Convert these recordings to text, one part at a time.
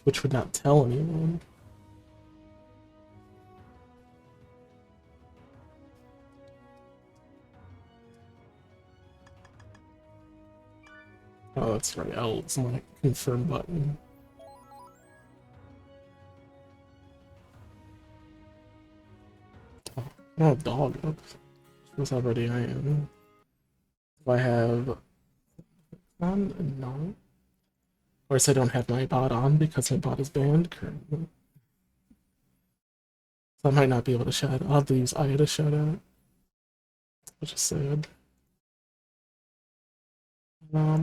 Which would not tell anyone. Oh, that's right. L is my confirm button. Oh, I don't have dog up. That's already I am. Do I have on? No. Of course, I don't have my bot on because my bot is banned currently. So I might not be able to shout. I'll have to use Aya to shout out, which is sad. Oh,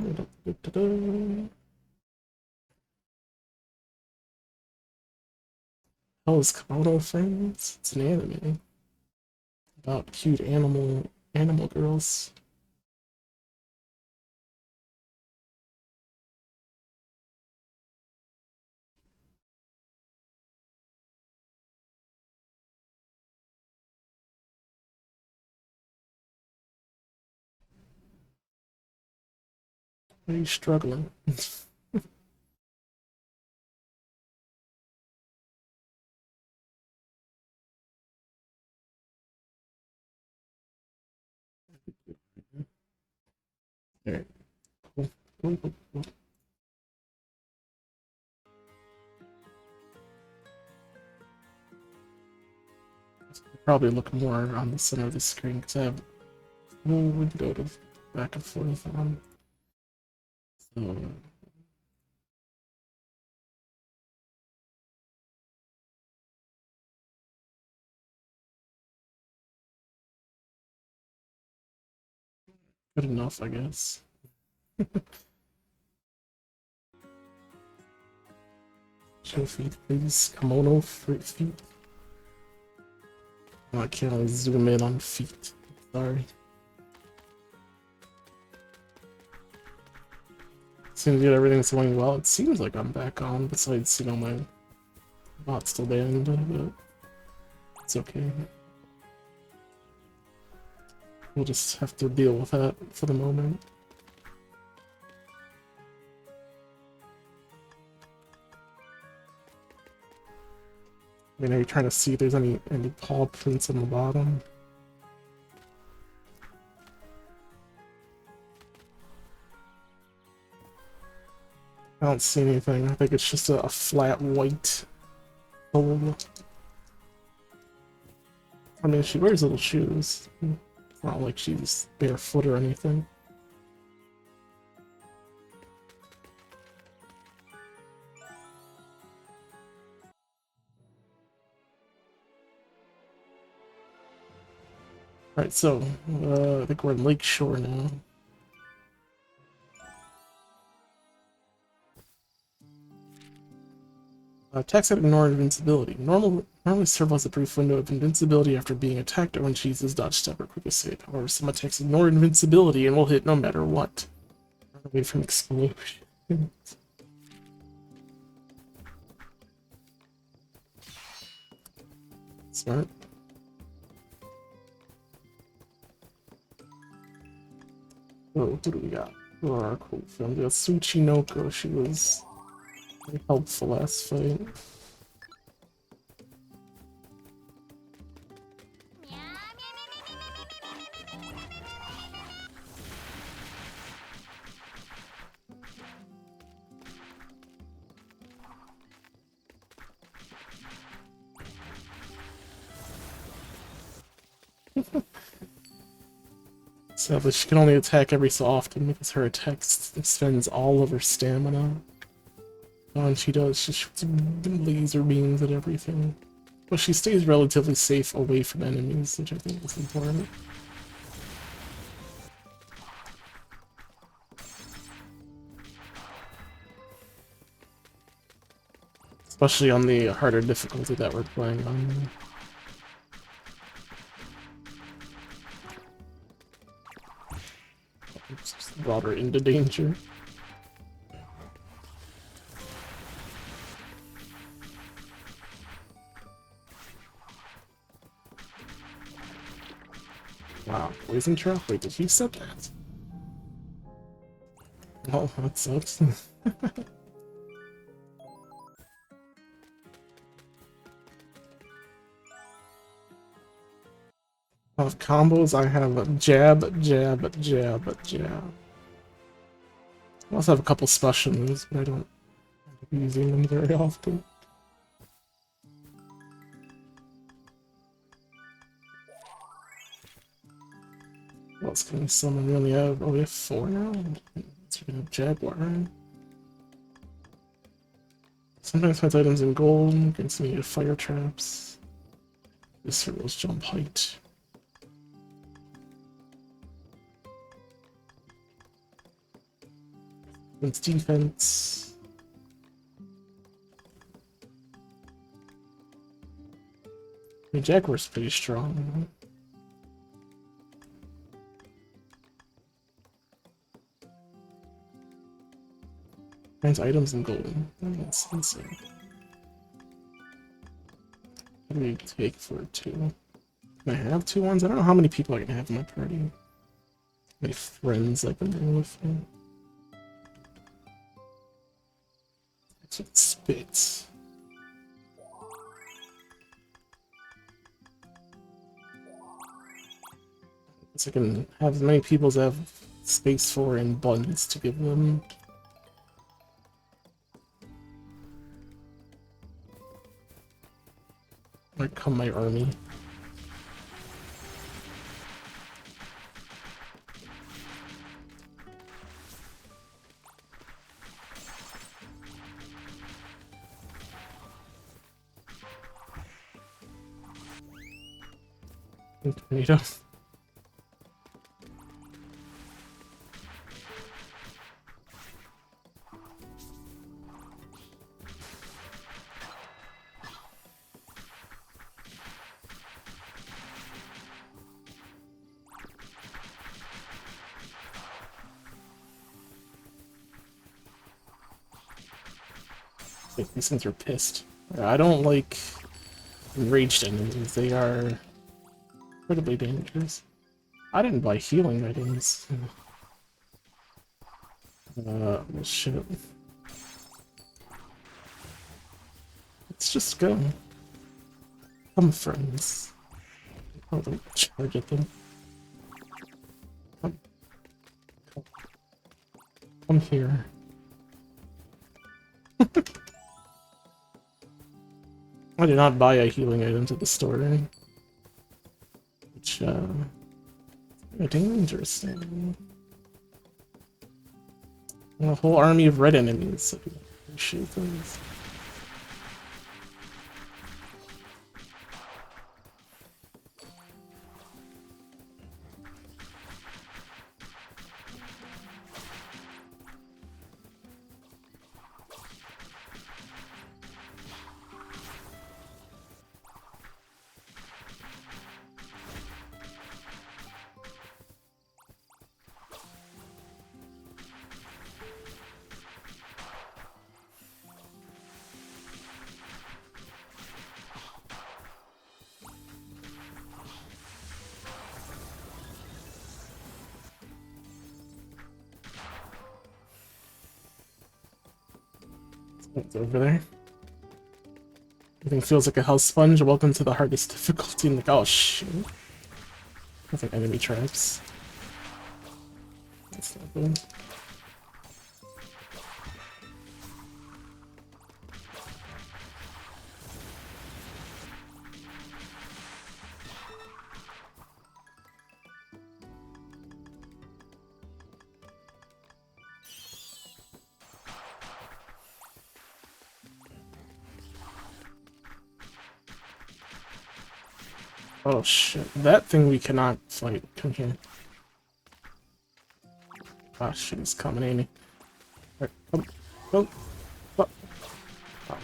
it's Kemono fans. It's an anime about cute animal girls. Are you struggling? Alright, cool. Cool. Probably look more on the center of the screen because I have full window to back and forth on. So, good enough, I guess. Show feet, please. Kemono feet. Oh, I can't really zoom in on feet. Sorry. Seems that everything's going well. It seems like I'm back on, besides, you know, my bot's still banned, but it's okay. We'll just have to deal with that for the moment. I mean, are you trying to see if there's any paw prints on the bottom? I don't see anything. I think it's just a flat white hole. I mean, she wears little shoes. It's not like she's barefoot or anything. Alright, so, I think we're in Lakeshore now. Attacks that ignore invincibility. Normally serve as a brief window of invincibility after being attacked or when she uses dodge step or quick escape. However, some attacks ignore invincibility and will hit no matter what. Run away from explosion. Smart. Oh, who do we got? Who are our cool friends? We got Tsuchinoko. She was very helpful last fight. Sadly, she can only attack every so often because her attack spends all of her stamina. And she shoots laser beams at everything. But she stays relatively safe away from enemies, which I think is important. Especially on the harder difficulty that we're playing on. Just brought her into danger. Wow, poison trap? Wait, did he set that? Oh, that sucks. Of combos, I have a jab, jab, jab, jab. I also have a couple special moves, but I don't end up using them very often. What else can we summon? We only have, oh, we have 4 now? So we have Jaguar. Sometimes finds items in gold, gets me fire traps. This circle's jump height. It's defense. I mean, Jaguar's pretty strong. Finds items in gold. That's insane. What do we take for 2? Can I have 2 ones? I don't know how many people I can have in my party. How many friends I can bring with me. That's what it spits. So I can have as many people as I have space for in buns to give them. Here come my army. Tornado. Like, these things are pissed. I don't like enraged enemies. They are incredibly dangerous. I didn't buy healing items. Shit. Let's just go. Come, friends. Oh, don't charge at them. Come. Come here. I did not buy a healing item at the store, which, interesting. A whole army of red enemies, so I appreciate those. It's over there. Everything feels like a hell sponge. Welcome to the hardest difficulty in the— oh shoot. That's like enemy traps. That's not good. Oh shit, that thing we cannot fight. Come here. Ah shit, he's coming, ain't he? Alright, come. Go. Oh,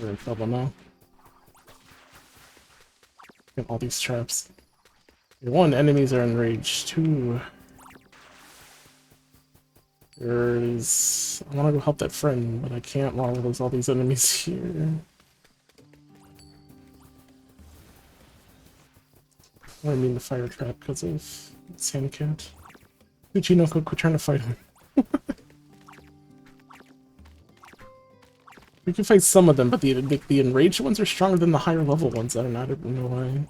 we're in trouble now. Get all these traps. 1, enemies are enraged. 2, there's— I wanna go help that friend, but I can't while there's all these enemies here. I mean the fire trap because of Sandcat. Uchinoko, quit trying to fight him. We can fight some of them, but the enraged ones are stronger than the higher level ones. I don't know why.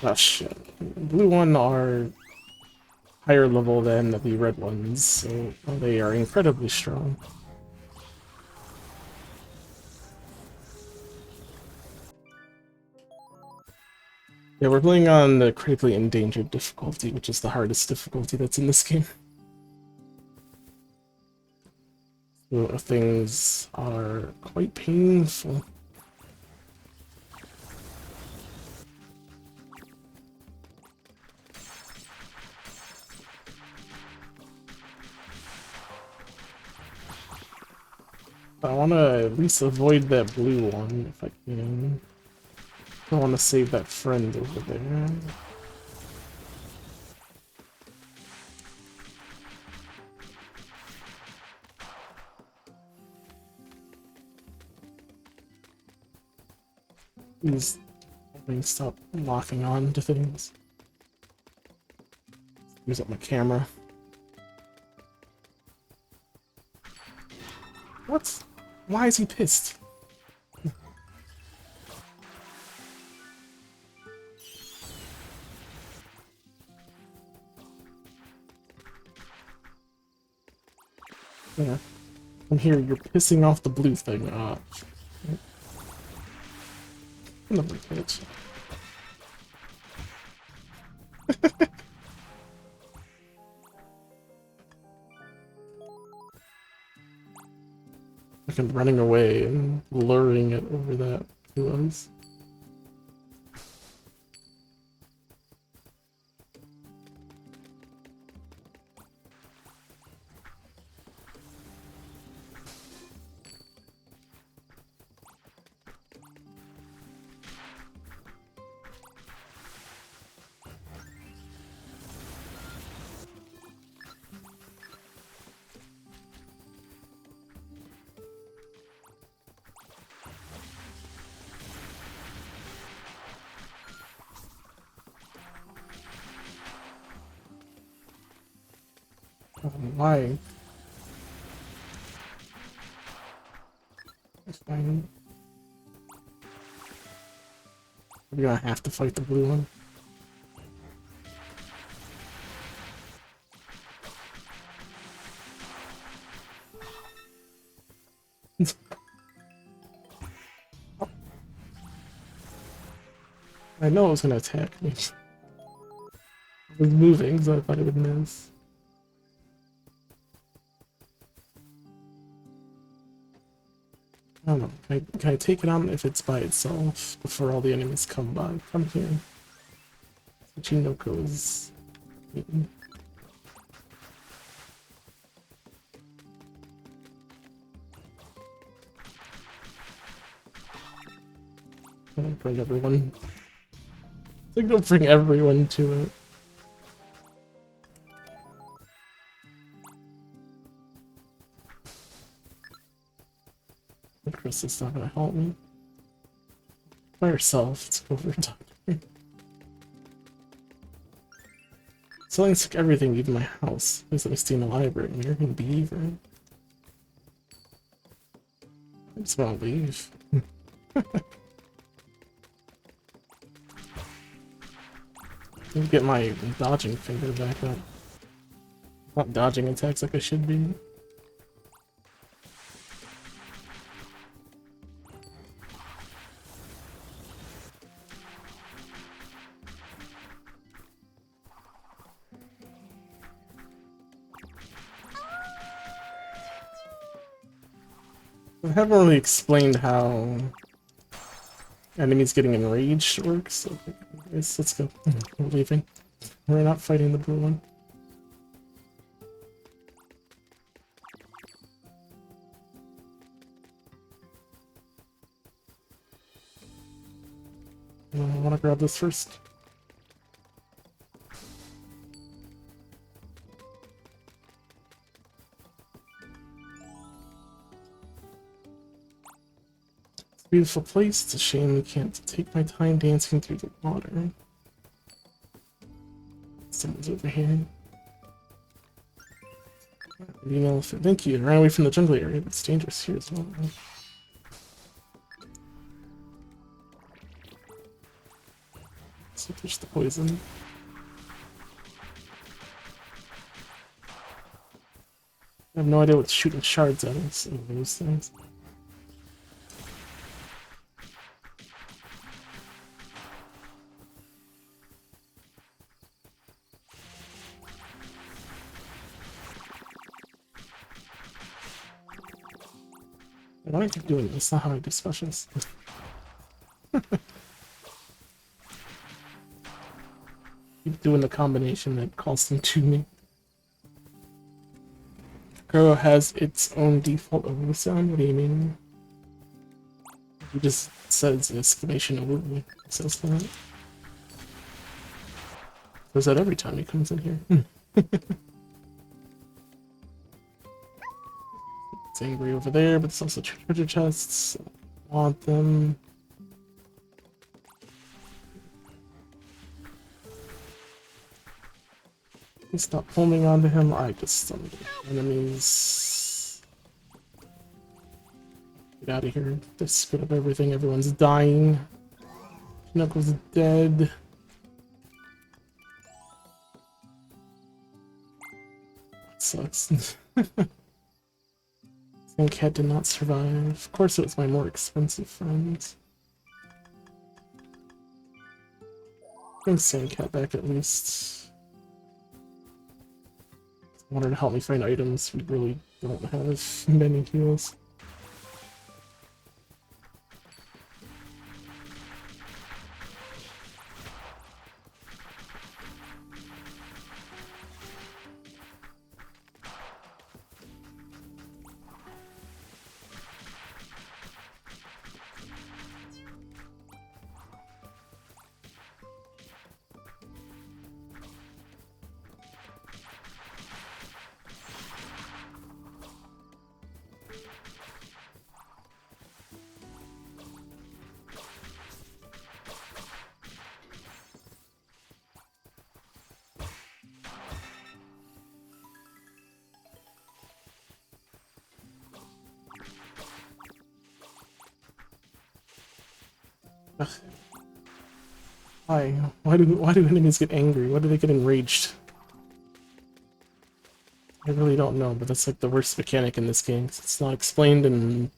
Oh shit. Blue one are higher level than the red ones, so they are incredibly strong. Yeah, we're playing on the critically endangered difficulty, which is the hardest difficulty that's in this game. So things are quite painful. I want to at least avoid that blue one if I can. I want to save that friend over there. Please stop locking on to things. Use up my camera. What? Why is he pissed? Yeah. I'm here, you're pissing off the blue thing. Another bitch. Fucking running away and luring it over that to us. Why? It's fine. We're gonna have to fight the blue one. I know it was gonna attack me. I was moving, so I thought it would miss. I don't know. Can I take it on if it's by itself before all the enemies come by? Come here. Chinoko is. Don't bring everyone. Like, don't bring everyone to it. Chris is not gonna help me. By herself, it's over time. Cellien took everything, even my house. Please let me stay in the library. American Beaver. I just wanna leave. Let me get my dodging finger back up. Not dodging attacks like I should be. I haven't really explained how enemies getting enraged works. So let's go. We're leaving. We're not fighting the blue one. I want to grab this first. Beautiful place. It's a shame we can't take my time dancing through the water. Someone's over here. Green elephant. Thank you. I ran away from the jungle area, but it's dangerous here as well. So there's the poison. I have no idea what shooting shards at us of those things. Why do I keep doing this? That's not how I do specials. Keep doing the combination that calls them to me. Kuro has its own default over sound. What do you mean? He just says exclamation over. Says that. Does that every time he comes in here? It's angry over there, but it's also treasure chests. I want them. Please stop foaming onto him. I just summoned enemies. Get out of here. They screwed up everything. Everyone's dying. Knuckles dead. That sucks. Cat did not survive. Of course it was my more expensive friend. Bring Sandcat back at least. I wanted to help me find items. We really don't have many heals. Why? Why do enemies get angry? Why do they get enraged? I really don't know, but that's like the worst mechanic in this game. It's not explained and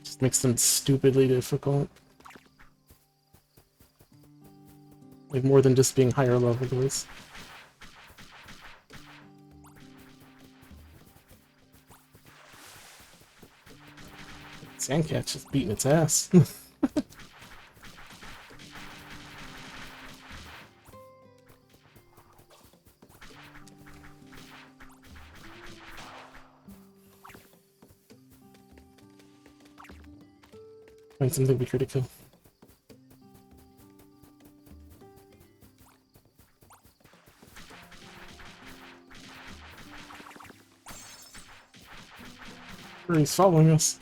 just makes them stupidly difficult. Like more than just being higher level is. Sandcat's just beating its ass. Find something bigger to kill. He's following us.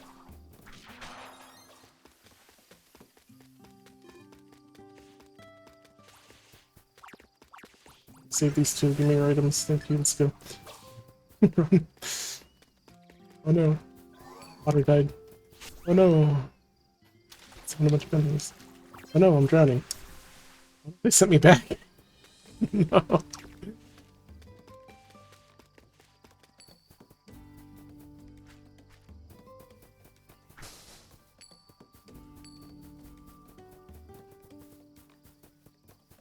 Save these two, give me your items. Thank you, let's go. Run. Oh no. Water died. Oh no. It's a bunch of enemies. Oh no, I'm drowning. They sent me back. No.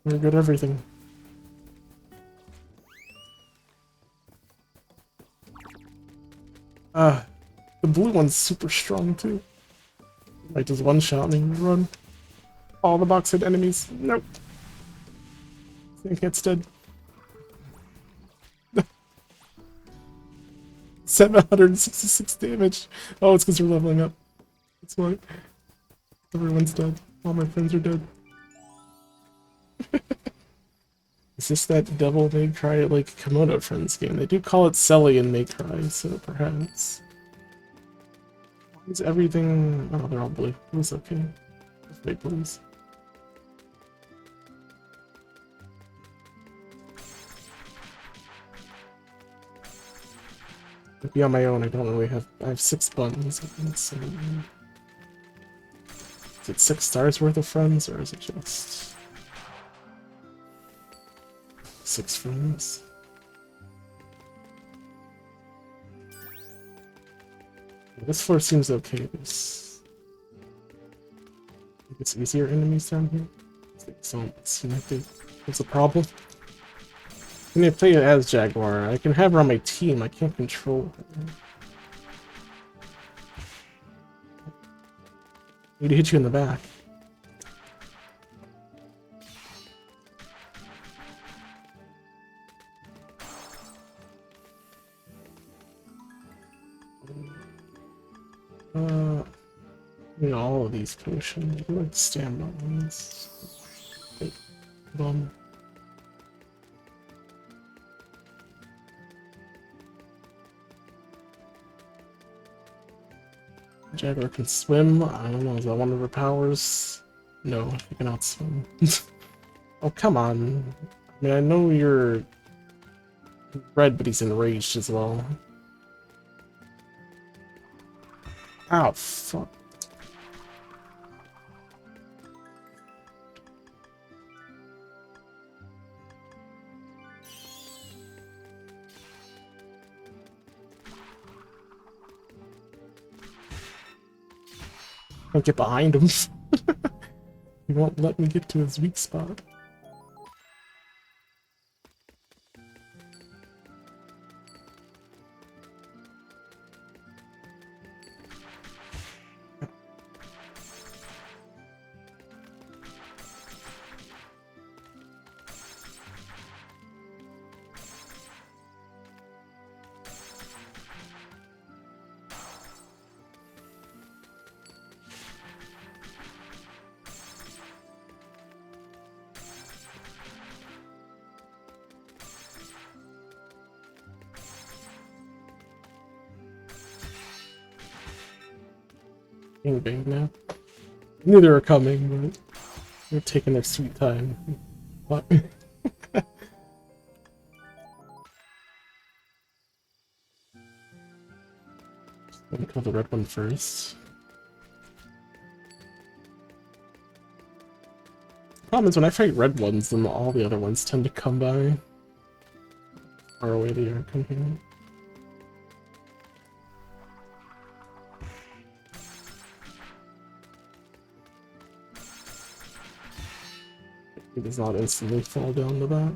We're good at everything. The blue one's super strong too. Like just one shot and then run. All the box hit enemies. Nope. Sandcat's dead. 766 damage. Oh, it's because we're leveling up. That's why. Everyone's dead. All my friends are dead. Is this that Devil May Cry like Kemono Friends game? They do call it Cellien May Cry, so perhaps. Why is everything... Oh, they're all blue. Blue's okay. Just wait, please. To be on my own, I don't really have... I have 6 buttons, I think, so... Is it 6 stars worth of friends, or is it just... 6 frames. This floor seems okay. It's easier enemies down here. So it seems like there's a problem. I need to play it as Jaguar. I can have her on my team. I can't control her. I need to hit you in the back. All of these potions. I like stamina ones. Wait, hold on. Jaguar can swim. I don't know, is that one of her powers? No, she cannot swim. Oh, come on. I mean, I know you're red, but he's enraged as well. Ow, fuck. Can't get behind him. He won't let me get to his weak spot. Bang now. I knew they were coming, but they're taking their sweet time. What? Let me kill the red one first. Problem is, when I fight red ones, then all the other ones tend to come by. Far away they are coming. He does not instantly fall down to that.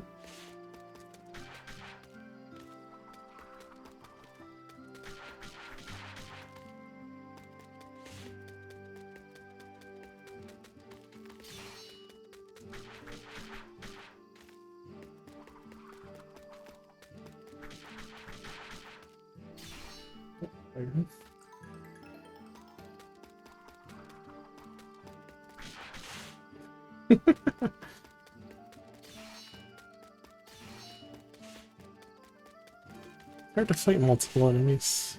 Hard to fight multiple enemies.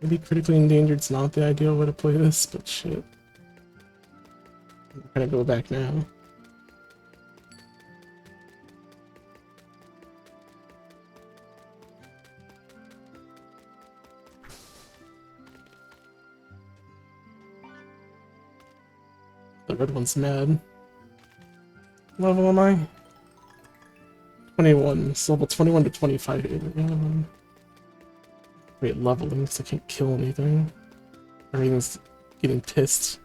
Maybe critically endangered's not the ideal way to play this, but shit. I'm gonna go back now. The red one's mad. Level am I? 21. So level 21 to 25. Wait, leveling, so I can't kill anything. Everything's getting pissed.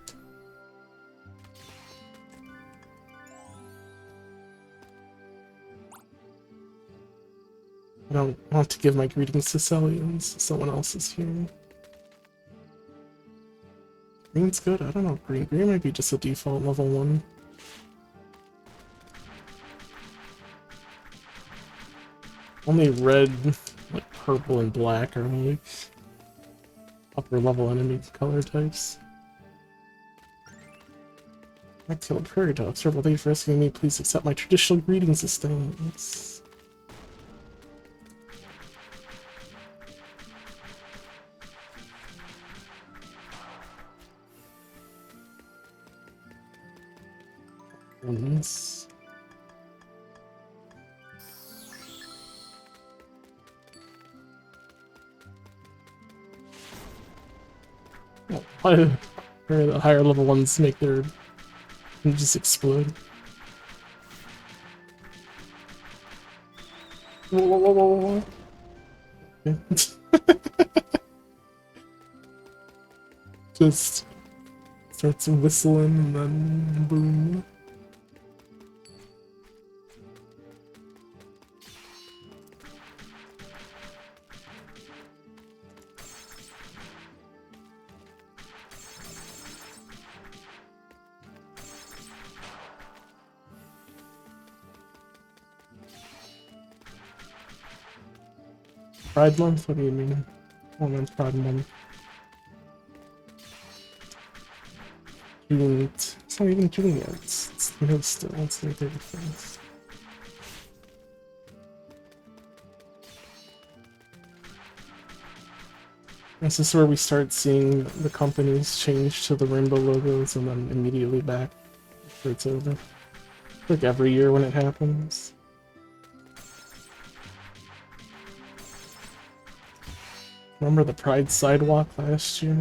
I don't want to give my greetings to Cellien. Someone else is here. Green's good? I don't know. Green might be just a default level 1. Only red, like purple and black are like upper level enemy color types. Exhaled prairie dog. Several thank you for rescuing me. Please accept my traditional greetings this thing. Ones. Oh, Why do the higher level ones make their just explode? Whoa, whoa, whoa, whoa, whoa. Okay. Just starts whistling and then boom. Pride Month? What do you mean? Oh, man's Pride Month. June. It's not even June yet. It's mid still. It's the 31st. This is where we start seeing the companies change to the rainbow logos and then immediately back after it's over. Like every year when it happens. Remember the Pride sidewalk last year?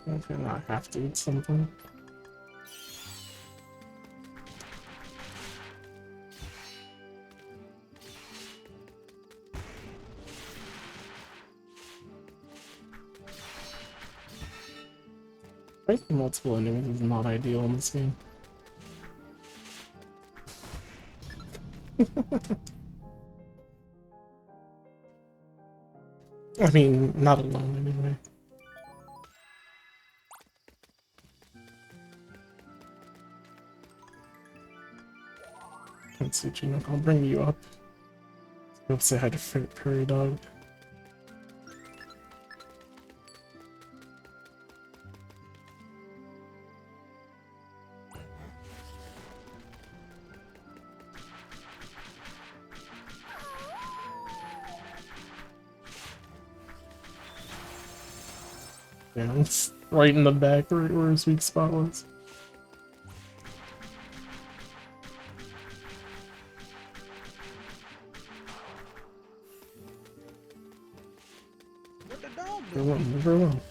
Okay, now I have to eat something. Breaking multiple enemies is not ideal in this game. I mean, not alone anyway. Let's see, Chinook, I'll bring you up. Go say hi to Prairie Dog. Yeah, it's right in the back where his weak spot was. What the dog Go doing? on, move her along.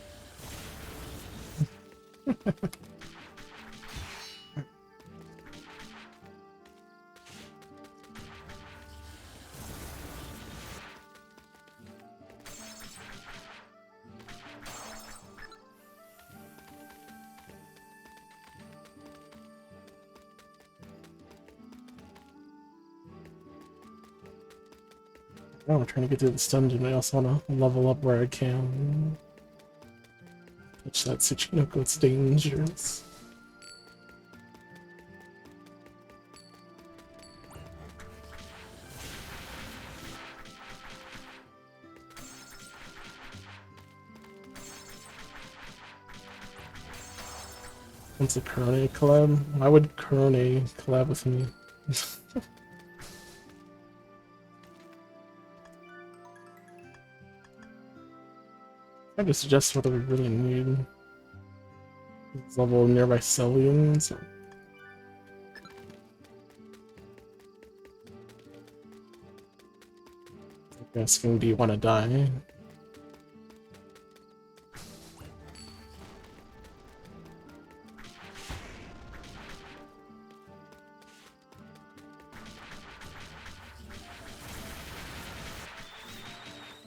Oh, I'm trying to get through this dungeon. I also want to level up where I can. Touch that Tsuchinoko, it's dangerous. What's a Korone collab? Why would Korone collab with me? I just suggest what we really need. Level nearby Celliens. Asking, do you want to die?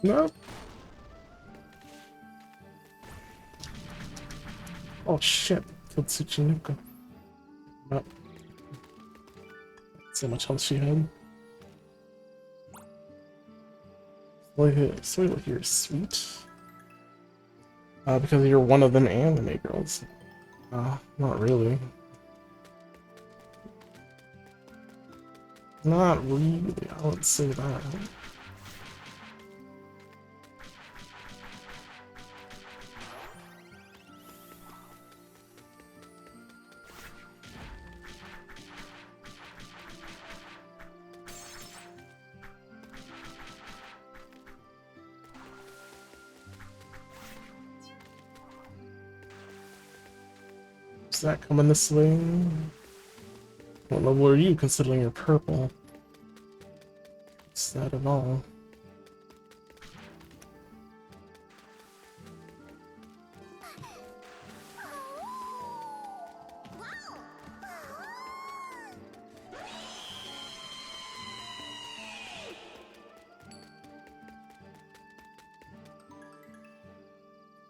No. Oh shit! Killed Tsuchinoko. No. So much health she had. Soil here is sweet. Because you're one of them anime girls. Not really. Not really, I wouldn't say that. Does that come in this way? What level are you considering you're purple? It's that at all.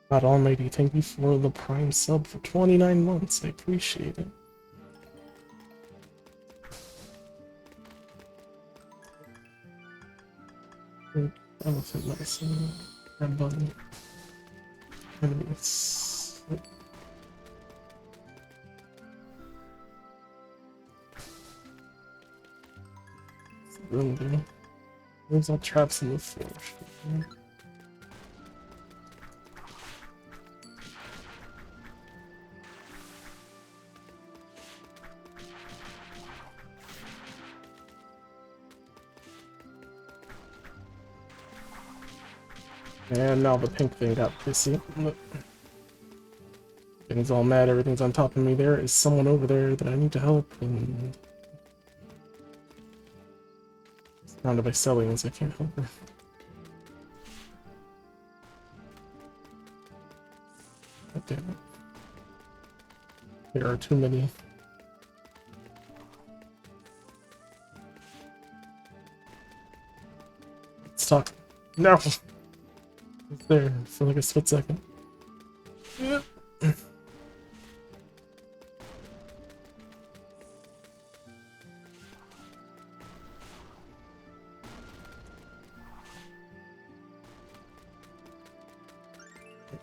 God Almighty, thank you for the Prime sub for 29 months. I appreciate it. Elephant medicine. Red button. Enemies. Room do. There's all traps in the floor. And now the pink thing got pissy. Everything's all mad, everything's on top of me. There is someone over there that I need to help, and surrounded by Celliens, I can't help her. God damn it. There are too many. Let's talk. No! It's there for like a split second. Yep.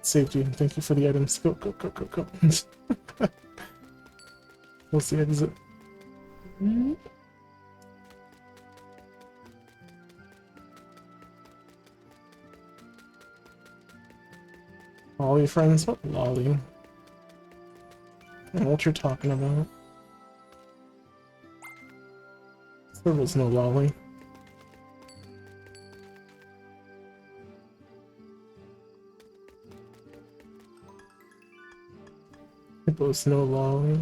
Saved you. Thank you for the items. Go, go, go, go, go. What's the exit? Lolly friends? What lolly? I don't know what you're talking about. There was no lolly. There was no lolly.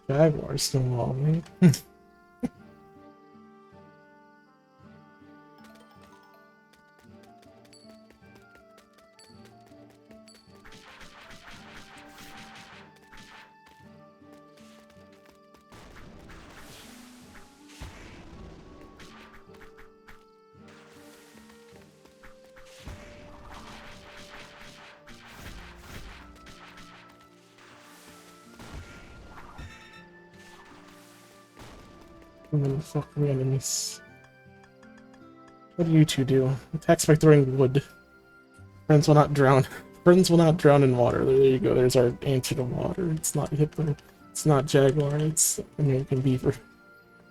Jaguar's no lolly. Fucking enemies. What do you two do? Attacks by throwing wood. Friends will not drown. Friends will not drown in water. There you go. There's our answer to water. It's not Hitler. It's not Jaguar. It's American Beaver.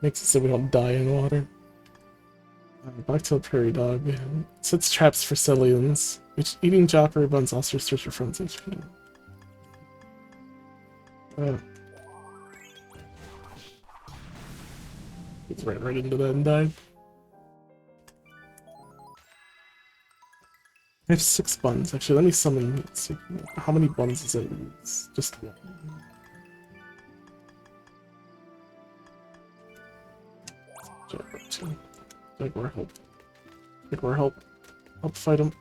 Makes it so we don't die in water. Back to the prairie dog. Sets traps for Celliens. Which eating Jopper buns also restores your friends HP. It's right into that and died. I have 6 buns. Actually, let me summon. Let's see. How many buns does it use? Just one. Jaguar 2. Jaguar help. Jaguar help. Help fight him.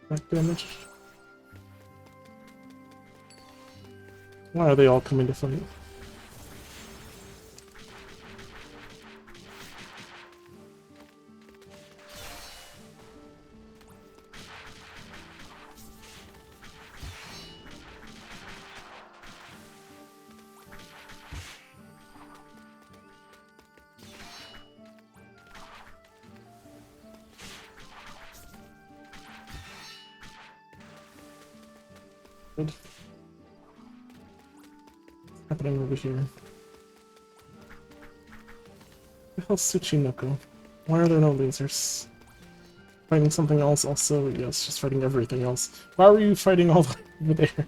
Back damage. Why are they all coming to fight? Good. What's happening over here? The hell's Tsuchinoko? Why are there no lasers? Fighting something else also? Yes, just fighting everything else. Why were you fighting all the way over there?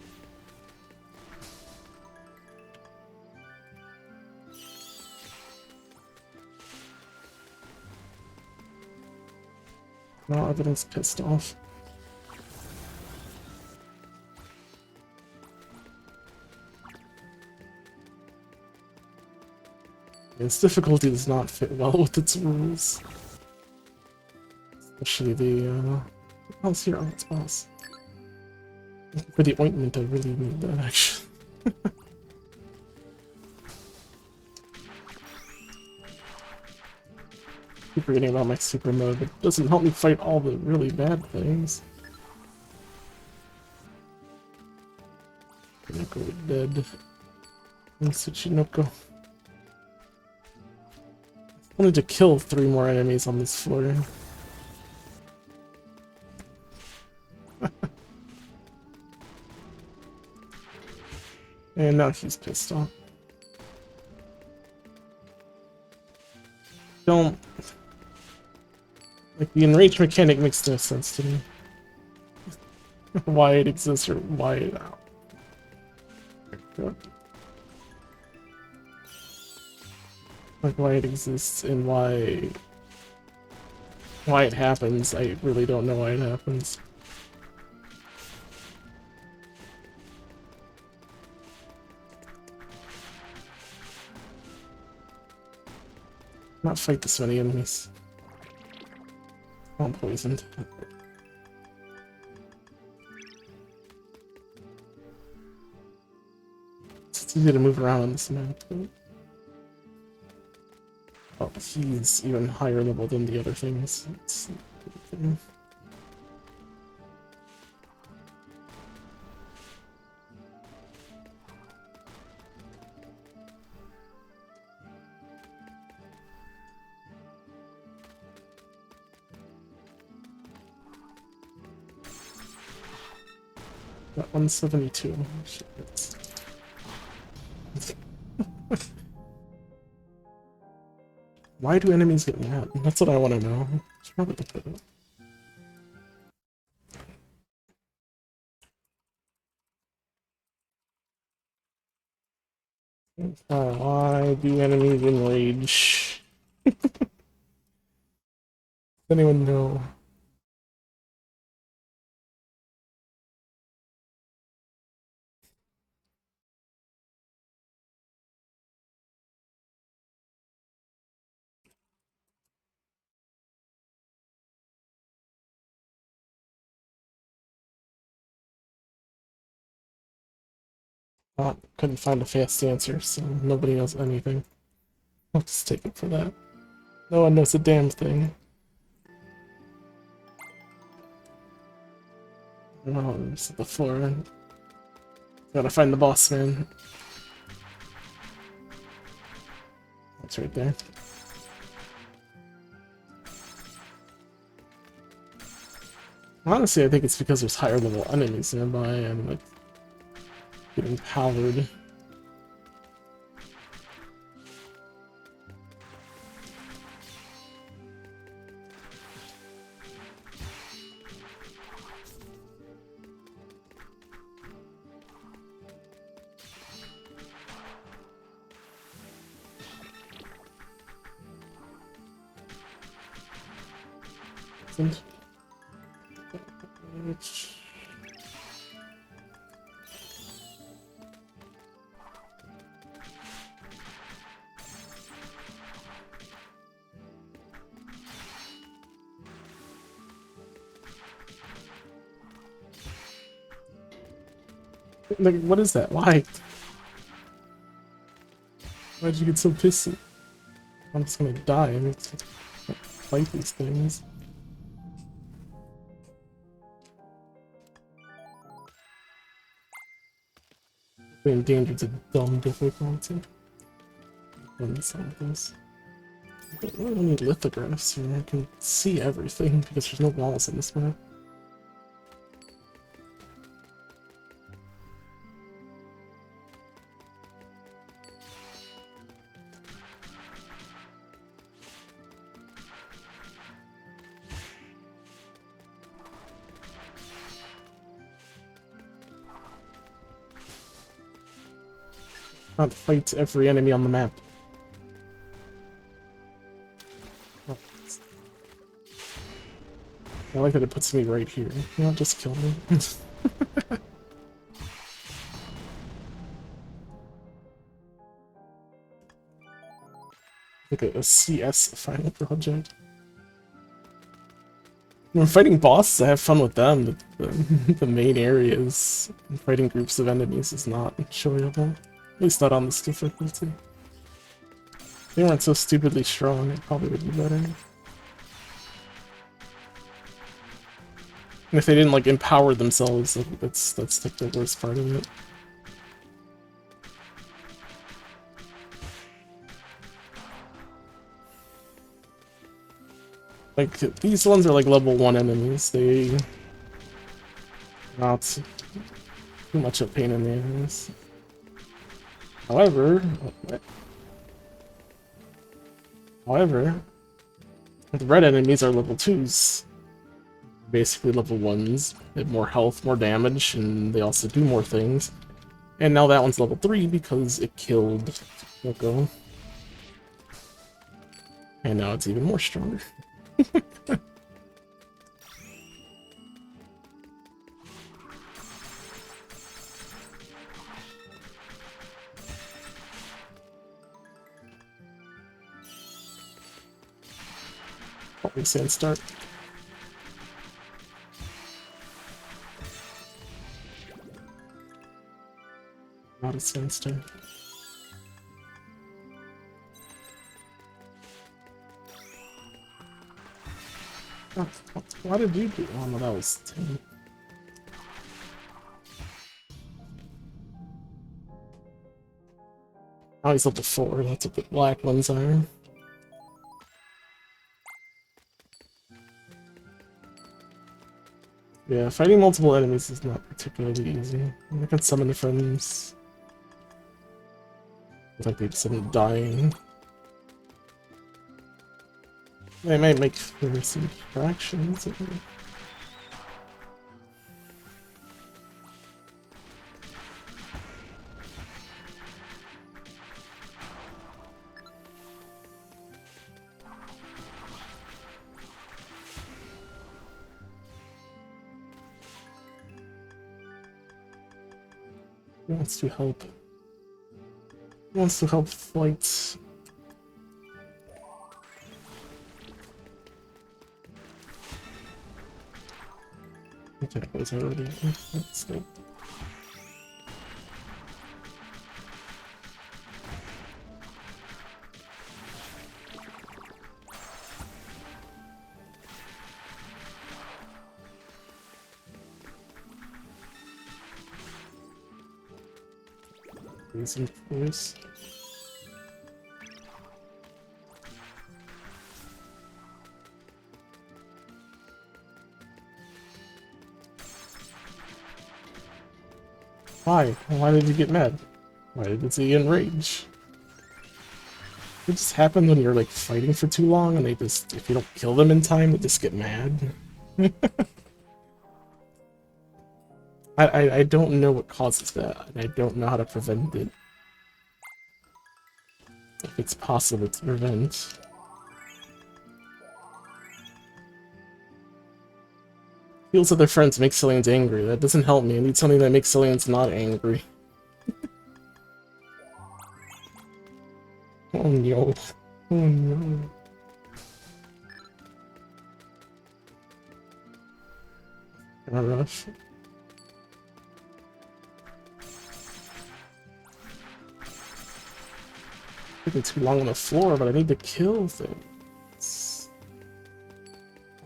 Now everything's pissed off. Its difficulty does not fit well with its rules. Especially the, how's here? Oh, it's boss. For the ointment, I really need that, actually. Keep forgetting about my super mode, but it doesn't help me fight all the really bad things. Tsuchinoko dead. And Tsuchinoko. I wanted to kill 3 more enemies on this floor. And now he's pissed off. Don't... Like, the enrage mechanic makes no sense to me. Why it exists or why it... Like, why it exists and why it happens, I really don't know why it happens. Not fight this many enemies. I'm poisoned. It's easy to move around on this map. Oh, he's even higher level than the other things. It's... Got 172. Shit. Why do enemies get mad? That's what I want to know. What's wrong with the pivot? Why do enemies enrage? Does anyone know? Oh, couldn't find a fast answer, so nobody knows anything. I'll just take it for that. No one knows a damn thing. Oh, there's the floor. Gotta find the boss man. That's right there. Honestly, I think it's because there's higher level enemies nearby and like getting powered. Like, what is that? Why? Why'd you get so pissy? I'm just gonna die. I mean, let's fight these things. We endangered a dumb difficulty. Some of this. I don't really need lithographs here. I can see everything because there's no walls in this map. Not fight every enemy on the map. I like that it puts me right here. You know, just kill me. Like a CS final project. When fighting bosses, I have fun with them. The main areas, fighting groups of enemies is not enjoyable. At least not on this difficulty. If they weren't so stupidly strong, it probably would be better. And if they didn't like empower themselves, like, that's like the worst part of it. Like, these ones are like level 1 enemies. They... not too much of a pain in the ass. However... the red enemies are level 2s. Basically level 1s. They have more health, more damage, and they also do more things. And now that one's level 3 because it killed Yoko. And now it's even more stronger. Probably sand start. Not a sand start. Why did you do? Oh no, that was 10. Oh, he's up to 4. That's what the black ones are. Yeah, fighting multiple enemies is not particularly easy. I can summon the friends. It's like they just end up dying. They might make for some distractions. He wants to help. He wants to help fight. Okay, that was already. Let's go. Some force. Why? Why did you get mad? Why did he enrage? It just happens when you're like fighting for too long and they just, if you don't kill them in time, they just get mad. I don't know what causes that, and I don't know how to prevent it. If it's possible to prevent. Feels that their friends make Celliens angry. That doesn't help me. I need something that makes Celliens not angry. Oh no. Oh no. Can I rush? Taking too long on the floor, but I need to kill things.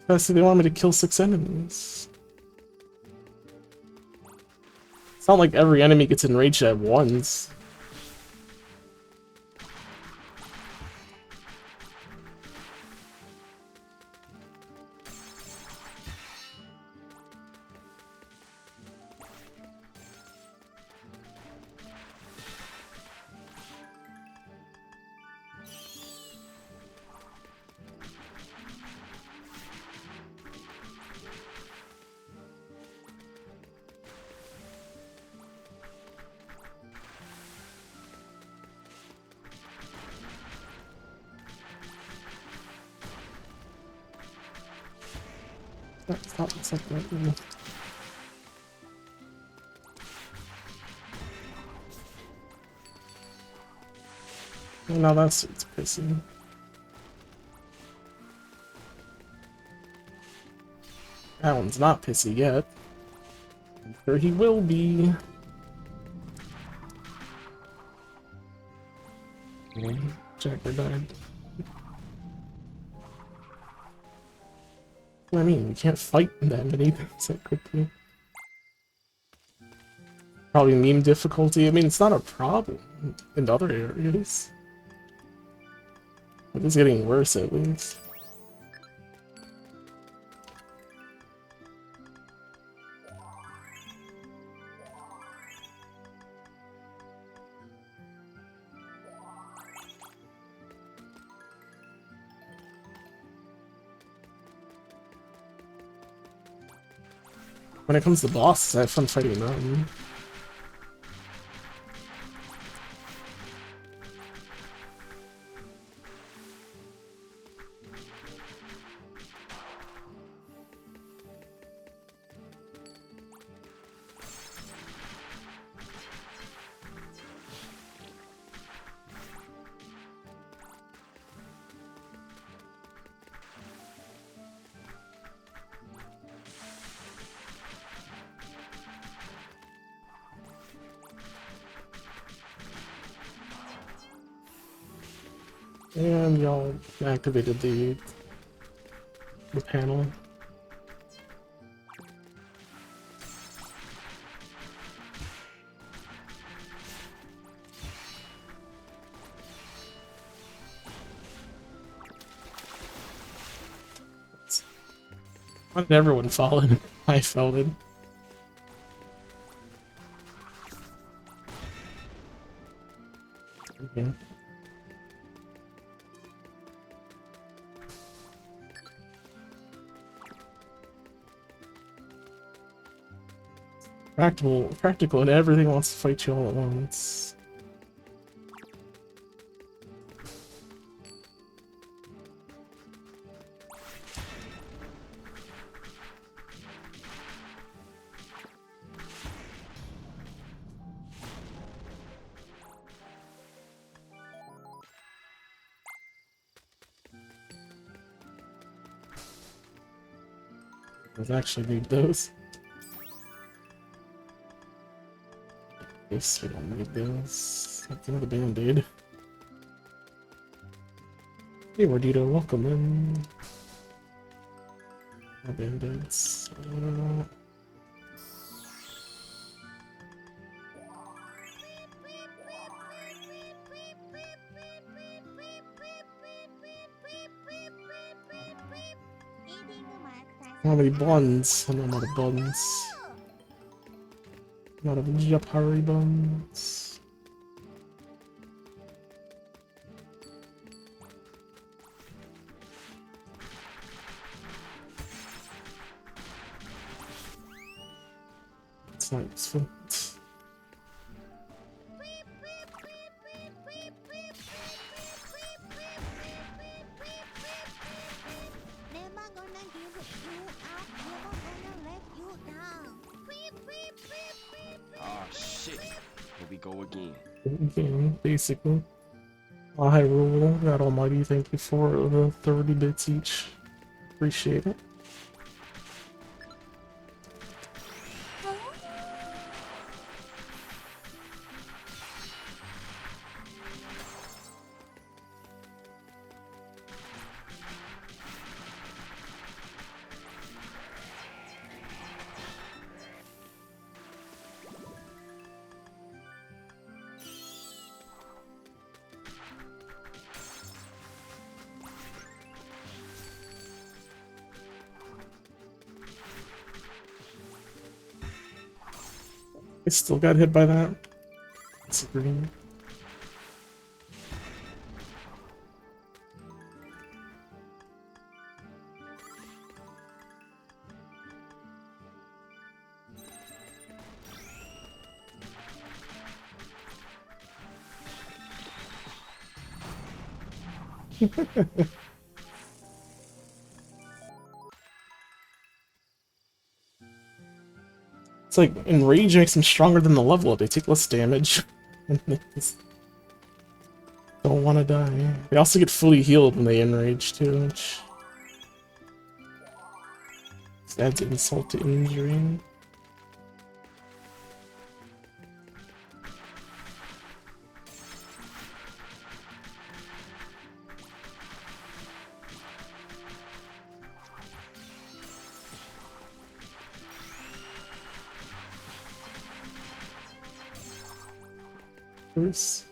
Fast they want me to kill 6 enemies. It's not like every enemy gets enraged at once. Stop that. Well, now that's it's pissy. That one's not pissy yet. I'm sure he will be. Jacker died. I mean, you can't fight that many things that quickly. Probably meme difficulty. I mean, it's not a problem in other areas. But it's getting worse at least. When it comes to bosses, I have fun fighting them. And y'all activated the panel. Why did everyone fall in? I fell in. Okay. Practical, and everything wants to fight you all at once. Let's actually need those. Yes, we don't need those. That's another band-aid. Hey, Mordito, welcome in. More band-aids. How many buns? I don't know the buns. A lot of Japari buns. It's not useful. Again, basically. Hyrule, God Almighty, thank you for the 30 bits each. Appreciate it. I still got hit by that. It's green. It's like, Enrage makes them stronger than the level up. They take less damage. And they just don't want to die. They also get fully healed when they Enrage, too, which adds insult to injury. Bruce.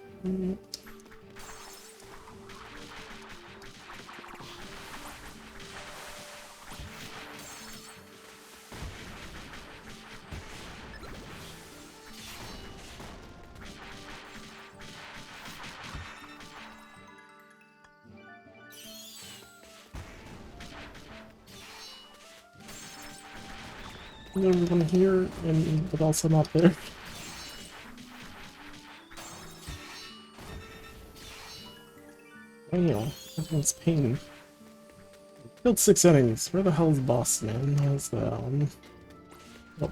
Everyone here, but also not there. Damn, everyone's pain. Killed 6 enemies. Where the hell is boss, man? How's that? Oh.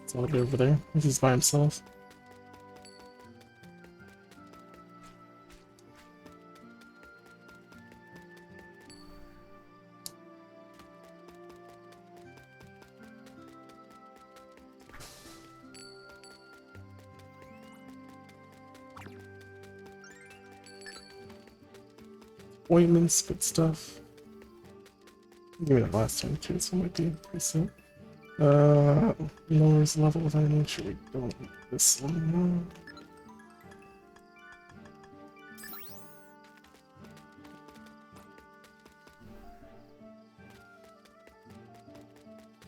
It's all good over there. He's by himself. Ointments, good stuff. Give me that last time too, so it might be decent. Lowers level of enemy. Sure, we don't need this one.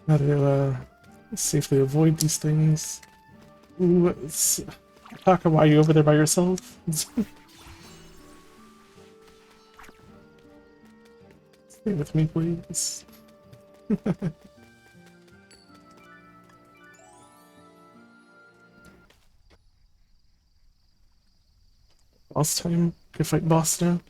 How to safely avoid these things. Ooh, Taka, why are you over there by yourself? Stay with me, please. Boss time. Can fight boss now.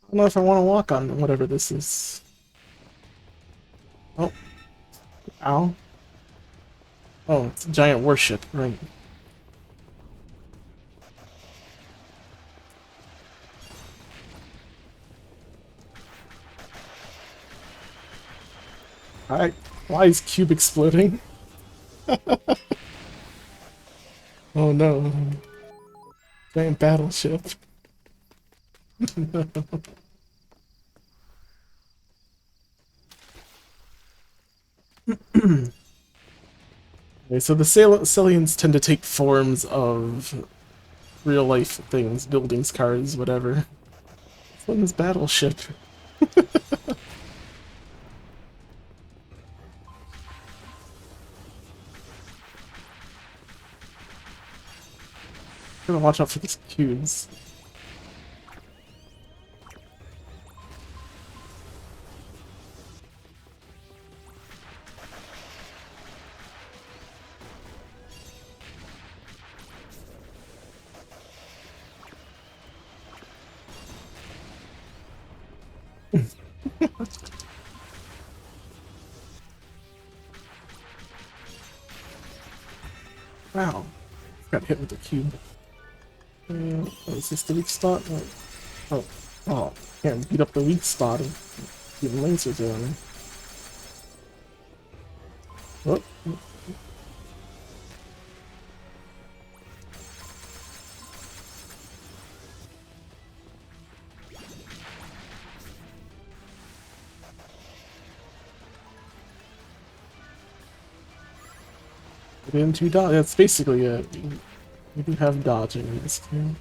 I don't know if I want to walk on whatever this is. Oh. Ow. Oh, it's a giant warship, right. Alright. Why is Cube exploding? Oh no. Giant battleship. Okay, so the Celliens tend to take forms of real life things, buildings, cars, whatever. This one's battleship. Gotta watch out for these cubes. Wow. Got hit with a cube. Is this the weak spot? Oh, can't beat up the weak spot and even lasers on him. Oh. Get into dodge. That's basically it. You do have dodging in this game.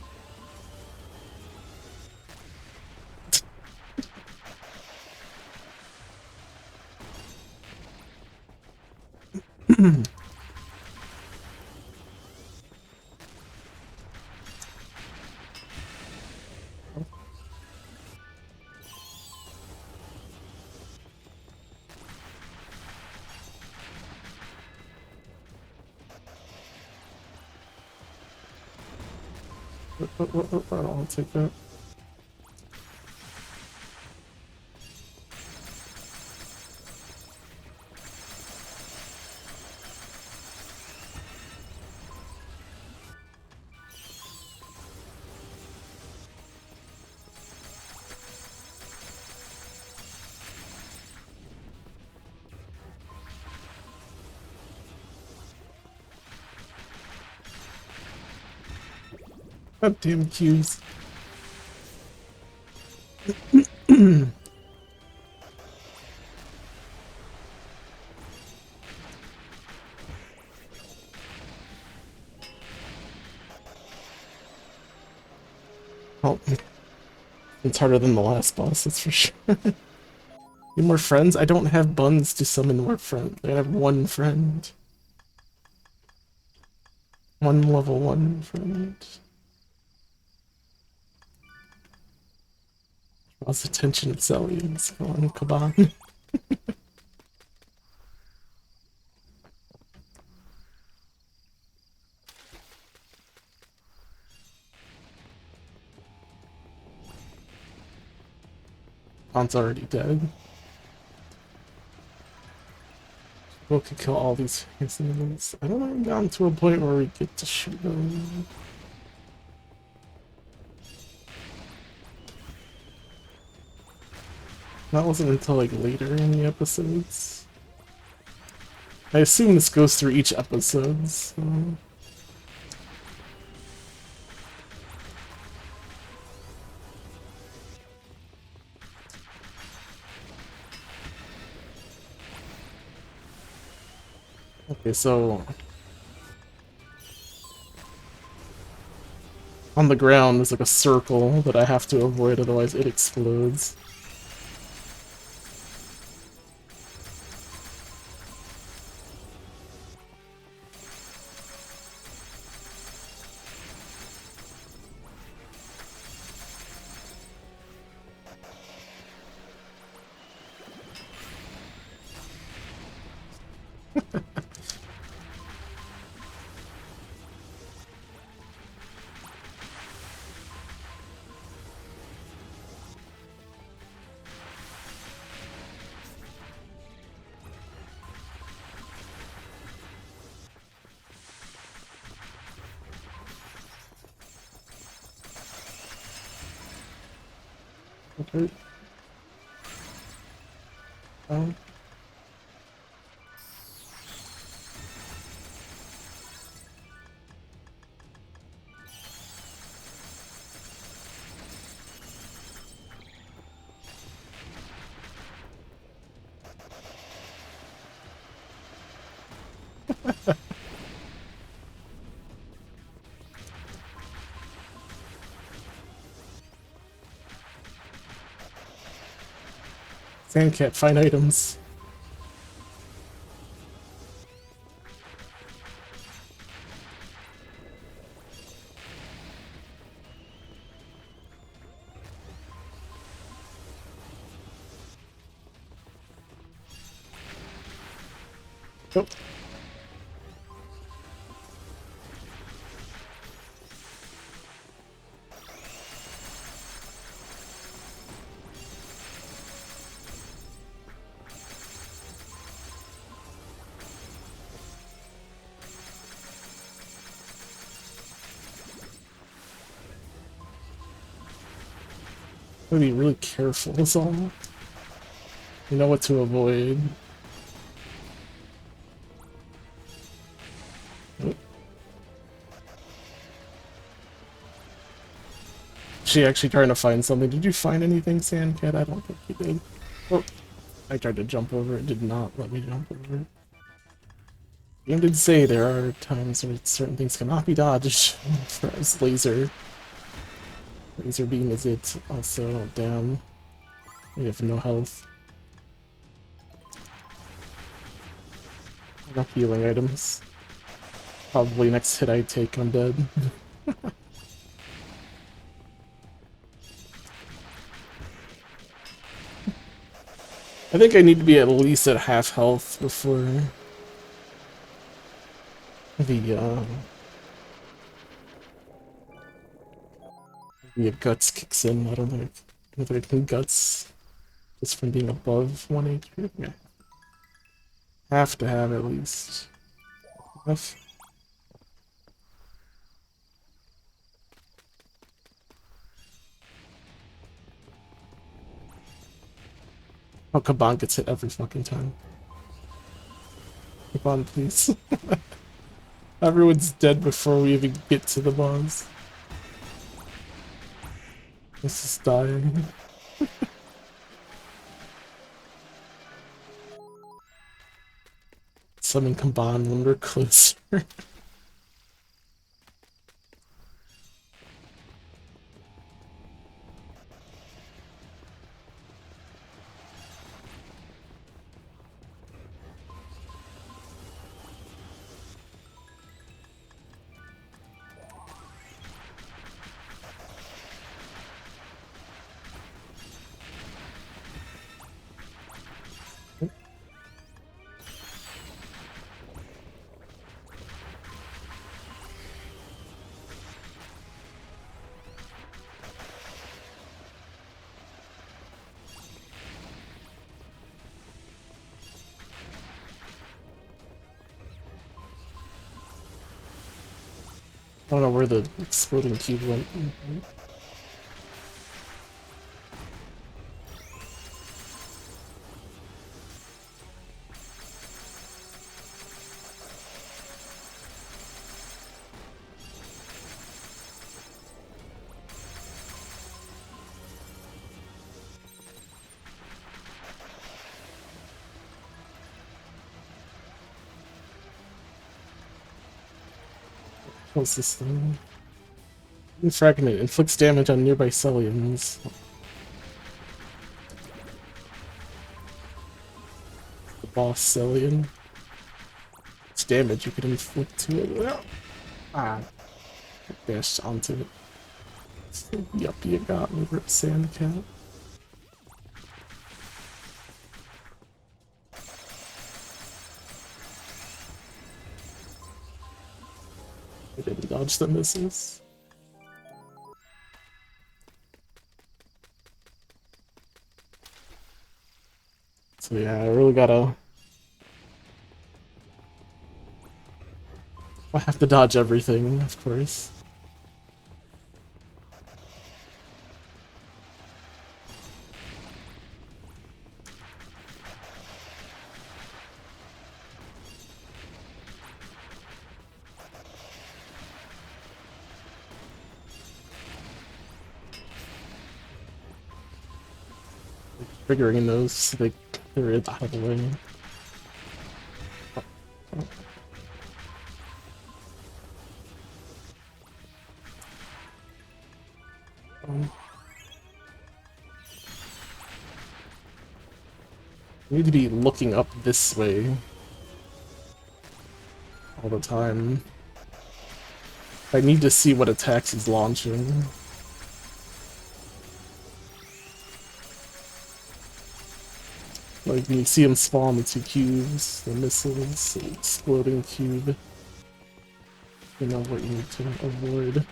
I'll take that. God damn cues. Oh, it's harder than the last boss, that's for sure. Need more friends? I don't have buns to summon more friends. I have one friend. One level 1 friend. Draws attention of Cellien. Go on, come on. Khan's already dead. We could kill all these enemies. I don't know if we've gotten to a point where we get to shoot them. That wasn't until like later in the episodes. I assume this goes through each episode, so... Okay, so... on the ground there's like a circle that I have to avoid, otherwise it explodes. Okay. Um... Sand can't find items. Nope. Gotta be really careful, is all. You know what to avoid. Oh. She actually trying to find something. Did you find anything, Sandcat? I don't think you did. Oh, I tried to jump over it. Did not let me jump over it. The game did say there are times where certain things cannot be dodged. As laser beam is it. Also, damn. We have no health. No healing items. Probably next hit I take, I'm dead. I think I need to be at least at half health before the Your guts kicks in. I don't know whether it can guts just from being above 1 HP. Yeah. Have to have at least. Enough. Oh, Kaban gets hit every fucking time. Kaban, please. Everyone's dead before we even get to the boss. This is dying. Summon Kaban when we're closer. I don't know where the exploding cube went. What's this thing? Fragment inflicts damage on nearby Celliens. The boss Cellien. It's damage you could inflict to it. Ah, dashed onto it. Yup, you got me, Rip Sandcat. I didn't dodge the missiles. So yeah, I really gotta... I have to dodge everything, of course. Triggering those so they clear it out of the way. I need to be looking up this way all the time. I need to see what attacks he's launching. Like, you see him spawn the two cubes, the missiles, the exploding cube. You know what you need to avoid.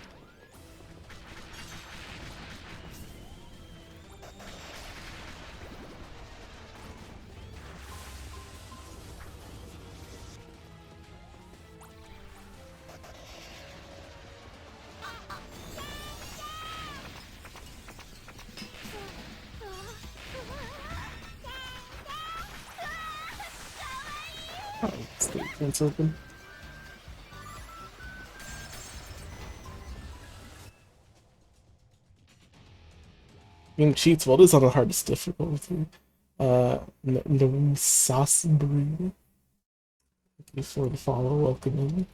Oh, it's open. Game cheats, well, it is on the hardest difficulty. No sauce brew. Thank you for the follow, welcome in.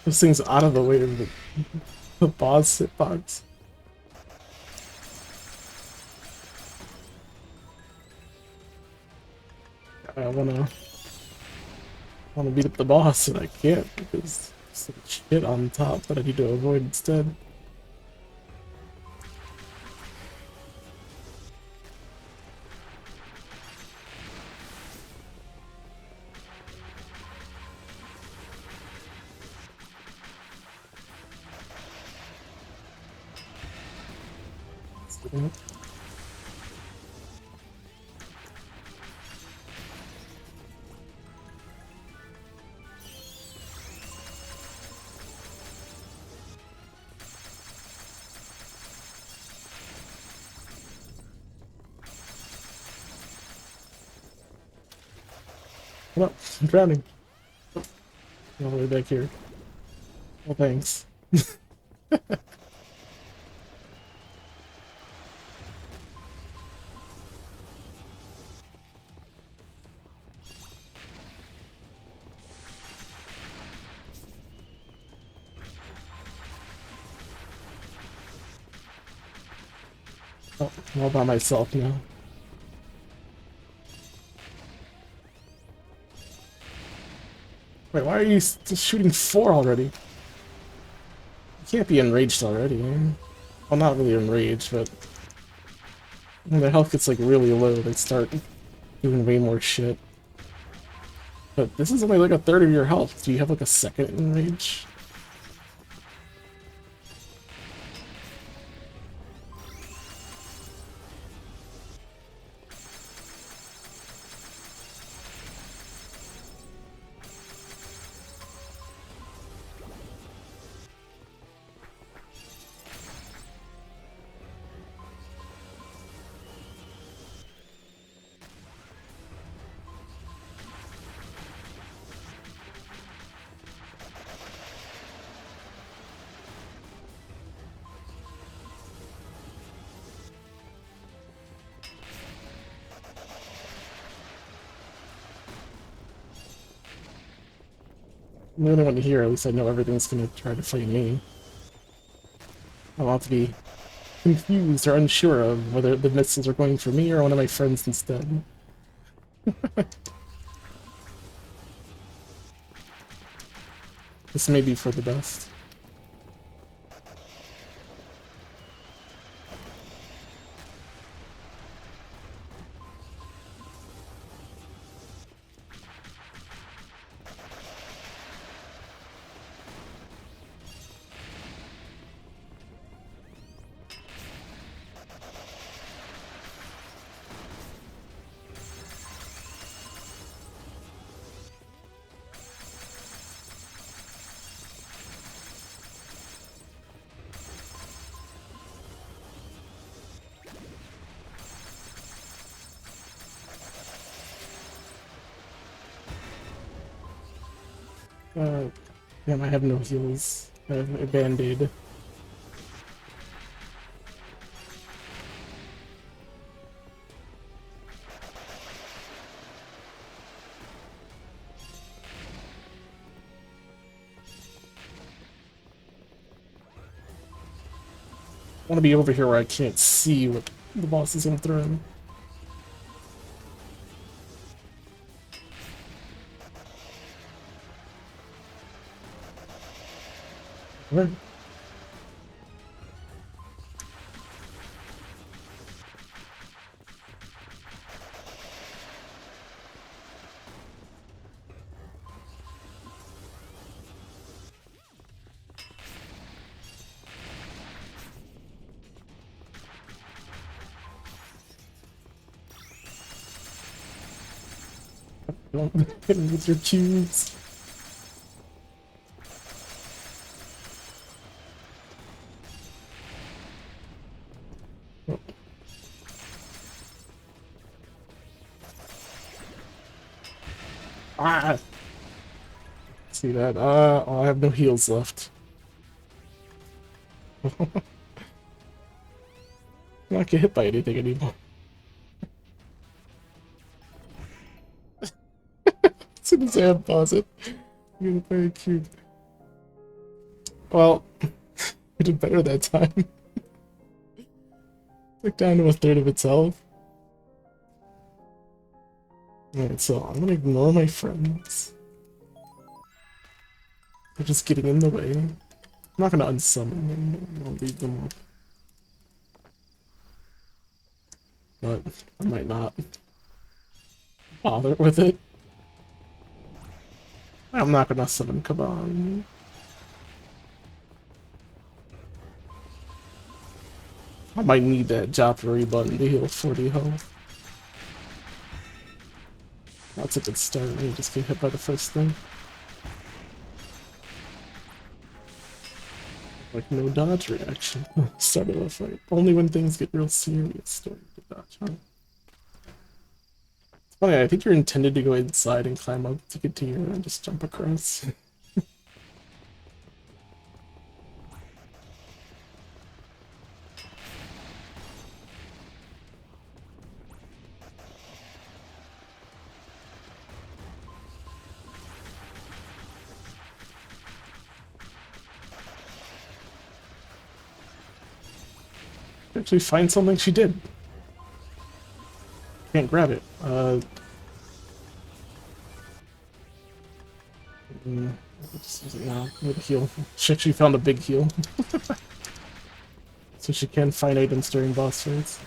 This thing's out of the way of the boss hitbox. I wanna beat up the boss, and I can't because there's some shit on top that I need to avoid instead. Come up, I'm drowning. All the way back here. Well, thanks. Oh, I'm all by myself now. Wait, why are you just shooting 4 already? You can't be enraged already, man. Well, not really enraged, but when their health gets like really low, they start doing way more shit. But this is only like a third of your health. Do you have like a second enrage? I'm the only one here, at least I know everything's gonna try to fight me. I don't have to be confused or unsure of whether the missiles are going for me or one of my friends instead. This may be for the best. Damn, I have no heals. I have a band-aid. I want to be over here where I can't see what the boss is gonna throw in. Where? Don't hit me with your cubes. Oh. Ah! See that? Oh, I have no heals left. I'm not get hit by anything anymore. As soon as I unpause it, you're gonna play a cube. Well, I did better that time. Took down to a third of its health. Alright, so I'm gonna ignore my friends. They're just getting in the way. I'm not gonna unsummon them, I'll leave them up. But I might not bother with it. I'm not gonna summon Kaban. I might need that Joppery button to heal 40 health. That's a good start. You just get hit by the first thing. Like no dodge reaction. Start of a fight. Only when things get real serious do I dodge, huh? It's funny, I think you're intended to go inside and climb up to get to your and just jump across. Actually find something she did. Can't grab it. Just use it now. Need a heal. She actually found a big heal. So she can find items during boss fights.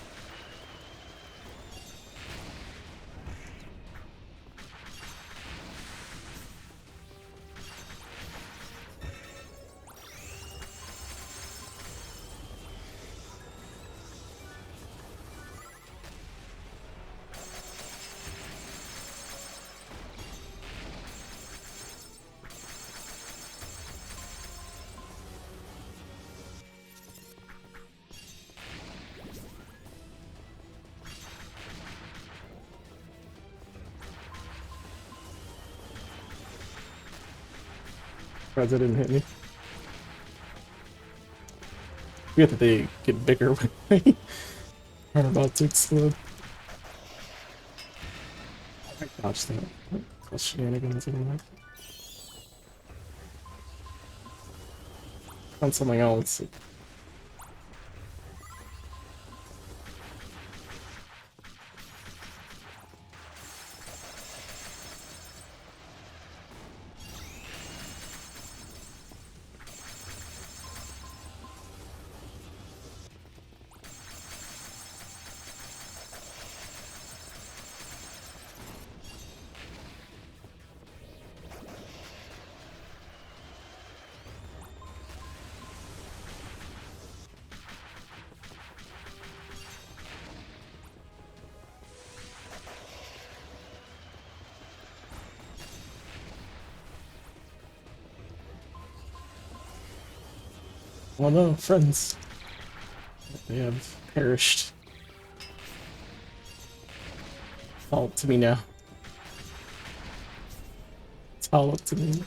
Surprised that didn't hit me. Forget that they get bigger when they are about to explode. I dodged that. Plus shenanigans anyway. Found something else. Oh no, friends. They have perished. All up to me now. It's all up to me.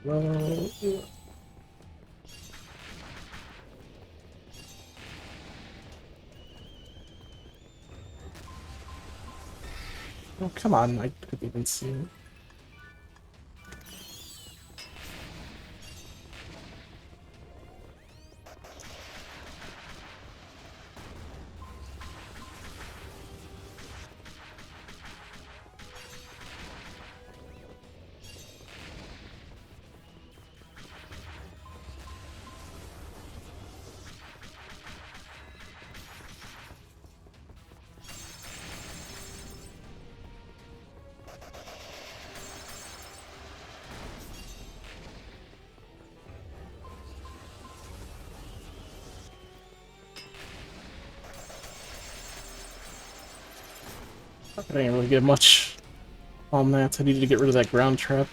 Well, yeah. Oh, come on, I couldn't even see it. I didn't really get much on that. I needed to get rid of that ground trap.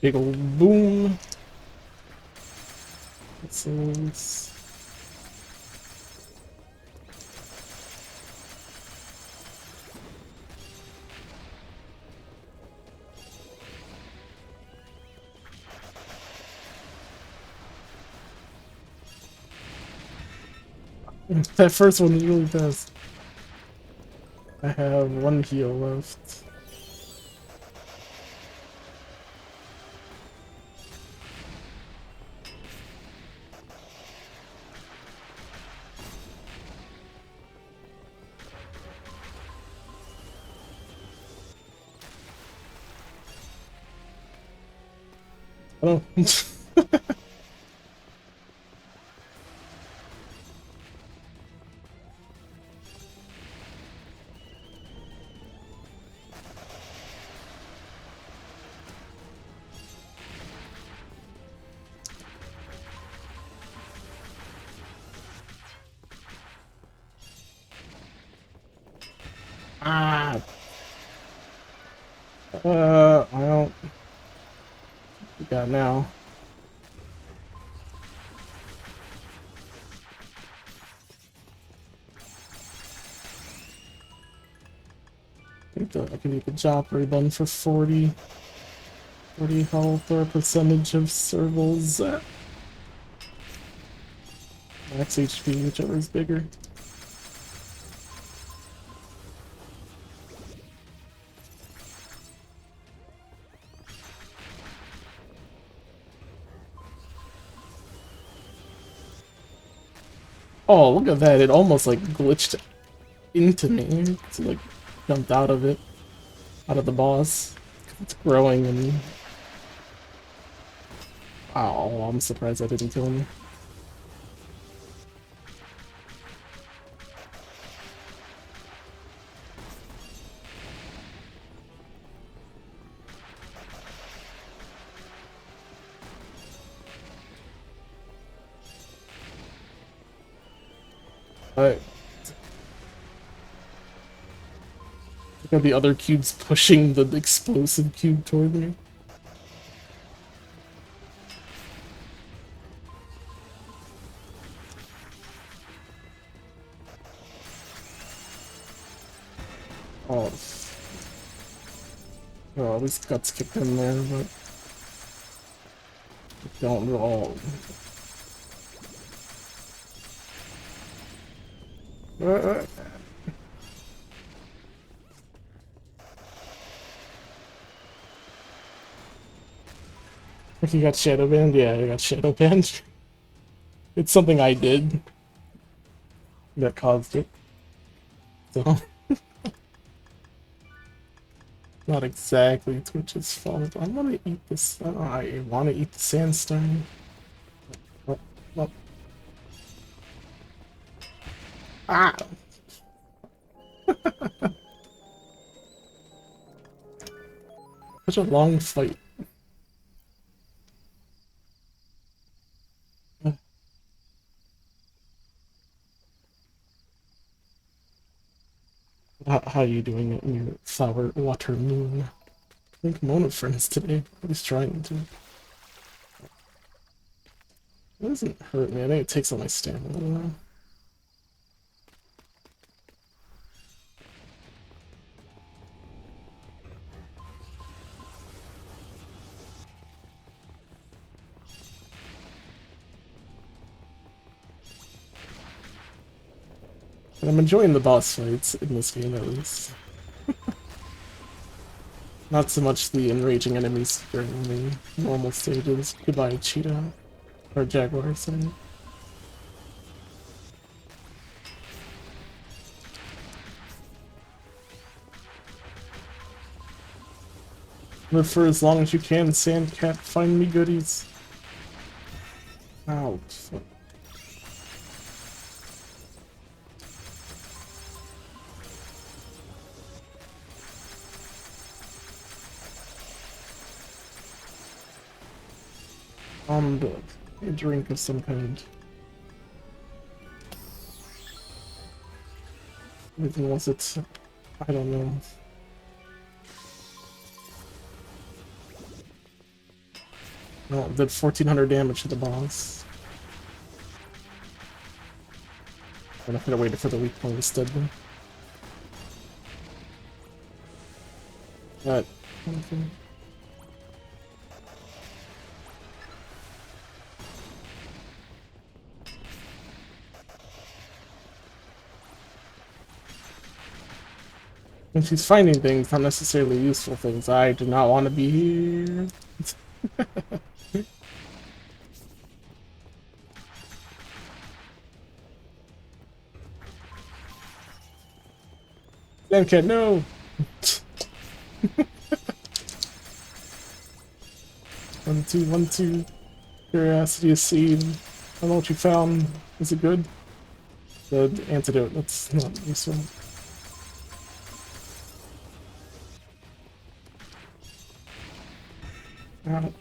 Big old boom. This is... That first one is really fast. I have one heal left. Oh. Ah! Well... We got now. I can make a Joffrey bun for 40 health or a percentage of servals. Max HP, whichever is bigger. Oh, look at that. It almost like glitched into me. It like jumped out of it. Out of the boss. It's growing and... Oh, I'm surprised I didn't kill him. Alright. Look at the other cubes pushing the explosive cube toward me. Oh. Oh, at least guts kicked in there, but... Don't roll. If you got shadow banned, yeah, I got shadow banned. It's something I did that caused it. So not exactly Twitch's fault. I want to eat this. I want to eat the sandstone. Oh, oh. Ah! Such a long fight. How are you doing it in your flower water moon? I think Kemono friends today. He's trying to. It doesn't hurt me. I think it takes all my stamina though. And I'm enjoying the boss fights in this game, at least. Not so much the enraging enemies during the normal stages. Goodbye, cheetah. Or jaguar, sorry. Live for as long as you can, Sandcat. Find me goodies. Ouch. A drink of some kind. Even was it? I don't know. No, it did 1400 damage to the boss. I could have waited for the weak point instead then. Okay. When she's finding things, not necessarily useful things, I do not want to be here. Sandcat, no! 1, 2, 1, 2. Curiosity is seen. I don't know what you found. Is it good? The antidote, that's not useful. Ow.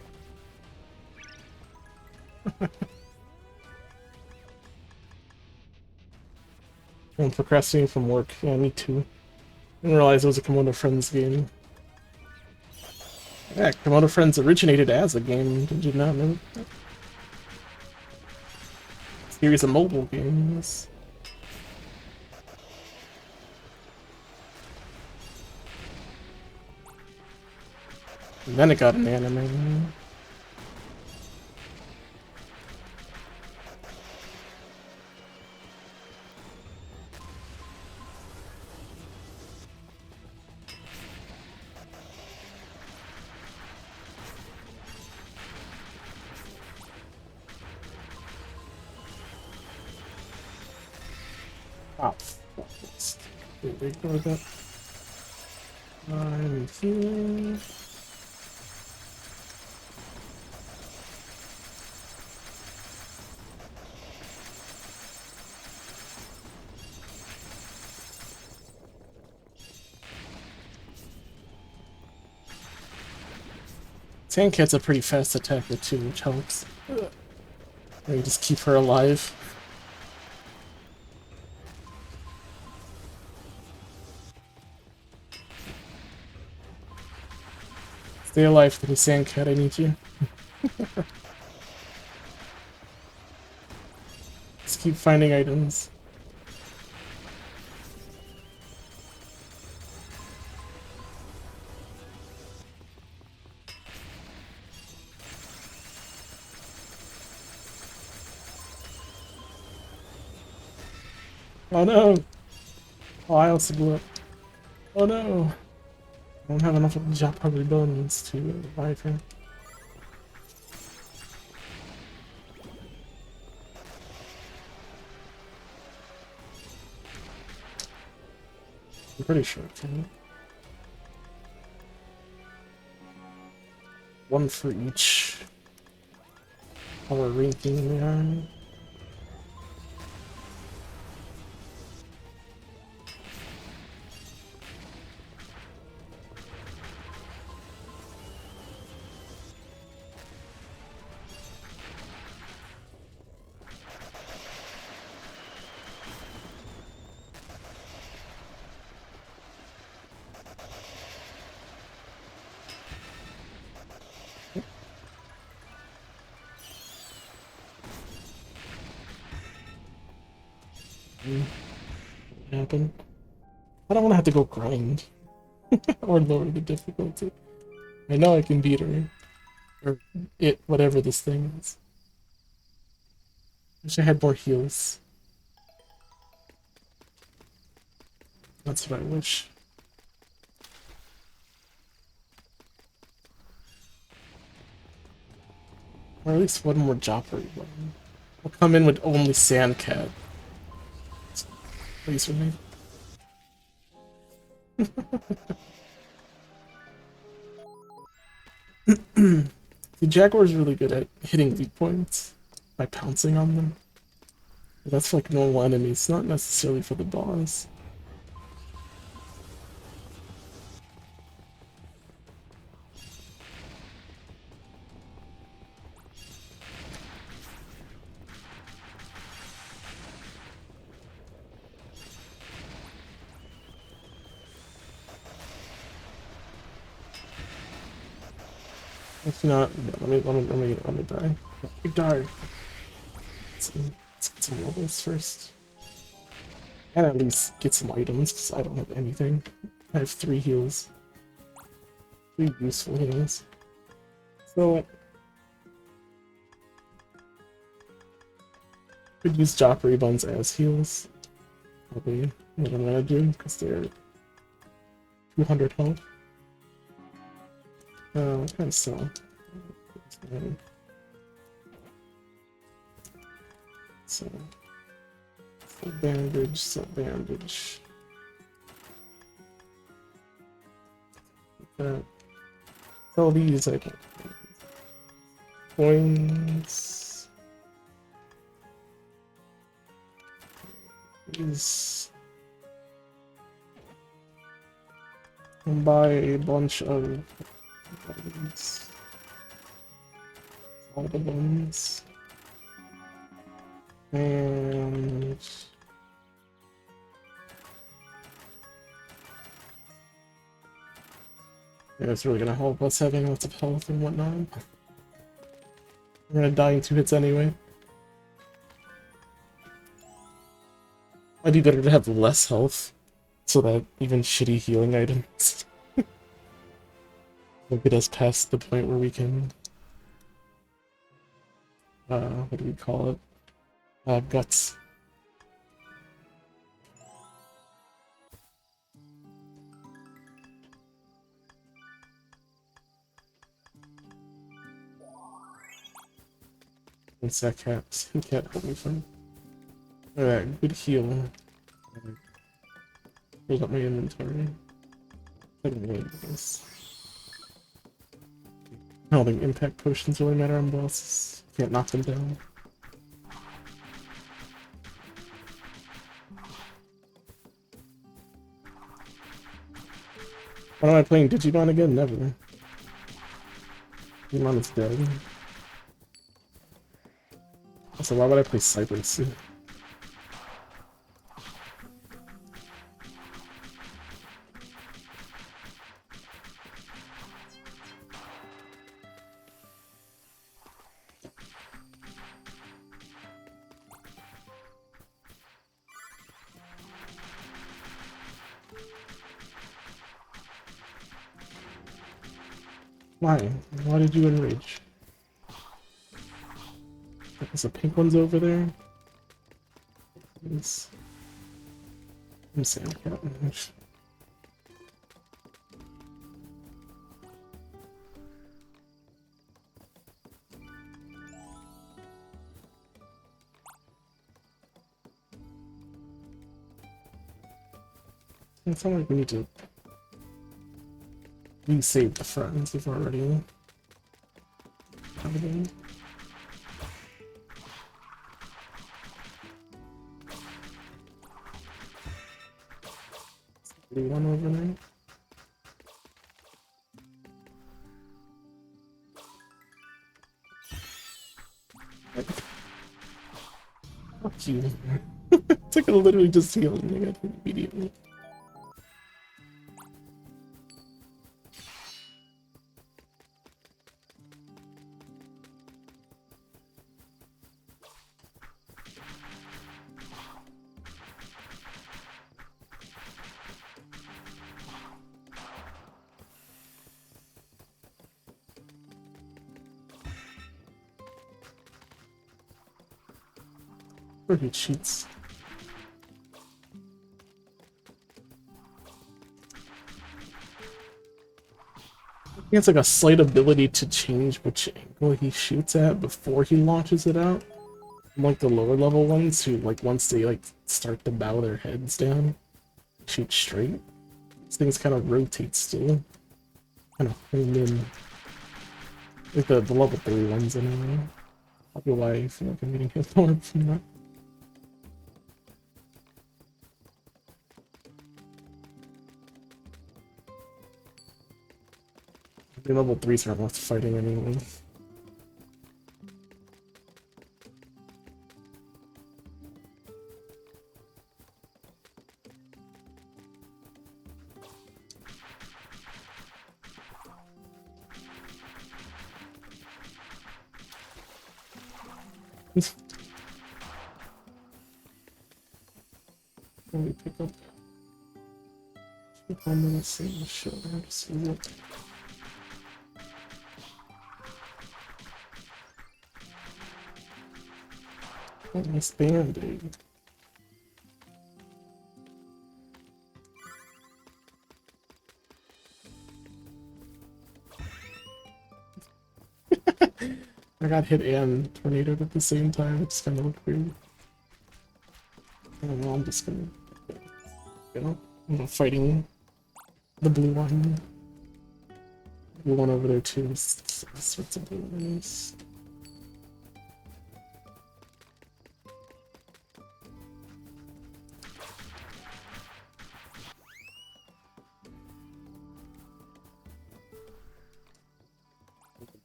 I'm procrastinating from work. Yeah, me too. I didn't realize it was a Kemono Friends game. Yeah, Kemono Friends originated as a game. Did you not know that? Series of mobile games. And then it got an anime. Oh, let's ignore that. I'm here. Sandcat's a pretty fast attacker too, which helps. You just keep her alive. Stay alive for the Sandcat, I need you. Just keep finding items. Oh no! Oh, I also blew up. Oh no! I don't have enough of the Japanese bones to revive her. I'm pretty sure it can. One for each power ranking we are. Happen. I don't want to have to go grind or lower the difficulty. I know I can beat her. Or it, whatever this thing is. Wish I had more heals. That's what I wish. Or at least one more Joffrey one. I'll come in with only Sandcat. Please for me. The Jaguar's really good at hitting weak points by pouncing on them. But that's for like normal enemies, not necessarily for the boss. If not, yeah, let me die. You die. Let's get some levels first. And at least get some items, because I don't have anything. I have 3 heals. 3 useful heals. So, could use Joffrey buns as heals. Probably what I'm gonna do, because they're 200 health. What kind of sell? So, sub bandage. All these I don't. Coins. These. And buy a bunch of ones. All the ones. And yeah, it's really gonna help us having lots of health and whatnot. We're gonna die in 2 hits anyway. Might be better to have less health, so that even shitty healing items will get us past the point where we can, what do we call it? Guts. That can't help me from. Alright, good heal. Build up my inventory. I don't think impact potions really matter on bosses. Can't knock them down. When am I playing Digimon again? Never. Digimon is dead. Also, why would I play Cypress? Why? Why did you enrage? There's the pink ones over there. I'm Sandcat. It's not like we need to resave the friends we've already have them. One over there. Fuck you. It's like literally just healing me immediately. Or he cheats. He has like a slight ability to change which angle he shoots at before he launches it out. Like the lower level ones who, like, once they like start to bow their heads down, shoot straight. This thing's kind of rotate still. Kind of hold in. Like the level 3 ones anyway. Probably why I feel like I'm getting hit more from that. The level 3s aren't worth fighting anyway. Let me pick up. If I'm gonna see the show, I just see it. Oh, nice band-aid. I got hit and tornadoed at the same time. It just kind of looked weird. I don't know, I'm just gonna, you know, I'm fighting the blue one. Blue one over there too. Sorts of blue ones.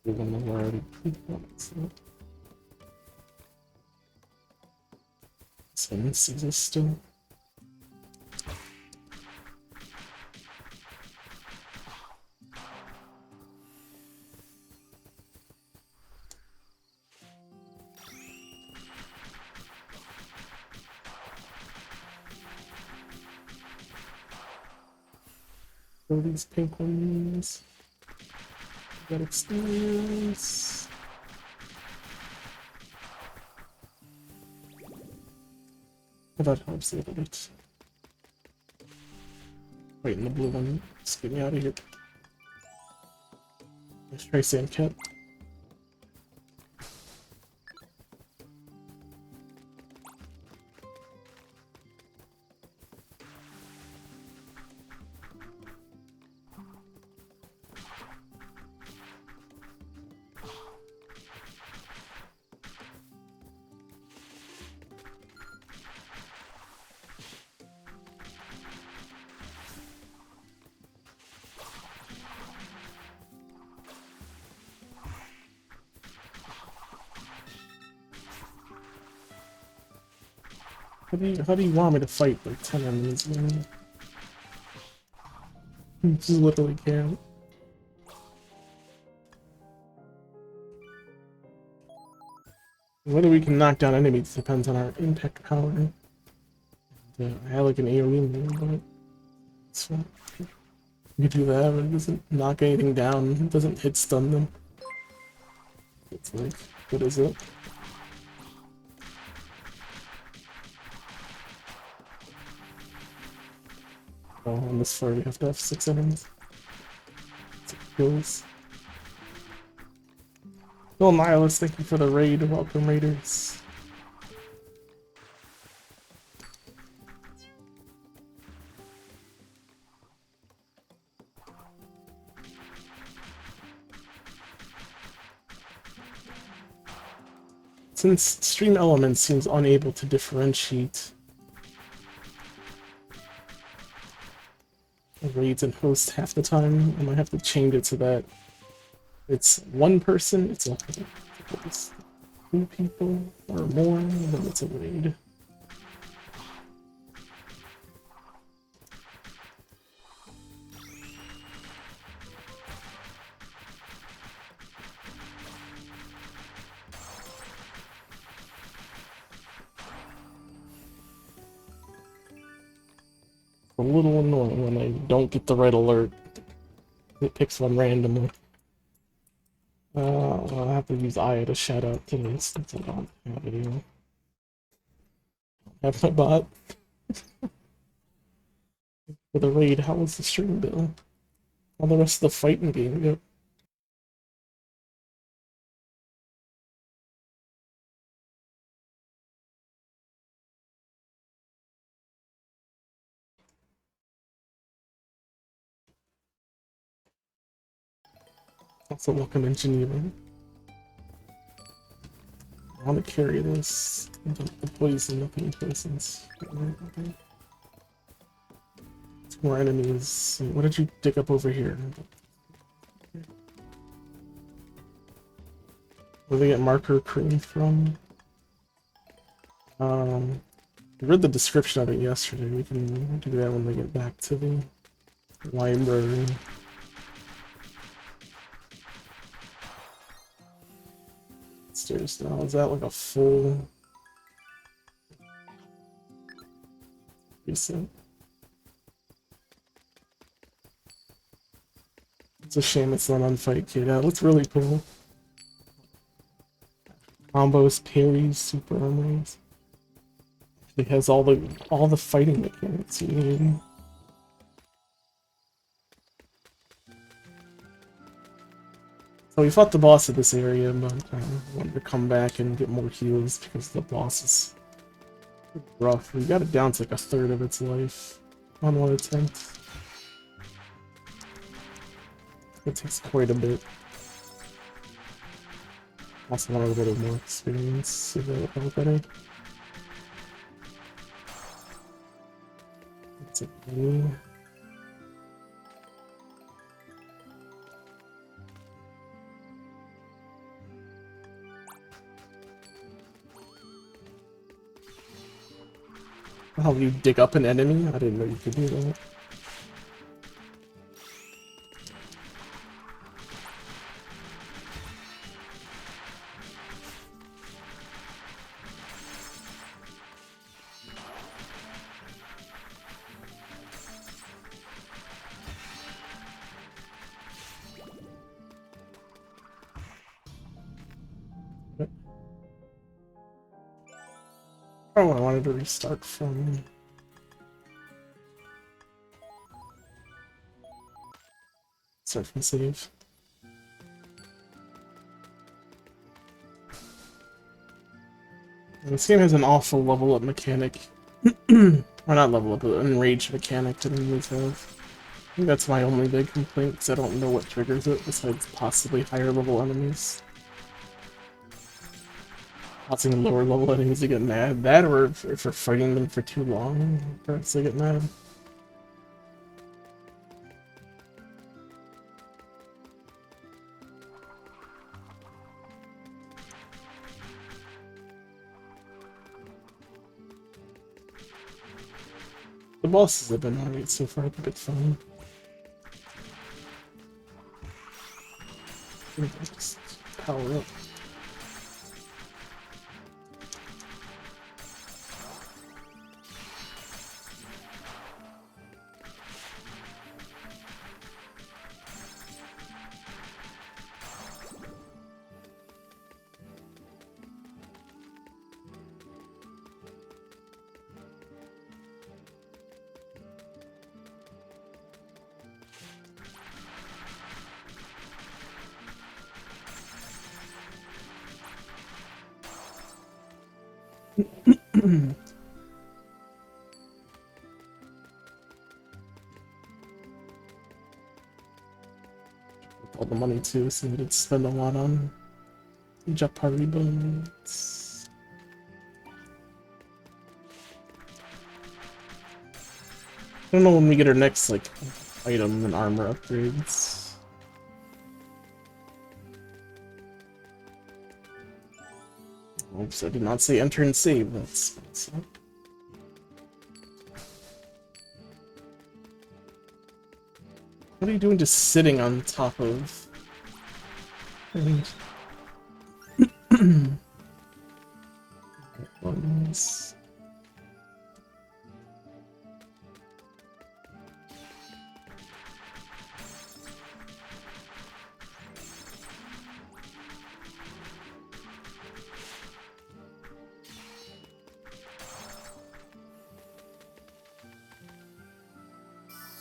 Blue one already. So let's see this still. All these pink ones. Got experience. That helps a little bit. Wait, and the blue one. Just get me out of here. Let's try Sandcat. How do you want me to fight like 10 enemies, man? You just literally can't. Whether we can knock down enemies depends on our impact power. I have like an AoE move, but it's fine. You do that, but it doesn't knock anything down. It doesn't hit stun them. It's like, what is it? Oh, on this floor we have to have 6 enemies. 6 kills. Well, Nihilus, thank you for the raid. Welcome, raiders. Since Stream Elements seems unable to differentiate raids and hosts half the time, I might have to change it so that it's one person, it's it's 2 people or more, and then it's a raid. A little annoying when I don't get the right alert. It picks one randomly. I'll have to use Aya to shout out to me since I don't have it here. Have my bot. For the raid, how was the stream, Bill? All the rest of the fighting game, yep. Also, welcome in Geneva. I want to carry this. The poison of the poisons. Two more enemies. What did you dig up over here? Where they get marker cream from? I read the description of it yesterday. We can do that when we get back to the library. Stairs now. Is that like a full reset? It's a shame it's not on Fight Kid. That looks really cool. Combos, parries, super armors. It has all the fighting mechanics you need. So we fought the boss of this area, but I wanted to come back and get more heals because the boss is rough. We got it down to like a third of its life on one attempt. It takes quite a bit. Also want a little bit more experience, see if that would better. It's a blue. How do you dig up an enemy? I didn't know you could do that. Oh, I wanted to restart from... Start from save. And this game has an awful level up mechanic. Or not level up, but enraged mechanic that enemies have. I think that's my only big complaint, because I don't know what triggers it, besides possibly higher level enemies. Causing lower level enemies to get mad. That, or if we're fighting them for too long, perhaps they get mad. The bosses have been alright so far, a bit fun. Just power up. All the money too, so we did spend a lot on Japari bones. I don't know when we get our next like item and armor upgrades. Oops, I did not say enter and save. That's what are you doing just sitting on top of... Ones.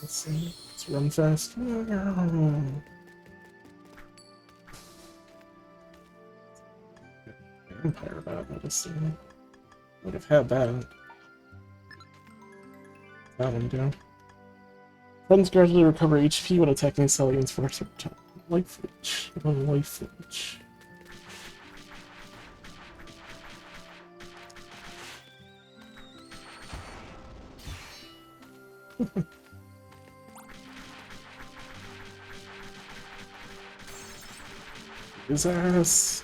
Let's see. Let's run fast. Vampire bat, I just would have had that. That one down. Friends gradually recover HP when attacking Cellien's for a certain time. Life leech. One life leech. His ass.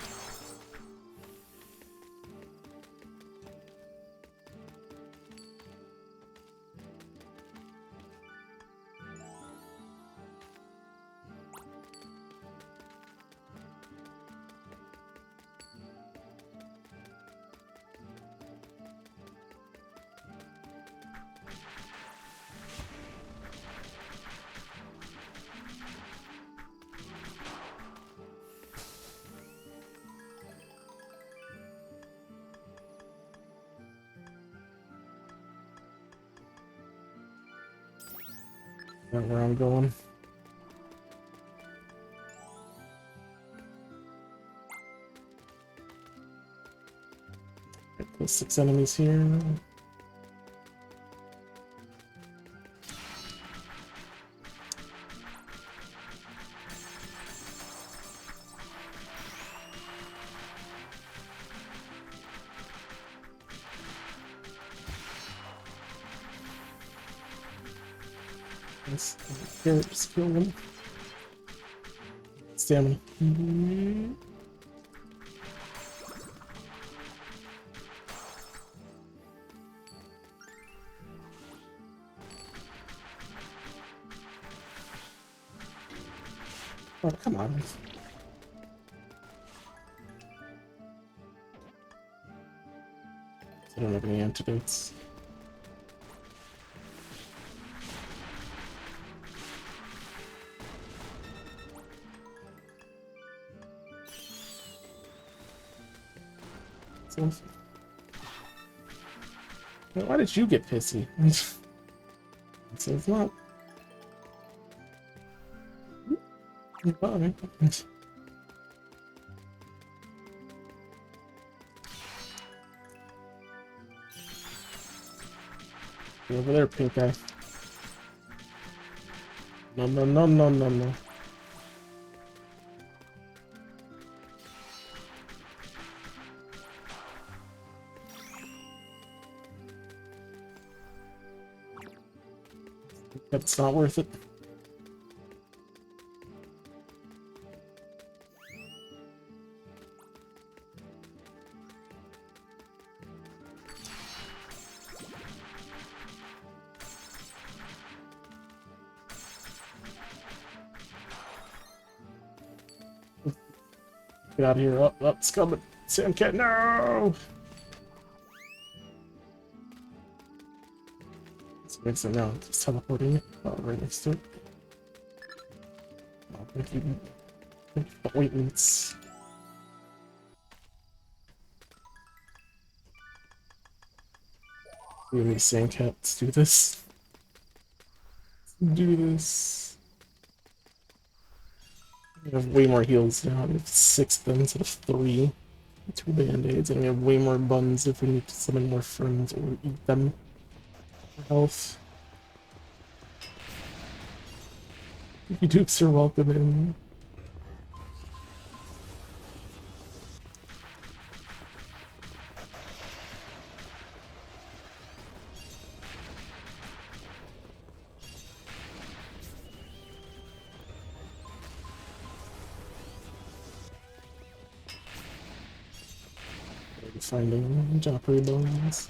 Not where I'm going. Right, there's 6 enemies here. Here, just kill them. Stamina. Oh, come on. I don't have any antidotes. Why did you get pissy? So it's not. Bye. Over there, pink guy. No, no, no, no, no, no. That's not worth it. Get out of here. Up, it's coming. Sam Cat, no! This makes it now. Just teleporting it. Oh, right next to it. Oh, thank you. Thank you for ointments. We need Sam Cat. Let's do this. Let's do this. We have way more heals now. We have 6 of them instead of 3. 2 band-aids, and we have way more buns if we need to summon more friends or eat them for health. You dupes are welcome in. Finding Joffrey bones.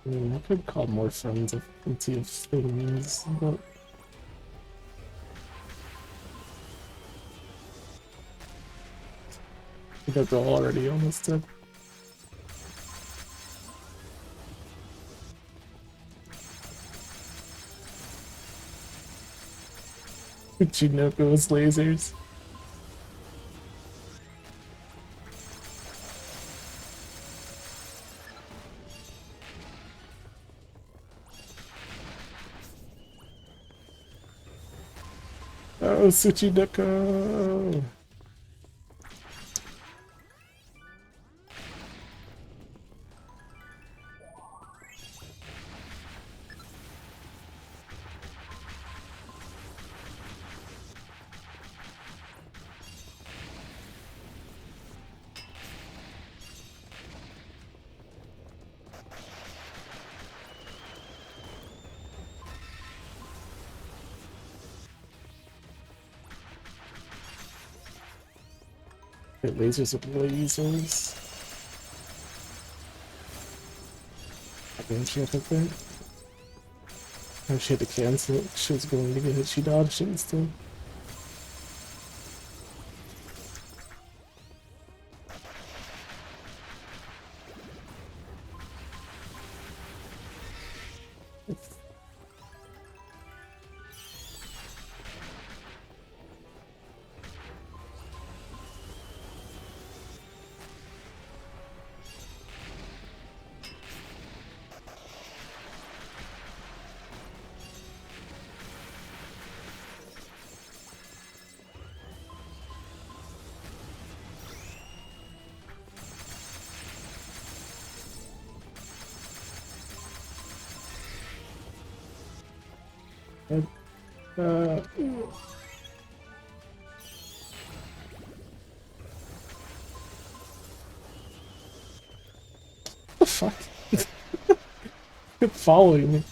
I could call more friends of plenty of things, but I think they're already almost dead. Chinoko's lasers. Oh, Tsuchinoko! Okay, lasers of lasers. I think she had to think. Oh, she had to cancel it. She was going to get hit. She dodged it instead. What the fuck? Keep following me.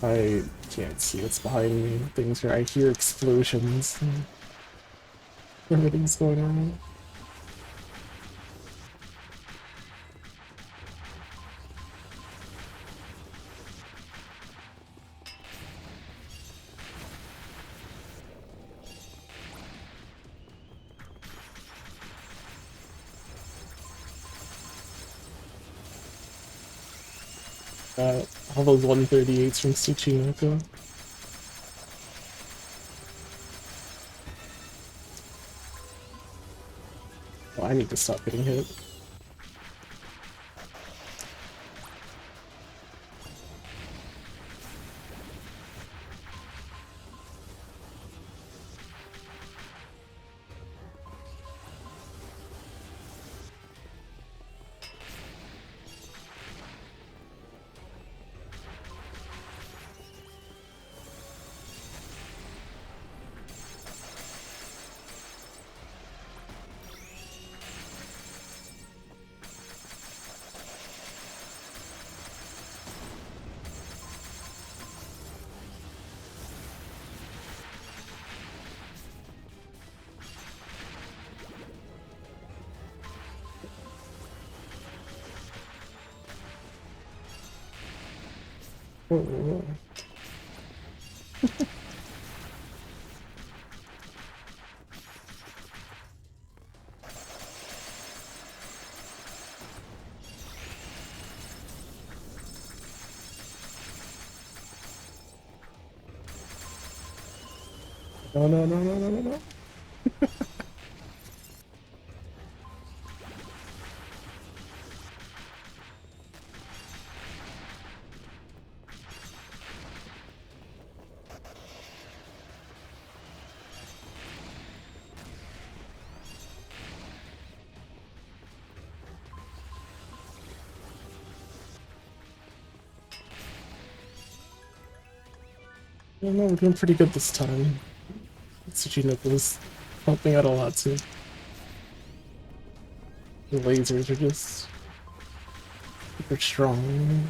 I can't see what's behind me. Things are. I hear explosions. Everything's going on. All those 138s from Tsuchinoko. Oh, I need to stop getting hit. Oh, no, no, no, no, no, no, no. I don't know, we're doing pretty good this time. Tsuchinoko was helping out a lot too. The lasers are just super strong.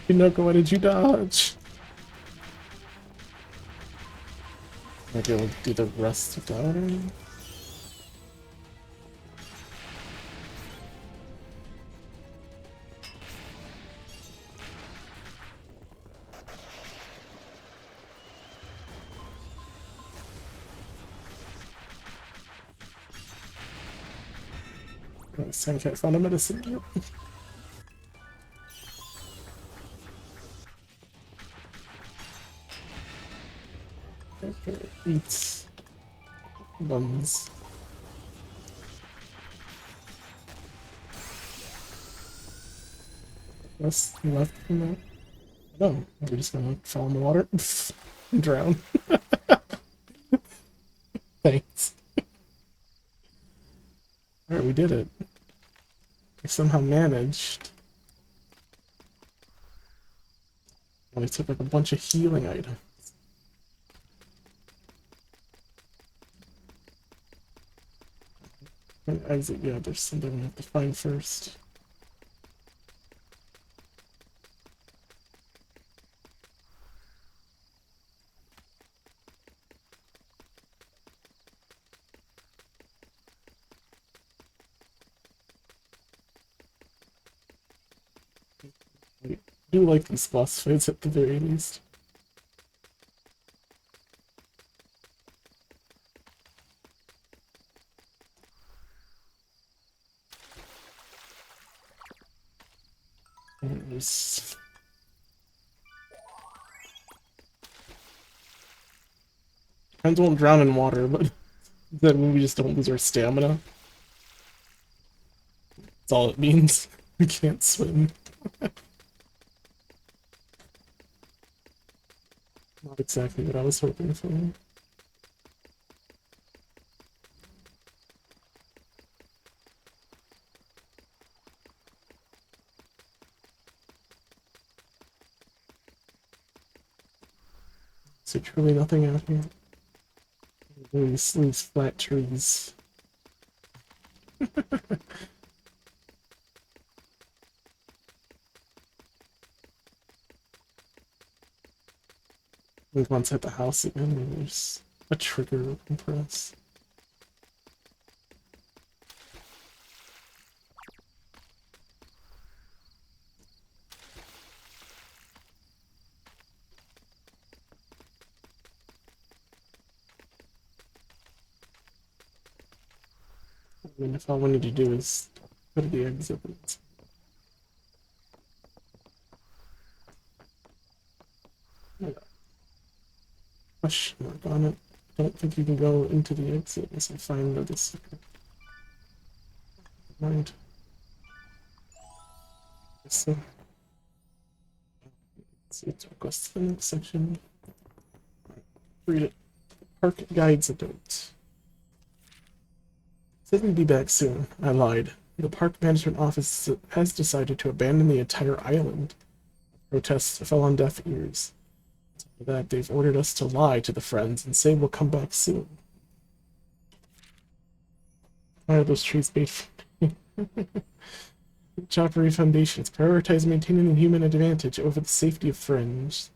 Tsuchinoko, why did you dodge? Maybe I'll do the rest without her. Sandcat found a medicine. Yep. Okay, eats buns. What's left from that? Oh, we're just gonna fall in the water and drown. Thanks. Alright, we did it. We somehow managed. Only took like a bunch of healing items. And exit, yeah, there's something we have to find first. I do like these boss fights at the very least. There's... Friends won't drown in water, but that means we just don't lose our stamina. That's all it means. We can't swim. Not exactly what I was hoping for. So truly nothing out here. These flat trees. We once hit the house again, maybe there's a trigger we can press. I mean, if all we need to do is go to the exit, it's... Question mark on it. I don't think you can go into the exit unless I find the secret. Mind. So, it took us to the next section. Read it. Park guides a note. Said we'd be back soon. I lied. The park management office has decided to abandon the entire island. Protests fell on deaf ears. For that, they've ordered us to lie to the friends and say we'll come back soon. Why are those trees made for me? Choppery foundations prioritize maintaining the human advantage over the safety of friends.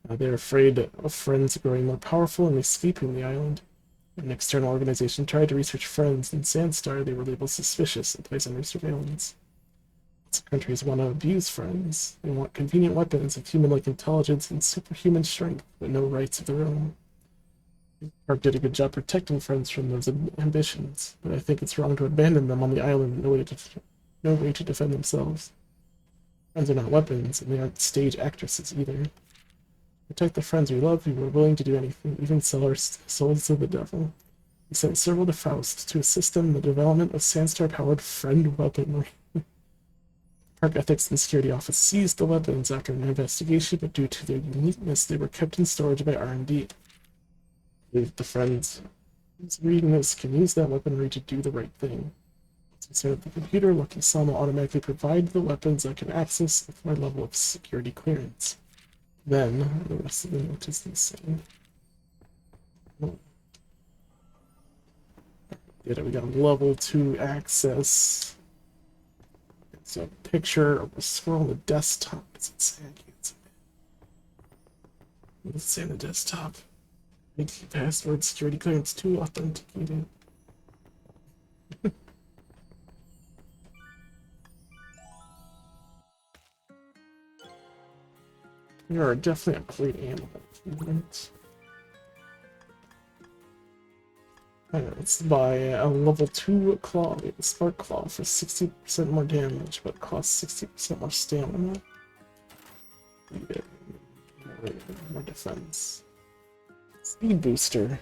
They're afraid of friends growing more powerful and escaping the island. An external organization tried to research friends in Sandstar. They were labeled suspicious and placed under surveillance. Some countries want to abuse friends. They want convenient weapons of human-like intelligence and superhuman strength, but no rights of their own. Park did a good job protecting friends from those ambitions, but I think it's wrong to abandon them on the island with no way to defend themselves. Friends are not weapons, and they aren't stage actresses either. Protect the friends we love, we were willing to do anything, even sell our souls to the devil. We sent several to Faust to assist them in the development of Sandstar-powered friend weaponry. Park Ethics and Security Office seized the weapons after an investigation, but due to their uniqueness, they were kept in storage by R&D. The friends who's reading this can use that weaponry to do the right thing. Instead of the computer, Lucky Sam will automatically provide the weapons I can access with my level of security clearance. Then, the rest of the note is the same. Yeah, we got level 2 access. It's a picture of a scroll on the desktop. Does it say? I can't see it. Let's say on the desktop. Make password security clearance 2 authenticated. You are definitely a great animal. Alright, let's buy a level 2 claw, a spark claw for 60% more damage, but costs 60% more stamina. You get more defense. Speed booster.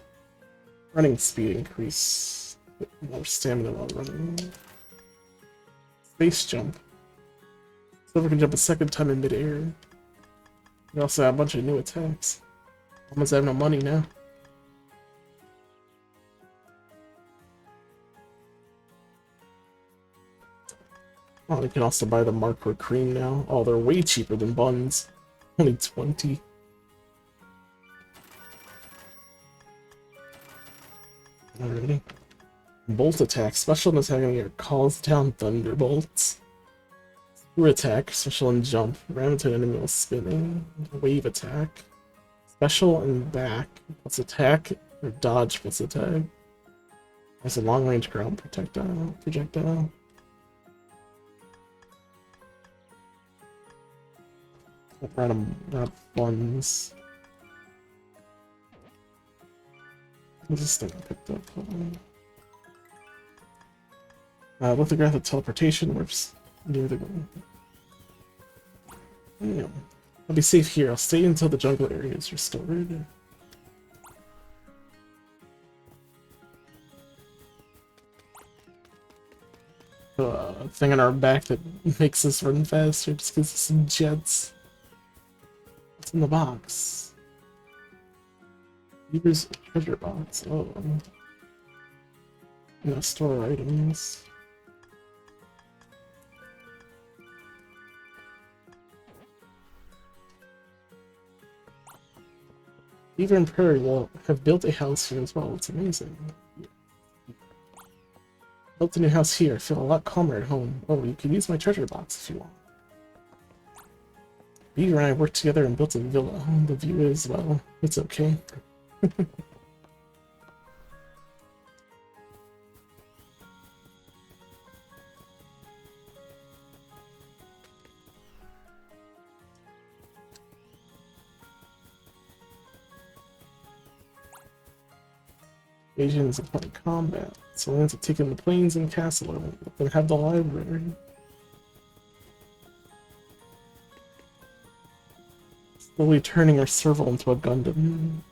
Running speed increase. More stamina while running. Space jump. Silver can jump a second time in midair. We also have a bunch of new attacks. Almost have no money now. Oh, we can also buy the marker cream now. Oh, they're way cheaper than buns. Only 20. Alrighty. Bolt attack. Special attack on your calls down thunderbolts. Screw attack. Special and jump. Ram into an enemy while spinning. Wave attack. Special and back. Plus attack. Or dodge plus attack. There's a long range ground projectile. Random ones. What's this thing I picked up? Lithograph of teleportation works near the goal. Yeah. I'll be safe here. I'll stay until the jungle area is restored. Thing on our back that makes us run faster just gives us some jets. What's in the box? Here's a treasure box. Oh. Store items. Beaver and Prairie will have built a house here as well. It's amazing. Built a new house here. I feel a lot calmer at home. Oh, you can use my treasure box if you want. Beaver and I worked together and built a villa. The view is, well, it's okay. Asians are playing combat. Celliens have taken the plains and castle and let them have the library. Slowly turning our serval into a Gundam.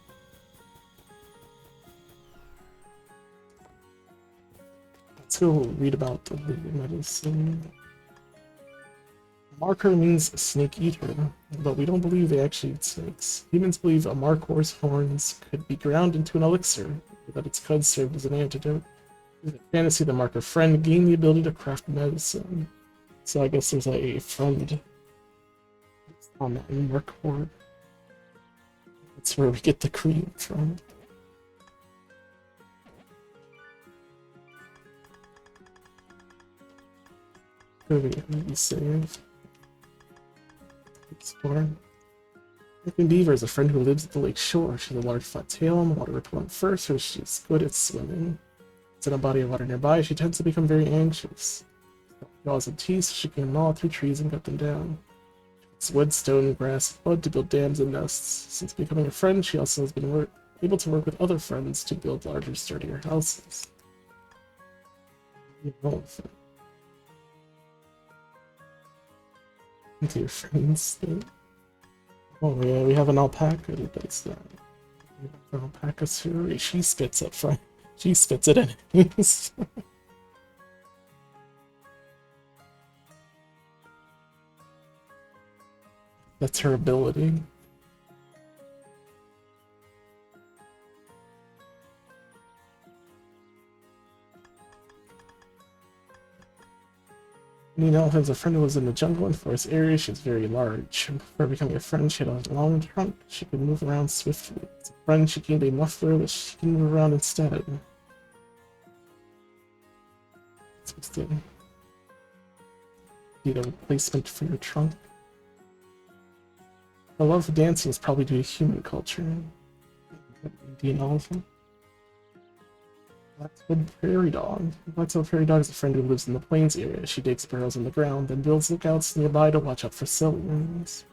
Let's go read about the medicine. Marker means snake eater, but we don't believe they actually eat snakes. Humans believe a Markor's horns could be ground into an elixir, that its cud served as an antidote. In the fantasy, the Marker friend gained the ability to craft medicine. So I guess there's a friend on that Markor. That's where we get the cream from. Where we save. Explore. American Beaver is a friend who lives at the lake shore. She has a large flat tail on the water repellent fur, so she's good at swimming. It's in a body of water nearby. She tends to become very anxious. She draws a teeth so she can gnaw through trees and cut them down. It's wood, stone, grass, and mud to build dams and nests. Since becoming a friend, she also has been able to work with other friends to build larger, sturdier houses. Into your friends. Oh yeah, we have an alpaca that does that. We have an alpaca Suri. She spits at front. She spits at enemies. That's her ability. Nina has a friend who lives in the jungle and forest area. She's very large. Before becoming a friend, she had a long trunk. She could move around swiftly. As a friend, she gained a muffler that she can move around instead. Supposed to need a replacement for your trunk. The love of dancing is probably due to human culture. Indian elephant. Blackwood Prairie Dog. Blackwood Prairie Dog is a friend who lives in the plains area. She digs burrows in the ground, then builds lookouts nearby to watch out for Celliens.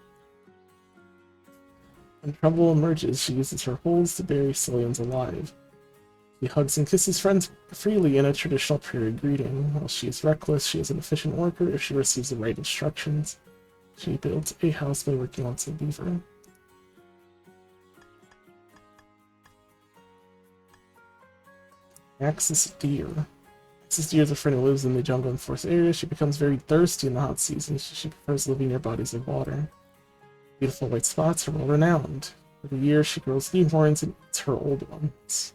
When trouble emerges, she uses her holes to bury Celliens alive. He hugs and kisses friends freely in a traditional period greeting. While she is reckless, she is an efficient worker. If she receives the right instructions, she builds a house by working on some beaver. Axis deer. Axis deer is a friend who lives in the jungle and forest areas. She becomes very thirsty in the hot seasons. She prefers living near bodies of water. Beautiful white spots are well renowned. Every year she grows new horns and eats her old ones.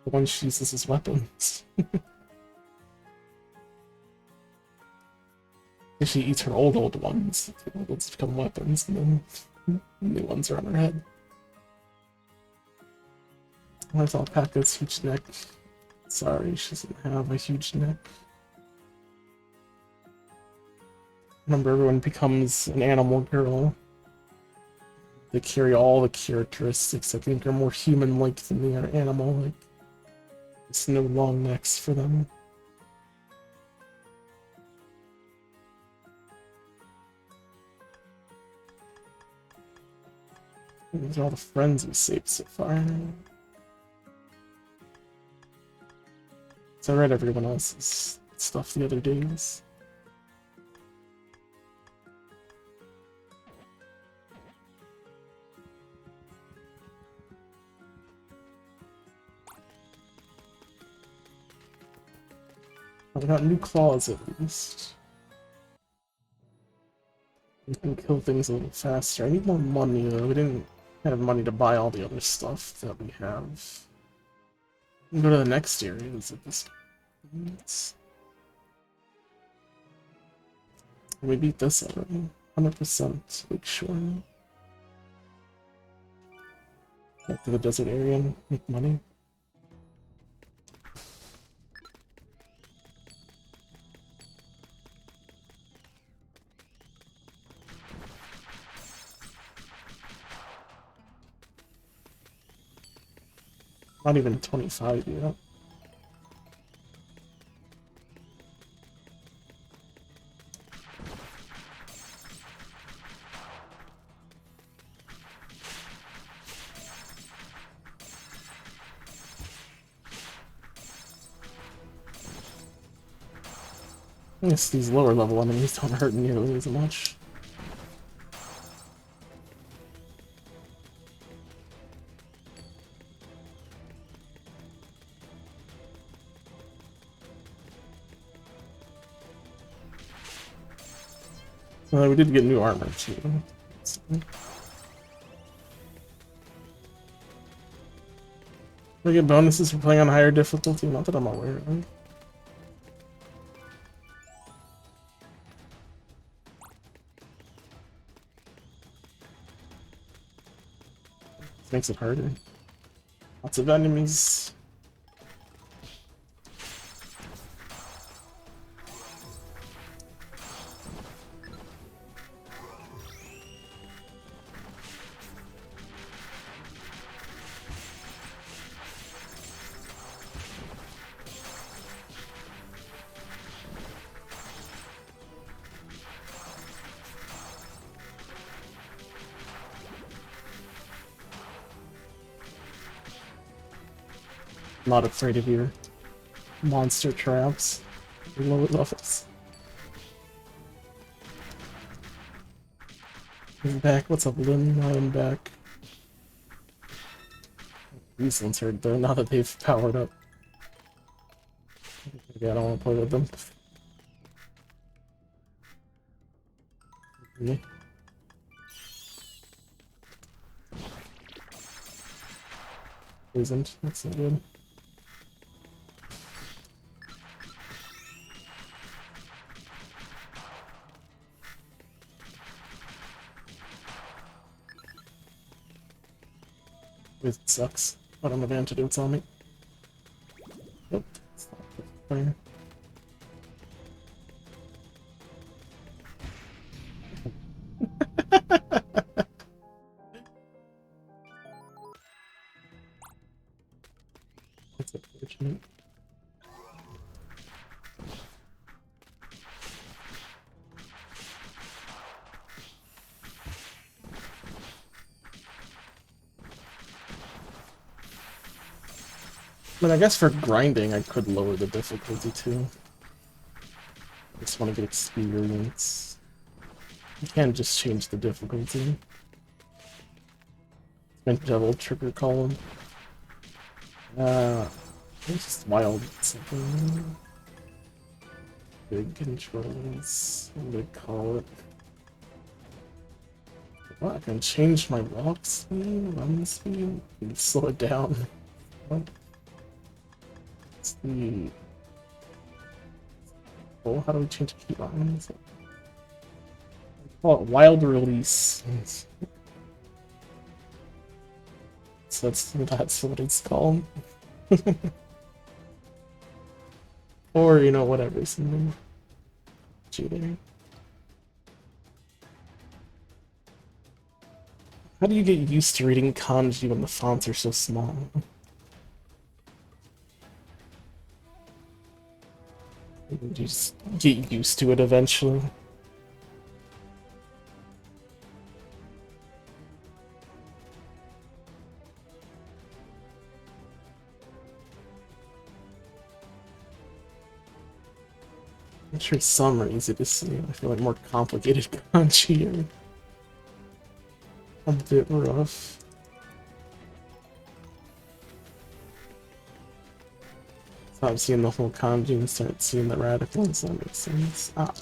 The ones she uses as weapons. She eats her old ones. The old ones become weapons, and then new ones are on her head. Where's Alpaca's huge neck? Sorry, she doesn't have a huge neck. Remember, everyone becomes an animal girl. They carry all the characteristics I think are more human-like than they are animal-like. There's no long necks for them. These are all the friends we saved so far. So I read everyone else's stuff the other days. I got new claws at least. We can kill things a little faster. I need more money though. We didn't have money to buy all the other stuff that we have. We can go to the next areas at this point. We beat this already. 100% Lakeshore. Back to the desert area and make money. Not even 25 yet. I guess these lower level enemies don't hurt nearly as much. We did get new armor too. We get bonuses for playing on higher difficulty, not that I'm aware of. This makes it harder. Lots of enemies. I'm not afraid of your monster traps. Lower levels. He's back. What's up, Lynn? I am back. These ones are there now that they've powered up. Yeah, I don't want to play with them. Yeah. Isn't. That's not good. It sucks. I don't have antidotes on me. Nope. It's not fire. That's unfortunate. I mean, I guess for grinding, I could lower the difficulty too. I just want to get experience. You can't just change the difficulty. And double trigger column. It's just wild something. Big controls. What do they call it? What? I can change my walk speed, run speed, and slow it down. What? It's the. Oh, how do we change the keybinds? Call it wild release. So that's what it's called. Or, you know, whatever, something cheating. How do you get used to reading kanji when the fonts are so small? You just get used to it eventually. I'm sure some are easy to see. I feel like more complicated kanji are a bit rough. Stop seeing the whole kanji and start seeing the radicals. That makes sense. Ah.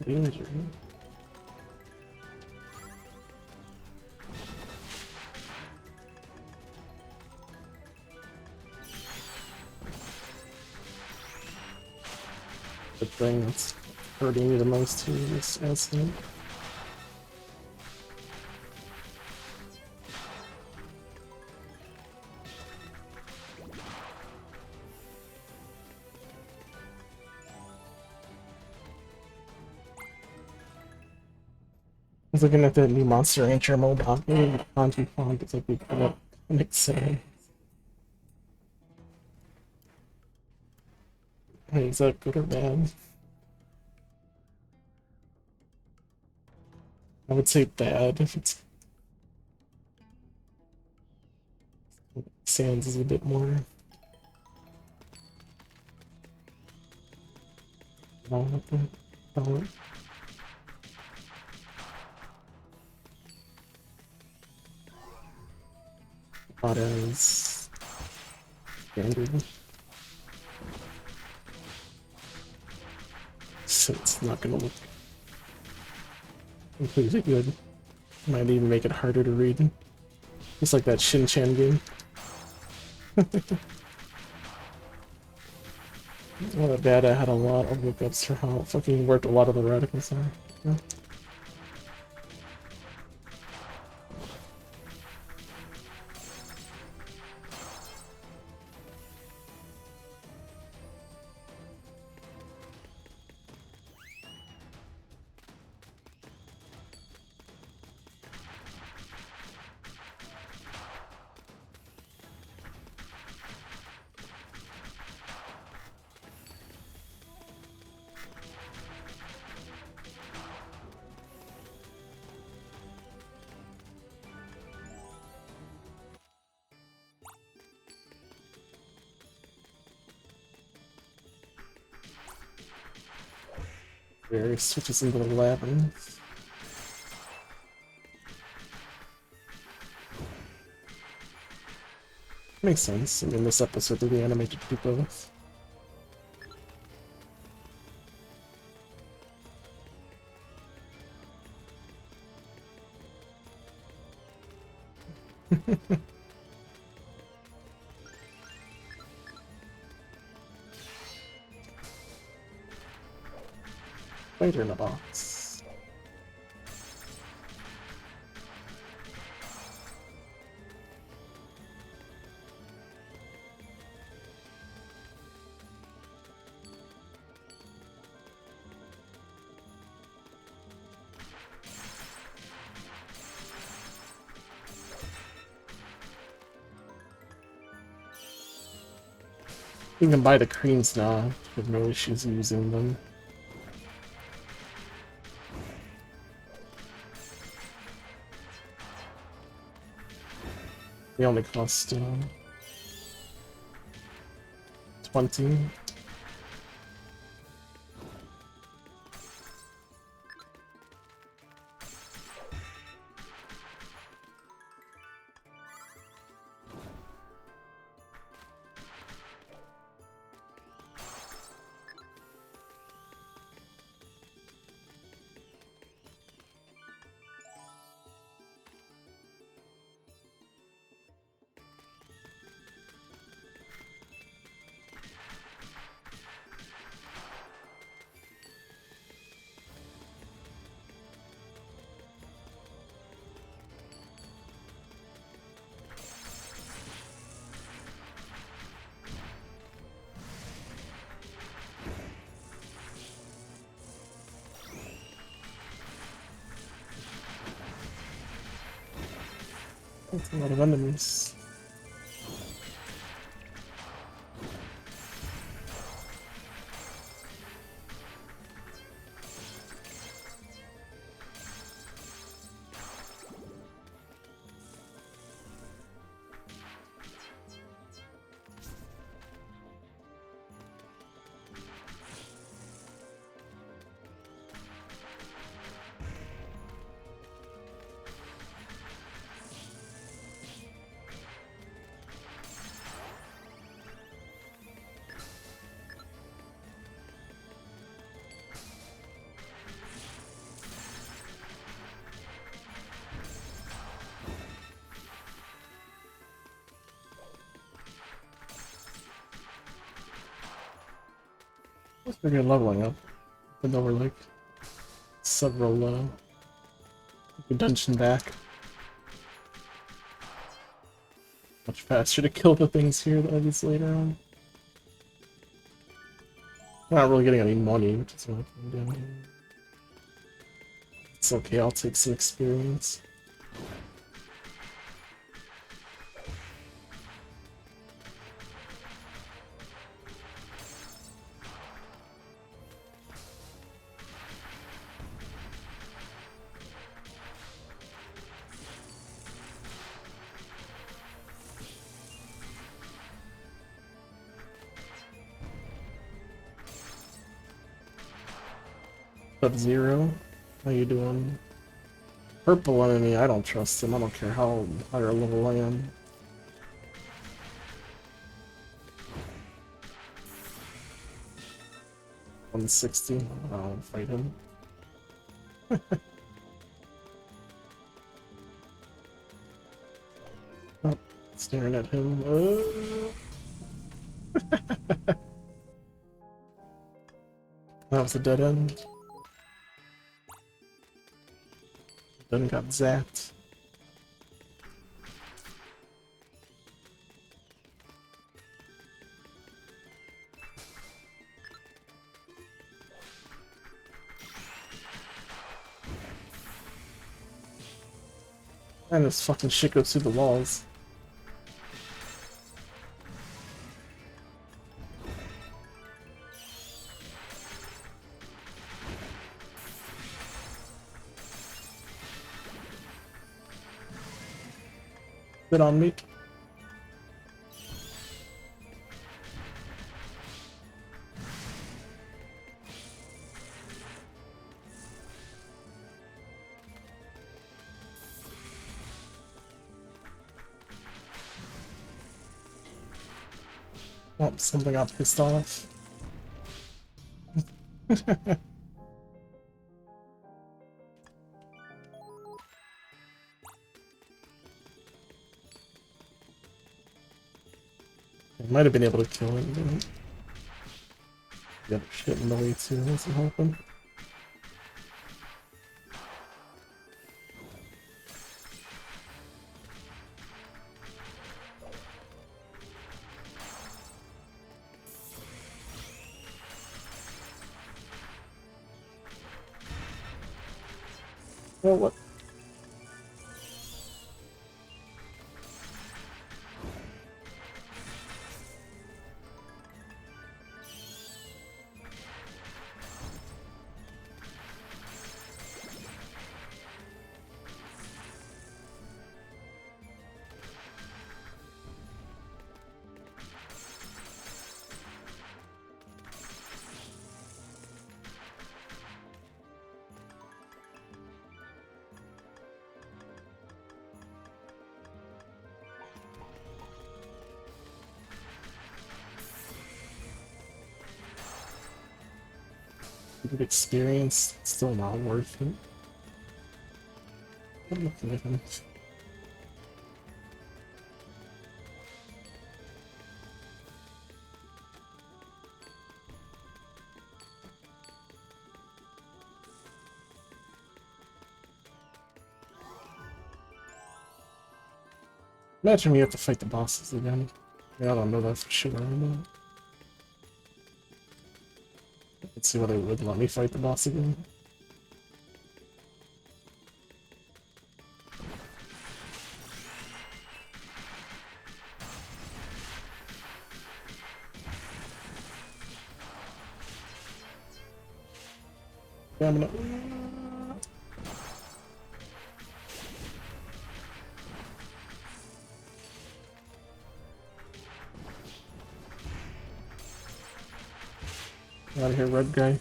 Danger. The thing that's hurting me the most here is accident. I was looking at the new Monster Rancher mobile game, kanji font. It's like we put up Comic Sans. Hey, is that good or bad? I would say bad if it's Sans is a bit more violent. Not as standard. So it's not gonna look completely good. Might even make it harder to read. Just like that Shin-Chan game. What a bad, I had a lot of lookups for how fucking worked a lot of the radicals are. Yeah. There, switches into the labyrinth. Makes sense. I mean, this episode they're animated to do both. Spider in a box. You can buy the creams now. I have no issues using them. They only cost 20. That's a lot of enemies. That's pretty good leveling up. Even though we're like several dungeon back. Much faster to kill the things here than it is later on. We're not really getting any money, which is what I'm doing here. It's okay, I'll take some experience. Sub-Zero, how you doing? Purple enemy, I don't trust him. I don't care how higher level I am. $160, I'll fight him. Oh, staring at him. That was a dead end. Then got zapped. And this fucking shit goes through the walls. Sit on me. Oh, something got pissed off. I might have been able to kill it, but the other shit in the way too wasn't helping. Well, what? Good experience, still not worth it. I'm looking at him. Imagine we have to fight the bosses again. Yeah, I don't know that for sure. Let's see whether it would let me fight the boss again. Yeah, I'm gonna... Get out of here, red guy.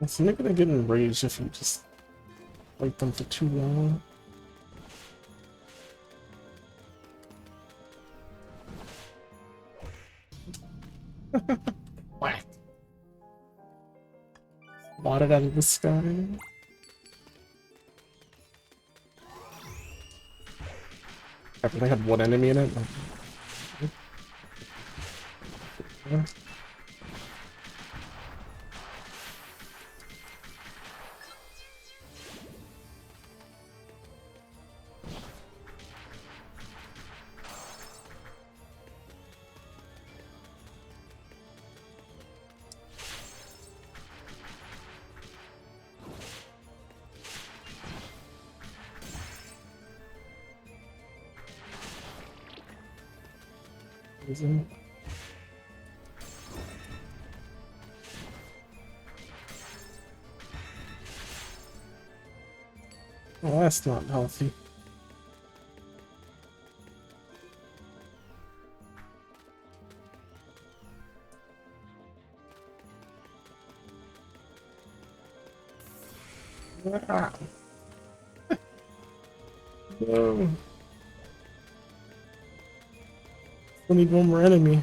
So they're gonna get enraged if you just fight them for too long. Whack! Wadded out of the sky. I only had one enemy in it. Yeah. Oh, that's not healthy. Ah. No. Still need one more enemy.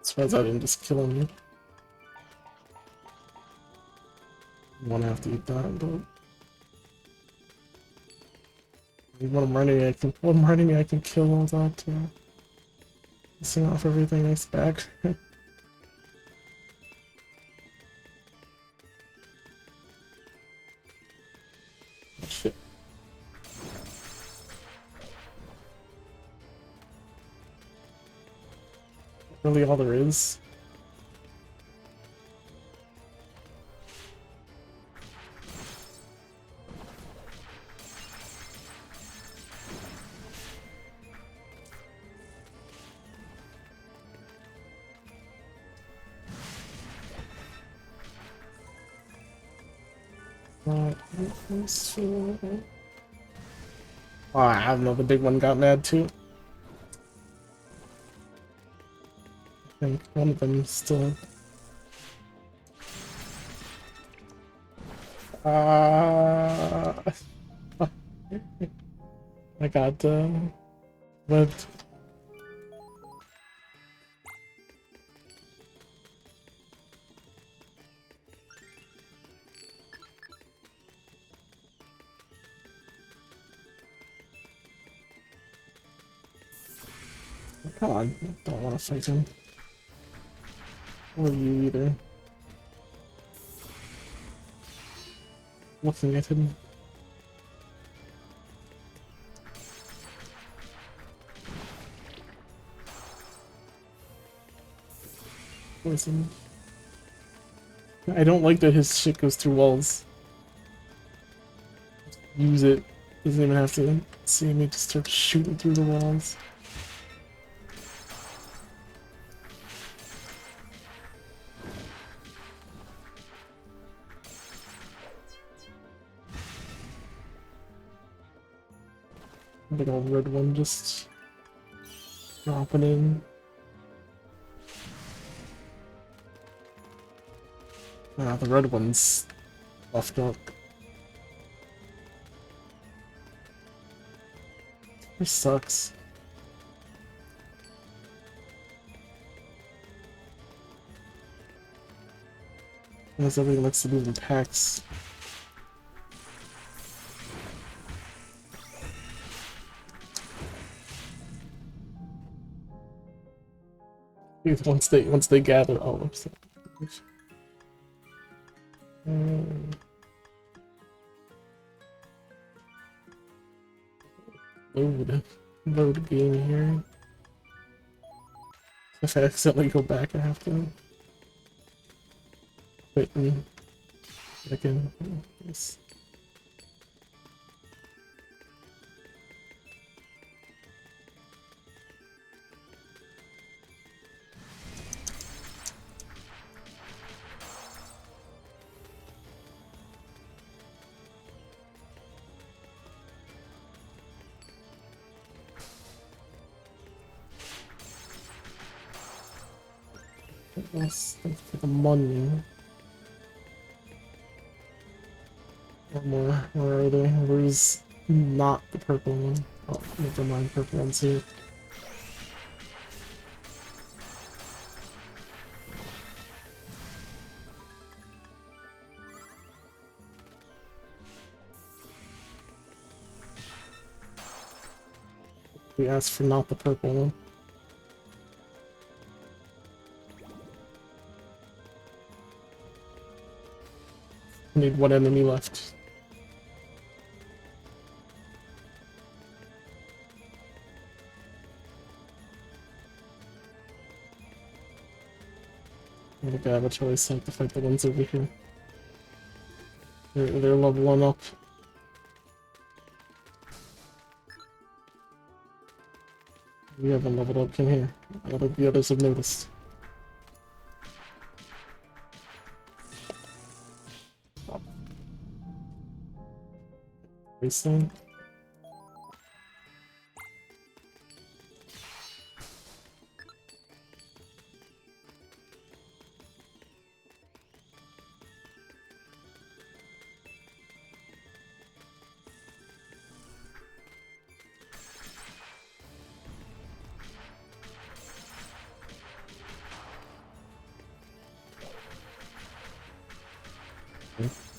Surprised I didn't just kill him. One have to eat that, but one more enemy I can kill without missing off everything else back. Shit. Really all there is. not useful. Oh, I don't know, the big one got mad too. I think one of them still. I got webbed. Come on, I don't want to fight him. Or you either. Looking at him. Listen. I don't like that his shit goes through walls. Use it. Doesn't even have to see me just start shooting through the walls. Big old red one just dropping in. Ah, the red one's buffed up. This sucks. Unless everything likes to move in packs. Once they gather, oh, I'm sorry. Load game here. If I accidentally go back, I have to quit and again. Yes. Let's for the money. One more. Where are they? Where's not the purple one? Oh, never mind. Purple one's here. We asked for not the purple one. Need one enemy left. I think I have a choice. I have to fight the ones over here. They're level 1 up. We haven't leveled up. Come here. I don't think the others have noticed. Wasteland.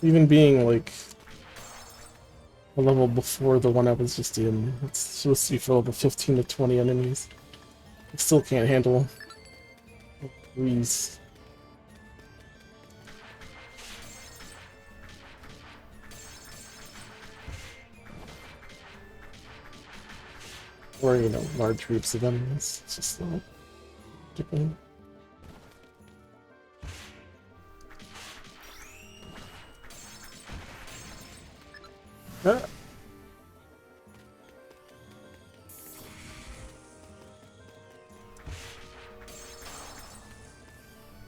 Even being like a level before the one I was just in, it's supposed to be filled with 15 to 20 enemies. I still can't handle these. Or, you know, large groups of enemies. It's just not particularly. Ah.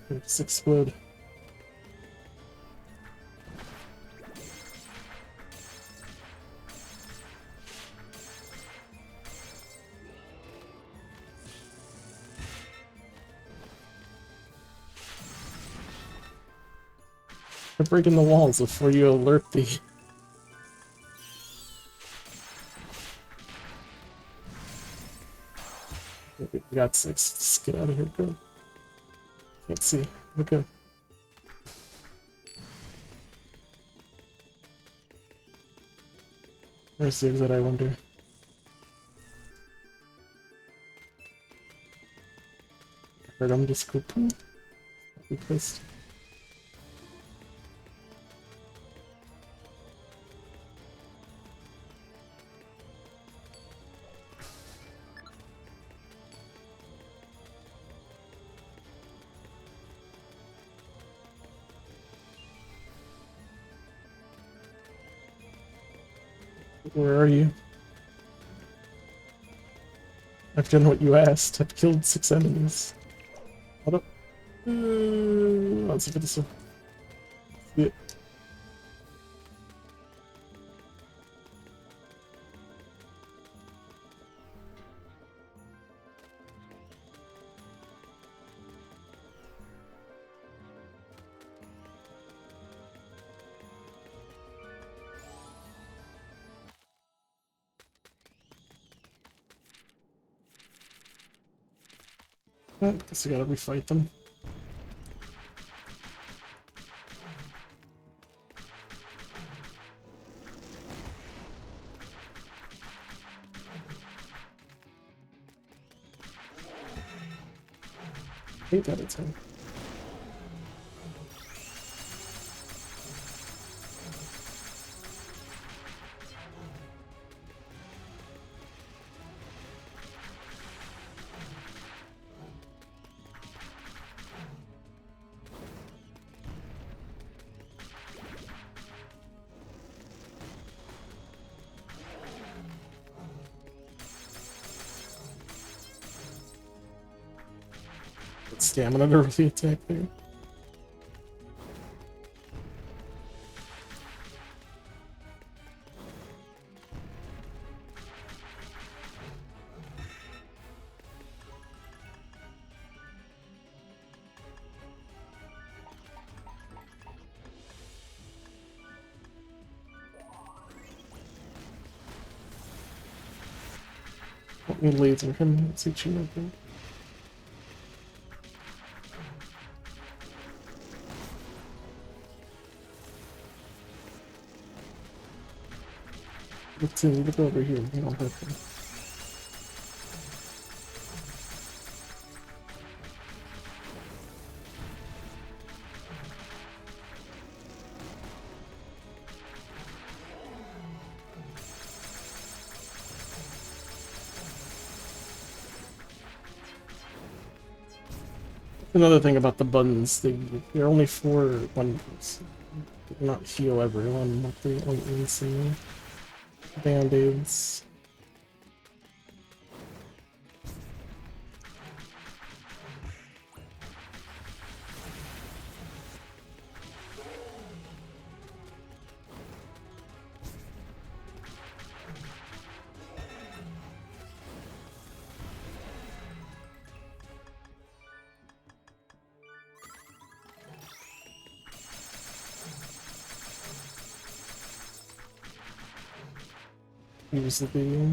Just explode. Quit breaking the walls before you alert the... We got 6. Let's get out of here. Go. Can't see. Okay. Where's the exit, I wonder? I heard him just go poo. Be pissed. Where are you? I've done what you asked. I've killed 6 enemies. Hold up. Let's look at this one. Yeah. Guess I gotta refight them. Hate that it's him. Stamina to really attack there. Let me laser him. See Kemono. Look over here. We don't hurt him. Another thing about the buttons, they're only for when not heal everyone, but they only see band-aids. Use the video.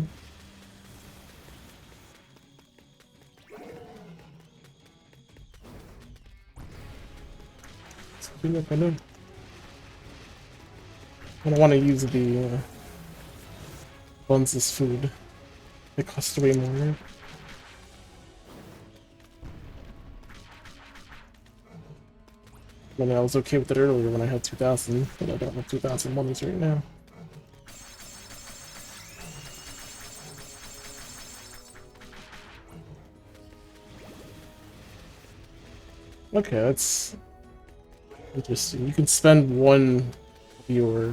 I don't want to use the buns as food. They cost way more. I mean, I was okay with it earlier when I had 2,000, but I don't have 2,000 monies right now. Okay, that's interesting. You can spend one of your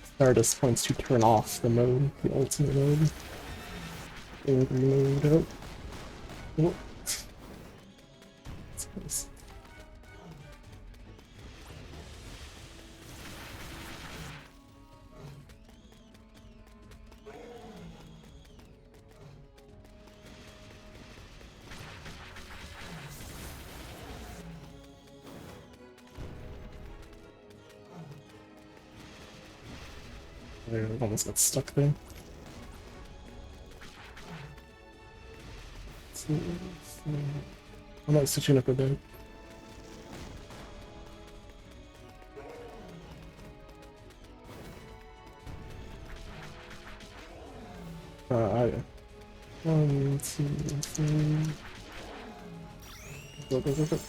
Stardust points to turn off the mode, the ultimate mode. Angry mode. Oh. That's nice. I almost got stuck there. I'm not switching up a bit. I 1, 2, 3. Go, go, go, go.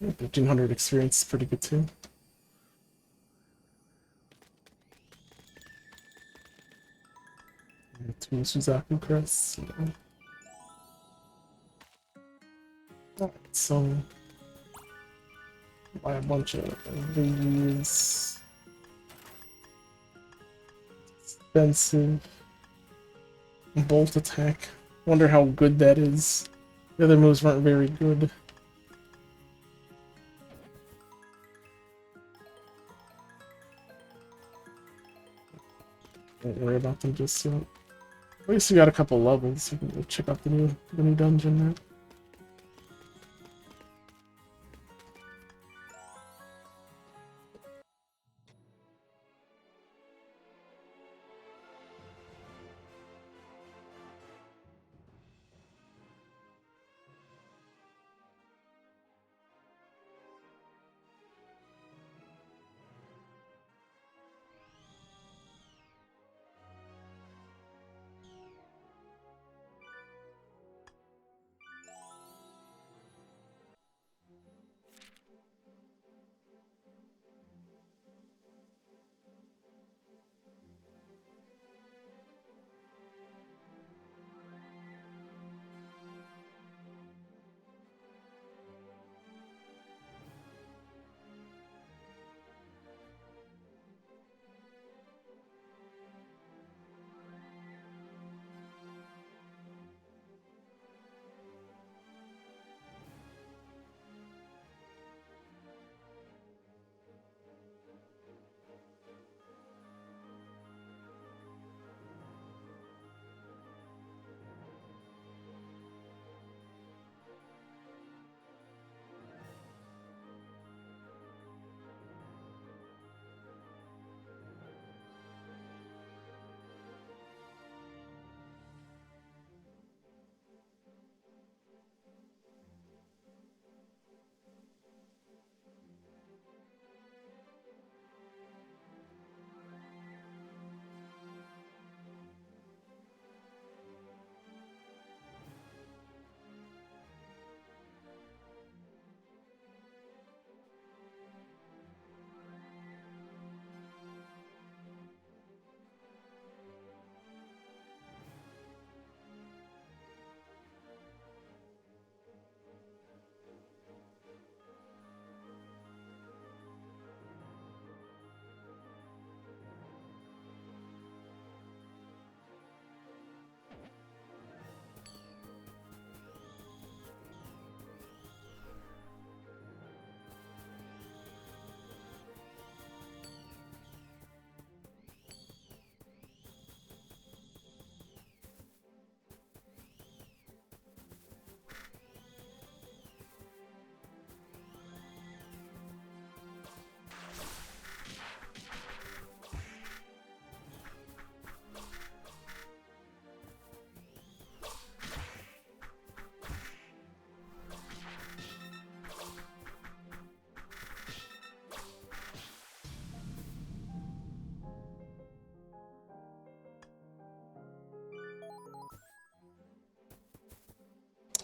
1500 experience is pretty good too. Two Suzaku crests. Alright, so buy a bunch of these. Expensive. Bolt attack. Wonder how good that is. The other moves weren't very good. Don't worry about them just yet. At least we got a couple levels. We can go check out the new dungeon there.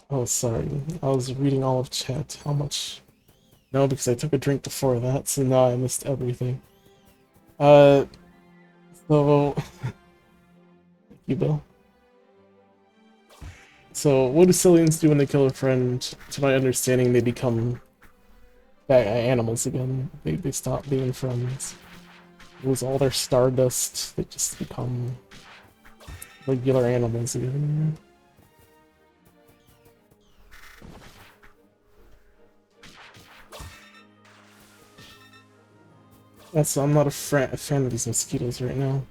Oh, sorry. I was reading all of chat. How much? No, because I took a drink before that, so now I missed everything. Uh, so... Thank you, Bill. So, what do Celliens do when they kill a friend? To my understanding, they become animals again. They stop being friends. Lose all their stardust. They just become regular animals again. Also, I'm not a fan of these mosquitoes right now.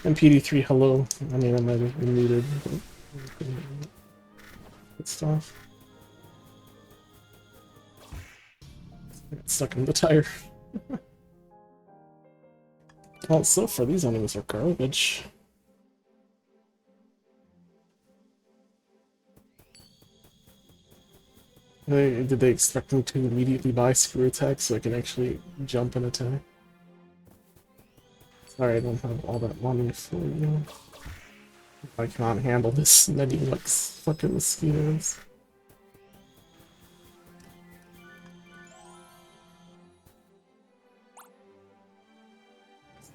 MPD3, hello. I mean, I might have been muted, but good stuff. I got stuck in the tire. Well, so far these enemies are garbage. Did they expect me to immediately buy screw attack so I can actually jump and attack? Sorry, I don't have all that money for you. I can't handle this many, like, fucking mosquitoes.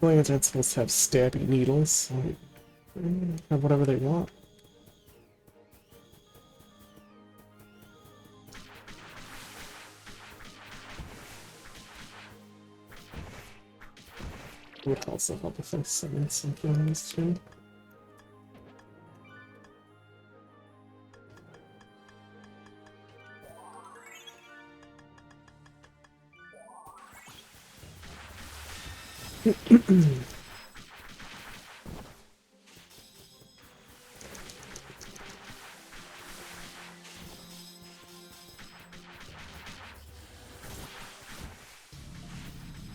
Cellien aren't supposed to have stabby needles, so they can have whatever they want. It would also help if I summon something on these two.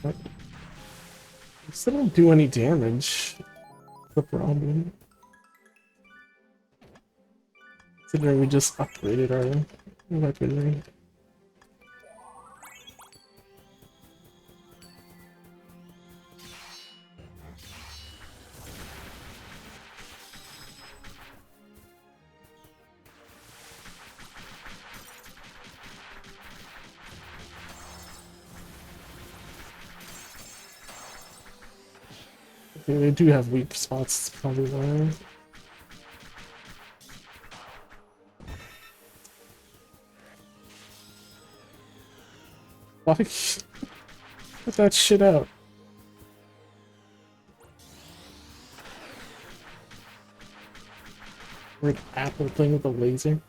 But they still don't do any damage. The problem. Considering we just upgraded our weaponry. Okay, they do have weak spots, it's probably why. Why? Put that shit out. Weird apple thing with a laser.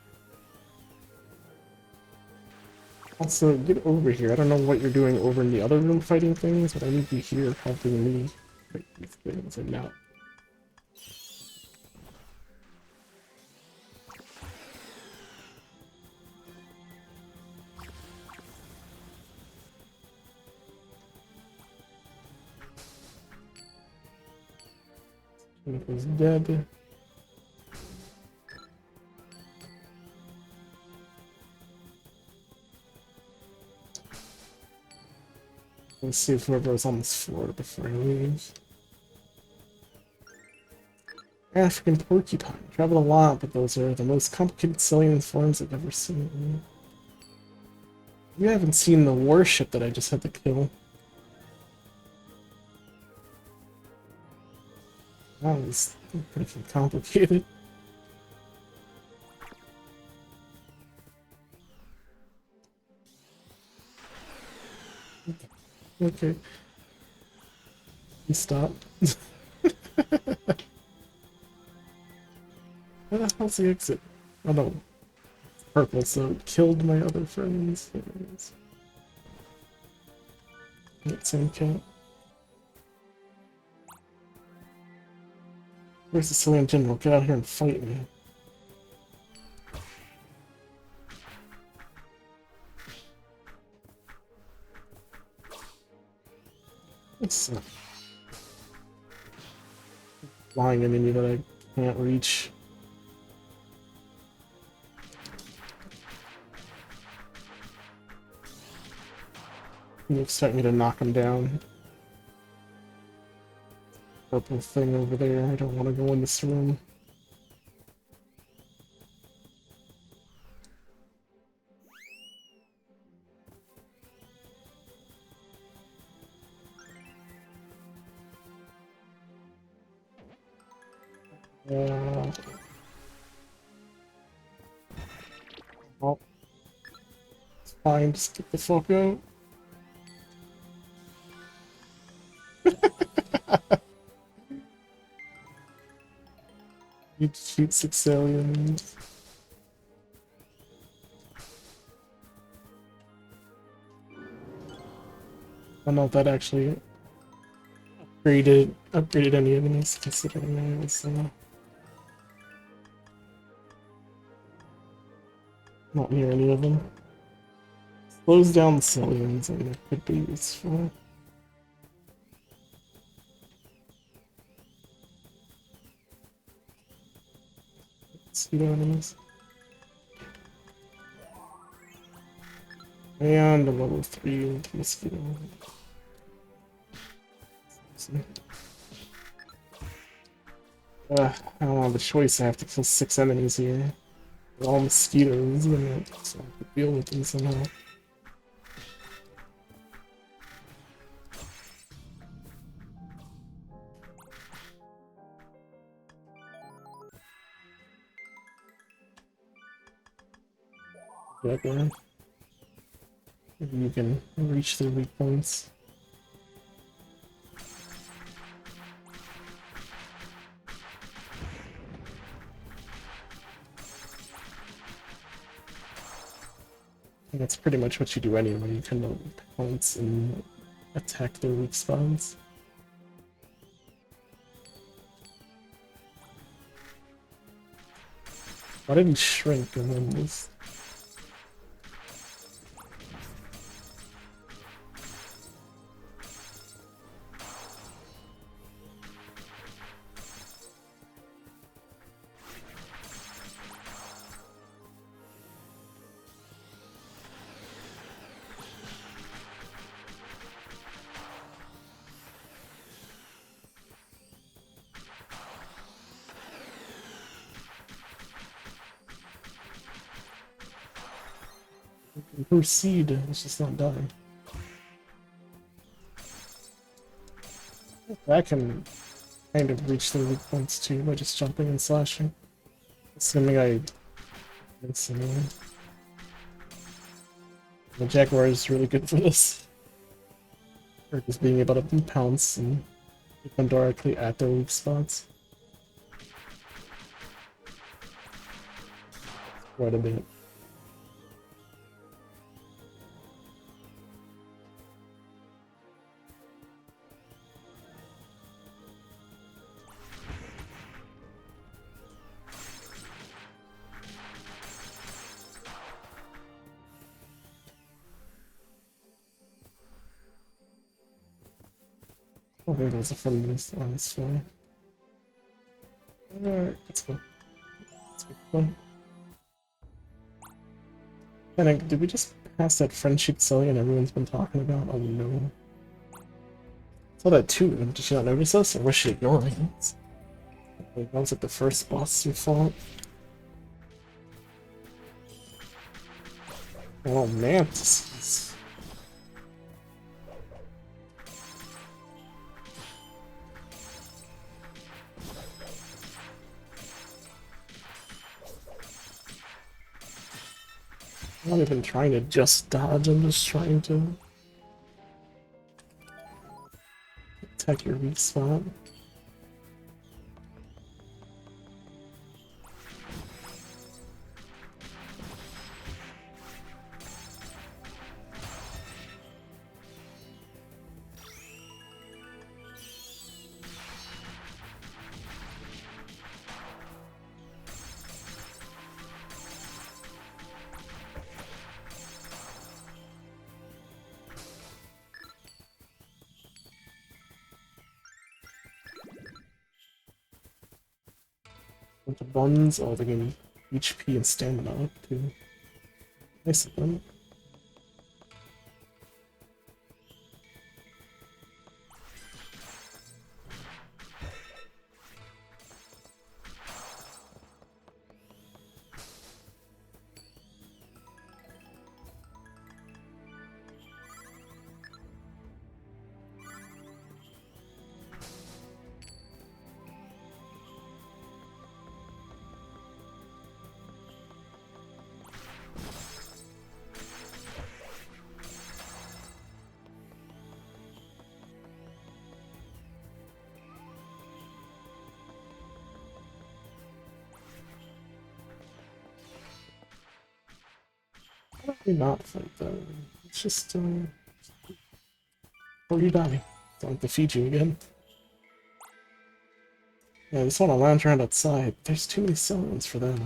Also, get over here. I don't know what you're doing over in the other room fighting things, but I need you here helping me fight these things, and now. Is dead. Let's see if whoever was on this floor before I leave. African porcupine. Travel a lot, but those are the most complicated Cellien forms I've ever seen. You haven't seen the warship that I just had to kill. That was pretty complicated. Okay. You stop. Where the hell's the exit? Oh no. It's purple, so it killed my other friends. That same cat. Where's the Cellien General? Get out here and fight me. It's flying enemy that I can't reach. You expect me to knock him down? Purple thing over there. I don't want to go in this room. Oh, it's fine. Just get the fuck out. You defeat 6 aliens. I don't know if that actually upgraded any enemies, considering I was not near any of them. Close down Celliens and it could be useful. Mosquito enemies. And a level 3 mosquito. I don't have a choice, I have to kill 6 enemies here. They're all mosquitoes, and I have to deal with them somehow. Maybe you can reach their weak points. And that's pretty much what you do anyway. You can load points and attack their weak spots. Why did he shrink and then this? Proceed, let's just not die. I can kind of reach the weak points too by just jumping and slashing. Assuming I miss anyone. The Jaguar is really good for this. Or just being able to pounce and hit them directly at their weak spots. Quite a bit. I think there's a friend on this floor. Alright, let's go. Let's go. Fun. And did we just pass that friendship Cellien everyone's been talking about? Oh no. I saw that too. Did she not notice us, or was she ignoring us? That was like the first boss we fought. Oh man, this is... I'm not even trying to just dodge, I'm just trying to attack your weak spot. With the buns, oh, they're giving HP and stamina up too. Nice of them. Why don't we not fight them? It's just, before you die. Don't defeat you again. Yeah, I just want to lounge around outside. There's too many Celliens for that.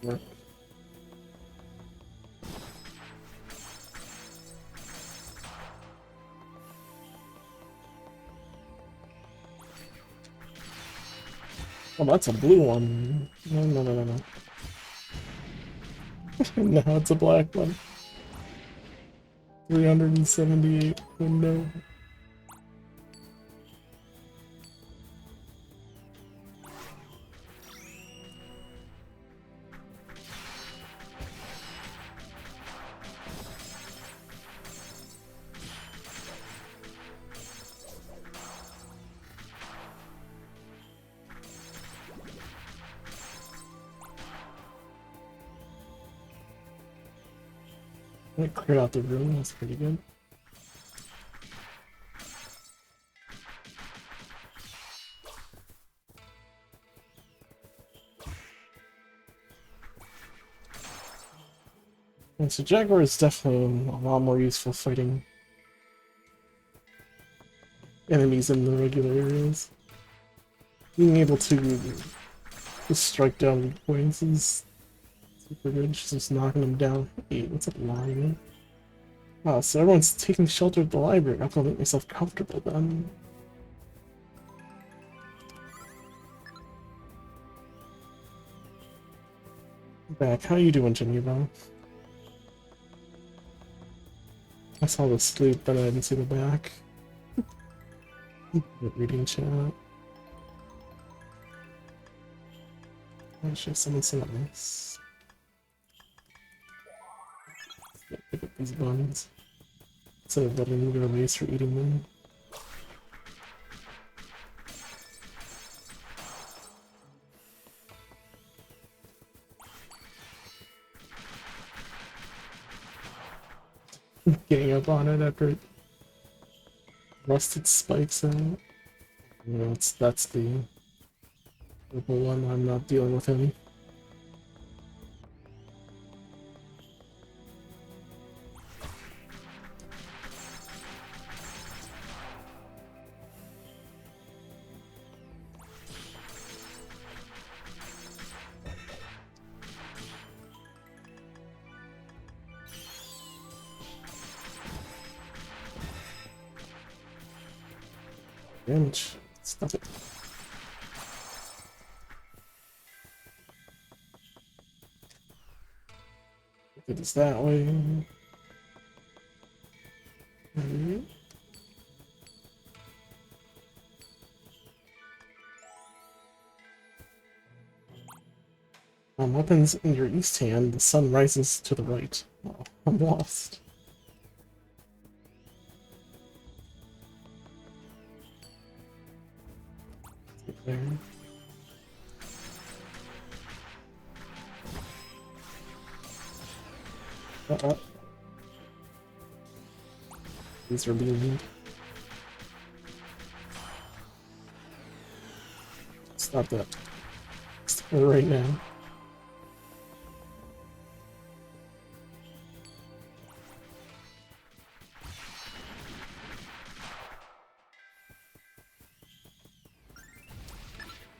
work. Oh, that's a blue one. No, no, no, no, no. Now it's a black one. 378 window. I cleared out the room, that's pretty good. And so Jaguar is definitely a lot more useful fighting enemies in the regular areas. Being able to just strike down weak points is super good, just knocking them down. Hey, what's up, lion? Wow, so everyone's taking shelter at the library. I'm gonna make myself comfortable then. Back, how you doing, Geneva? I saw the sleep, but I didn't see the back. Reading chat. Actually, someone said this. Pick up these buns instead of letting them go to waste for eating them. Getting up on it after it rusted spikes out. You know, that's the purple one. I'm not dealing with him. Damage. Stop it. It is that way. Weapons in your east hand, the sun rises to the right. Oh, I'm lost. There. Uh-oh. These are being... Stop that. Stop it right now.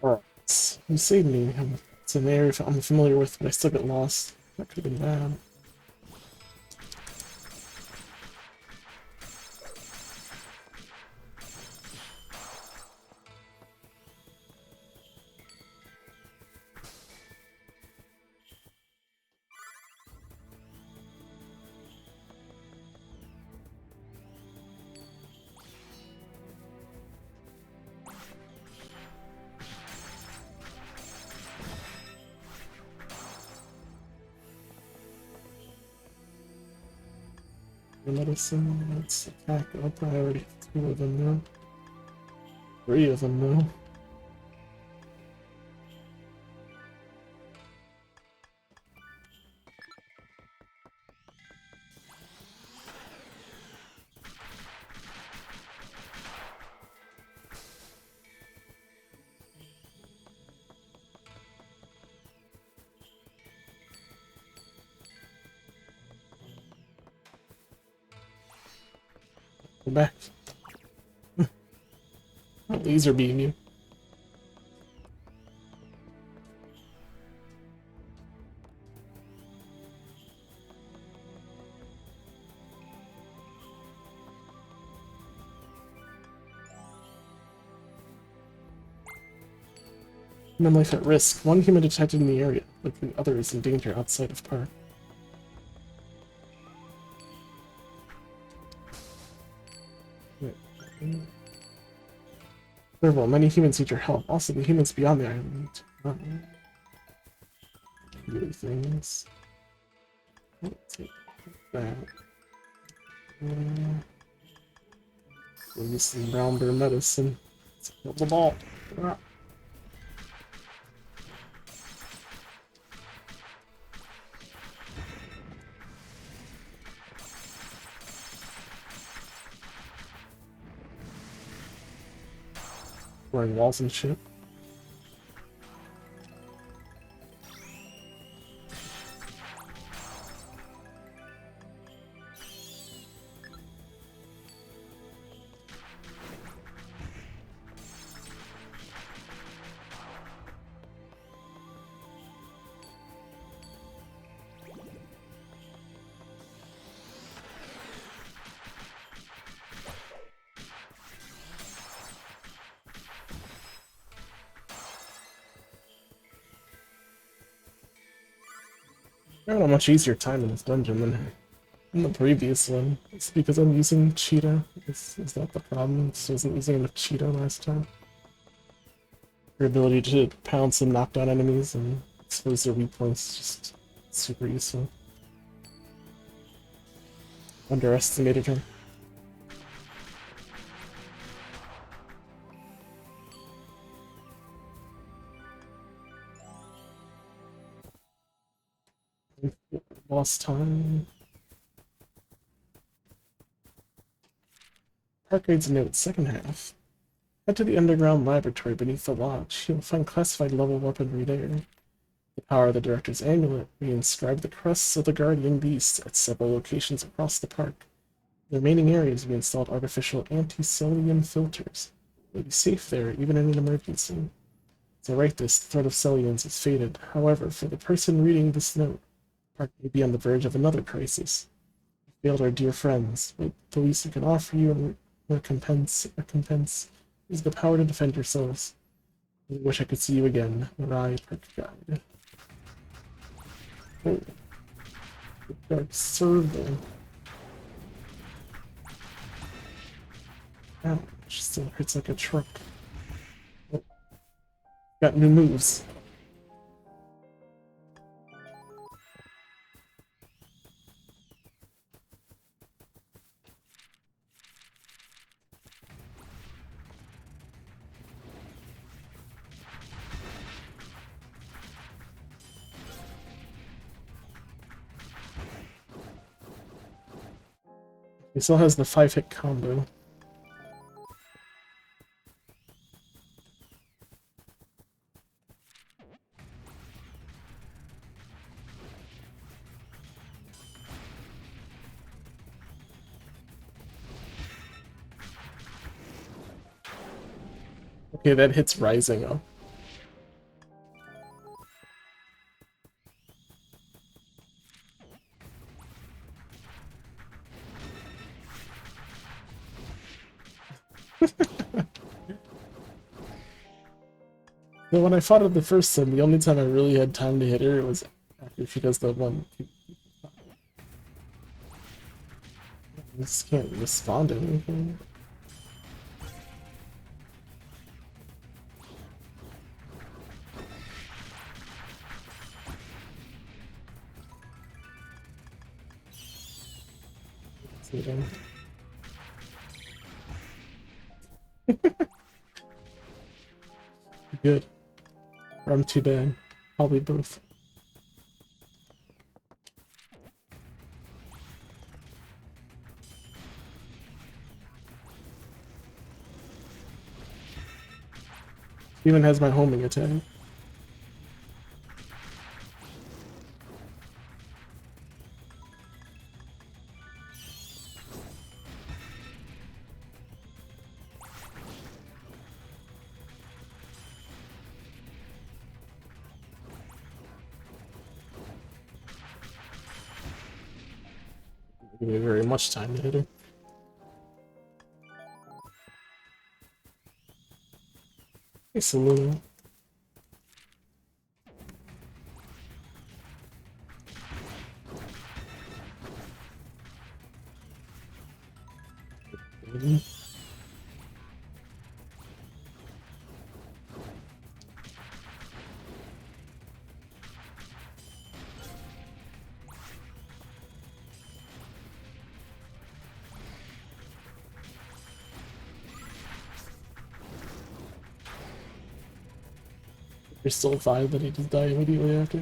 Alright. You saved me. It's an area I'm familiar with, but I still get lost. That could have been bad. Medicine, let's attack up. I already have 2 of them now. 3 of them now. Go back. Laser beam you. Human life at risk. One human detected in the area, but the other is in danger outside of park. Well, many humans need your help. Also, the humans beyond the island. Really things. I'll take that. We'll use some brown bear medicine. Let's kill the ball. Ah. Wearing walls and shit. I had a much easier time in this dungeon than in the previous one. It's because I'm using Cheetah. Is that the problem? Just wasn't using enough Cheetah last time. Your ability to pounce and knock down enemies and expose their weak points is just super useful. Underestimated her. Lost time. Park Raid's note, second half. Head to the underground laboratory beneath the lodge. You'll find classified level weaponry there. The power of the Director's Amulet. We inscribe the crests of the Guardian Beasts at several locations across the park. In the remaining areas, we installed artificial anti-Cellien filters. You'll be safe there, even in an emergency. As I write this, the threat of Celliens has faded. However, for the person reading this note, the park may be on the verge of another crisis. We failed our dear friends, but the least we can offer you in recompense is the power to defend yourselves. I wish I could see you again. Mirai, Park Guide. Oh, dark server. Ouch, still hurts like a truck. Oh, got new moves. He still has the 5-hit combo. Okay, that hits Rising up. But when I fought her the first time, the only time I really had time to hit her was after she does the one. I just can't respond to anything. Good. Or I'm too bad. Probably both. Even has my homing attack. Give me very much time to hit her. Hey, Selena. You're still fine that he just died immediately after.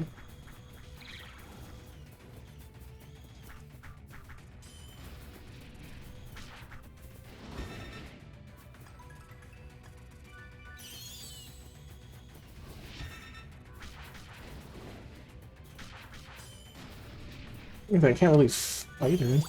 I can't really fight her.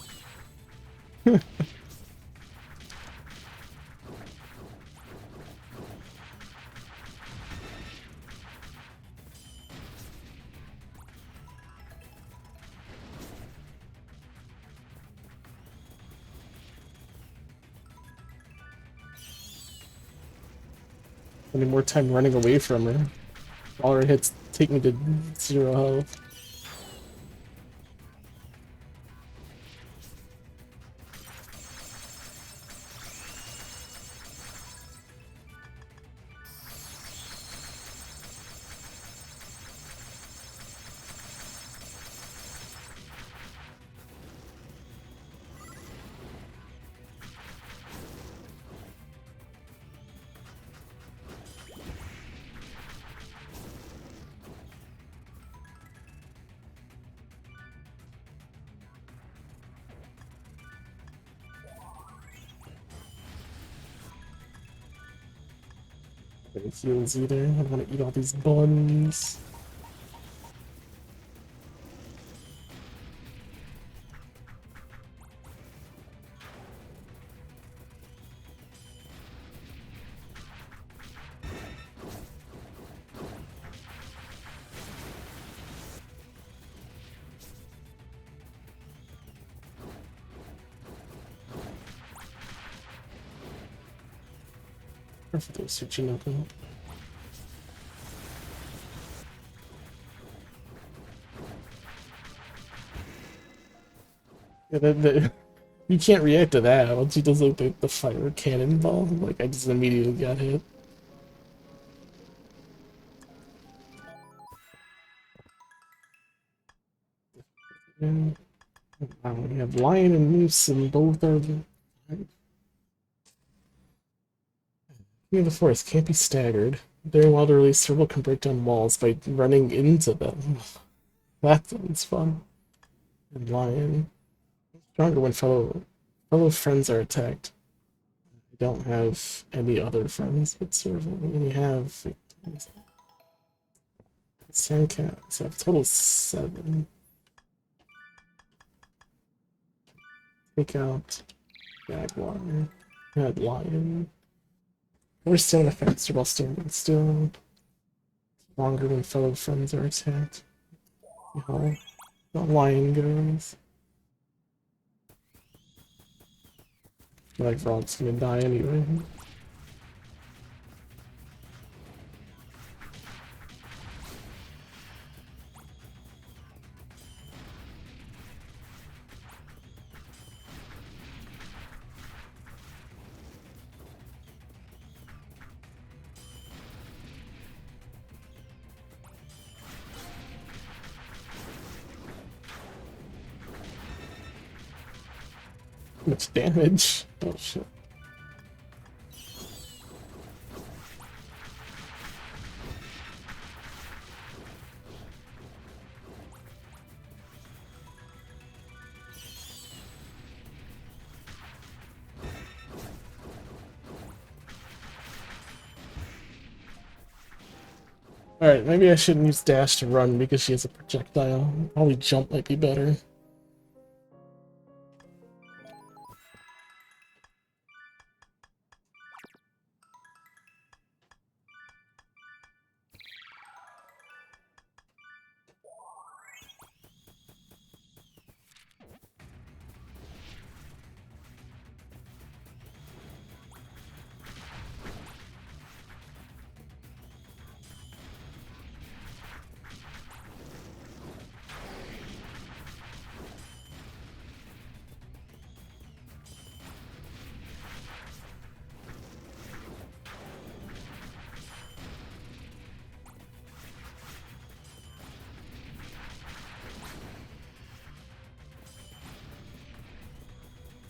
Any more time running away from her. All her hits take me to 0 health. Any heals either. I want to eat all these buns. Perfect, those Tsuchinoko. Yeah, you can't react to that. Once he does like the fire cannonball, like I just immediately got hit. And we have lion and moose, and both are. King of the forest can't be staggered. During wild release, turtle can break down walls by running into them. That sounds fun. And lion. Stronger when fellow friends are attacked. I don't have any other friends but serval. We only have Sandcat. So I have total 7. Take out Jaguar. Add lion. We're still faster while standing still. Longer when fellow friends are attacked. How the lion goes. I feel like Frog's gonna die anyway. Much damage. Oh shit. Alright, maybe I shouldn't use dash to run because she has a projectile. Probably jump might be better.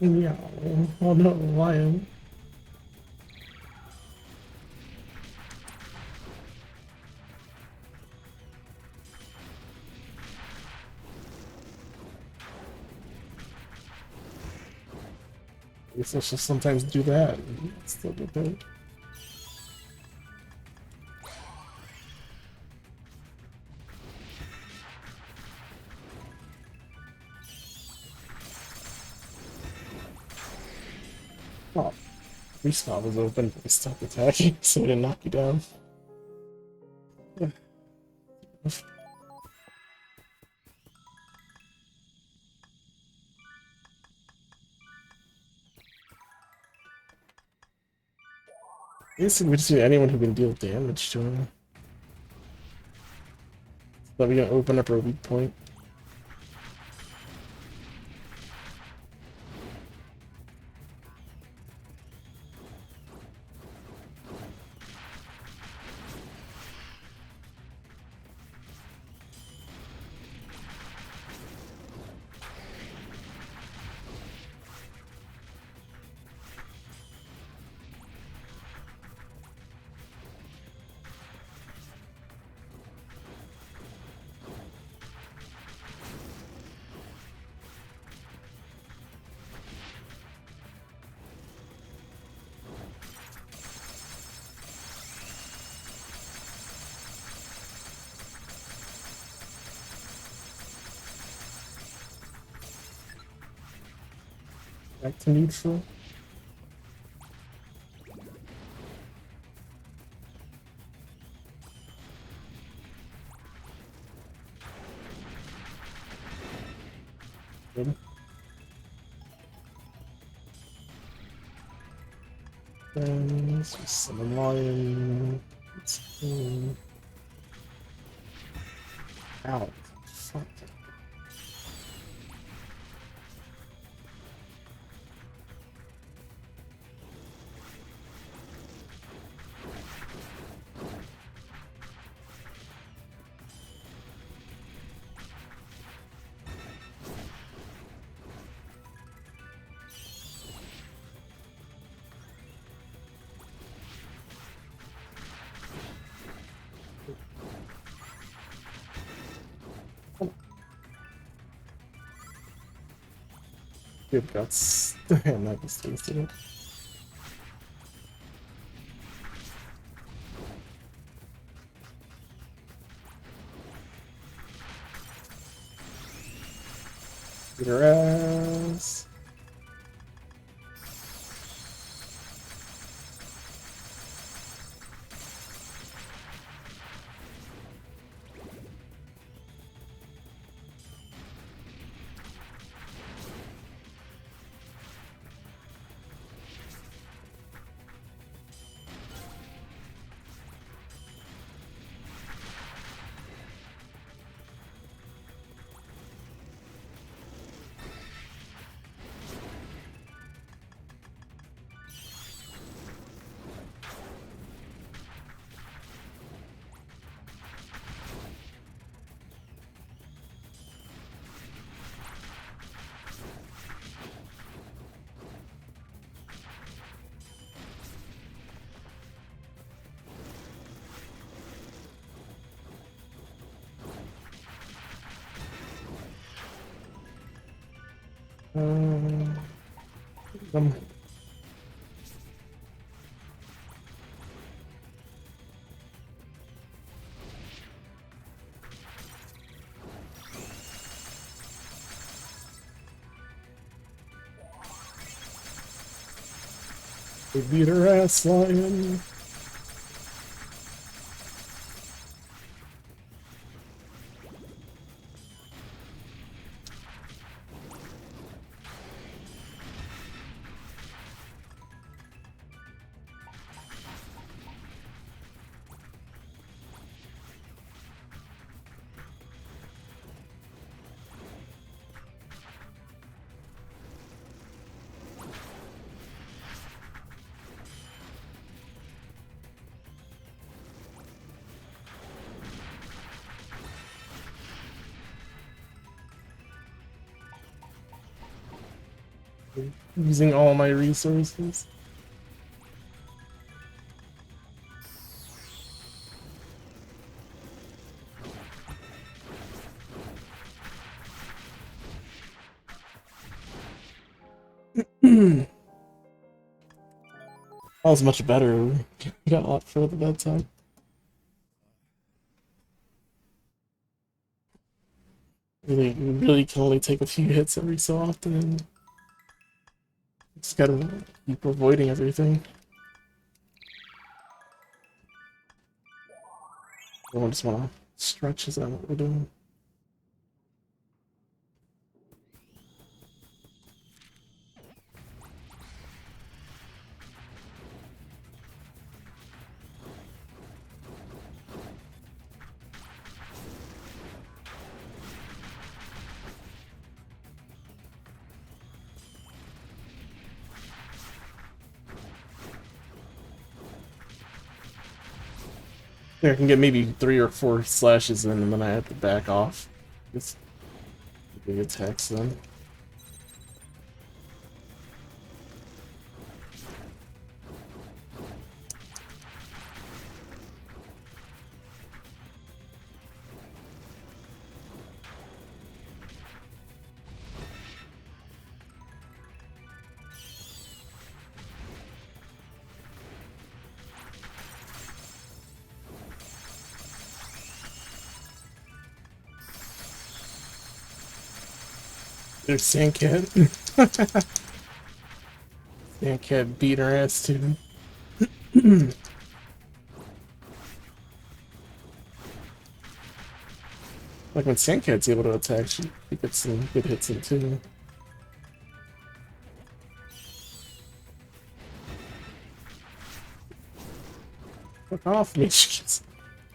Yeah. Oh no, lion. guess I should sometimes do that. And still get hurt. Oh, respawn was open, but I stopped attacking, so I didn't knock you down. Yeah. Basically, we just need anyone who can deal damage to him. So we can open up our weak point. Back to neutral. Good. And let's just summon Lion. Ow. Fuck. Good guts. And that just tasted it. Get her ass. Um, um, they beat her ass, Lion. Using all my resources. That was much better. You got a lot further that time. Really, you really can only take a few hits every so often, and just gotta keep avoiding everything. I just wanna stretch, is that what we're doing? Yeah, I can get maybe 3 or 4 slashes in, and then I have to back off. Just big attacks then. There's Sandcat. Sandcat beat her ass too. Like when Sandcat's able to attack, she gets some good hits in too. Fuck off me, she keeps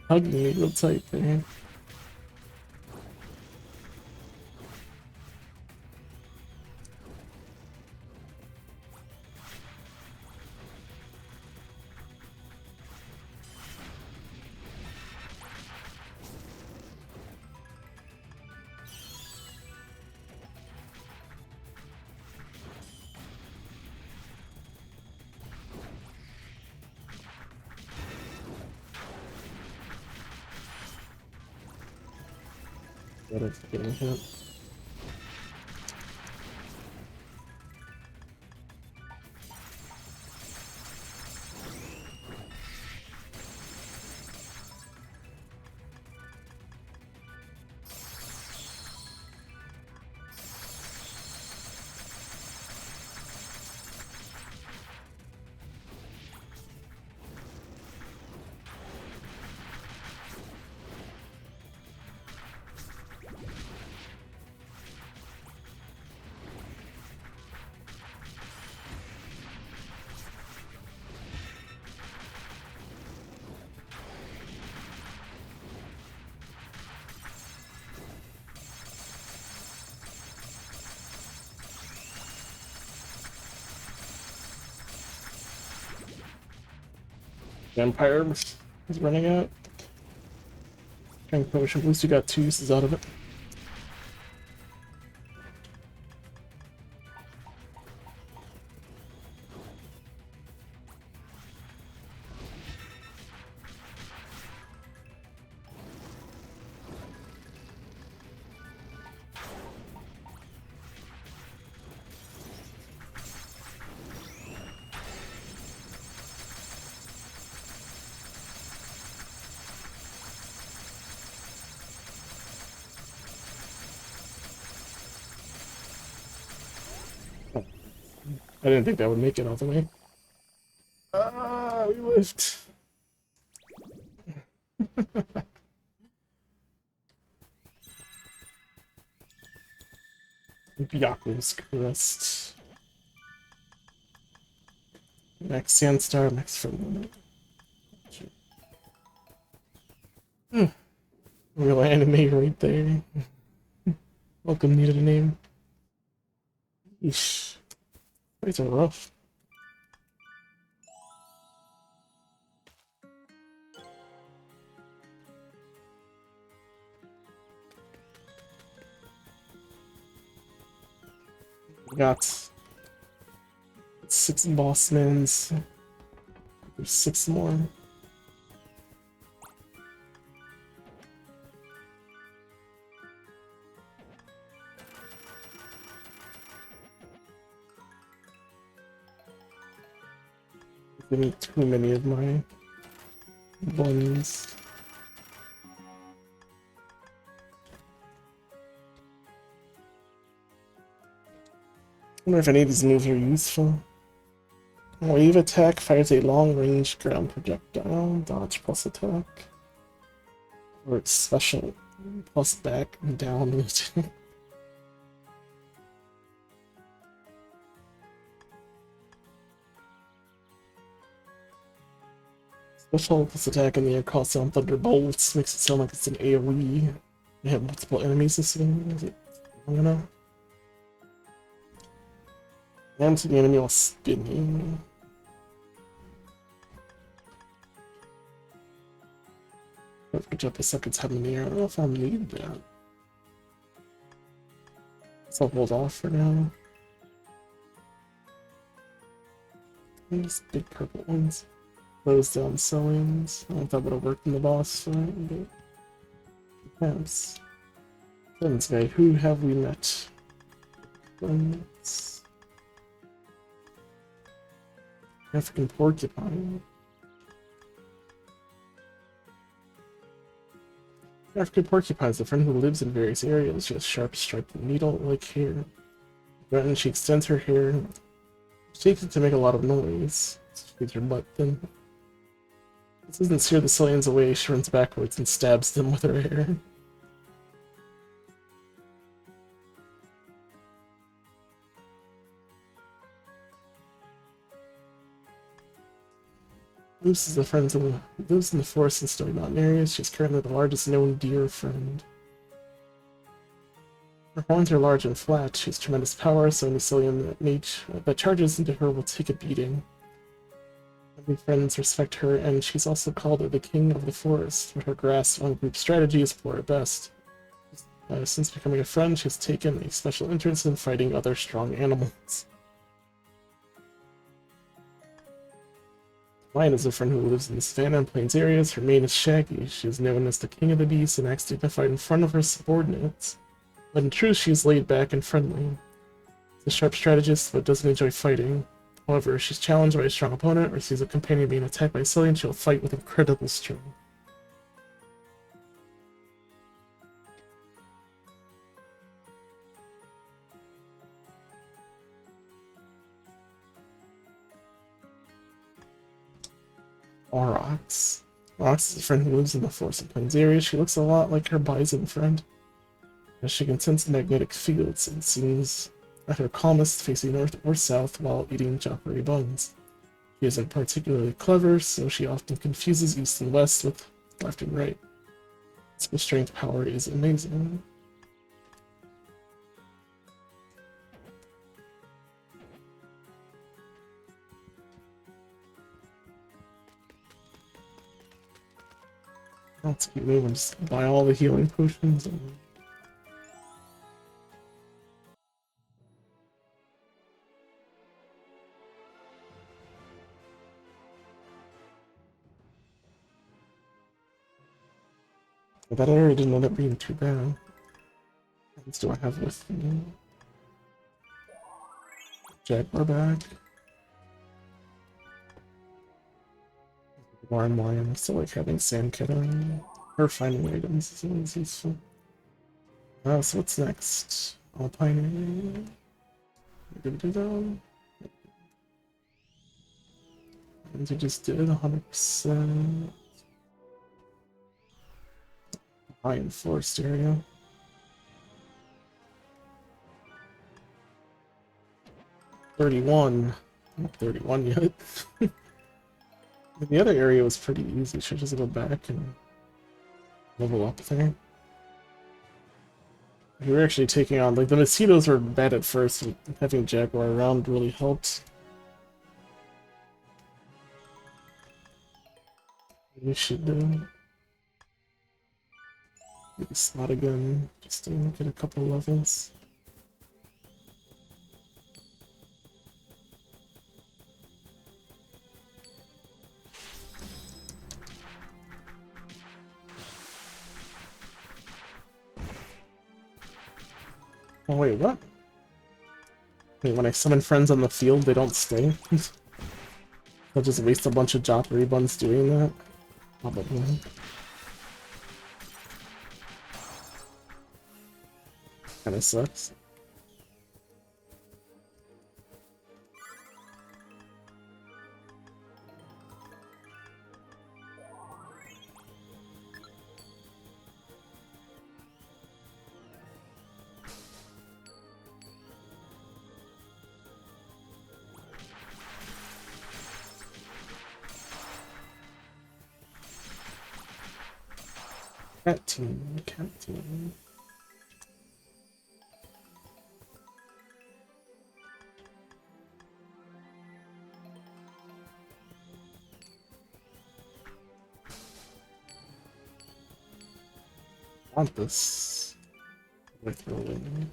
hugging me real tight there. Gotta getting hit. Vampire is running out. Strength potion. At least you got 2 uses out of it. I didn't think that would make it all the way. Ah, we lived. Byaku's Crest. Max Sandstar, Max from real anime right there. Welcome needed a name. Eesh. These are rough. We got 6 bossmans. There's 6 more. Getting too many of my ones. I wonder if any of these moves are useful. Wave attack fires a long-range ground projectile. Dodge plus attack. Or it's special plus back and down. Special plus attack in the air calls down thunderbolts. Makes it sound like it's an AoE. You have multiple enemies this game. Is it long enough? And to the enemy while spinning. Perfect jump a second time in the air. I don't know if I'll need that. So I'll hold off for now. These big purple ones. Close down Celliens. I don't know if that would have worked in the boss fight, but perhaps. Friends guy, who have we met? Friends. African porcupine. African porcupine is a friend who lives in various areas. She has sharp striped needle-like hair. When she extends her hair, she takes it to make a lot of noise. She makes her butt thin. This doesn't scare the Celliens away. She runs backwards and stabs them with her hair. Luce is a friend who lives in the forest and snowy mountain areas. She's currently the largest known deer friend. Her horns are large and flat. She has tremendous power, so any Cellien that charges into her will take a beating. Many friends respect her, and she's also called the King of the Forest, but her grasp on group strategy is poor at best. Since becoming a friend, she's taken a special interest in fighting other strong animals. Lion is a friend who lives in the savannah and plains areas. Her mane is shaggy. She is known as the King of the Beasts and acts dignified in front of her subordinates. But in truth, she is laid back and friendly. She's a sharp strategist, but doesn't enjoy fighting. However, if she's challenged by a strong opponent or sees a companion being attacked by a Cellien, she'll fight with incredible strength. Aurochs. Aurochs is a friend who lives in the forest and plains area. She looks a lot like her bison friend, as she can sense magnetic fields and seems at her calmest facing north or south while eating chocolate buns. She isn't particularly clever, so she often confuses east and west with left and right. Her strength power is amazing. Let's keep moving. Just buy all the healing potions. That area didn't end up being too bad. What do I have with me? Jaguar back. Warren Lion. I still like having Sandkitten. Her finding items is always useful. So what's next? Alpine. We're gonna do that. And we just did 100%. High in forest area. 31. Not 31 yet. The other area was pretty easy. Should just go back and level up there. We were actually taking on, like, the mosquitoes were bad at first, and having Jaguar around really helped. We should get a slot again, just to get a couple levels. Oh wait, what? Wait, when I summon friends on the field, they don't stay? I'll just waste a bunch of Joffrey buns doing that. Probably. Kinda sucks. Cat team, cat team. Want this with rolling.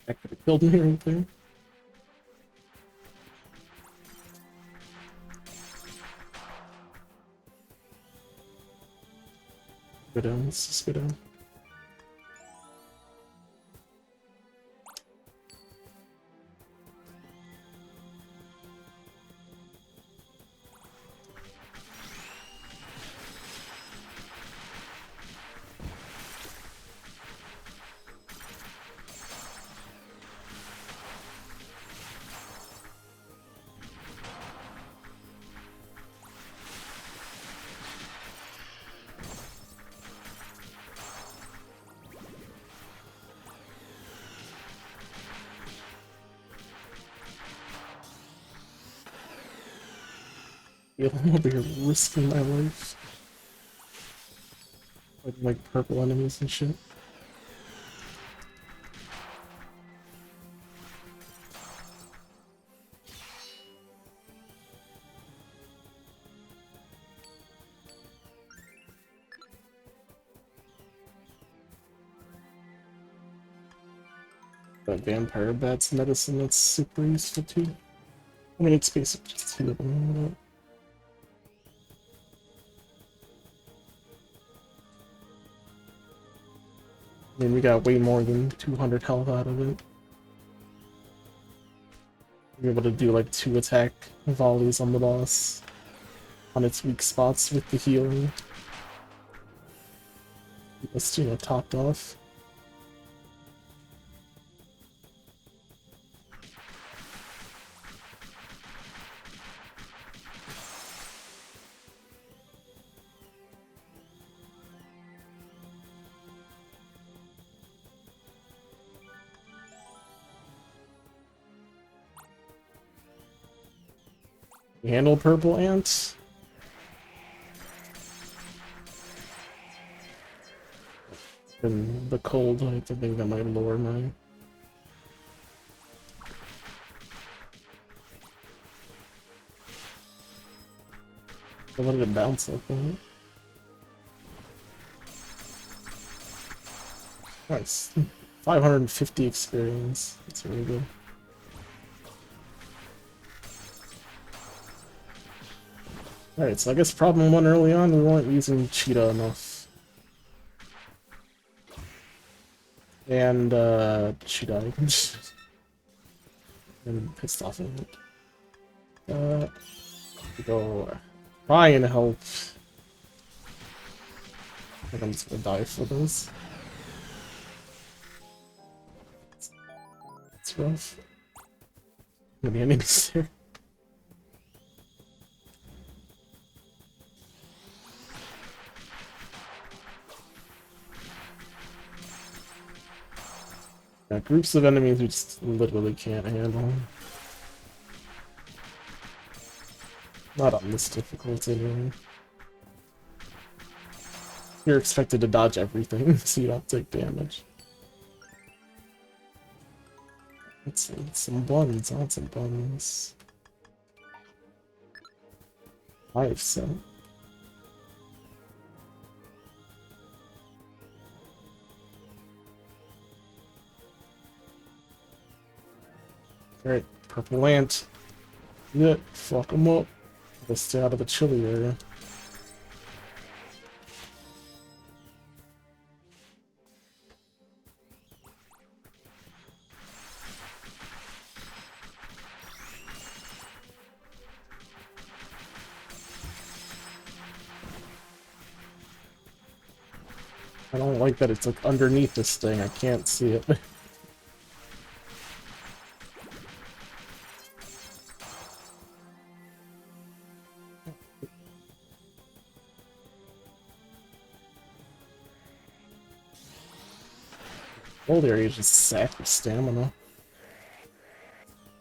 I could have killed me right there. Go down, let's just go down. I'm over here risking my life. Like purple enemies and shit. That vampire bat's medicine, that's super useful too. I mean, it's basically just two of them. But... I mean, we got way more than 200 health out of it. We're able to do like 2 attack volleys on the boss on its weak spots with the healing. Just, you know, topped off. Handle purple ants. And the cold, I think that might lower my... I let it bounce like that. Nice. 550 experience. That's really good. Alright, so I guess problem one early on, we weren't using Cheetah enough. And, she died. I'm pissed off at it. Go try and help. I think I'm just gonna die for this. It's rough. How many enemies there? Yeah, groups of enemies we just literally can't handle. Not on this difficulty anyway. You're expected to dodge everything, so you don't take damage. Let's see, some buns, I want some buns. 5 cent. Alright, purple ant. Yeah, fuck them up. Let's stay out of the chilly area. I don't like that it's like underneath this thing, I can't see it. Old area is just sacked with stamina.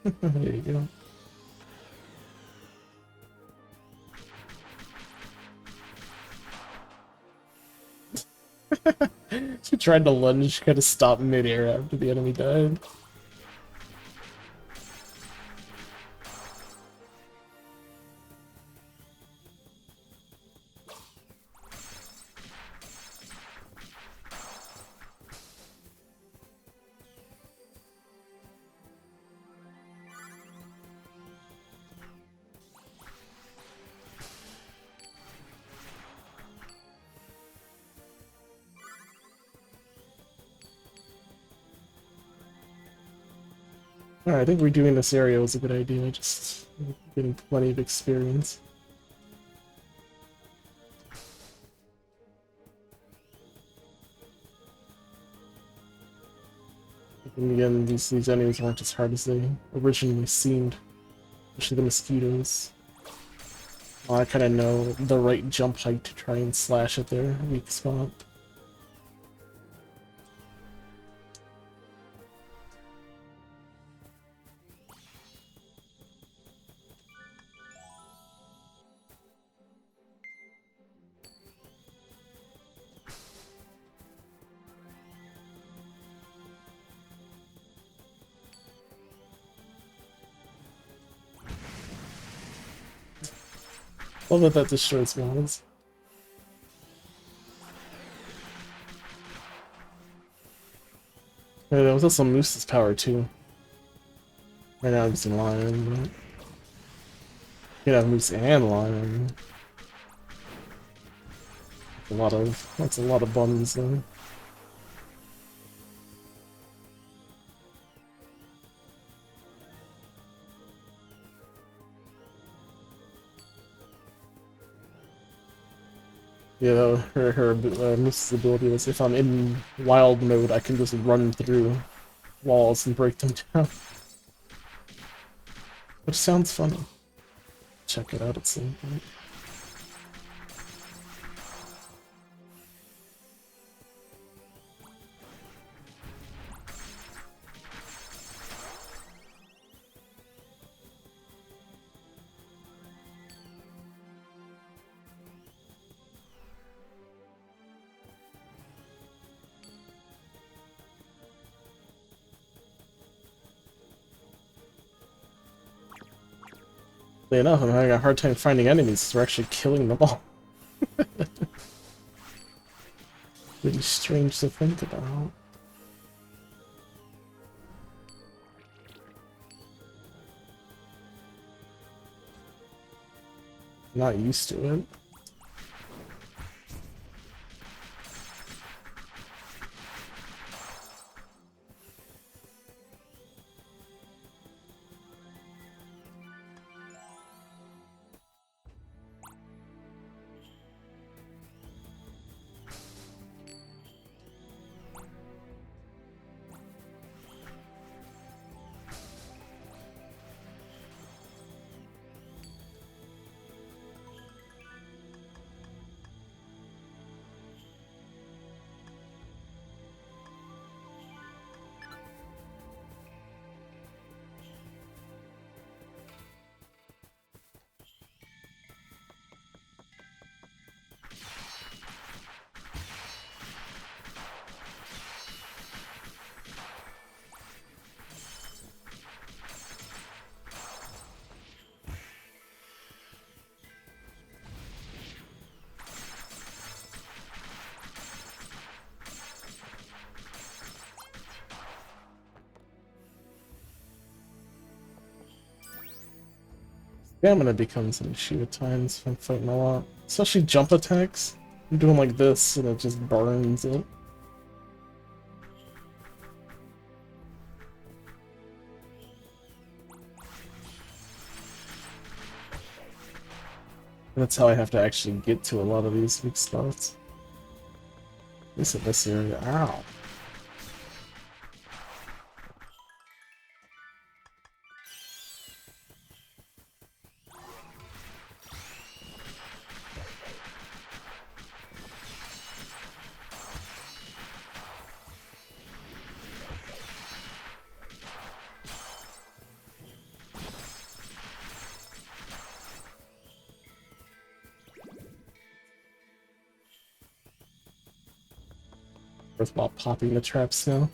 There you go. She tried to lunge, kind of stopped midair after the enemy died. Alright, I think redoing this area was a good idea, just getting plenty of experience. And again, these enemies weren't as hard as they originally seemed, especially the mosquitoes. I kind of know the right jump height to try and slash at their weak spot. Love that destroys mons. Yeah, there was also Moose's power too. Right now I'm using Lion, but you can have Moose and Lion. That's a lot of buns there. Yeah, her Moose's ability was if I'm in wild mode, I can just run through walls and break them down. Which sounds funny. Check it out at some point. Enough, I'm having a hard time finding enemies, so we're actually killing them all. Really strange to think about. I'm not used to it. Stamina becomes an issue at times if I'm fighting a lot. Especially jump attacks. I'm doing like this and it just burns it. And that's how I have to actually get to a lot of these weak spots. At least in this area. Ow. Worthwhile popping the traps now.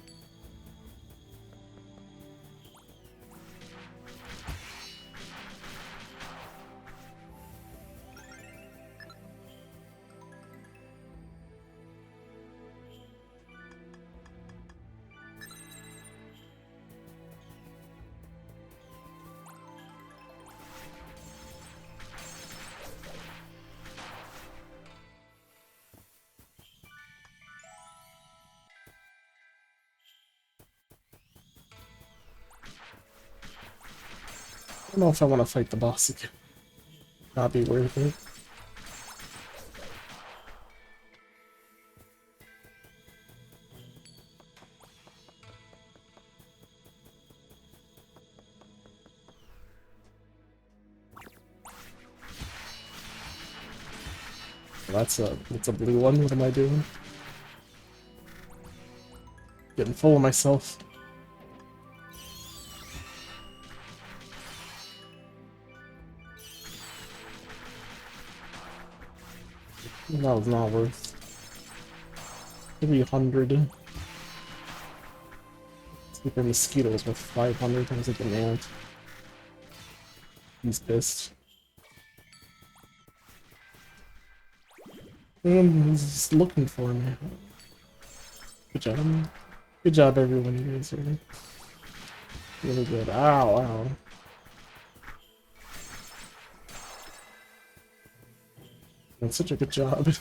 I don't know if I want to fight the boss again. Not be worth it. That's a blue one. What am I doing? Getting full of myself. That was not worth 300. Sleeper mosquitoes worth 500. I was like an ant. He's pissed. He's just looking for me. Good job. Good job, everyone. You guys are really good. Ow, ow. That's such a good job.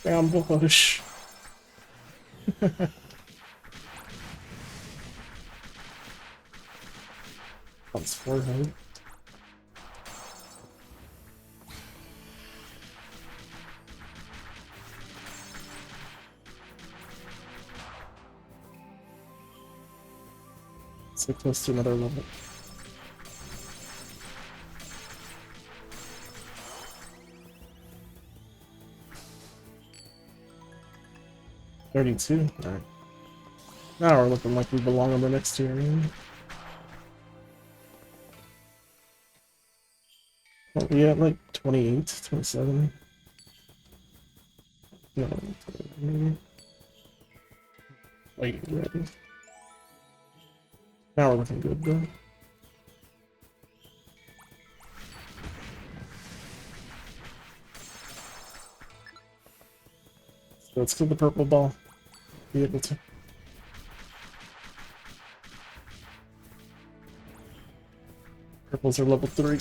Damn bush. On his forehead. So close to another level. 32? Alright. Now we're looking like we belong on the next tier. What, we at like 28, 27? No, maybe. Wait, ready. Now we're looking good though. So let's kill the purple ball. Be able to. Purples are level 3.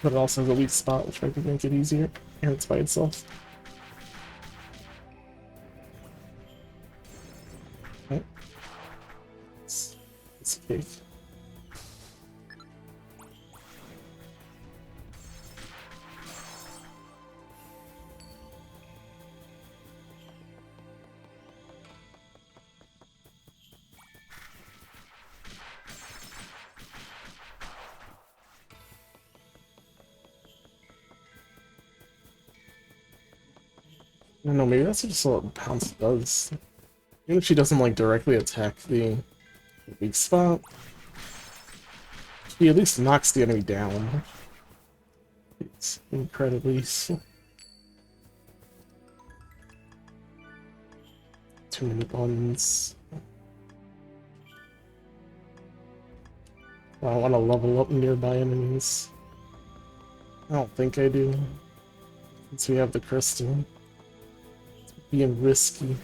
But it also has a weak spot, which might make it easier. And it's by itself. Right. It's cake. I don't know, maybe that's just what Pounce does. Even if she doesn't like directly attack the weak spot, she at least knocks the enemy down. It's incredibly useful. Too many buttons. I want to level up nearby enemies. I don't think I do. Since we have the crystal. It's being risky.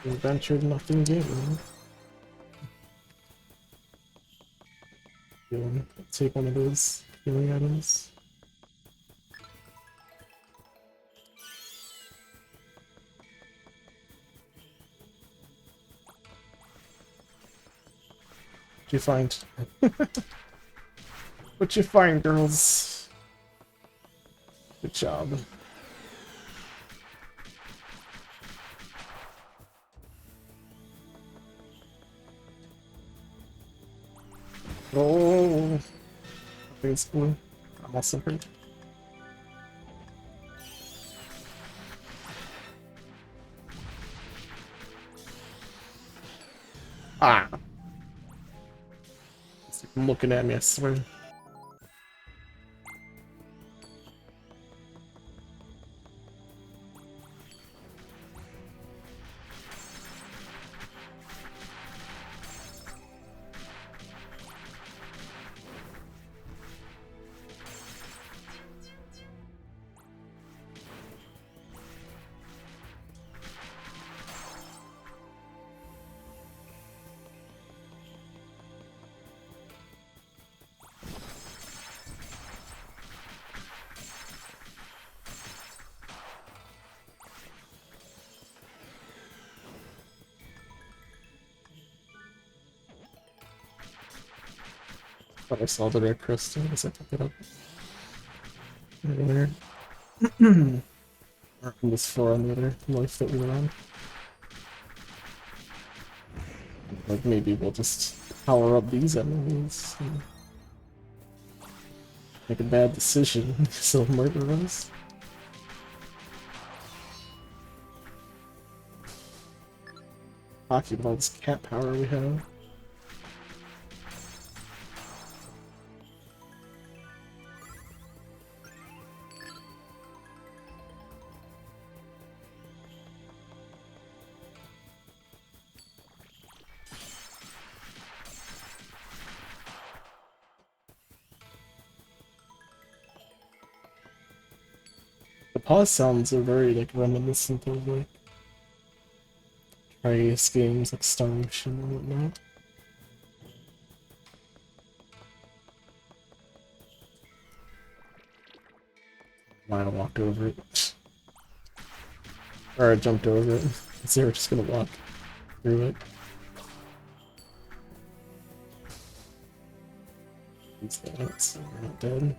Ventured nothing gained. Take one of those healing items. What'd you find? What'd you find, girls? Good job. Oh, I think it's blue. I'm also hurt. Ah! It's like looking at me, I swear. Thought I saw the red crystal as I picked it up earlier. Or from this floor on the other life that we were on. Like maybe we'll just power up these enemies and make a bad decision because they'll murder us. Talking about all this cat power we have. The pause sounds are very like reminiscent of like various games like Star Ocean and whatnot. Might have walked over it. Or I jumped over it. So we're just gonna walk through it. These things are not dead.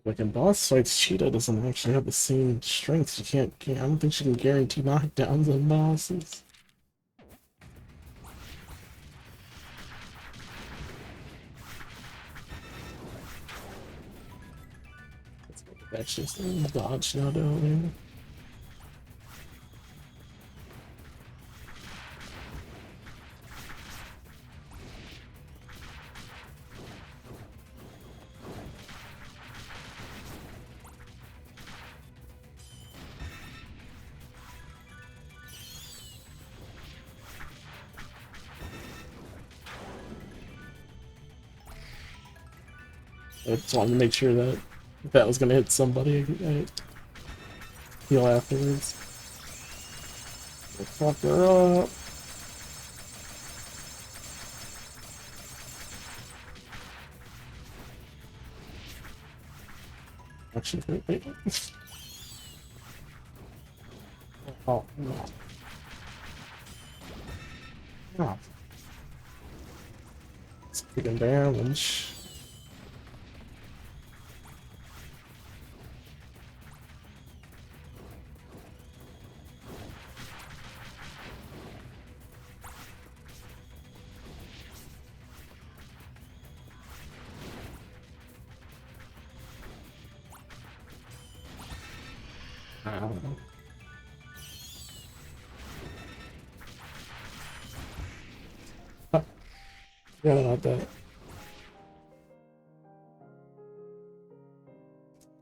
Like in boss fights, Cheetah doesn't actually have the same strength. I don't think she can guarantee knockdowns on bosses. That's just a dodge now, don't I just wanted to make sure that if that was gonna hit somebody, I heal afterwards. Fuck her up. Actually, wait. Oh, no. Oh. It's freaking damage. I don't know. Ah, yeah, not that.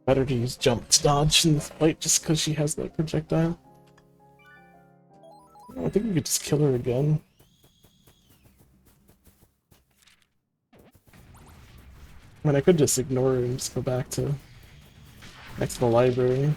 Better to use jump to dodge in this fight just because she has that projectile. I think we could just kill her again. I mean, I could just ignore her and just go back to the library.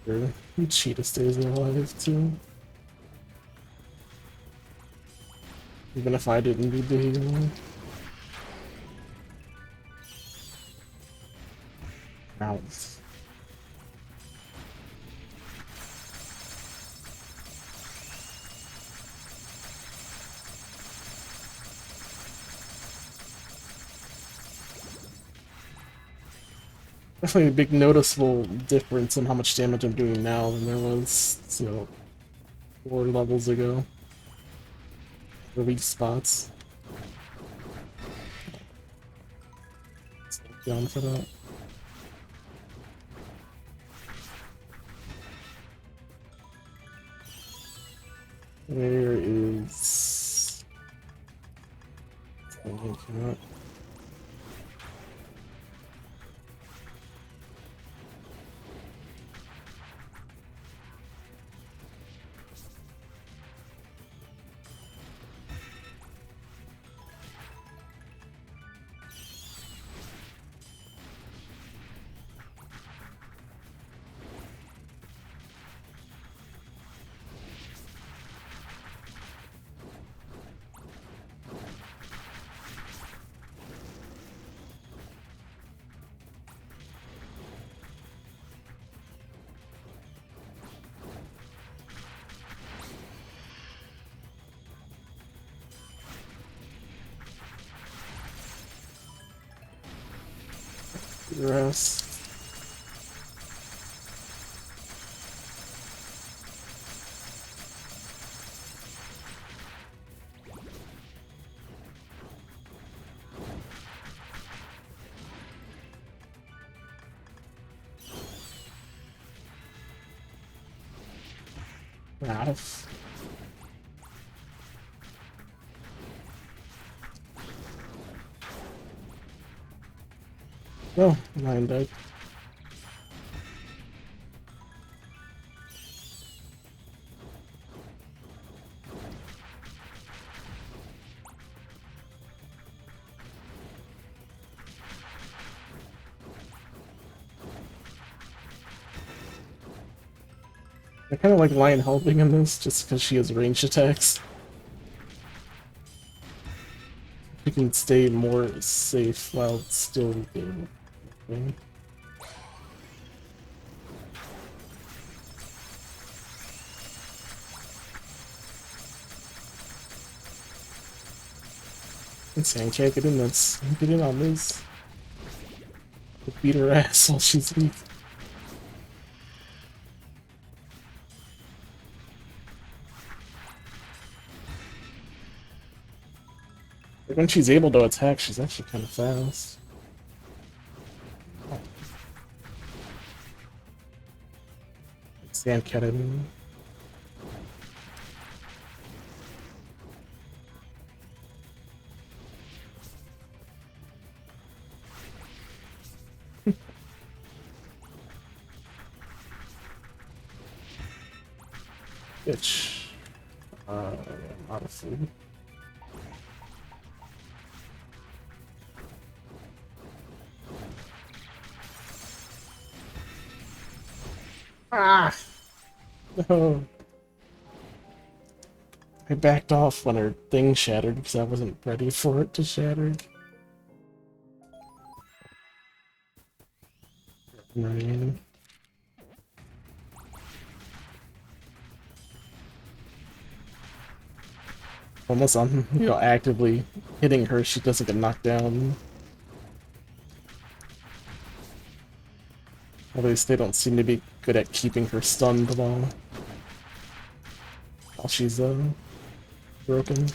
Sure. Cheetah stays alive too. Even if I didn't need the heal. Ouch. Definitely a big noticeable difference in how much damage I'm doing now than there was, 4 levels ago. The weak spots. Down for that. Where is... Rest. Ralph. Oh, mine died. I kind of like Lion helping in this, just because she has ranged attacks. She can stay more safe while still doing thing. Insane, can't get in this. Get in on this. Beat her ass while she's weak. Like when she's able to attack, she's actually kind of fast. Sand cannon. Bitch. Out of food. Ah! No. I backed off when her thing shattered because I wasn't ready for it to shatter. Right. Unless I'm, actively hitting her, she doesn't get knocked down. At least they don't seem to be good at keeping her stunned while she's broken.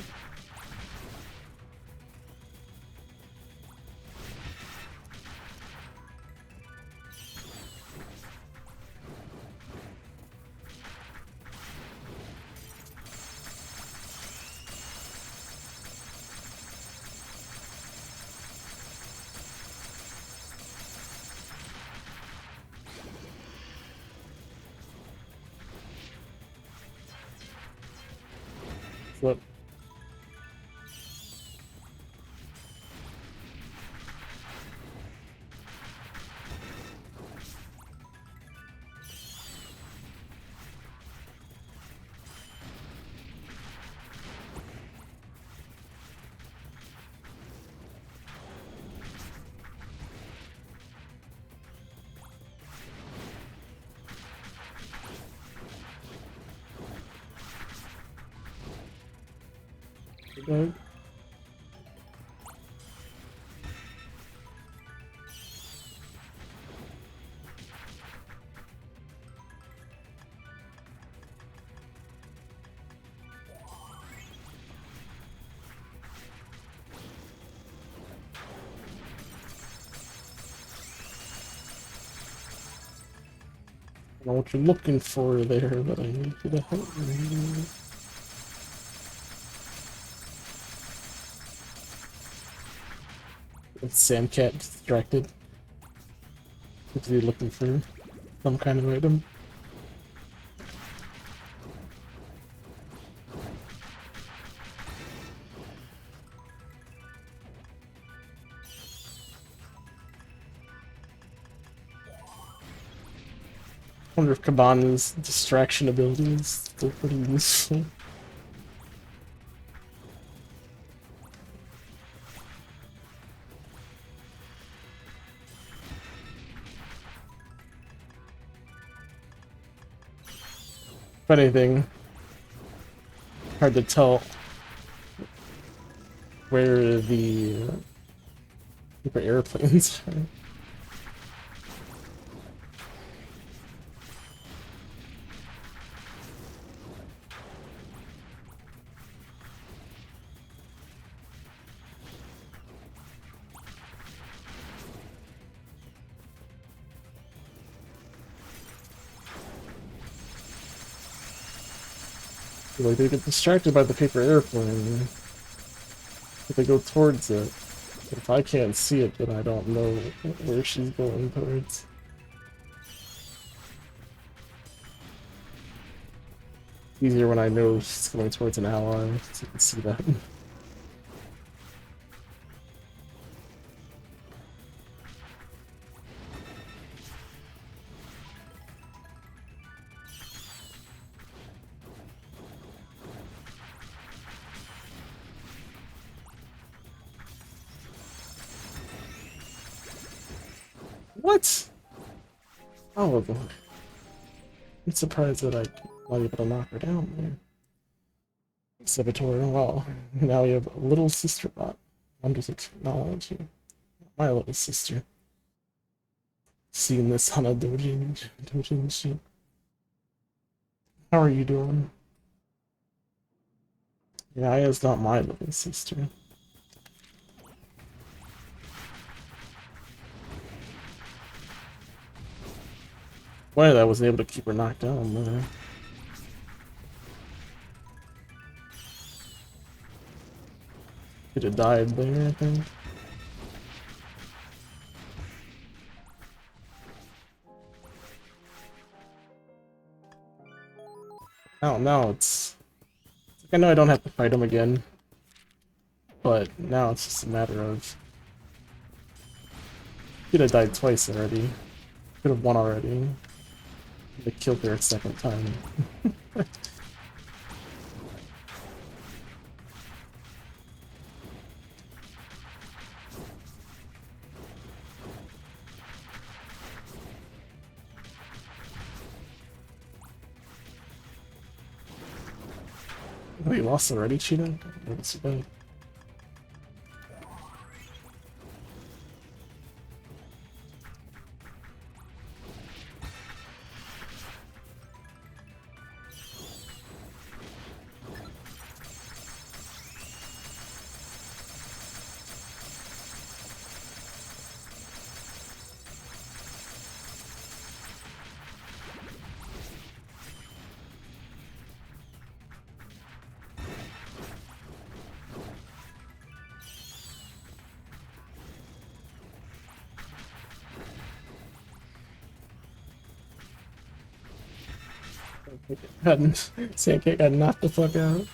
Flip. Right. I don't know what you're looking for there, but I need you to help me. Sandcat distracted. Because you're looking for some kind of item. I wonder if Cabana's distraction ability is still pretty useful. If anything, hard to tell where the paper airplanes are. Like they get distracted by the paper airplane. If they go towards it. If I can't see it, then I don't know where she's going towards. Easier when I know she's going towards an ally, so you can see that. What? Oh, I'm surprised that I'm not able to knock her down there. Saboteur, well, now we have a little sister bot. I'm just acknowledging my little sister. Seeing this on a dojin sheet. How are you doing? Yeah, Aya's not my little sister. Why I wasn't able to keep her knocked down there. Could have died there, I think. Oh, now it's... I know I don't have to fight him again. But now it's just a matter of... Could have died twice already. Could have won already. They killed her a second time. Oh, you lost already, Cheetah? That's too bad. Sandcake got knocked the fuck out.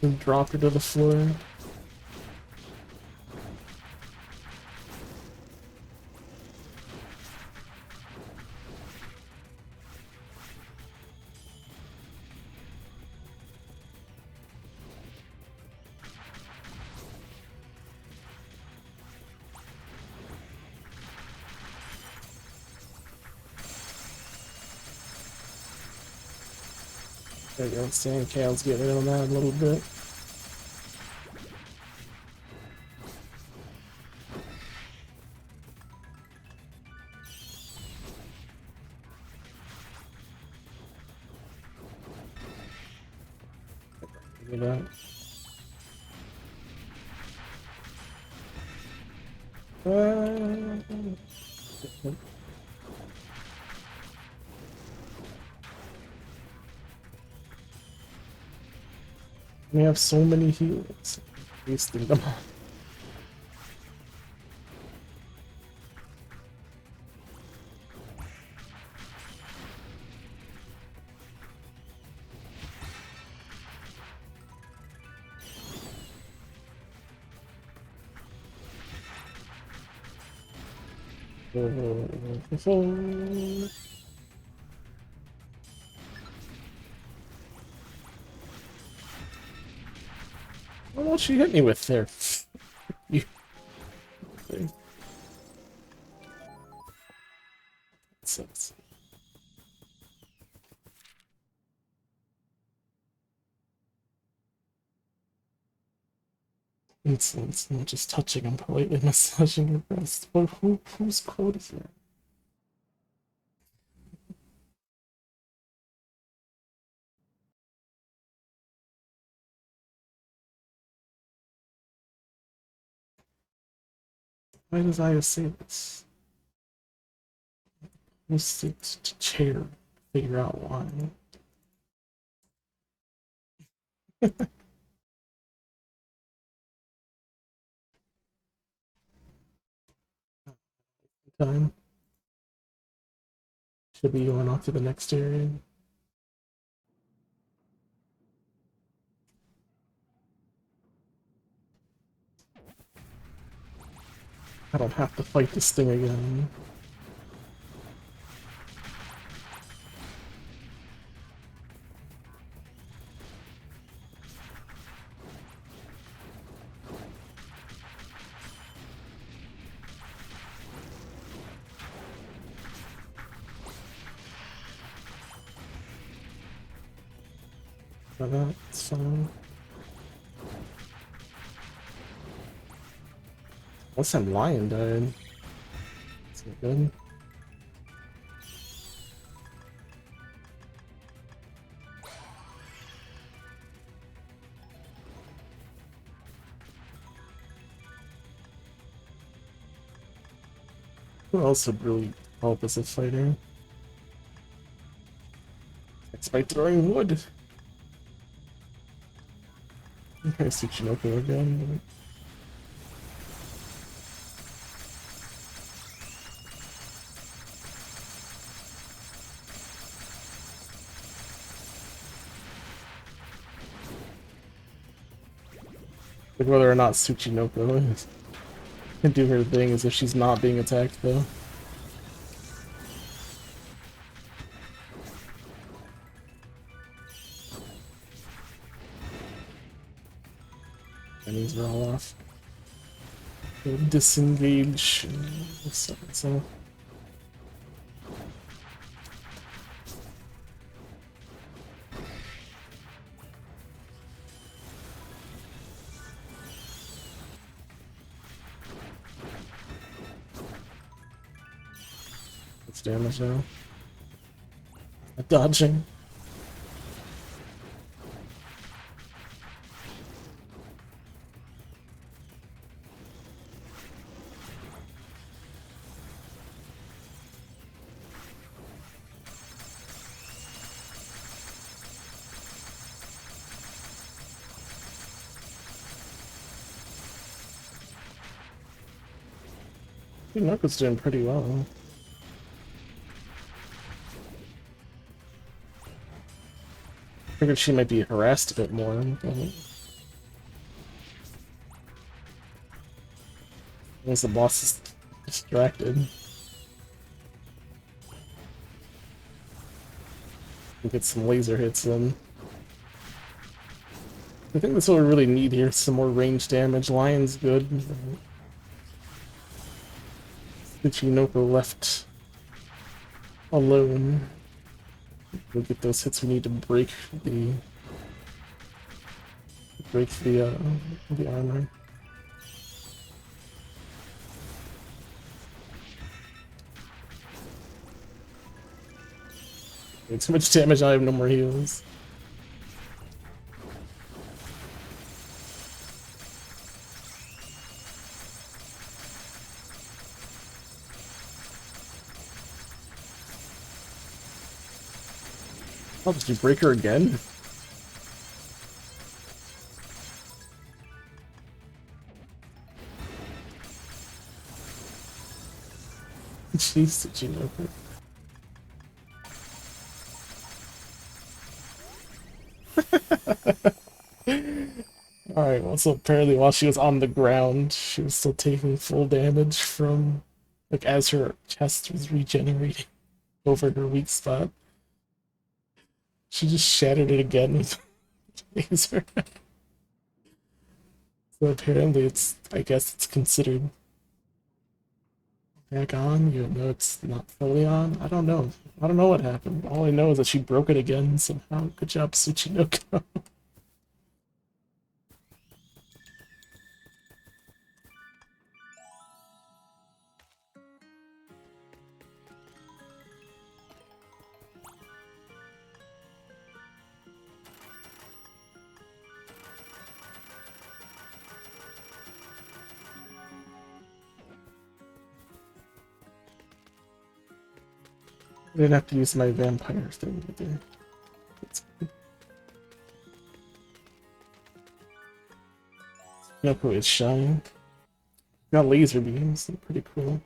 And dropped her to the floor. There you go, Sandcale's getting in on that a little bit. Look at that. We have so many heals. Wasting them all. What she hit me with there? You thing. Sense. Insolence, not just touching and politely massaging your breast. But whose quote is that? Why does Aya say this? We'll sit to chair, figure out why. Time. Should be going off to the next area. I don't have to fight this thing again. That's fine. Last time Lion died. That's not good. Who else would really help as a fighter? It's by throwing wood. Okay, Tsuchinoko again. Like whether or not Tsuchinoko can do her thing as if she's not being attacked though. And these are all off. Disengage. So. It's damage now. Dodging. Noko's doing pretty well. Figured she might be harassed a bit more. Once the boss is distracted. We get some laser hits in. I think that's what we really need here, some more range damage. Lion's good. Tsuchinoko left alone. We'll get those hits we need to break the armor. Too much damage, I have no more heals. Oh, did you break her again? Jeez, did you know that? Alright, well, so apparently while she was on the ground, she was still taking full damage from, like, as her chest was regenerating over her weak spot. She just shattered it again with laser. So apparently it's, I guess it's considered back on, even though it's not fully on. I don't know. I don't know what happened. All I know is that she broke it again somehow. Good job, Tsuchinoko. I didn't have to use my vampire thing either. That's good. Tsuchinoko is shine. Got laser beams, they're pretty cool.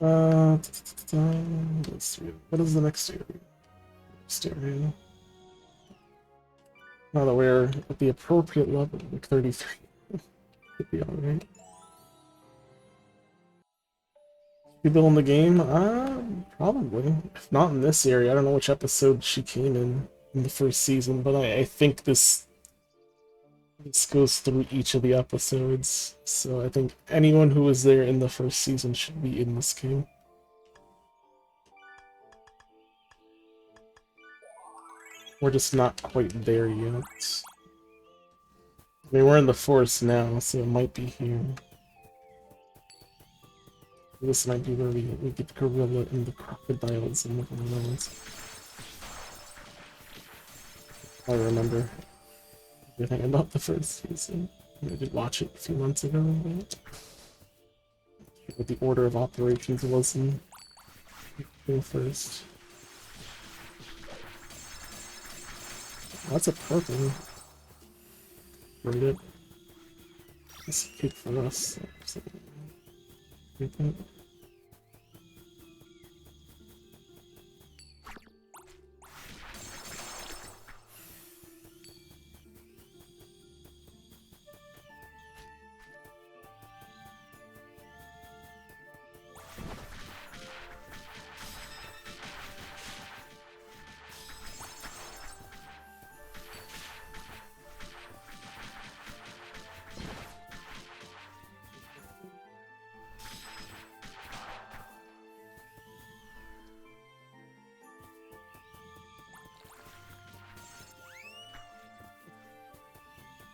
Let's see. What is the next area? Next area. Now that we're at the appropriate level, like 33. Could be alright. People in the game? Probably. If not in this area, I don't know which episode she came in the first season, but I think this This goes through each of the episodes, so I think anyone who was there in the first season should be in this game. We're just not quite there yet. I mean, we're in the forest now, so it might be here. This might be where we get the gorilla and the crocodiles and the lions. I remember everything about the first season. I did watch it a few months ago, but what the order of operations was in the first. That's a purple. Read it. It's a cake for us. So, read that.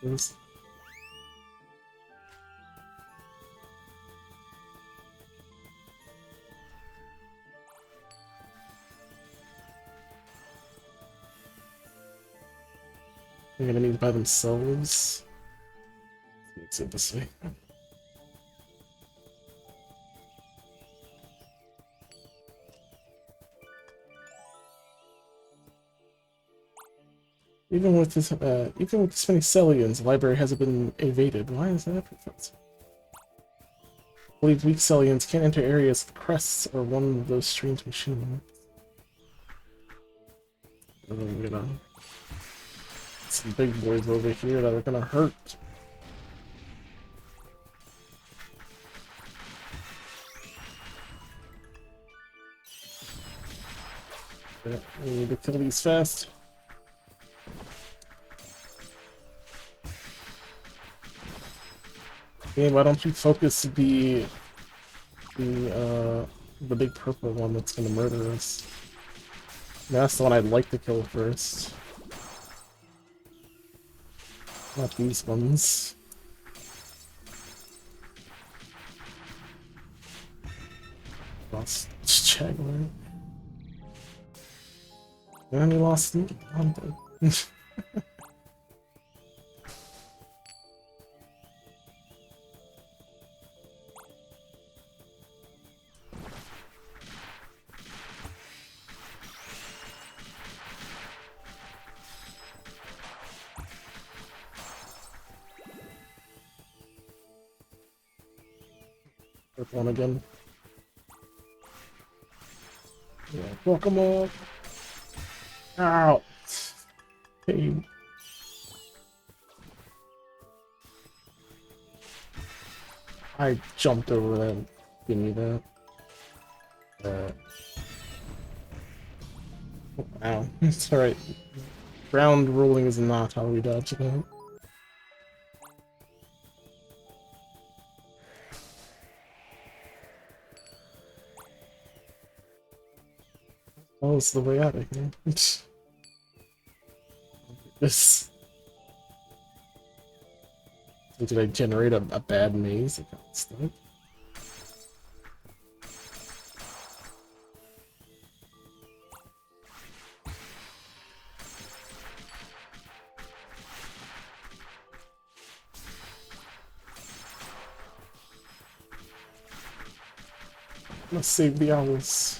Yes. They're gonna need by themselves. Let's do it this way. Even with this many Celliens, the library hasn't been invaded. Why is that? I believe weak Celliens can't enter areas with crests or one of those strange machines. You know, some big boys over here that are gonna hurt. Yeah, we need to kill these fast. Okay, why don't you focus the big purple one that's gonna murder us? That's the one I'd like to kill first. Not these ones. Lost Jaguar. And we lost him. I'm dead. Purple one again. Yeah, fuck him up. Ow! Hey. I jumped over that. Give me that. Wow. It's alright. Ground rolling is not how we dodge it. Oh, it's the way out of here. This. Did I generate a bad maze that got stuck? Let's save the owls.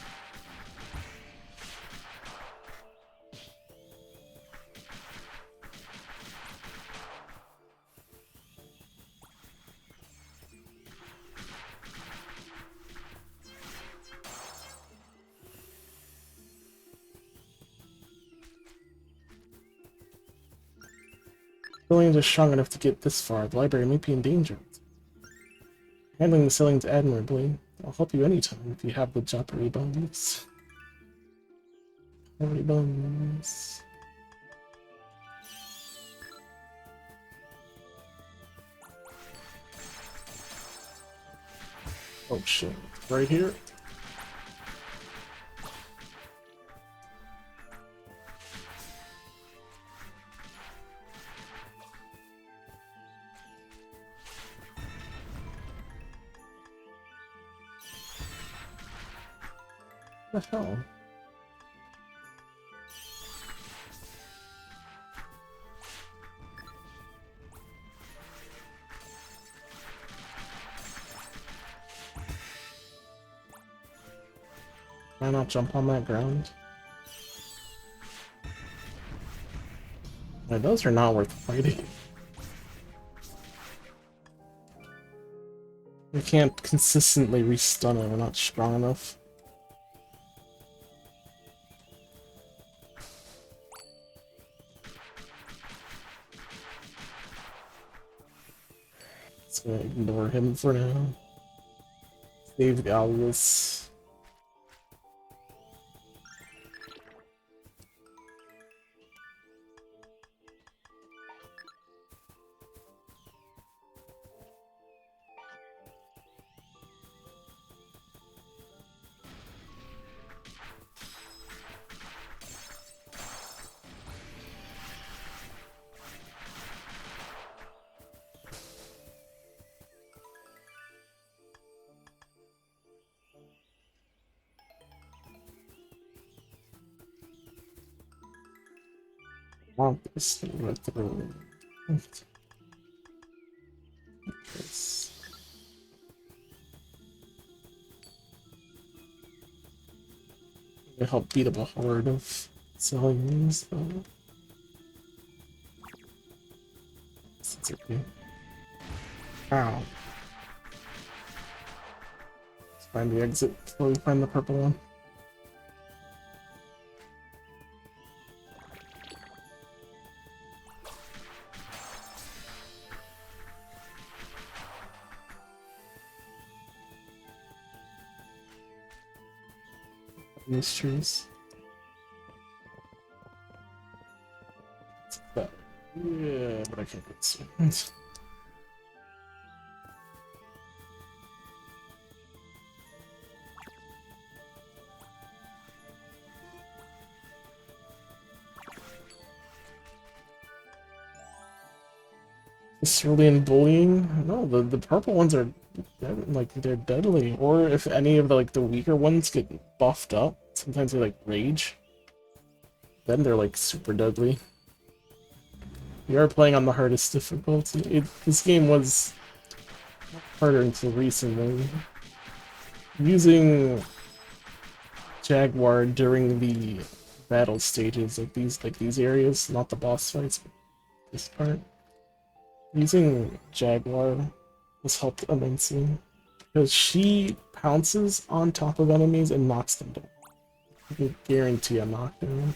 Celliens are strong enough to get this far. The library may be in danger. Handling the Celliens admirably. I'll help you anytime if you have the Joppery bones. Joppery bones. Oh shit. Right here? What the hell? Can I not jump on that ground? Yeah, those are not worth fighting. We can't consistently restun it, we're not strong enough. Let's go ignore him for now. Save the owls. Want this thing right through. This. To help beat up a horde of Celliens, though. It's okay. Ow. Let's find the exit before we find the purple one. These trees. Yeah, but I can't get this. Cerulean bullying? No, the purple ones are like they're deadly. Or if any of the like the weaker ones get buffed up, sometimes they like rage. Then they're like super deadly. We are playing on the hardest difficulty. This game was harder until recently. Using Jaguar during the battle stages of these areas, not the boss fights, but this part. Using Jaguar has helped immensely because she pounces on top of enemies and knocks them down. I can guarantee a knockdown.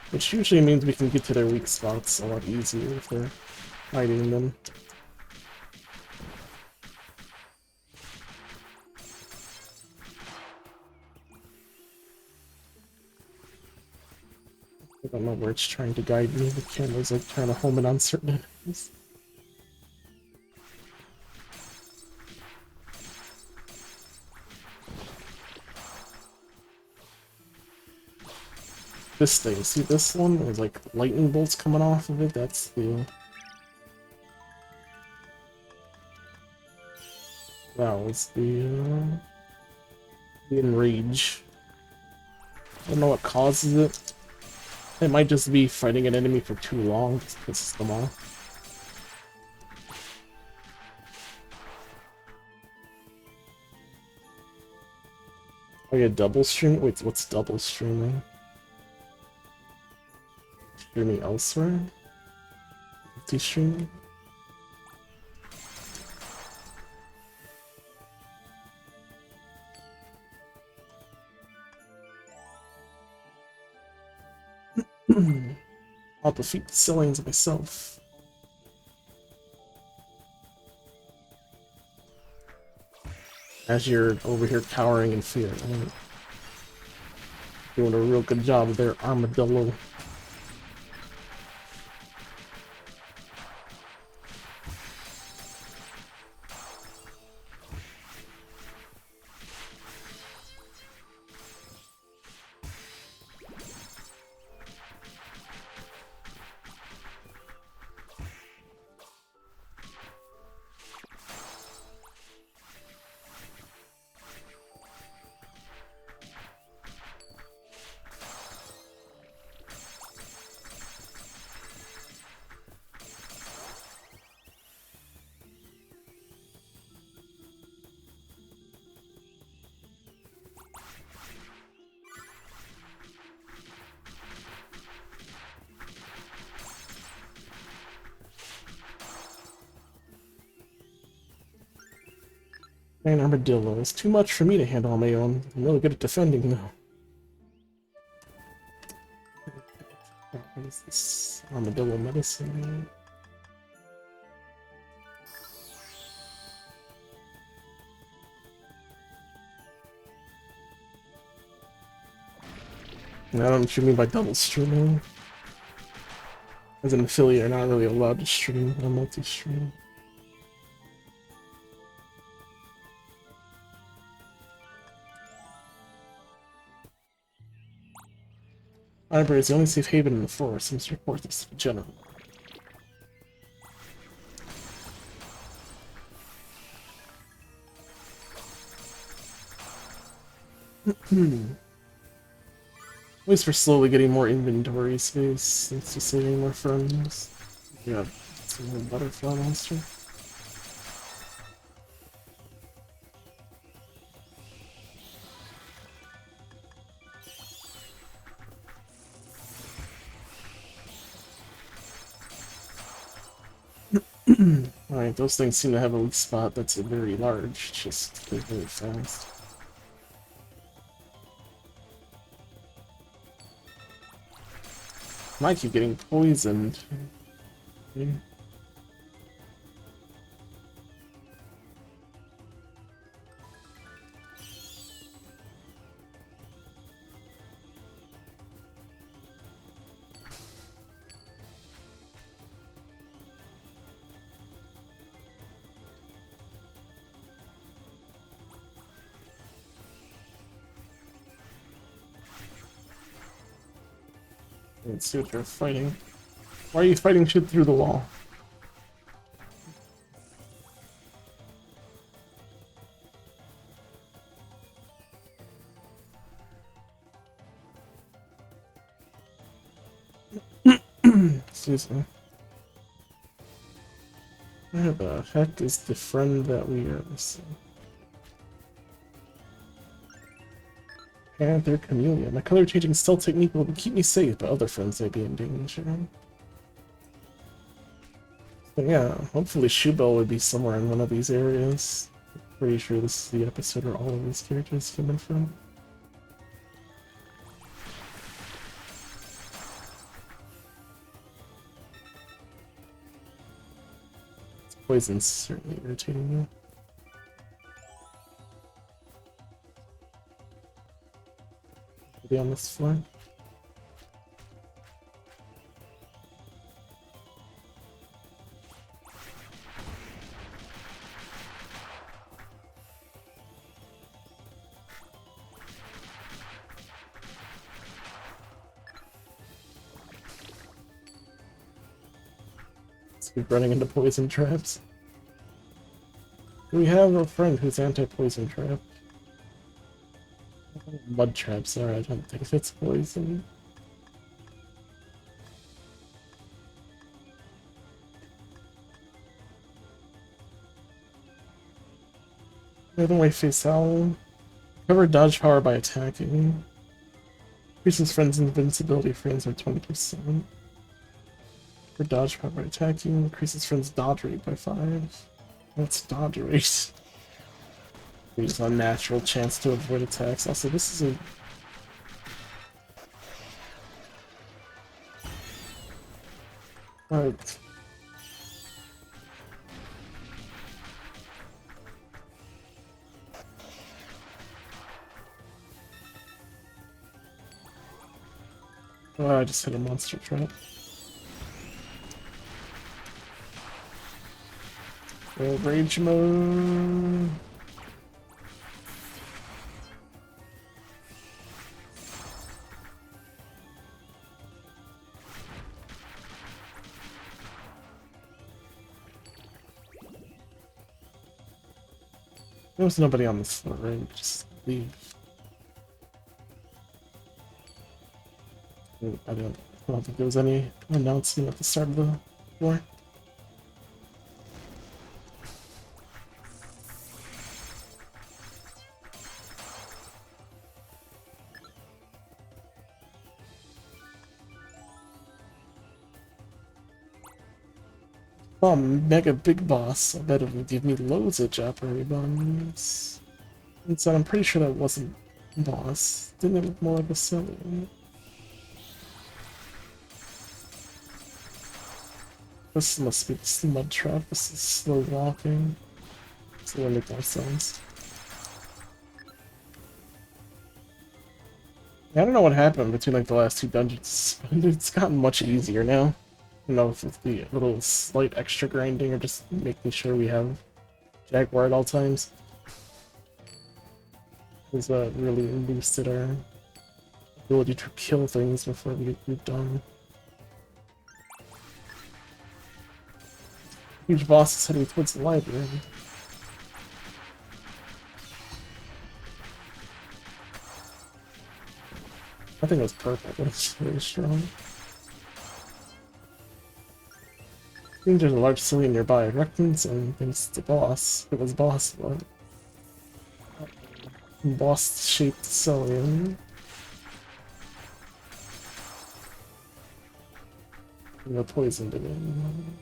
Which usually means we can get to their weak spots a lot easier if they're hiding them. I don't know where it's trying to guide me. The camera's like trying to home in on certain areas. This thing, see this one? There's like lightning bolts coming off of it. That's the... That was the enrage. I don't know what causes it. It might just be fighting an enemy for too long, just pisses them off. Oh yeah, double stream? Wait, what's double streaming? Streaming elsewhere? Multi-streaming? I'll defeat the Celliens myself. As you're over here cowering in fear. Right? Doing a real good job there, armadillo. An armadillo is too much for me to handle on my own. I'm really good at defending, though. What is this? Armadillo medicine. I don't know what you mean by double streaming. As an affiliate, you're not really allowed to stream or multi-stream. Library is the only safe haven in the forest. Seems to report this to the general. At least we're slowly getting more inventory space thanks to saving more friends. Yeah, some more butterfly monster. Alright, those things seem to have a weak spot that's very large, just they're very fast. I keep getting poisoned. Okay. Let's see what they're fighting. Why are you fighting shit through the wall? Excuse me. Where the heck is the friend that we are missing? Panther Chameleon. My color changing stealth technique will keep me safe, but other friends may be in danger. But yeah, hopefully Shubel would be somewhere in one of these areas. Pretty sure this is the episode where all of these characters came in from. Poison's certainly irritating me. Be on this floor. Let's keep running into poison traps. We have a friend who's anti-poison trap. Mud traps are, I don't think it's poison. The other way face owl. Cover dodge power by attacking. Increases friends' invincibility frames by 20%. For dodge power by attacking, increases friends' dodge rate by 5. That's dodge rate. There's a natural chance to avoid attacks. Also, this is a... What? Oh, I just hit a monster trap. Rage mode. There was nobody on this floor, right? Just leave. I don't think there was any announcement at the start of the floor. Oh, Mega Big Boss. I bet it would give me loads of Jeopardy buns. And so I'm pretty sure that wasn't boss. Didn't it look more like a Cellien? This must be the mud trap. This is slow walking. So that would make more sense. I don't know what happened between like the last two dungeons. It's gotten much easier now. I don't know if it's the little slight extra grinding or just making sure we have Jaguar at all times. Has really boosted our ability to kill things before we get done. Huge boss is heading towards the library. I think it was purple, but it's very strong. I think there's a large Cellien nearby. I reckon and thinks it's a boss. It was boss, but boss-shaped Cellien. The poisoned again.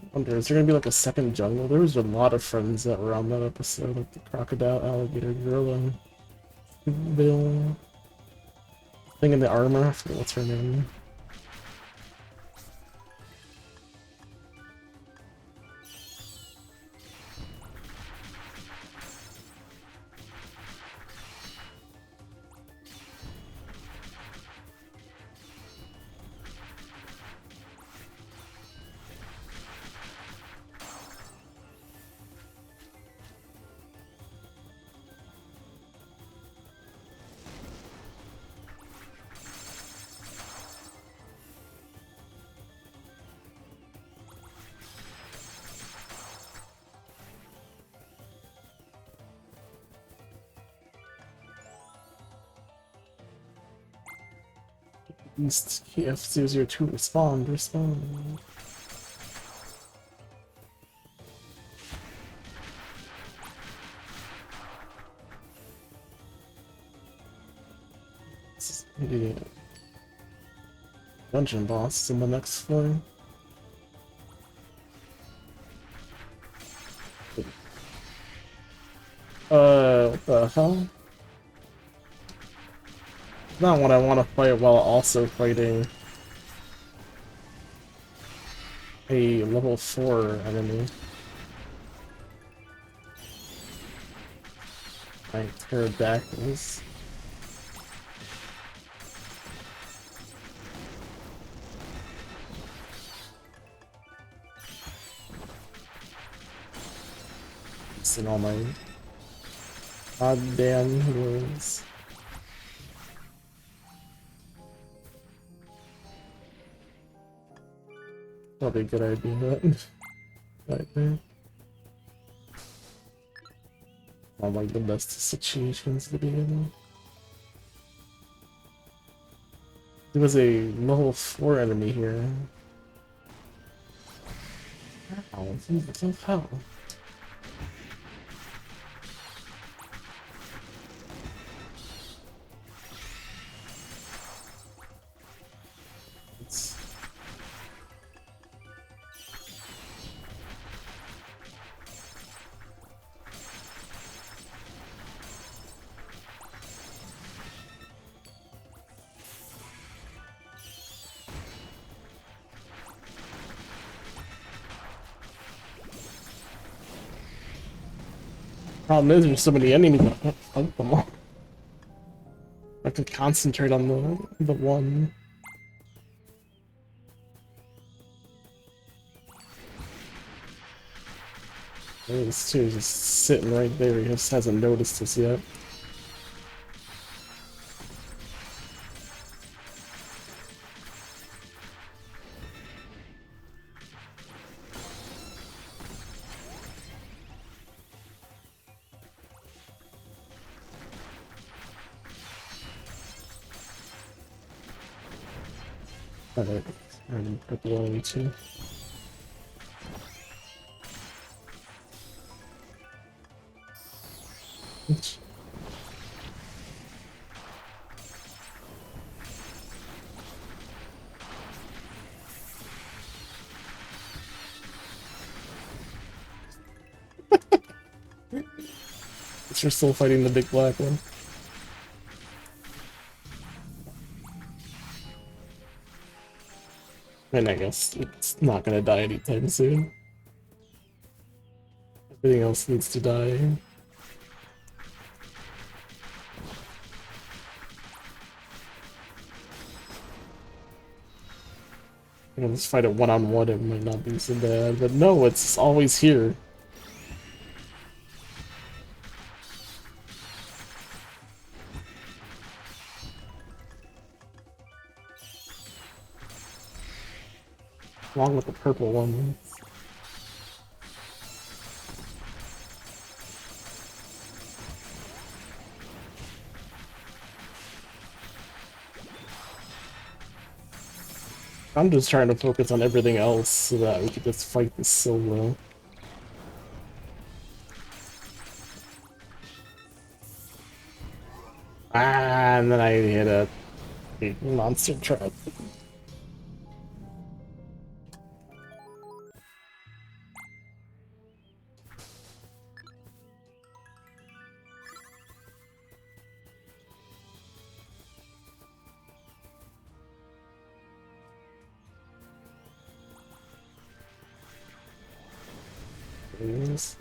I wonder, is there gonna be like a second jungle? There was a lot of friends that were on that episode, like the crocodile, alligator, gorilla, Bill, thing in the armor. I forget what's her name. East KF002 respond. The dungeon boss in the next floor. What the hell? Not what I want to fight while also fighting a level 4 enemy. Like pterodactyls. In all my goddamn heroes. Probably a good idea, but right there. Not like the best situations to be in. There was a level 4 enemy here. How? How? Problem is, there's so many enemies, I can't fight them all. I have to concentrate on the one. This two is just sitting right there. He just hasn't noticed us yet. Alright, and put the one too. You're still fighting the big black one. And I guess it's not gonna die anytime soon. Everything else needs to die. You know, let's fight it one-on-one, it might not be so bad, but no, it's always here. Along with the purple one. I'm just trying to focus on everything else so that we can just fight this solo. Ah, and then I hit a big monster trap. Please.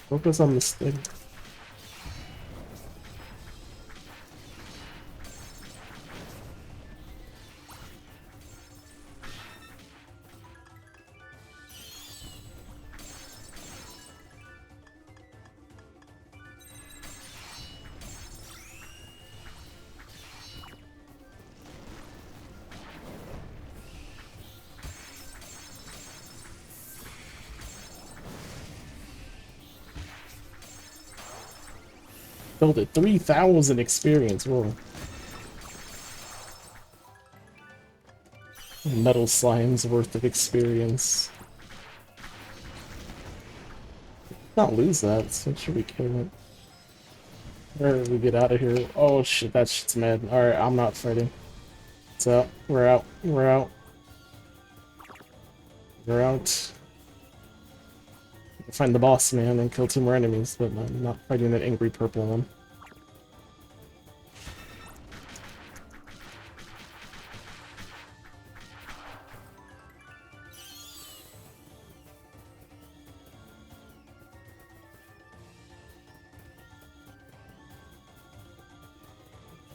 Focus on the stick. Build it. 3,000 experience. Whoa. Metal slime's worth of experience. Not lose that, so should we kill it? Where do we get out of here? Oh shit, that shit's mad. Alright, I'm not fighting. It's out. We're out. We're out. We're out. Find the boss man and kill 2 more enemies, but I'm not fighting that angry purple one.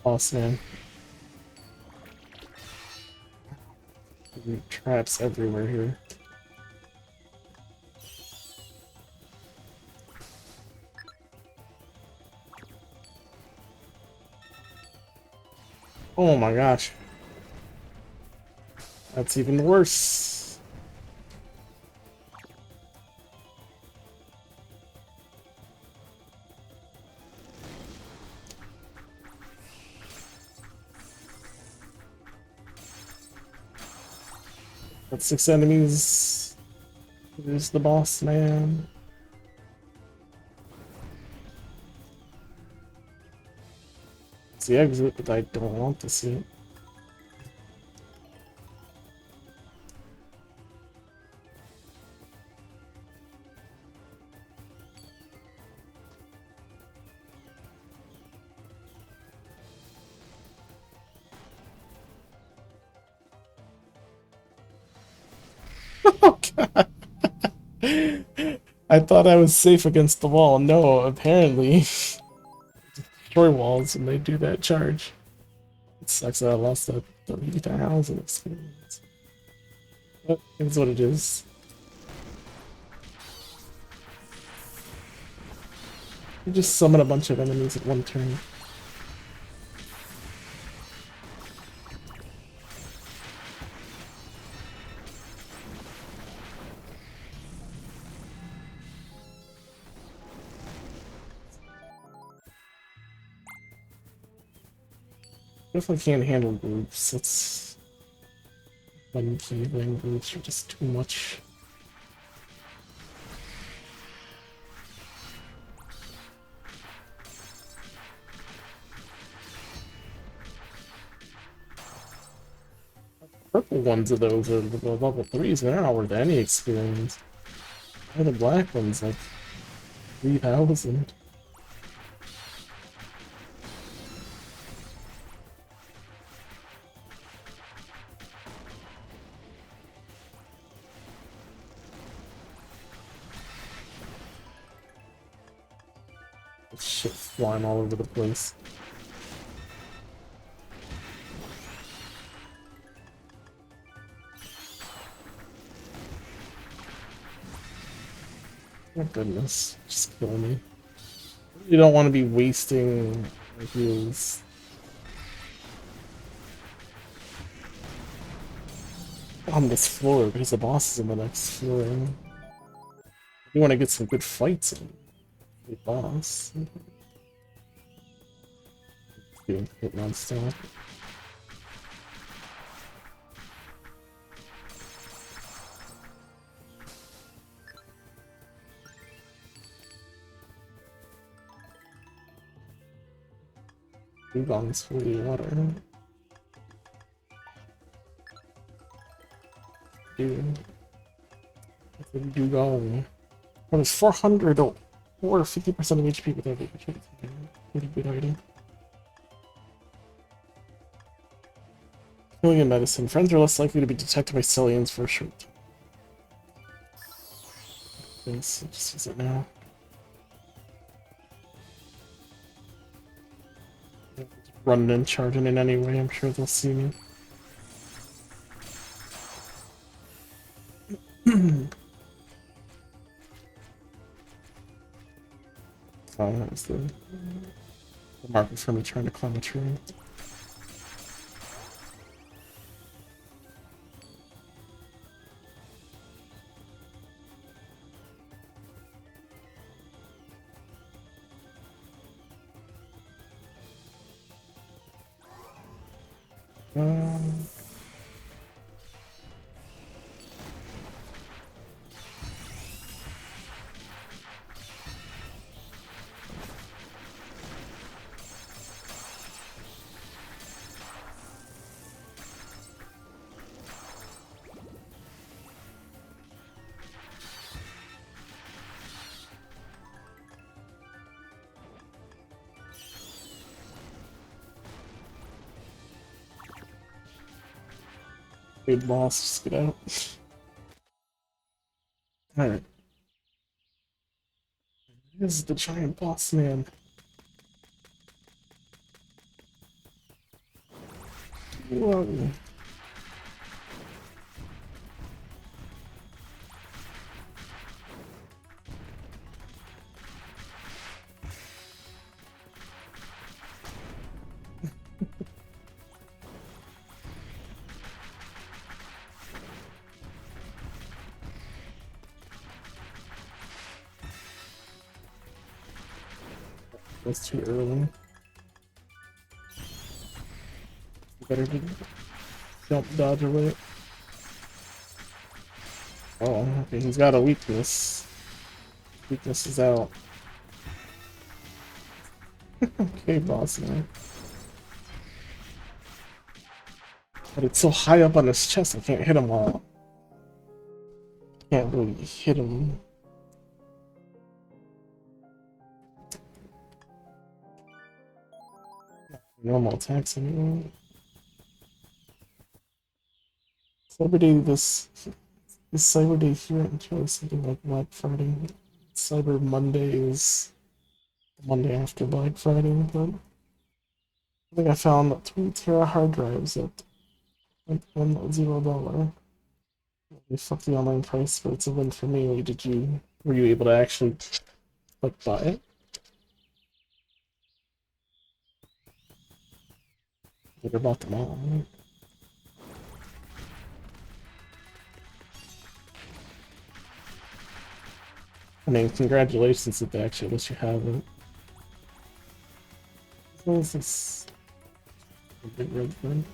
Boss man. Traps everywhere here. Oh my gosh. That's even worse. That's 6 enemies. Who's the boss man? It's the exit, but I don't want to see it. Oh god. I thought I was safe against the wall. No, apparently. Destroy walls and they do that charge. It sucks that I lost that 30,000 experience. But it's what it is. You just summon a bunch of enemies at one turn. Definitely can't handle groups. It's one key thing. Groups are just too much. Purple ones of those are the level 3s now with any experience. And the black ones like 3,000. Shit flying all over the place. Oh goodness, just kill me. You don't want to be wasting heals. On this floor because the boss is in the next floor. You want to get some good fights in the boss. Being hit non-stop. Dugongs for the water. Dude. That's a dugong. Well, it's 400 or 50% of HP with every hit. Pretty good item. Healing and medicine. Friends are less likely to be detected by Celliens for a short time. Thanks, just use it now. Running and charging in anyway, I'm sure they'll see me. Oh, that was the marker for me trying to climb a tree. Big boss, just get out. Alright. This is the giant boss man. Whoa. That's too early. Better to jump dodge away. Oh, okay, he's got a weakness. Weakness is out. Okay, boss man. But it's so high up on his chest, I can't hit him all. Can't really hit him. Normal attacks anyway. Cyber Day this Cyber Day here enjoy something like Black Friday. Cyber Monday is the Monday after Black Friday, but I think I found 2 tera hard drives at $0. They fucked the online price, but it's a win for me. Were you able to actually like buy it? I bought them all, right? I mean, congratulations if they actually let you have it. What is this? Big red thing.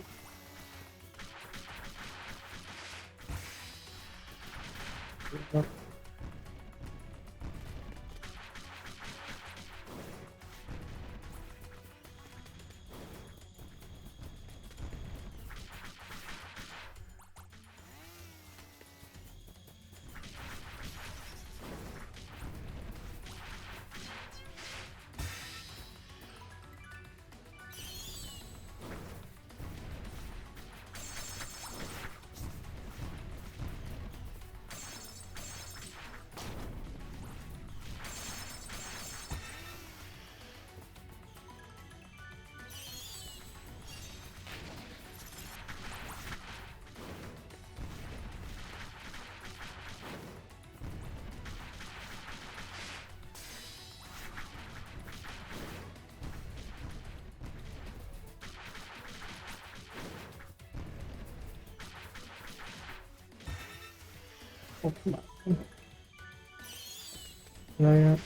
Oh, come on. Yeah.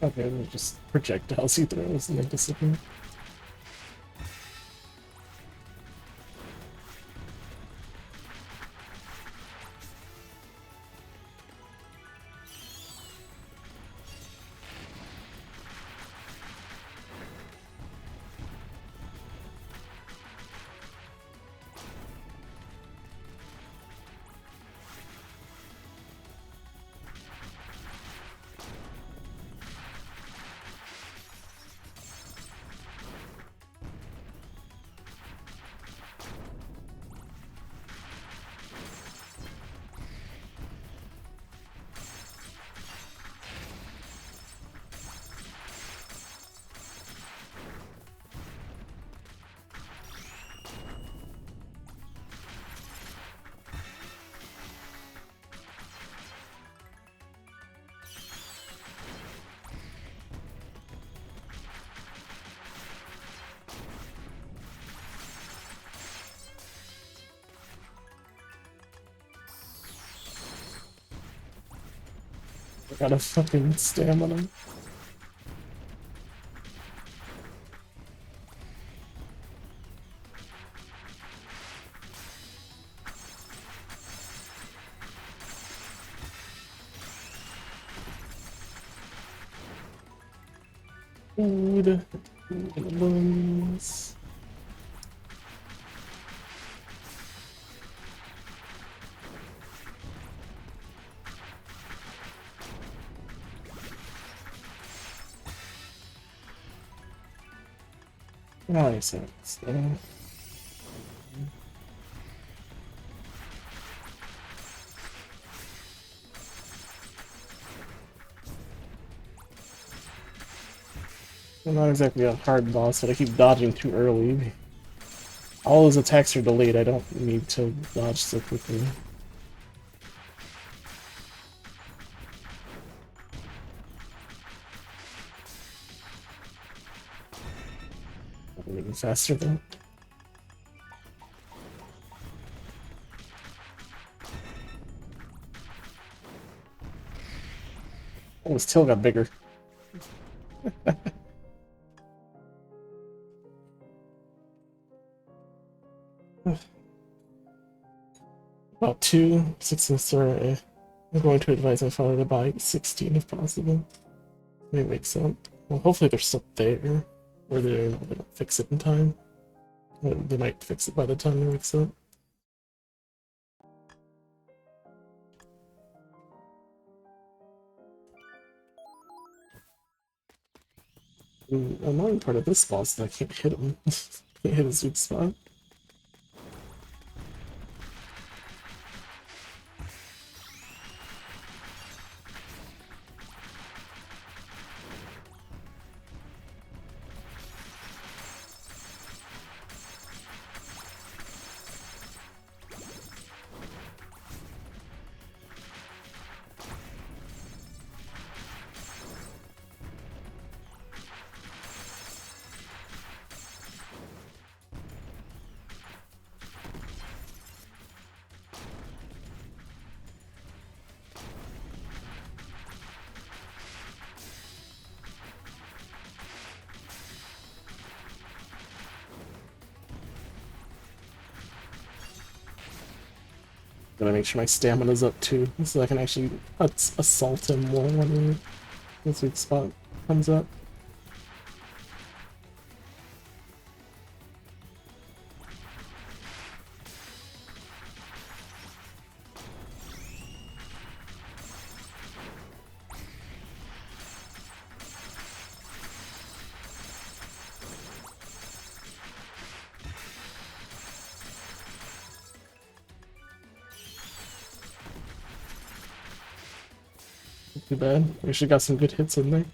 Okay, they're just projectiles he throws and they disappear. I got a fucking stamina. Food. Balloons. Nice. Well, not exactly a hard boss, but I keep dodging too early. All his attacks are delayed, I don't need to dodge so quickly. I'm moving faster though. Oh, his tail got bigger. About 2 6 are. I'm going to advise my father to buy 16 if possible. Maybe it wakes up. Well, hopefully they're still there, or they don't fix it in time. They might fix it by the time he wakes up. The annoying part of this boss is that I can't hit him. Can't hit his sweet spot. Gotta make sure my stamina's up too, so I can actually assault him more when his weak spot comes up. Not too bad. We actually got some good hits in there.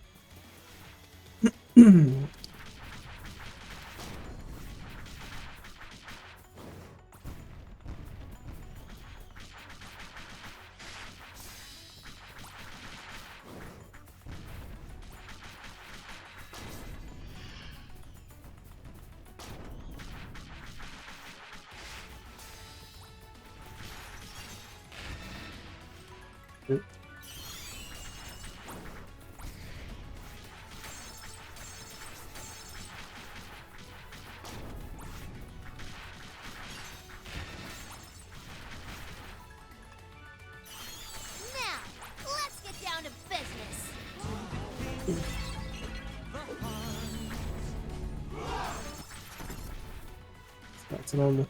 That's normal.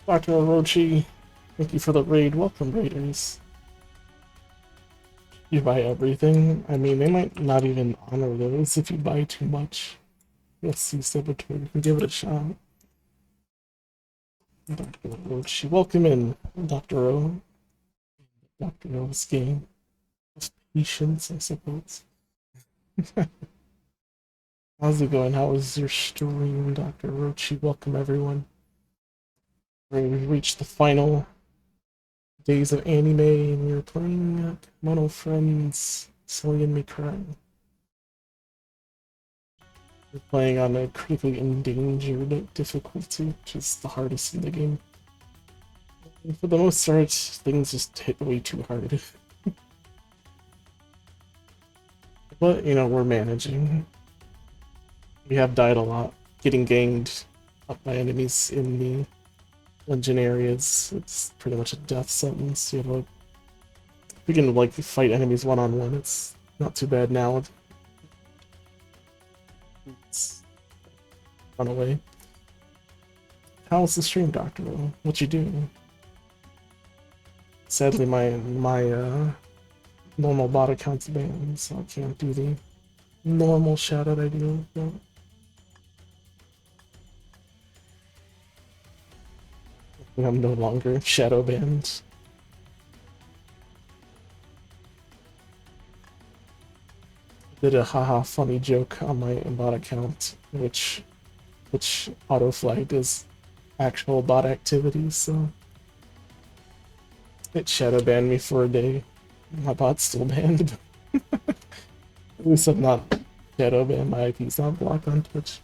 Dr. Orochi, thank you for the raid. Welcome, raiders. You buy everything? I mean, they might not even honor those if you buy too much. Let's see, Saboteur. You can give it a shot. Dr. Orochi, welcome in, Dr. O. Dr. O's game of patience, I suppose. How's it going? How was your stream, Dr. Orochi? Welcome, everyone. We've reached the final days of anime, and we're playing Kemono Friends, Cellien Me Cry. We're playing on a critically endangered difficulty, which is the hardest in the game. And for the most part, things just hit way too hard. But, you know, we're managing. We have died a lot, getting ganged up by enemies in the dungeon areas. It's pretty much a death sentence. You know, we can like fight enemies one-on-one. It's not too bad now. It's run away. How's the stream, Doctor? What you doing? Sadly, my normal bot account's banned, so I can't do the normal shout-out I do. But I'm no longer shadow banned. Did a haha funny joke on my bot account, which auto flagged as actual bot activity, so it shadow banned me for a day. My bot's still banned. At least I'm not shadow banned. My IP's not blocked on Twitch.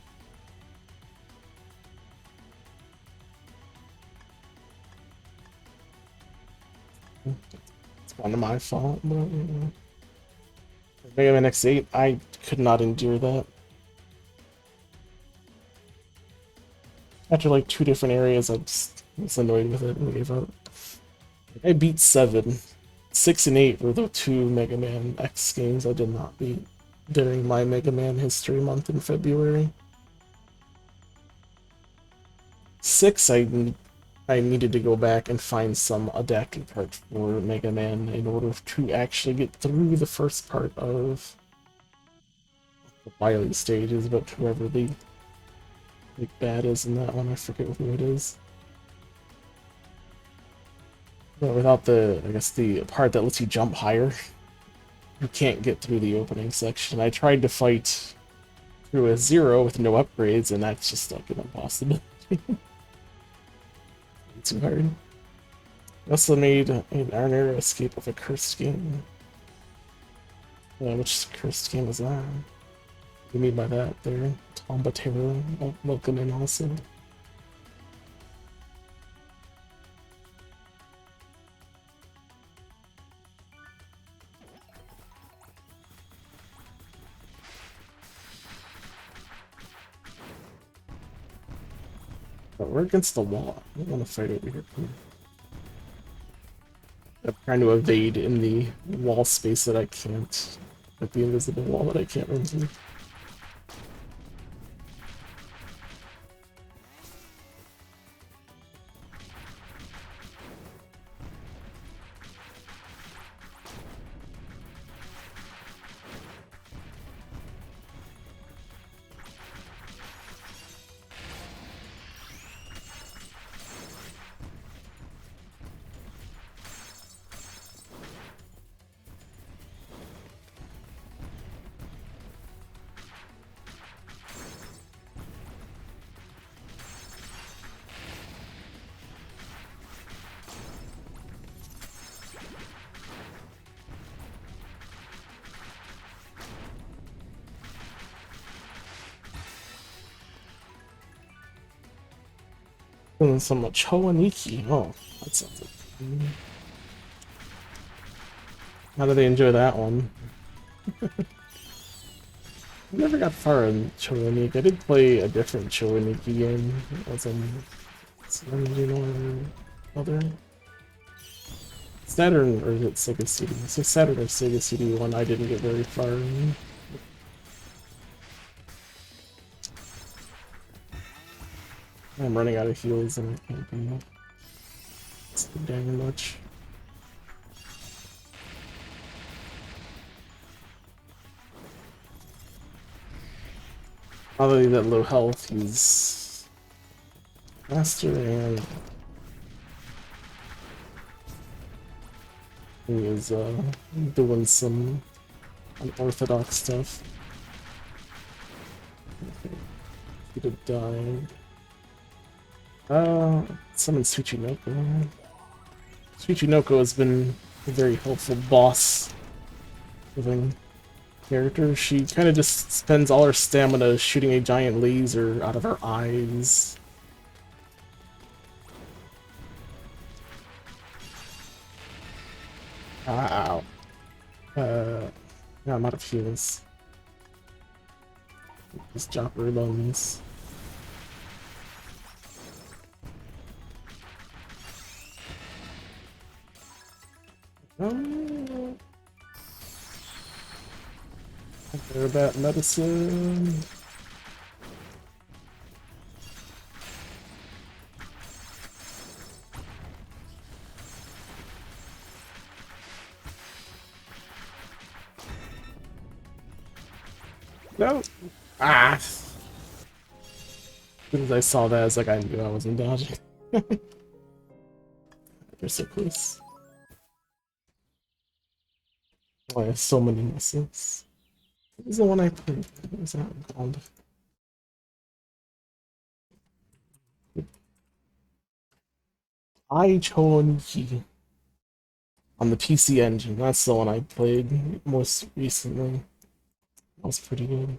It's kind of my fault, but you know. Mega Man X8, I could not endure that. After like 2 different areas, I just was annoyed with it and gave up. I beat 7. 6 and 8 were the 2 Mega Man X games I did not beat during my Mega Man history month in February. 6, I needed to go back and find some adapted part for Mega Man in order to actually get through the first part of the Wily stages, but whoever the big bad is in that one, I forget who it is. But without I guess the part that lets you jump higher, you can't get through the opening section. I tried to fight through a 0 with no upgrades, and that's just like an impossibility. Too hard. I also made an narrow escape of a cursed game. Which cursed game is that? What do you mean by that there? Tomba Terror, welcome in also. But we're against the wall. I don't want to fight over here. I'm trying to evade in the wall space that I can't, like the invisible wall that I can't run through. And some Chowaniki. Oh, that sounds like. How do they enjoy that one? I never got far in Chowaniki. I did play a different Chowaniki game. It was on Cellien or other. Saturn, or is it Sega CD? So Saturn or Sega CD one I didn't get very far in. I'm running out of heals and I can't be so dang much. Other than low health, he's faster and he is doing some unorthodox stuff. He'd have died. Summon Tsuchinoko. Tsuchinoko has been a very helpful boss living character. She kind of just spends all her stamina shooting a giant laser out of her eyes. Ow. Yeah, I'm out of heals. Just drop her bones. They're about medicine. No. Ah. As soon as I saw that, I was like, I knew I wasn't dodging. They're so close. Oh, I have so many missiles. What was the one I played? What was that called? Ichoniki on the PC Engine. That's the one I played most recently. That was pretty good.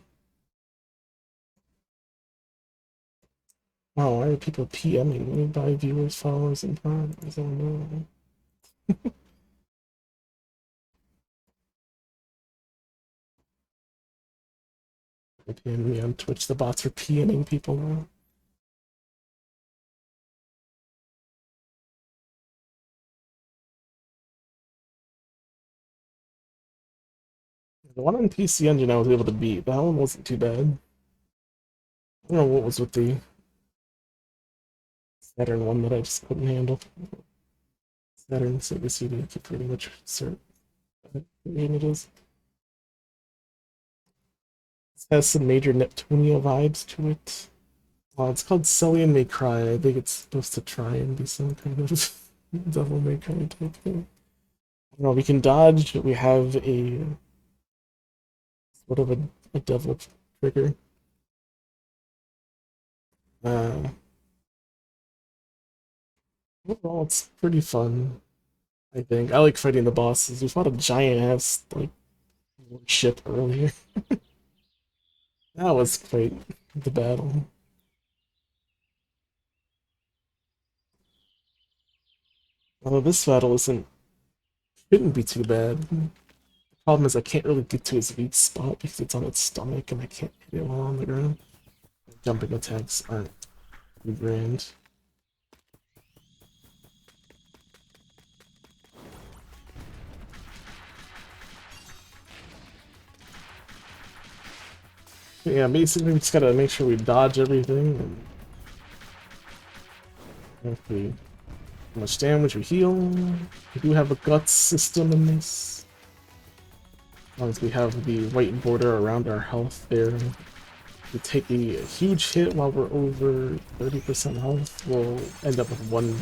Oh, why are people PMing me by viewers, followers, and primes? I don't know. They PM me on Twitch. The bots are PMing people now. The one on PC Engine I was able to beat. That one wasn't too bad. I don't know what was with the Saturn one that I just couldn't handle. Saturn Sega CD, I could pretty much assert what game it is. It has some major Neptunia vibes to it. It's called Cellien May Cry. I think it's supposed to try and be some kind of Devil May Cry type thing. I don't know, we can dodge. We have a sort of a devil trigger. Uh, Overall, it's pretty fun, I think. I like fighting the bosses. We fought a giant ass like ship earlier. That was quite the battle. Although this battle shouldn't be too bad. The problem is I can't really get to his weak spot because it's on its stomach and I can't hit it while on the ground. Jumping attacks aren't too grand. Yeah, basically we just gotta make sure we dodge everything, and if we how much damage we heal. We do have a guts system in this. As long as we have the white border around our health there. If we take a huge hit while we're over 30% health, we'll end up with one.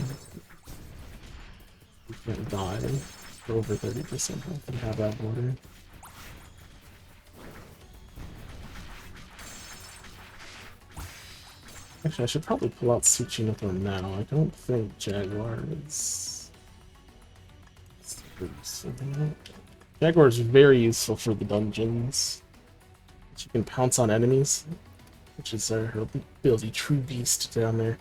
We can't die for over 30% health and have that border. Actually, I should probably pull out Tsuchinoko now. I don't think Jaguar is super useful. Jaguar is very useful for the dungeons. She can pounce on enemies, which is her ability, True Beast down there,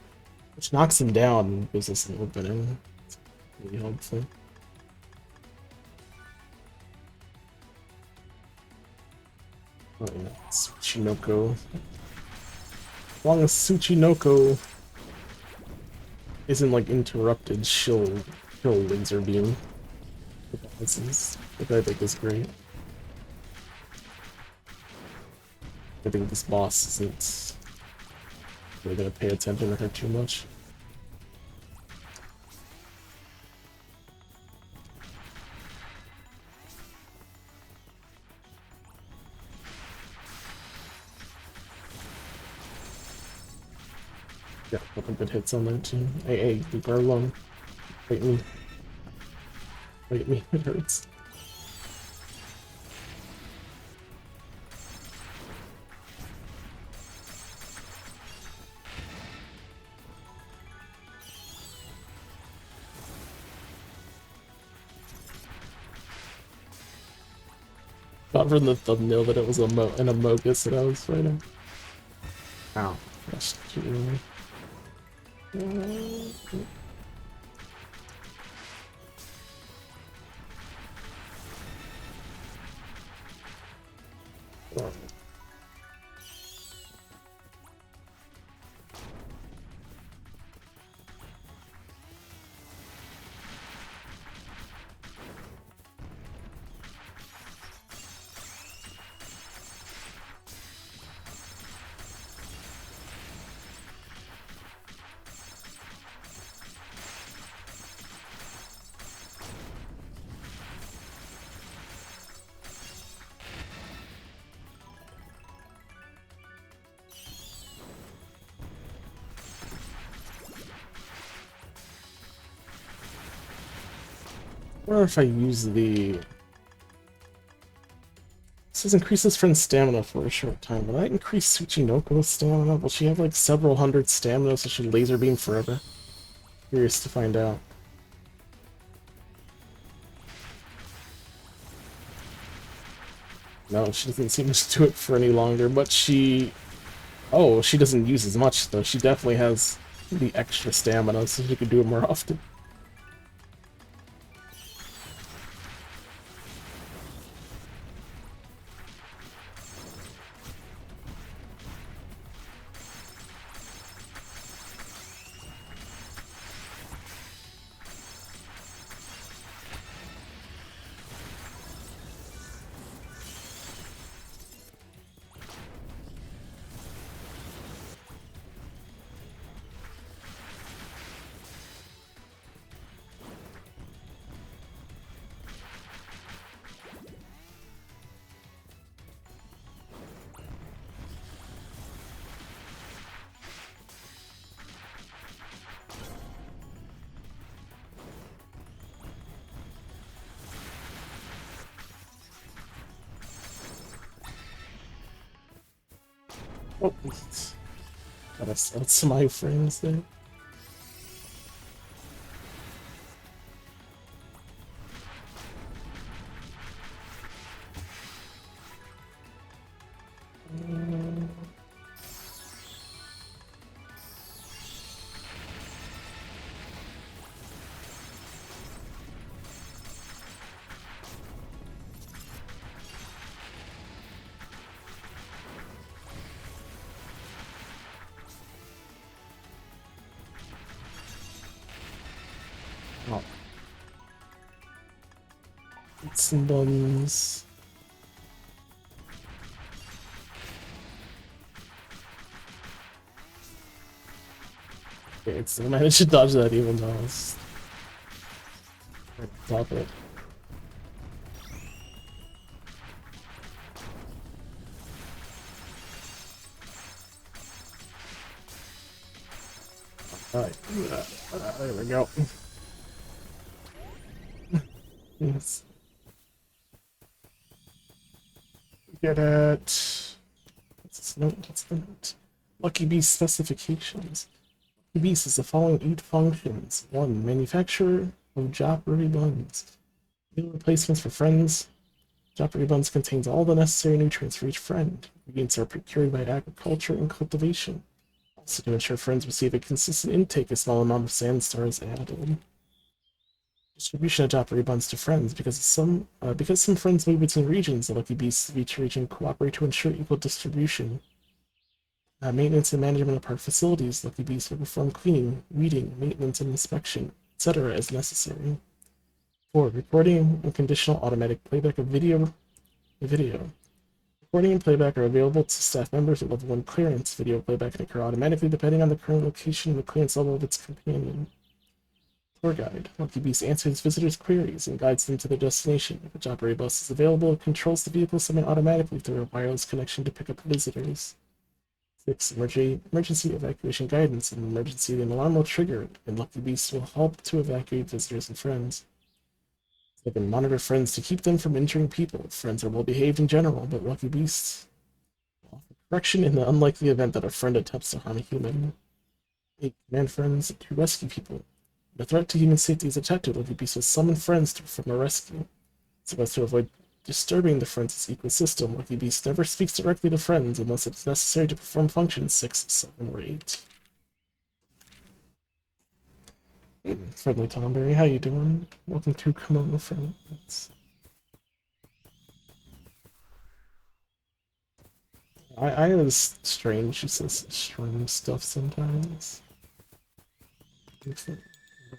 which knocks him down and gives us an opening. It's really helpful. Oh yeah, Tsuchinoko. As long as Tsuchinoko isn't like interrupted, she'll kill laser beam. Which I think is great. I think this boss isn't really gonna pay attention to her too much. Yeah, a couple good hits on that too. Hey, leave her alone. Fight me. Fight me, it hurts. Thought from the thumbnail that it was an Amogus that I was fighting. Ow. That's too early. Or if I use the... This says increases friend's stamina for a short time. Will that increase Tsuchinoko's stamina? Will she have like several hundred stamina so she'll laser beam forever? Curious to find out. No, she doesn't seem to do it for any longer, but she... Oh, she doesn't use as much though. She definitely has the extra stamina so she can do it more often. Oh, that's my frames there. Oh. Some buns. Okay, it still managed to dodge that even though I was right on top of it. Alright, there we go. Yes. Get it. What's this note? What's the note? Lucky Beast specifications. Lucky Beast is the following 8 functions. 1. Manufacturer of Joppery buns. Meal replacements for friends. Joppery buns contains all the necessary nutrients for each friend. Ingredients are procured by agriculture and cultivation. Also, to ensure friends receive a consistent intake, a small amount of sand star is added. Distribution of Joppery buns to friends. Because some friends move between regions, the Lucky Beasts of each region cooperate to ensure equal distribution. Maintenance and management of park facilities. Lucky Beasts will perform cleaning, weeding, maintenance, and inspection, etc. as necessary. 4. Recording and conditional automatic playback of video. Recording and playback are available to staff members at level 1 clearance. Video playback can occur automatically depending on the current location and the clearance level of its companion. Tour guide. Lucky Beast answers visitors' queries and guides them to their destination. If a Joppery bus is available, it controls the vehicle semi-automatically through a wireless connection to pick up visitors. 6. Emergency evacuation guidance. An emergency and alarm will trigger, and Lucky Beast will help to evacuate visitors and friends. 7. Monitor friends to keep them from injuring people. Friends are well behaved in general, but Lucky Beasts will offer correction in the unlikely event that a friend attempts to harm a human. 8. Command friends to rescue people. When a threat to human safety is detected, Lucky Beasts will summon friends to perform a rescue. So as to avoid disturbing the friends' ecosystem, Lucky Beast never speaks directly to friends unless it's necessary to perform functions 6, 7, or 8. Friendly Tomberry, how you doing? Welcome to Kemono Friends. I have this strange, she says strange stuff sometimes.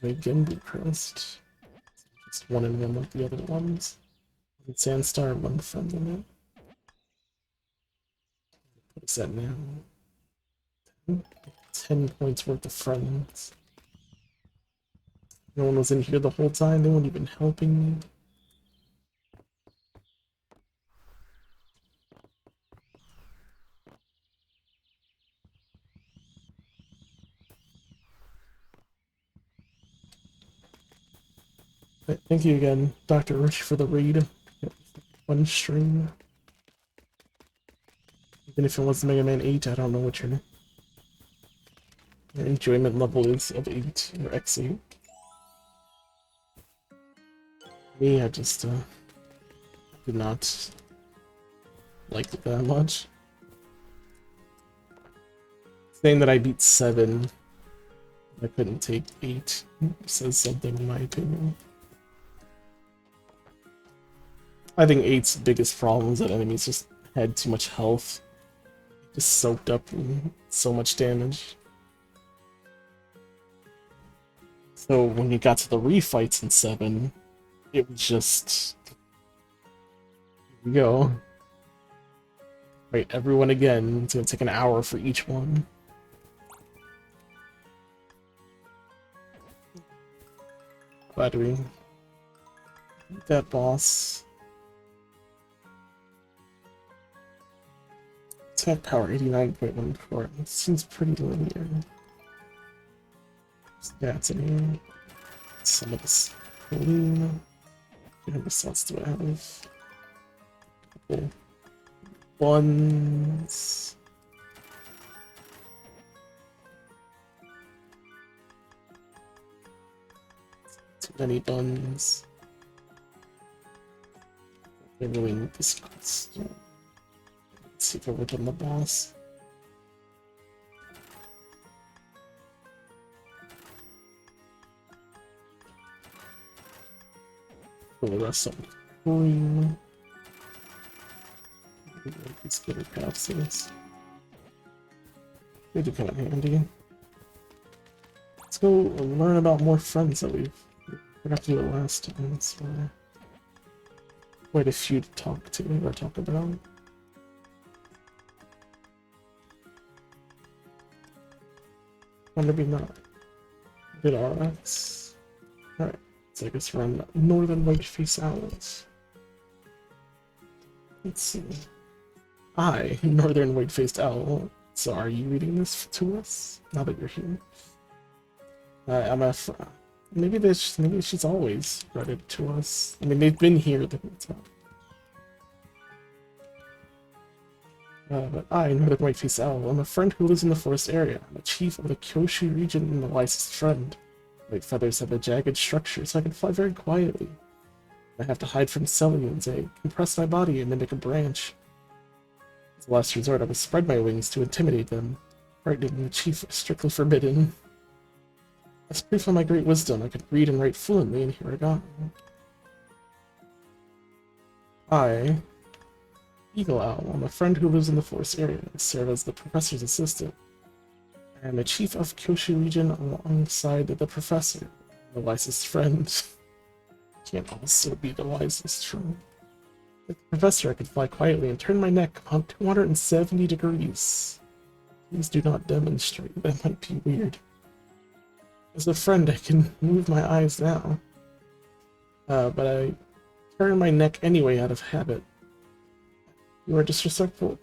A gimbal crest. Just one and one like the other ones. And Sandstar, one friend in it. What is that now? 10 points worth of friends. No one was in here the whole time, they weren't even helping me. But thank you again, Dr. Rich, for the raid. One stream. Even if it was Mega Man 8, I don't know what your enjoyment level is of 8 or X8. Me, I just did not like it that much. Saying that I beat 7, I couldn't take 8, says something in my opinion. I think 8's biggest problem is that enemies just had too much health. Just soaked up in so much damage. So when you got to the refights in 7, it was just... Here we go. Right, everyone again. It's gonna take an hour for each one. Glad we beat that boss. Attack power 89.14. It seems pretty linear. Stats in here. Some of this clean. How many slots do I have? Couple ones. Too many buns. I really need this quest. Let's see if I've ever done the boss. For the rest of the green. These glitter capsules. They do come in handy. Let's go learn about more friends that we forgot to do it last time. So quite a few to talk to or talk about. Or maybe not. Good RX. Alright, so I guess we're on Northern Whiteface Islands. Let's see. Hi, Northern White-Faced Owl. So are you reading this to us? Now that you're here. Maybe she's always read it to us. I mean, they've been here the whole time. But I, Northern White-Faced Owl, am a friend who lives in the forest area. I'm a chief of the Kyushu region and the wisest friend. My feathers have a jagged structure, so I can fly very quietly. I have to hide from Celliens. I compress my body and mimic a branch. As a last resort, I will spread my wings to intimidate them. Frightening the chief is strictly forbidden. As proof of my great wisdom, I could read and write fluently, and here I go. I, Eagle Owl, am a friend who lives in the forest area. I serve as the professor's assistant. I am a chief of Kyushu region alongside the professor, the wisest friend. Can't also be the wisest friend. Like the professor, I could fly quietly and turn my neck about 270 degrees. Please do not demonstrate, that might be weird. As a friend, I can move my eyes now. But I turn my neck anyway out of habit. You are disrespectful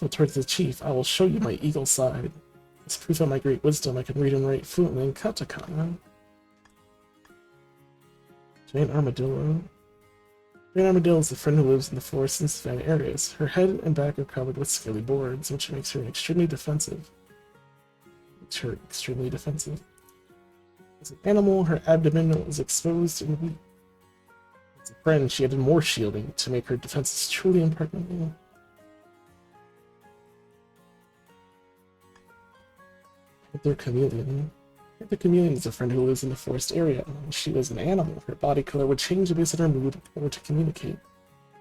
towards the chief. I will show you my eagle side. As proof of my great wisdom, I can read and write fluently in katakana. Giant Armadillo. Giant Armadillo is a friend who lives in the forest and savanna areas. Her head and back are covered with scaly boards, which makes her extremely defensive. As an animal, her abdomen is exposed and weak. As a friend, she added more shielding to make her defenses truly impregnable. Panther Chameleon. The chameleon is a friend who lives in the forest area. When she was an animal, her body color would change based on her mood or to communicate.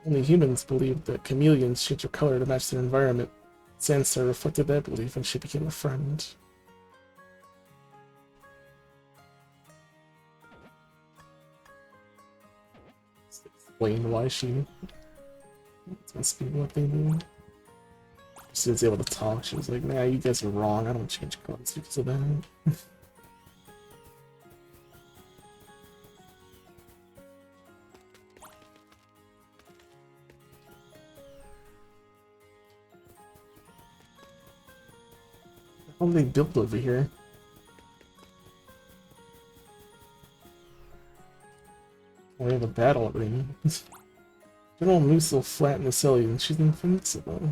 Only humans believed that chameleons change their color to match their environment. Sandstar reflected that belief and she became a friend. Explain why she must be what they mean. She was able to talk. She was like, "Nah, you guys are wrong. I don't change colors because of that." How they built over here? We have a battle arena. General Moose will flatten the Cellien. She's invincible.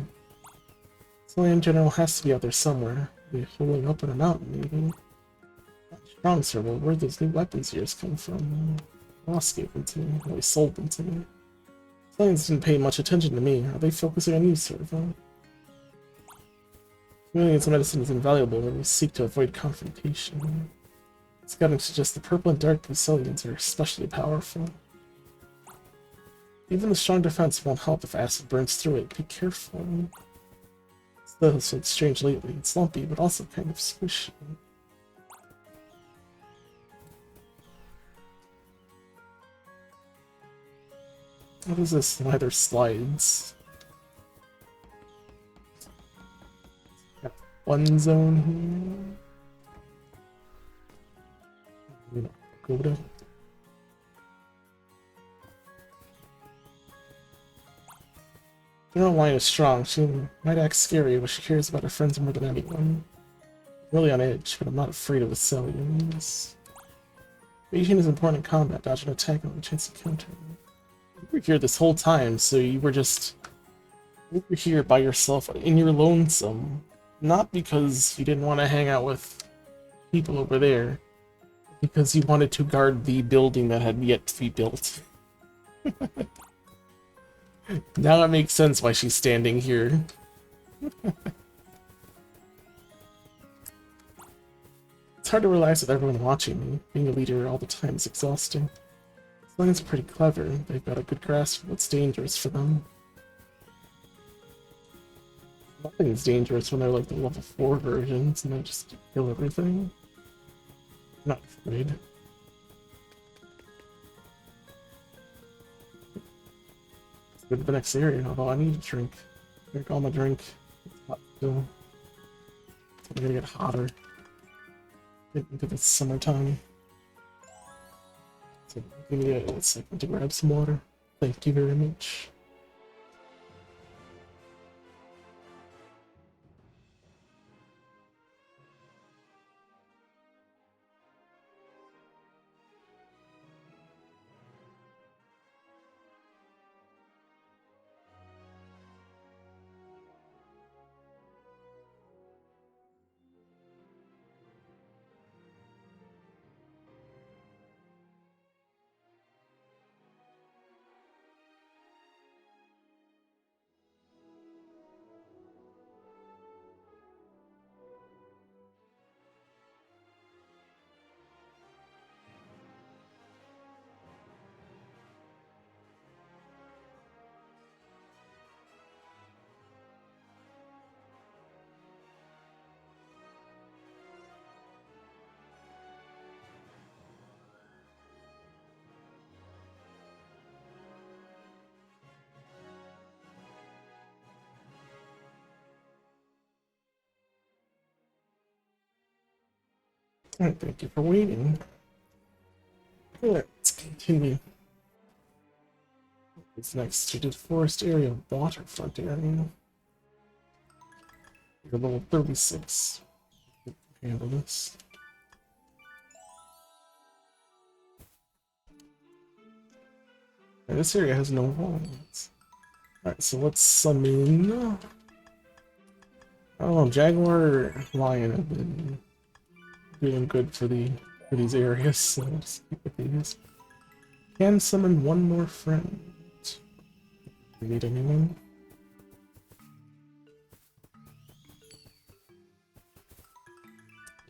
Cellien General has to be out there somewhere. Maybe holding up in a mountain, maybe. Strong servo, where those new weapons of yours come from? Ross gave them to me. Well, he sold them to me. Celliens didn't pay much attention to me. Are they focusing on you, servo? Chameleon's medicine is invaluable when we seek to avoid confrontation. Scouting suggests the purple and dark Cellens are especially powerful. Even the strong defense won't help if acid burns through it. Be careful. It's been strange lately. It's lumpy, but also kind of squishy. What is this? Neither slides. Got one zone here. Pagoda. General Lion is strong. She might act scary, but she cares about her friends more than anyone. I'm really on edge, but I'm not afraid of the Celliens. Beijing is important in combat, dodge an attack and have a chance to counter. You were here this whole time, so you were just over here by yourself in your lonesome. Not because you didn't want to hang out with people over there, because you wanted to guard the building that had yet to be built. Now it makes sense why she's standing here. It's hard to relax with everyone watching me. Being a leader all the time is exhausting. Cellien's pretty clever. They've got a good grasp of what's dangerous for them. Nothing's dangerous when they're like the level 4 versions and they just kill everything. I'm not afraid. Go to the next area, although I need a drink. Drink all my drink. It's hot still. It's only gonna get hotter. Because it's summertime. So give me a second to grab some water. Thank you very much. Alright, thank you for waiting. Let's continue. It's next to the forest area, waterfront area. You're level 36. Handle this. And this area has no walls. Alright, so let's summon. Oh, Jaguar or Lion have been doing good for these areas, so I'll just keep with these. Can summon one more friend. You need anyone?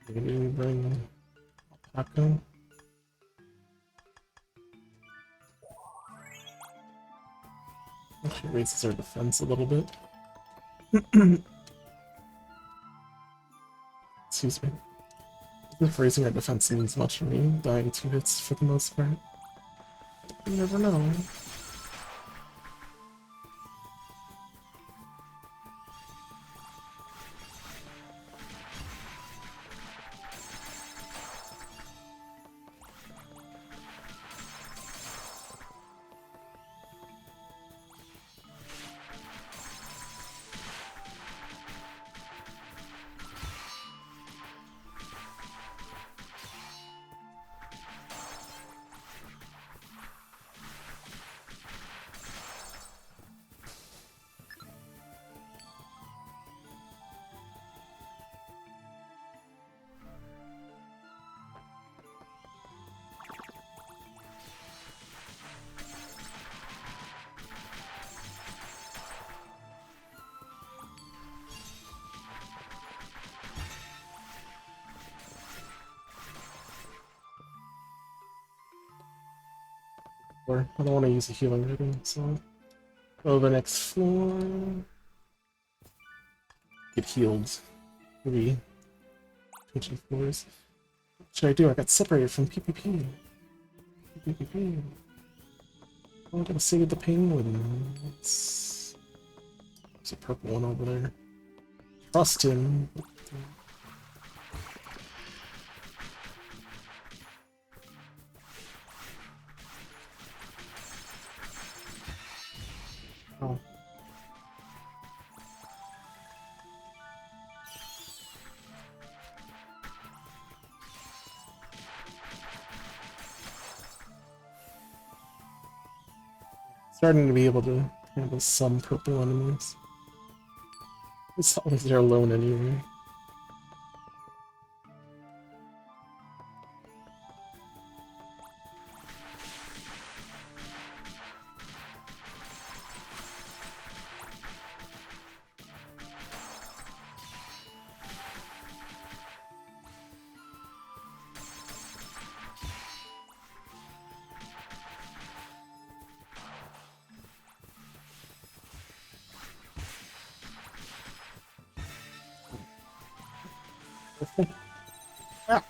Maybe bring Paco. Actually raises our defense a little bit. Excuse me. If raising our defense means much for me, dying 2 hits for the most part. You never know. Or I don't want to use a healing rating, so go to the next floor. Get healed. Maybe changing floors. What should I do? I got separated from PvP. PvP. Oh, I gotta save the penguin. There's a purple one over there. Trust him. Oh. Starting to be able to handle some purple enemies. As long as they're alone anyway. Ah!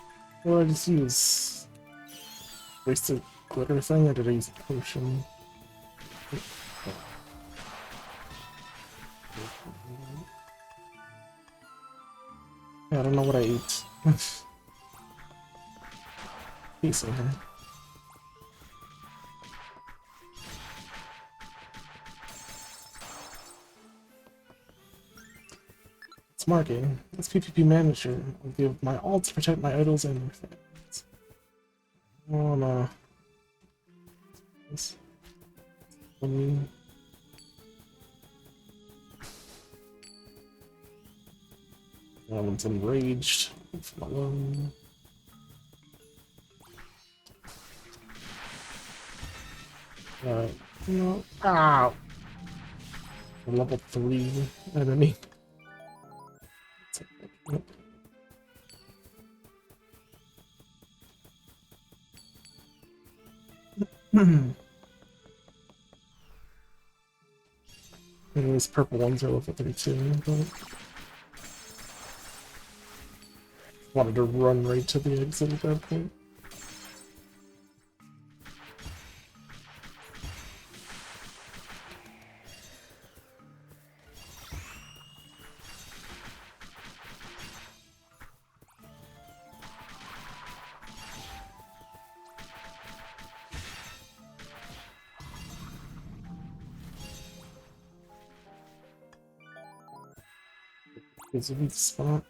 What did I just use? Wasted glitter thing, or did I use a potion? Yeah, I don't know what I ate. facing her. It's marking. As PvP manager, I'll give my all to protect my idols and their fans. Oh no. This... That one's enraged. No. Ow! A level 3 enemy. And these purple ones are level 32, but wanted to run right to the exit at that point. It's a weak spot.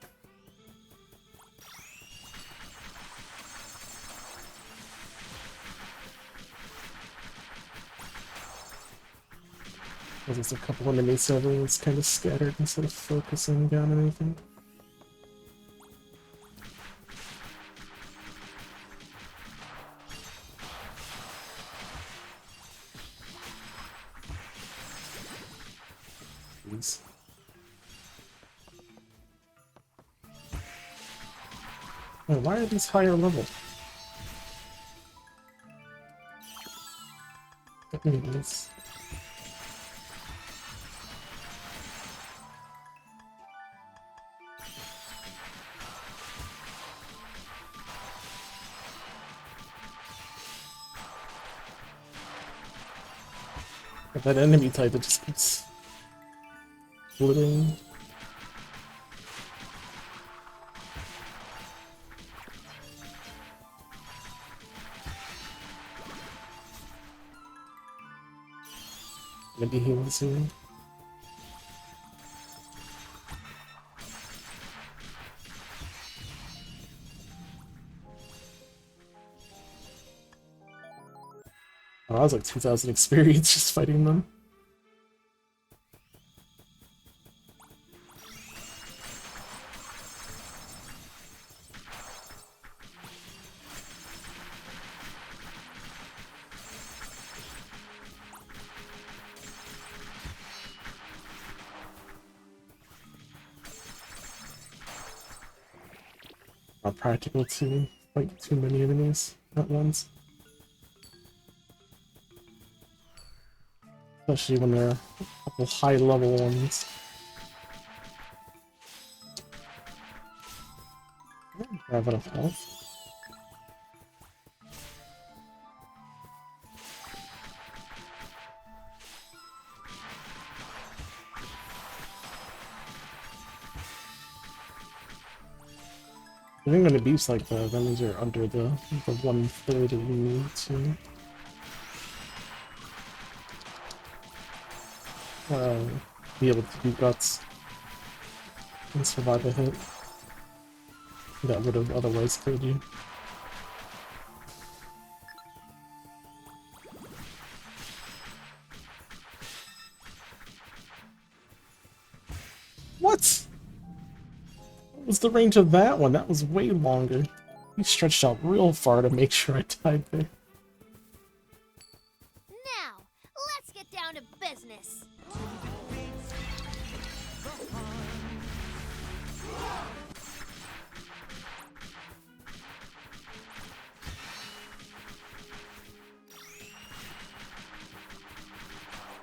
There's a couple enemies, so everyone's kind of scattered instead of focusing down anything. Jeez. Oh, why are these higher level? Anyways. That enemy type that just keeps splitting. Maybe he will soon. Oh, I was like 2,000 experience just fighting them. Not practical to fight too many enemies at once. Especially when there are a couple high level ones. I don't have enough health. I think when it beats like that, that means you're under the 1/3 that you need to be able to do guts and survive a hit that would have otherwise killed you. What? What was the range of that one? That was way longer. He stretched out real far to make sure I died there. Now, let's get down to business.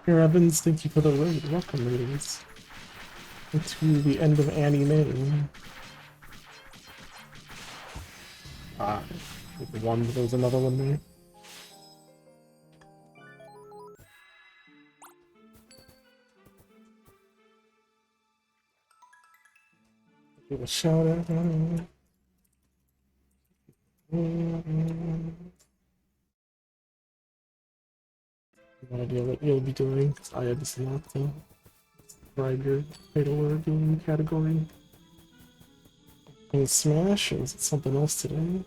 Here, Evans, thank you for the raid. Welcome, ratings. To the end of anime. Ah, the one, there's another one there. Give a shout out. what idea what you'll be doing, because I had to not to describe your title or game category. And Smash, or is it something else today?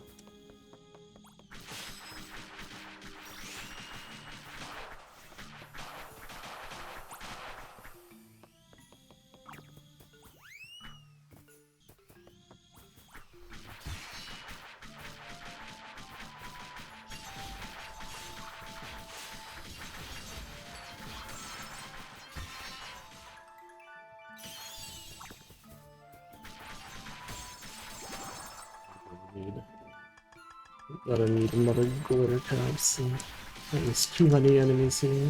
Gotta need another glitter tabs. And there's too many enemies here.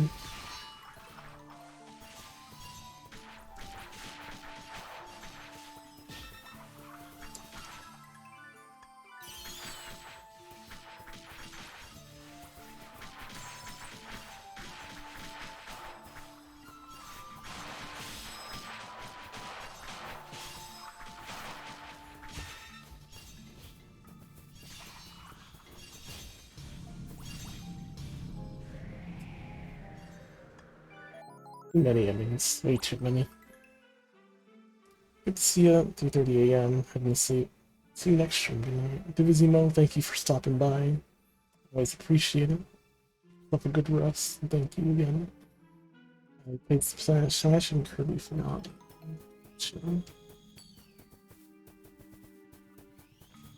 Too many enemies. Way too many. Good to see you. 3:30 a.m. Heading to sleep. See you next stream tonight. Divizimo, thank you for stopping by. Always appreciate it. Have a good rest. And thank you again. I played Smash and Kirby for not. Chill.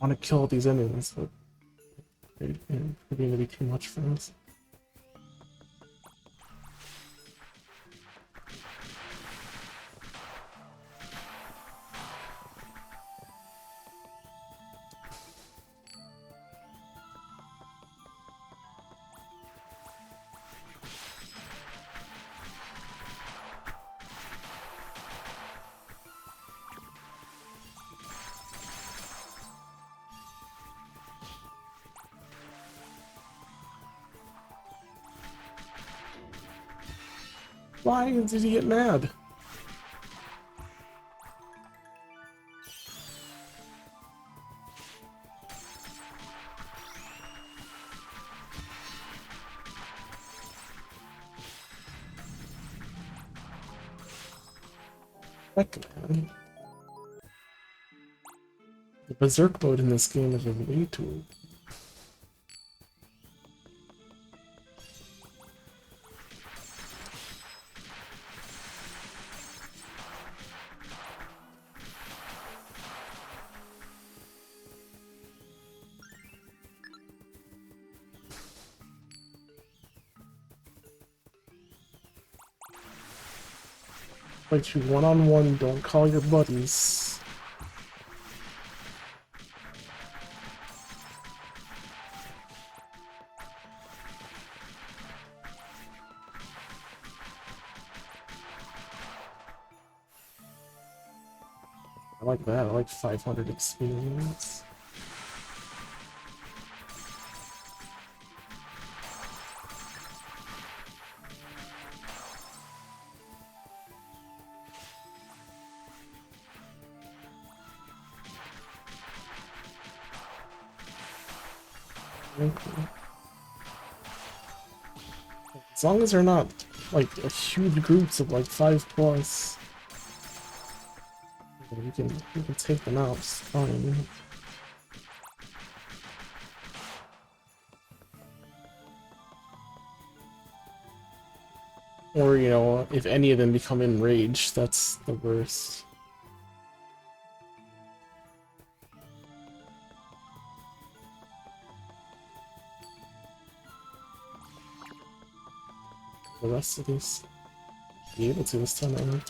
I want to kill all these enemies, but they're going to be too much for us. Why did he get mad? Heck, man. The berserk mode in this game is way too. Fight you one-on-one, don't call your buddies. I like that, I like 500 experience. As long as they're not like huge groups of like 5+, you can take them out. It's fine. Or you know, if any of them become enraged, that's the worst. The rest of these be able to this time around.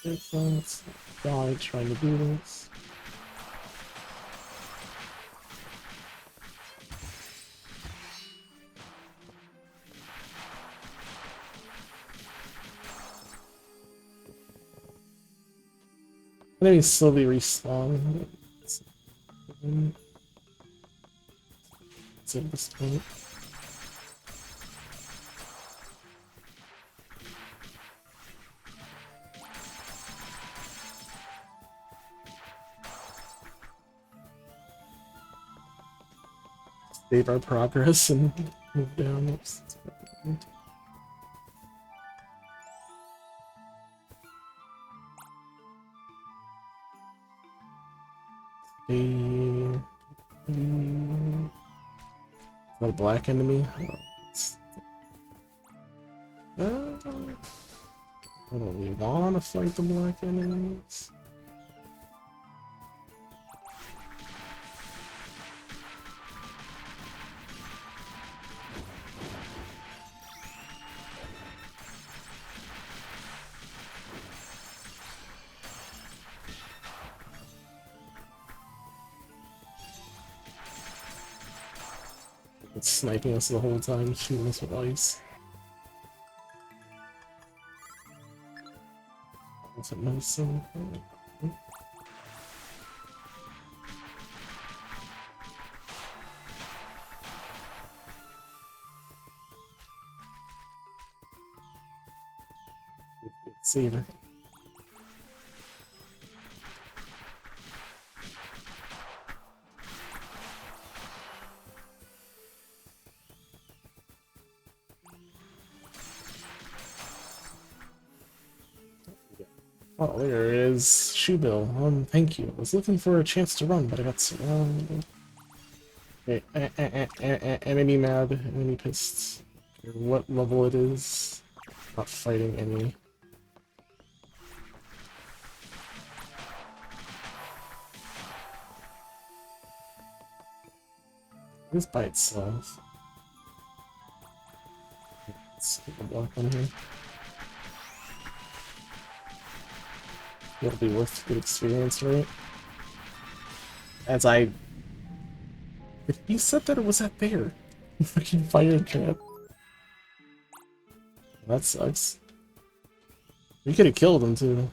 Let's die trying to do this. Let me slowly respawn. It's at this point. save our progress and move down. Oops. Not a black enemy. I don't really want to fight the black enemies. It's sniping us the whole time, shooting us with ice. That's a medicine. Save her. Oh, there is Shoebill. Thank you. I was looking for a chance to run, but I got surrounded. Okay, enemy mad, enemy pissed. Okay, what level it is? Not fighting any. It is by itself. Let's get a block on here. It'll be worth good experience, right? As I... If you said that it was at there. Freaking fire trap. That sucks. We could have killed him too.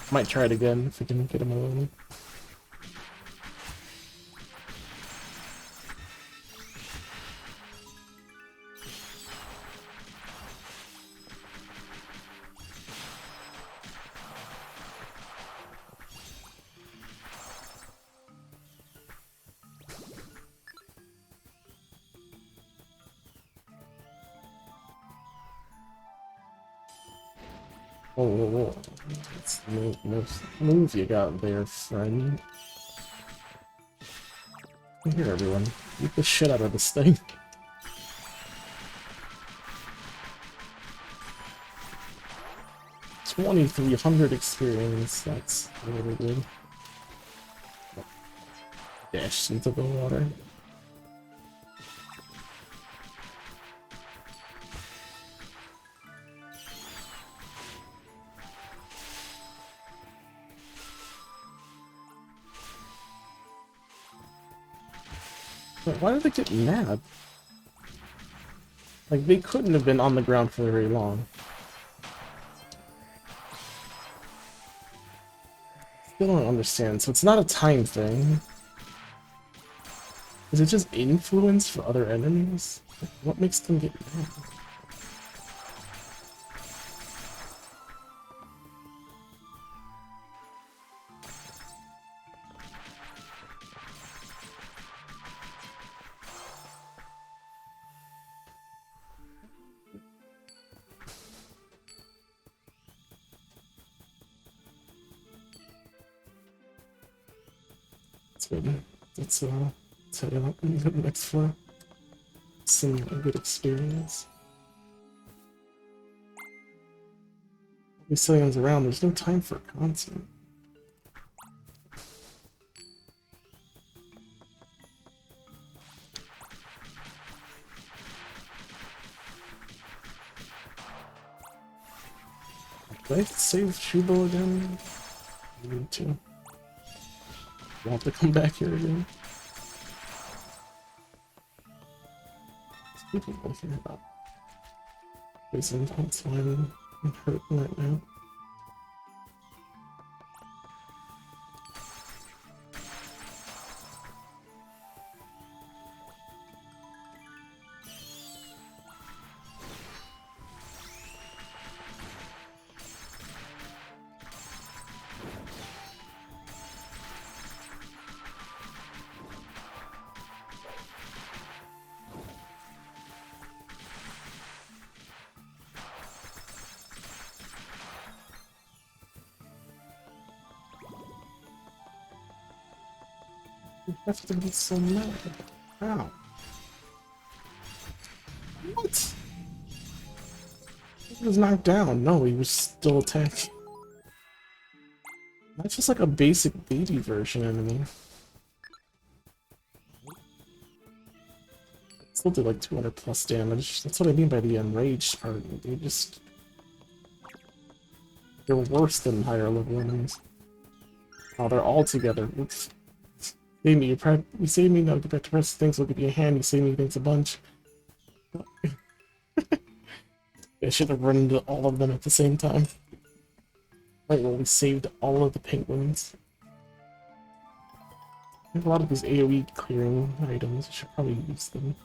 Might try it again if we can get him alone. Whoa, whoa, whoa. What's the move you got there, friend? Here, everyone. Beat the shit out of this thing. $2,300 experience. That's really good. Dash into the water. But why did they get mad? Like, they couldn't have been on the ground for very long. Still don't understand. So it's not a time thing. Is it just influence for other enemies? Like, what makes them get mad? Let's set it up and go to the next floor. Some good experience. These Cellien's around, there's no time for content. Did I save Shubo again? I need to. I'll have to come back here again. People will hear about Jason, that's why I'm hurting right now. You have to be so mad. Ow. What? He was knocked down. No, he was still attacking. That's just like a basic baby version enemy. Still did like 200 plus damage. That's what I mean by the enraged part. They're worse than higher level enemies. Oh, they're all together. Oops. Save me, you save me, now get back to press things, look at your hand, you save me, thanks a bunch. I should have run into all of them at the same time. Right, well, we saved all of the penguins. I have a lot of these AoE clearing items, I should probably use them.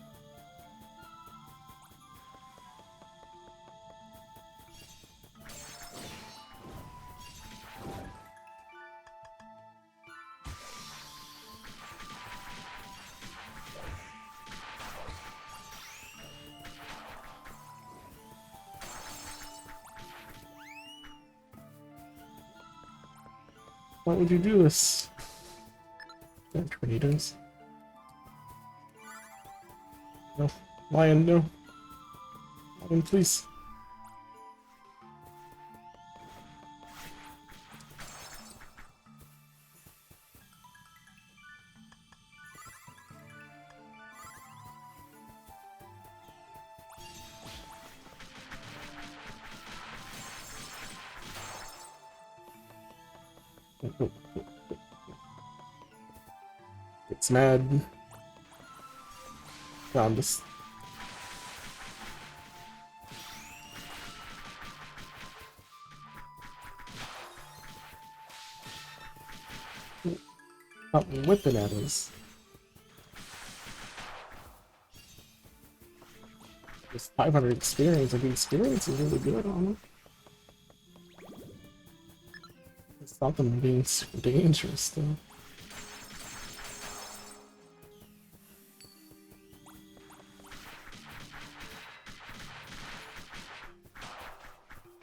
Why would you do this? Damn tornadoes. No. Lion, no. Lion, please. It's mad. Found this. Stop whipping at us. Just 500 experience, and the experience is really good on it. It's not them being super dangerous though.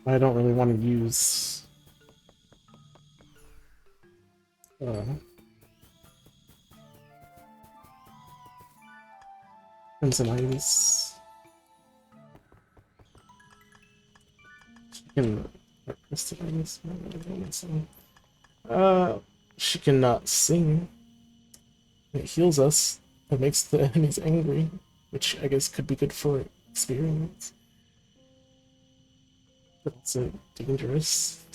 I don't really want to use Crimson Ivy's. She can she can sing. It heals us. It makes the enemies angry, which I guess could be good for experience. But it's dangerous.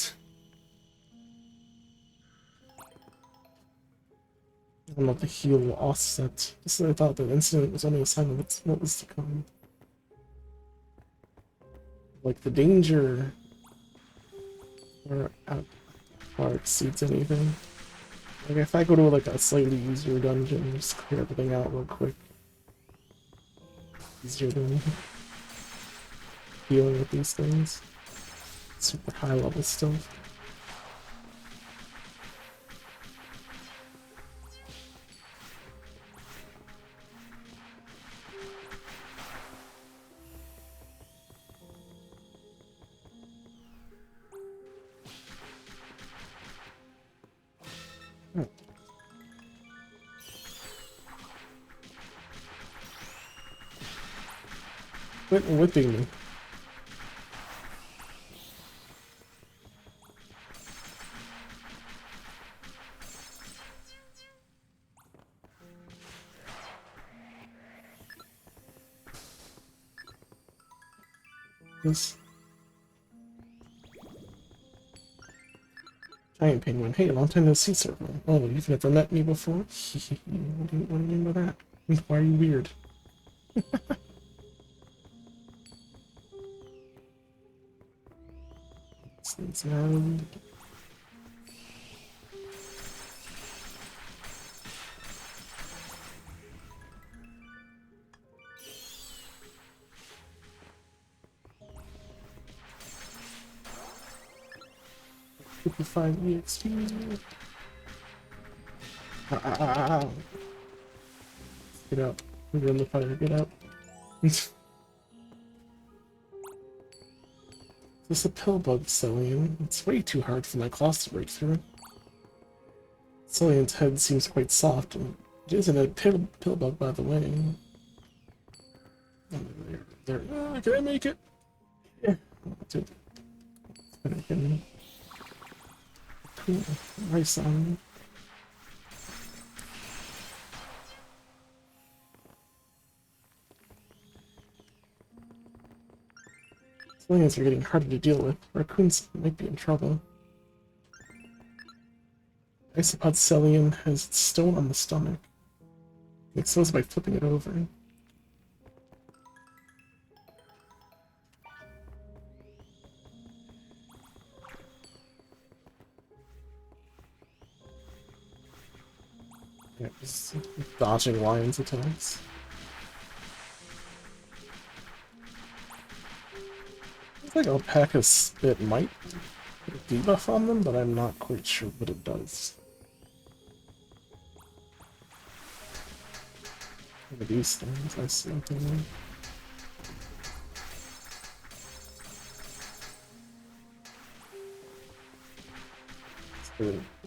I don't know if the heal will offset. Just I thought the incident was only a sign of what was to come. Like the danger far exceeds anything. Like if I go to like a slightly easier dungeon, just clear everything out real quick. Easier than dealing with these things. Super high level stuff. Quit whipping me. This giant penguin. Hey, long time no see, Circle. Oh, you've never met me before? What do you mean by that? Why are you weird? It's now. 55 EXP. Get out. We're in the fire. Get out. Is this a pill bug, Cellien? It's way too hard for my claws to break through. Cellien's head seems quite soft, and It isn't a pill bug, by the way. There. Can I make it? Yeah. Dude. Rice on. Celliens are getting harder to deal with. Raccoons might be in trouble. Isopod Cellien has its stone on the stomach. It explodes by flipping it over. Yeah, just dodging lions attacks. It's like Alpaca's spit might put a debuff on them, but I'm not quite sure what it does. Look at these things, I see them.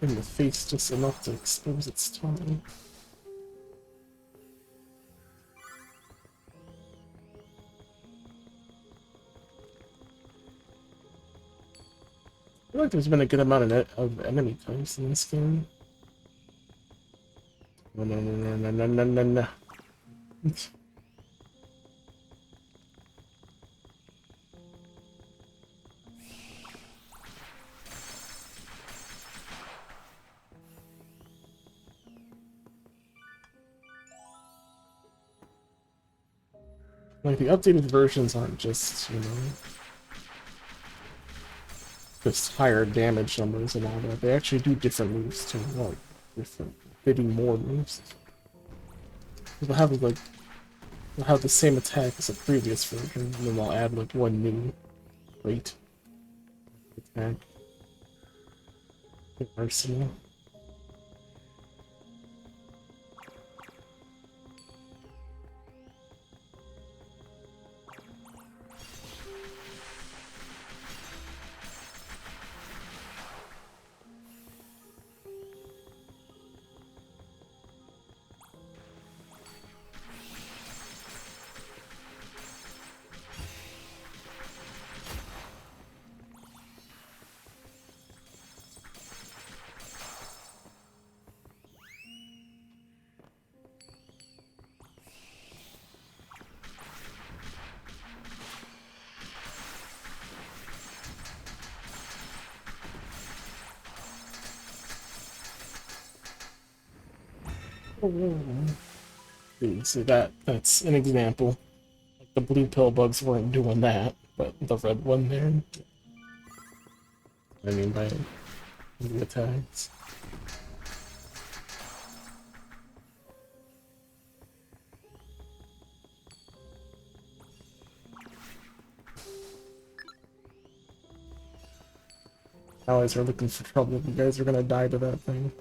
In the face just enough to expose its tongue. I feel like there's been a good amount of enemy types in this game. No. Like, the updated versions aren't just, you know, just higher damage numbers and all that. They actually do different moves too. Well, different. They do more moves. They'll have, like, they'll have the same attack as the previous version, and then they'll add, like, one new great attack. Arsenal. See that's an example. Like, the blue pill bugs weren't doing that, but the red one there. I mean by the attacks. Allies are looking for trouble. You guys are gonna die to that thing.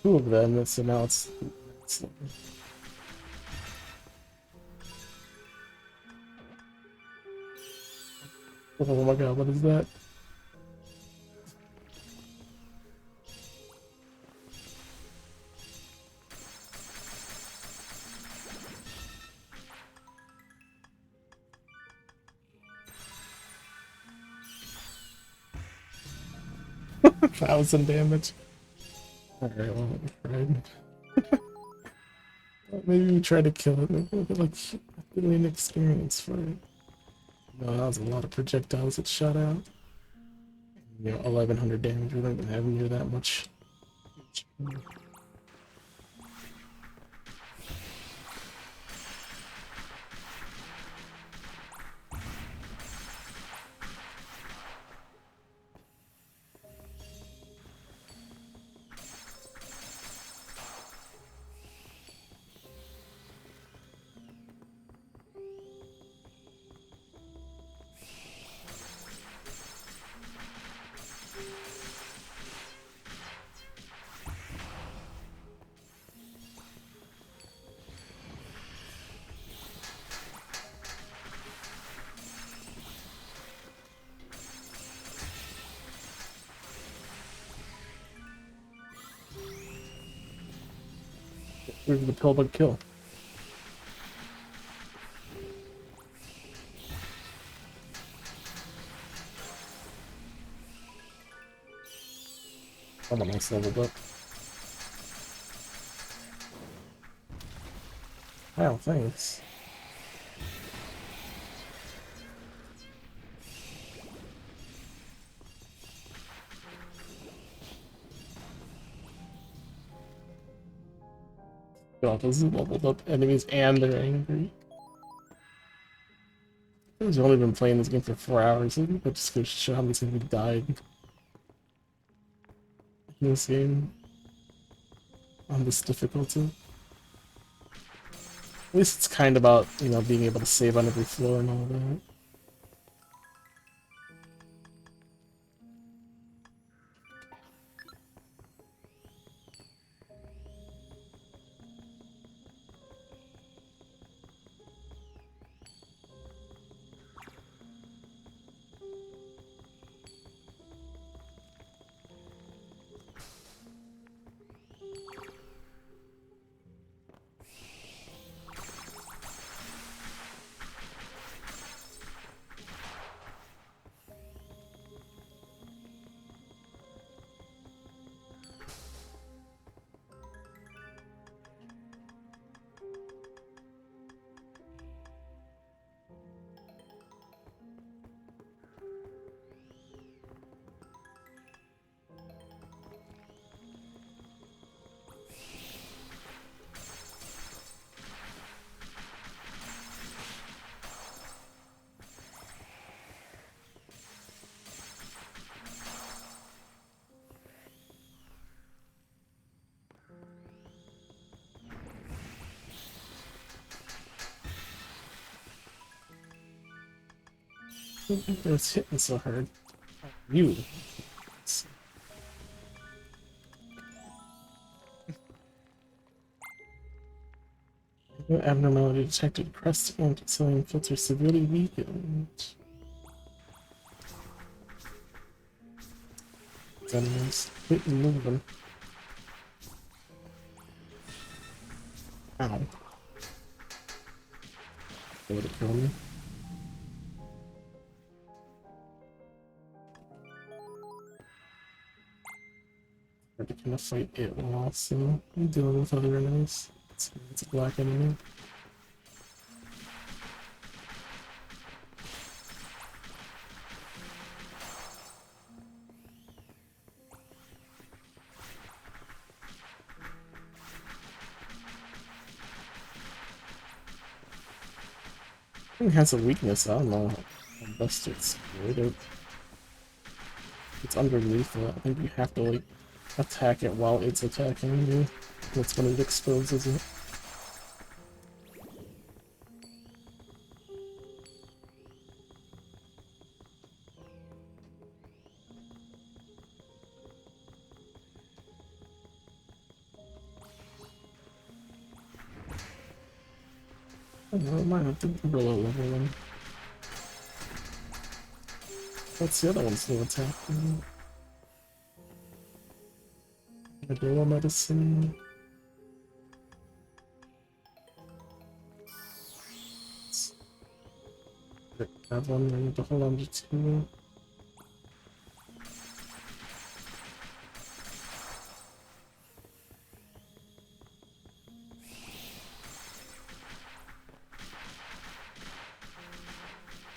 2 of them, so now it's oh my god, what is that? Thousand damage. Alright, well, friend. Maybe we try to kill it. Maybe we'll get like a billion experience for it. No, that was a lot of projectiles it shot out. You know, 1100 damage. We don't even have near that much. Through the pillbug kill. I'm almost leveled up. Wow, thanks. God, those leveled up enemies and they're angry. I've only been playing this game for 4 hours. I think that just goes to show how many times we died in this game on this difficulty. At least it's kind of about, you know, being able to save on every floor and all that. I don't think it's hitting so hard. You. No abnormality detected. Crest anti-Cellien filter severely weakened. Enemies. Quit moving. Ow. They would have killed me. Hard to kind of fight it while also dealing with other enemies. It's a black enemy. I think it has a weakness. I don't know how best to exploit it. It's underneath it. I think you have to like attack it while it's attacking you. That's when it exposes it. I don't know, it might have to be below level one. What's the other one's new attack? Adora medicine. Have one, I need to hold on to two.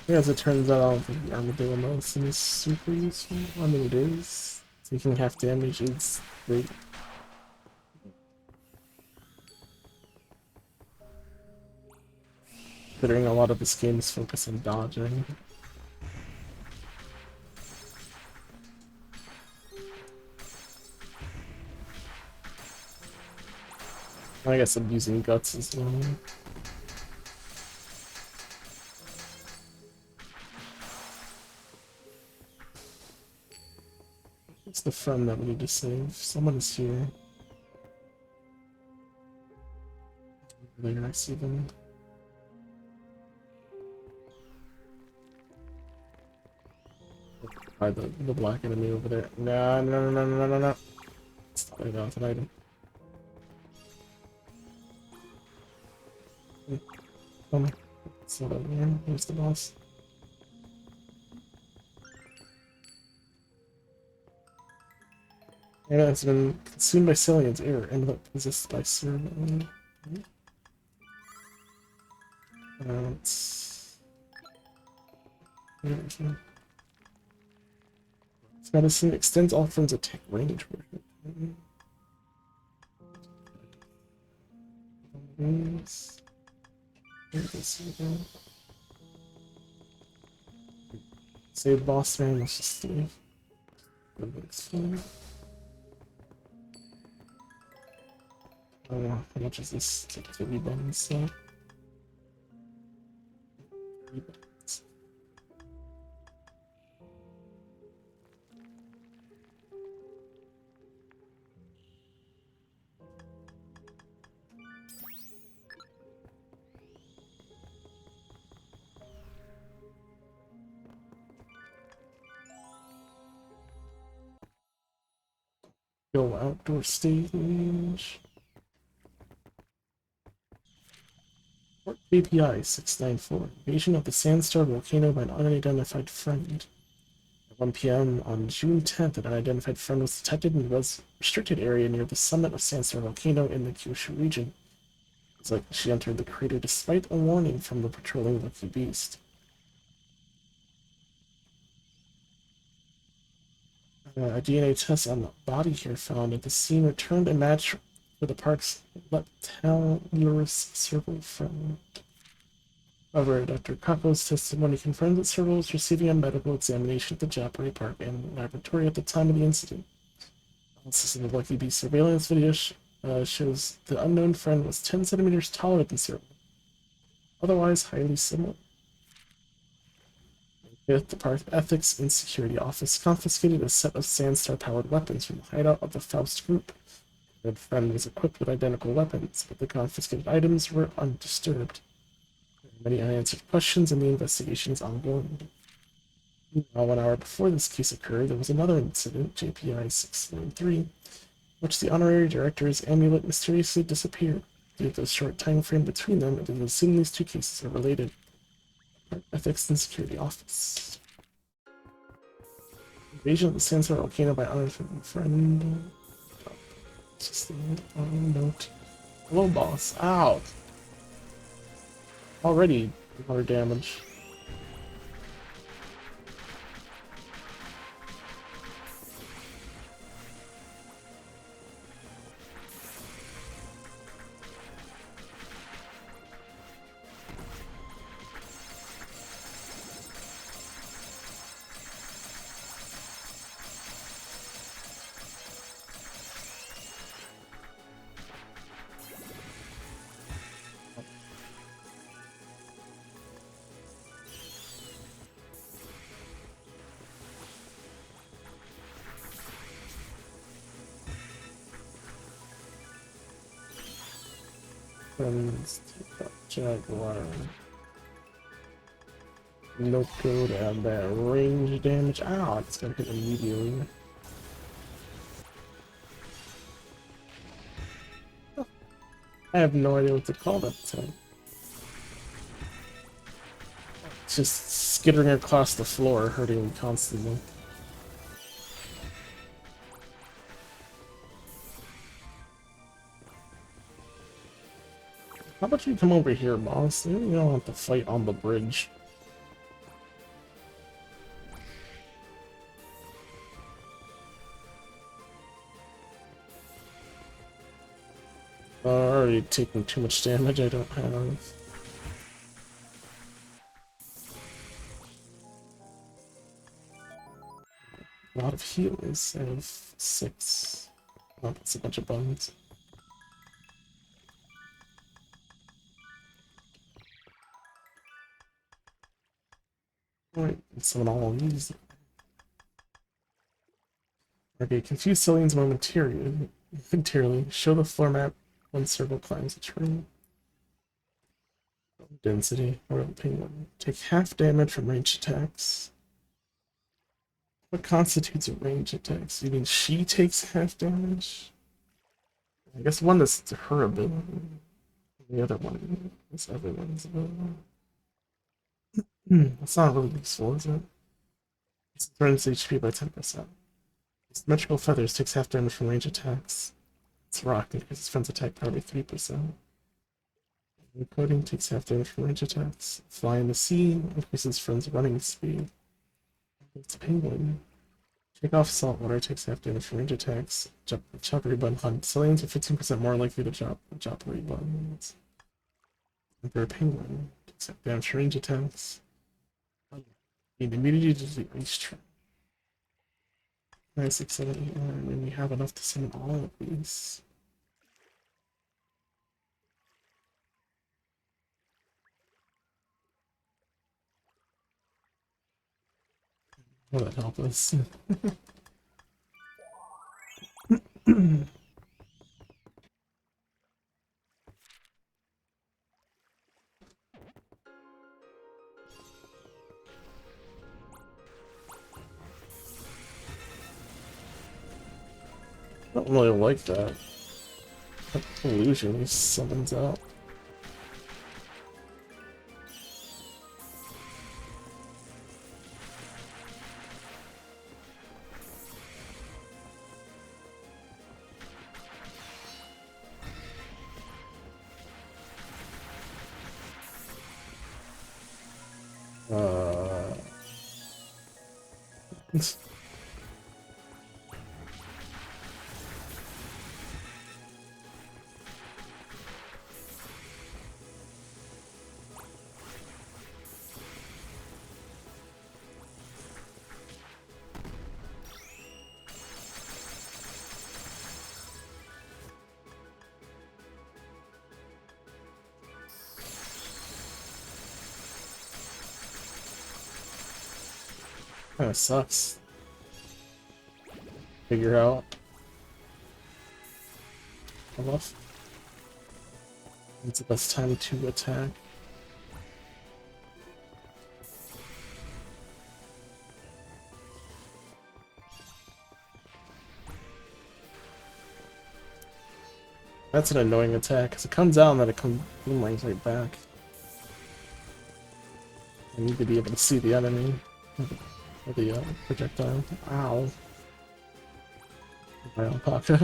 Yeah, as it turns out, I don't think the Armadillo medicine is super useful. I mean, it is. Taking half damage is great. Considering a lot of this game is focused on dodging. I guess I'm using guts as well. It's the friend that we need to save. Someone is here. There, I see them. By the black enemy over there. No. Stop it out tonight. Oh, it's not over here. Where's the boss? Yeah, it's been consumed by Cellien's air, and possessed by Ceremony. It's... Its medicine extends all forms of attack range. Save boss man, let's just leave. Oh, how much is this? It's like 30 buttons, so. 30 buttons. Go outdoor stage. Port API 694. Invasion of the Sandstar volcano by an unidentified friend. At 1 p.m. on June 10th, an unidentified friend was detected in the restricted area near the summit of Sandstar volcano in the Kyushu region. It's like she entered the crater despite a warning from the patrolling Lucky Beast. A DNA test on the body here found at the scene returned a match for the park's leptalurous serval friend. However, Dr. Kako's testimony confirmed that Serval was receiving a medical examination at the Japari Park and laboratory at the time of the incident. Analysis of the Lucky Beast surveillance video shows the unknown friend was 10 centimeters taller than Serval, otherwise highly similar. Fifth, the Park Ethics and Security Office confiscated a set of Sandstar-powered weapons from the hideout of the Faust group. The friend was equipped with identical weapons, but the confiscated items were undisturbed. There are many unanswered questions, and the investigation is ongoing. Meanwhile, 1 hour before this case occurred, there was another incident, JPI 693, in which the honorary director's amulet mysteriously disappeared. Due to the short time frame between them, it is assumed these two cases are related. Ethics and Security Office. Invasion of the Sandstar volcano by unidentified friend. Just a note. Hello, boss. Ow! Already water damage. Friends, Jaguar. No code to add that range damage. Ow, it's gonna hit immediately. I have no idea what to call that thing. It's just skittering across the floor, hurting me constantly. How about you come over here, boss? You don't have to fight on the bridge. Already taking too much damage. I don't have. A lot of heals. I have 6. Oh, that's a bunch of buttons. Alright, summon all of these. Okay, confuse Cellien's momentarily. Show the floor map when Serval climbs a tree. Density. Royal Penguin. Take half damage from ranged attacks. What constitutes a ranged attack? So you mean she takes half damage? I guess one is her ability. The other one is everyone's available. That's not really useful, is it? It burns HP by 10%. Symmetrical Feathers takes half damage from range attacks. It's Rock increases friend's attack power by 3%. Recoding takes half damage from range attacks. Fly in the Sea increases friend's running speed. It's Penguin. Take off Saltwater takes half damage from range attacks. Choppery Bun Hunt. Celliens are 15% more likely to chop buns. Emperor Penguin takes half damage from range attacks. Gain immunity to the ice trap. 9, 6, 7, 8, 9, and we have enough to summon all of these. Will that help us? I don't really like that. That illusion he summons out. Kinda sucks. Figure out enough. It's the best time to attack. That's an annoying attack, because it comes out and then it comes boomerangs right back. I need to be able to see the enemy. Or the projectile. Ow. My alpaca.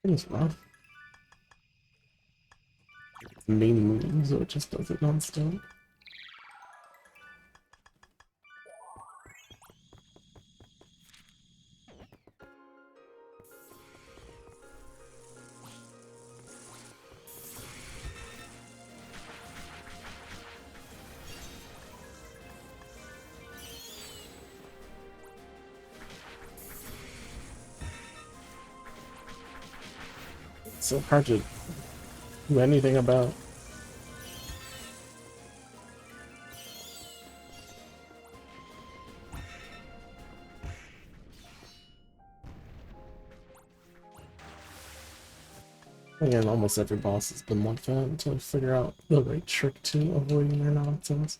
It's rough. Main move, so it just does it non-stop. It's so hard to do anything about. Again, almost every boss has been like that until I figure out the right trick to avoiding their nonsense.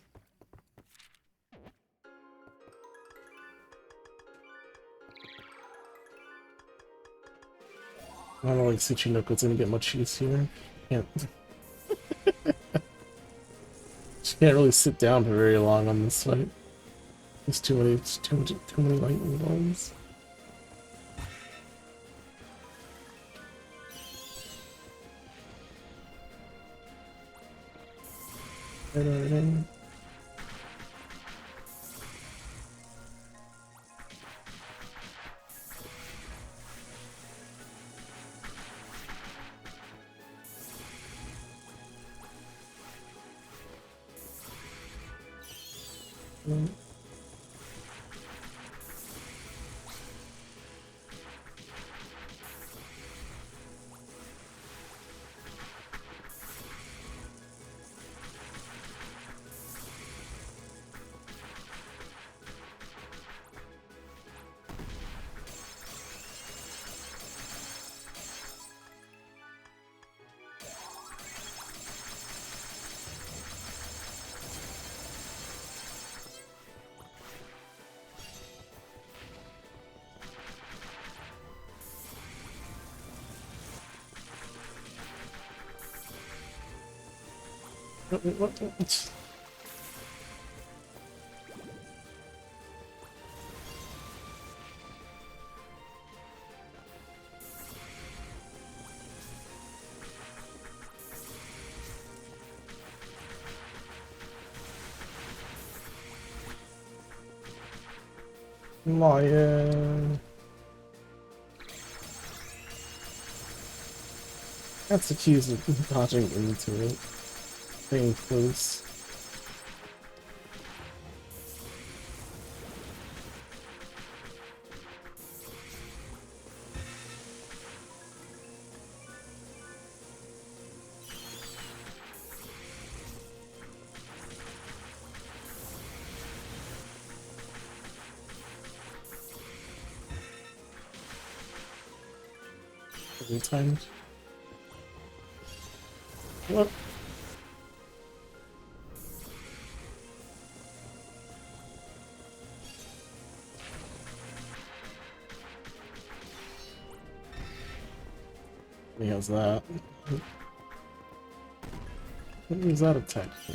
I don't like Tsuchinoko's gonna get much use here. Can't. She can't really sit down for very long on this fight. There's too many lightning bolts. Right. What? Lion. That's accused of dodging into it. Staying close. Every time. What? He has that. What is that attack for?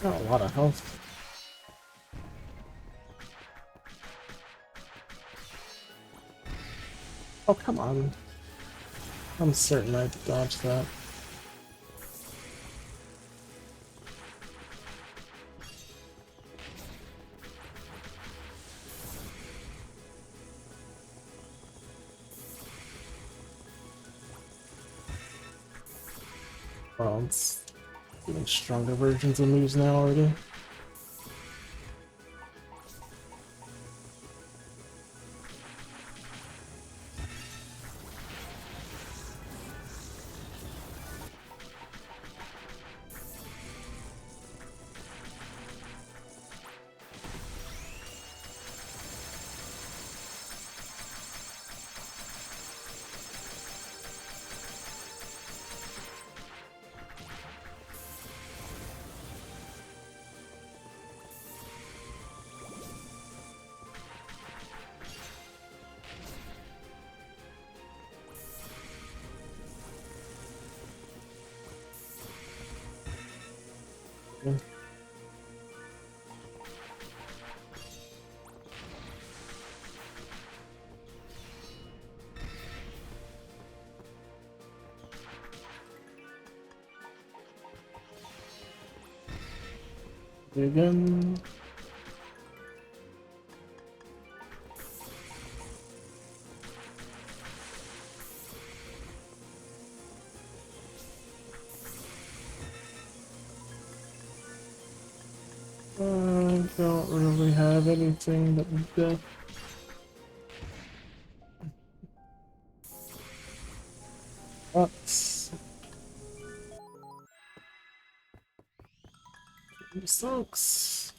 Got a lot of health. Oh, come on. I'm certain I'd dodge that. Well, it's even stronger versions of moves now already. Yeah. Again. I don't really have anything but death. But it sucks.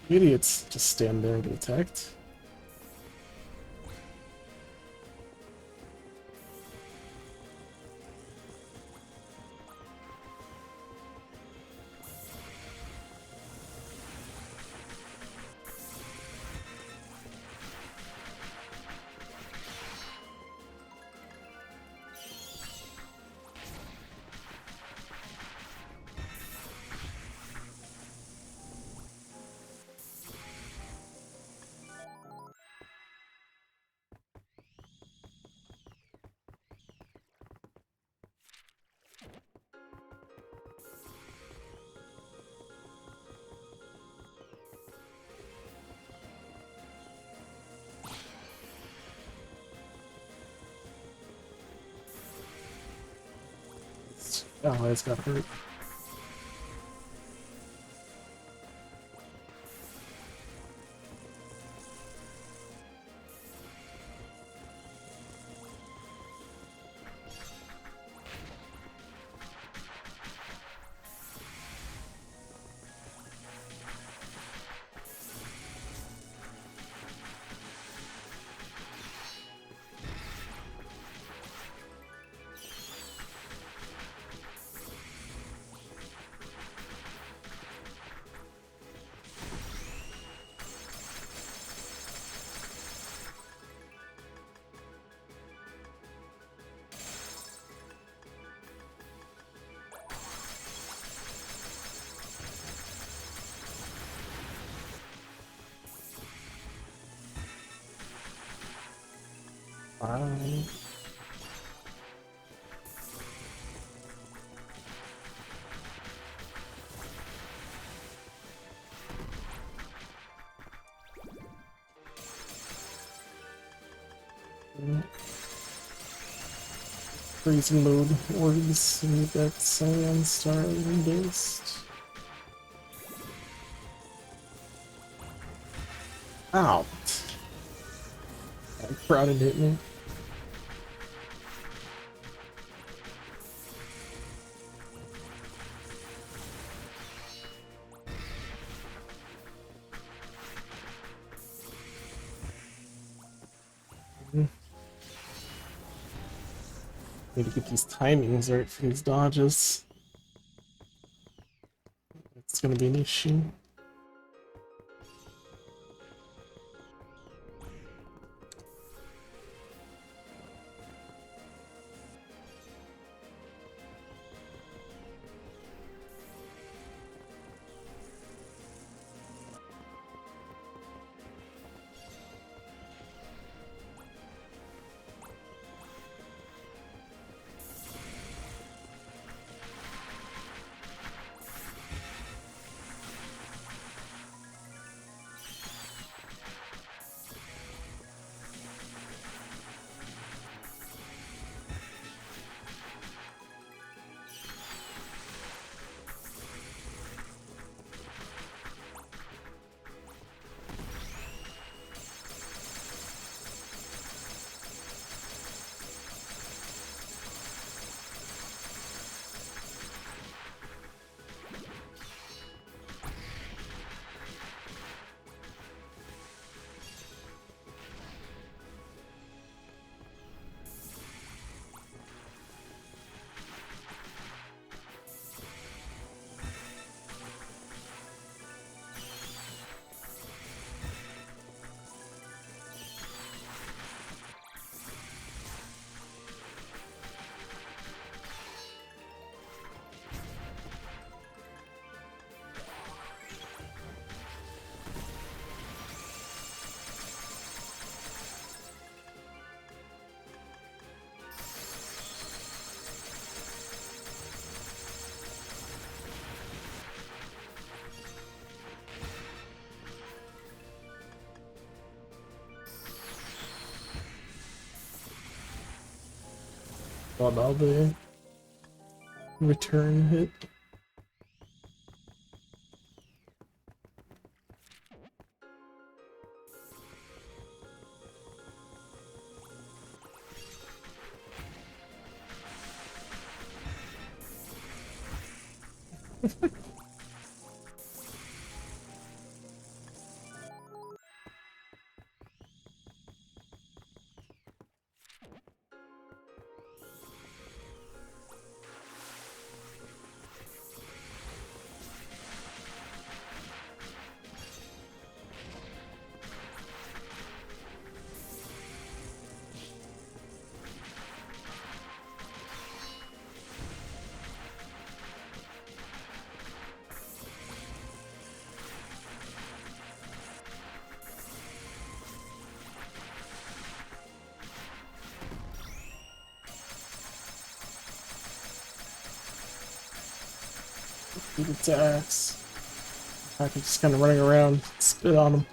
Idiots just stand there and get attacked. Allies got hurt. Fine. Freezing mode orbs and that Cellien star induced. Ow! That crowded hit me. Need to get these timings right for these dodges. It's gonna be an issue. What about the return hit? Beat its axe. I can just kind of running around, spit on him.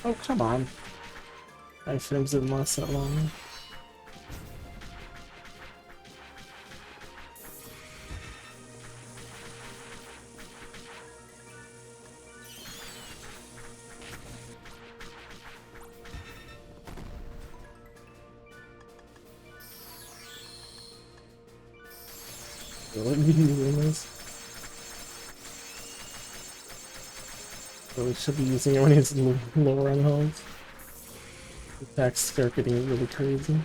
Oh, come on. My frames didn't last that long. Really be using this. Really should be using it when he's lower on health. Attacks start getting really crazy.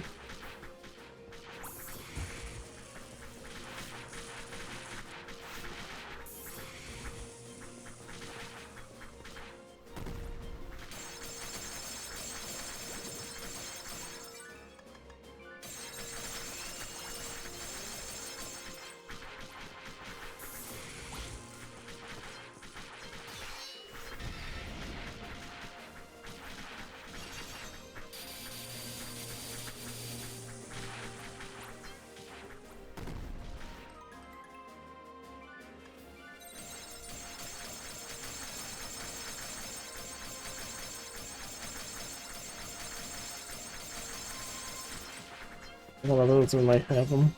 One of those we might have them.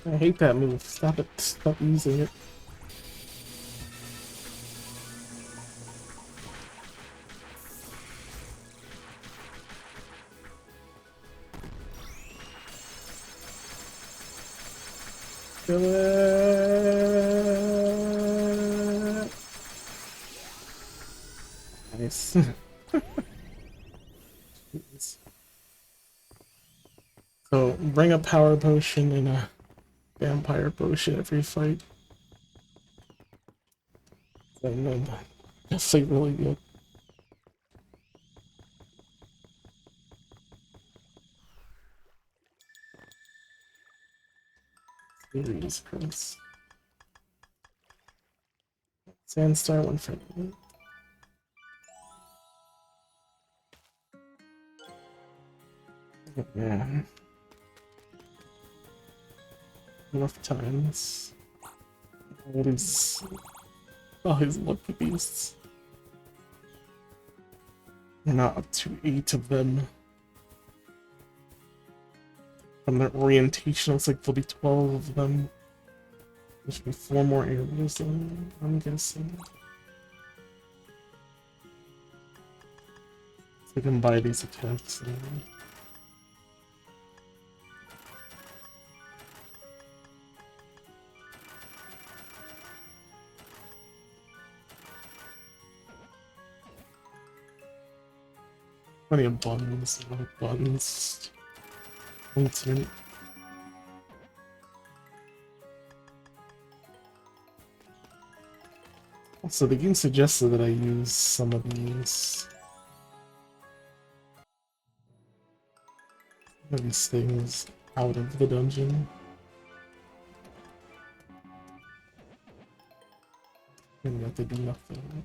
I hate that move. Stop it. Stop using it. Kill it. Nice. Jeez. So bring a power potion and a vampire potion every fight. And then definitely really good. Series Prince. Sandstar 150. Oh, man. Enough times. All his lucky beasts. We're not up to 8 of them. From the orientation, looks like there'll be 12 of them. There should be 4 more areas, I'm guessing. So I can buy these attacks now. Plenty of buttons, a lot of buttons. Instant. Also, the game suggested that I use some of these things out of the dungeon. And yet they do nothing.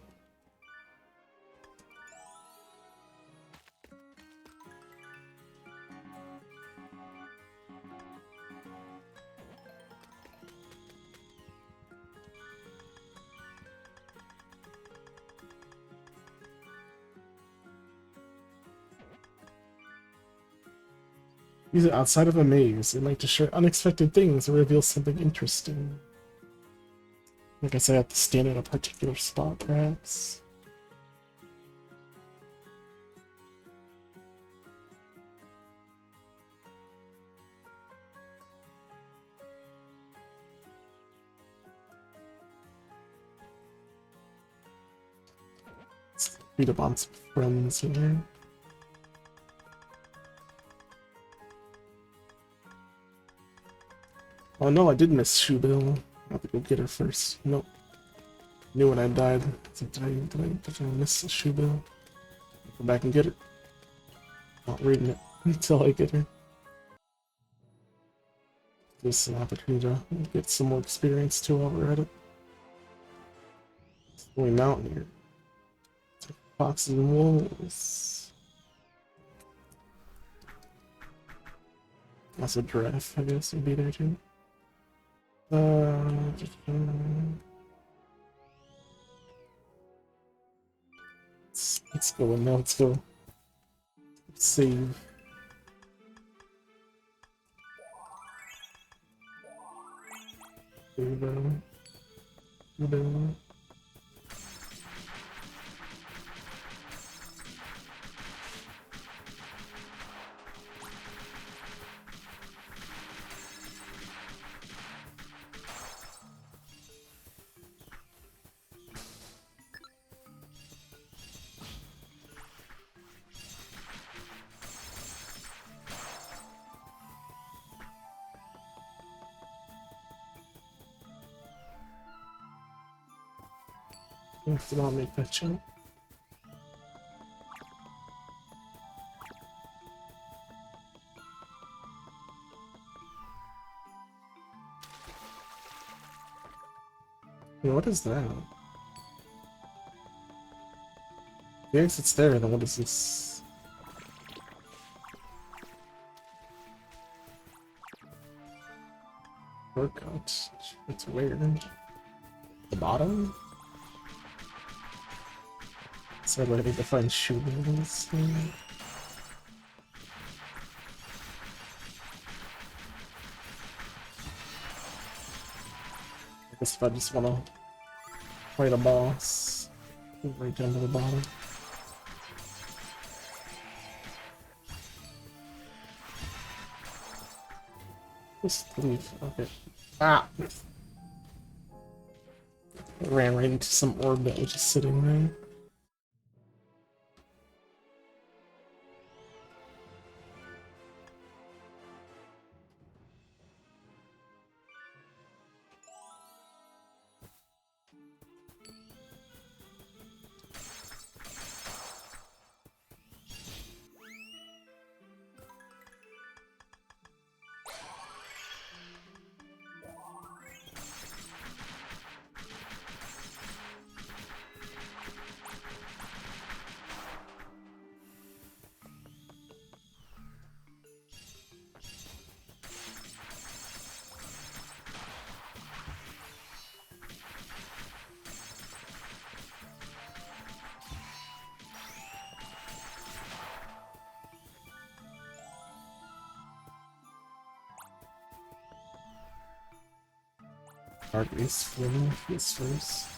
Use it outside of a maze. It might destroy unexpected things or reveal something interesting. I guess I have to stand at a particular spot, perhaps. Let's beat up on some friends here. Oh no, I did miss Shoebill. I have to go get her first. Nope. Knew when I died. So did I miss Shoebill? Go back and get her. Not reading it until I get her. This is an opportunity to get some more experience too while we're at it. Snowy Mountain here. Foxes and wolves. Also giraffe, I guess, would be there too. Let's go in now. Let's go save. Uber. Uber. Did not make that jump. Yeah, what is that? The exit's there, then what is this? Workout. It's weird. The bottom? So I need to find shoe labels. I guess if I just want to fight a boss, go right down to the bottom. Just leave. Okay. Ah! I ran right into some orb that was just sitting there. Dark Ace Flame this first.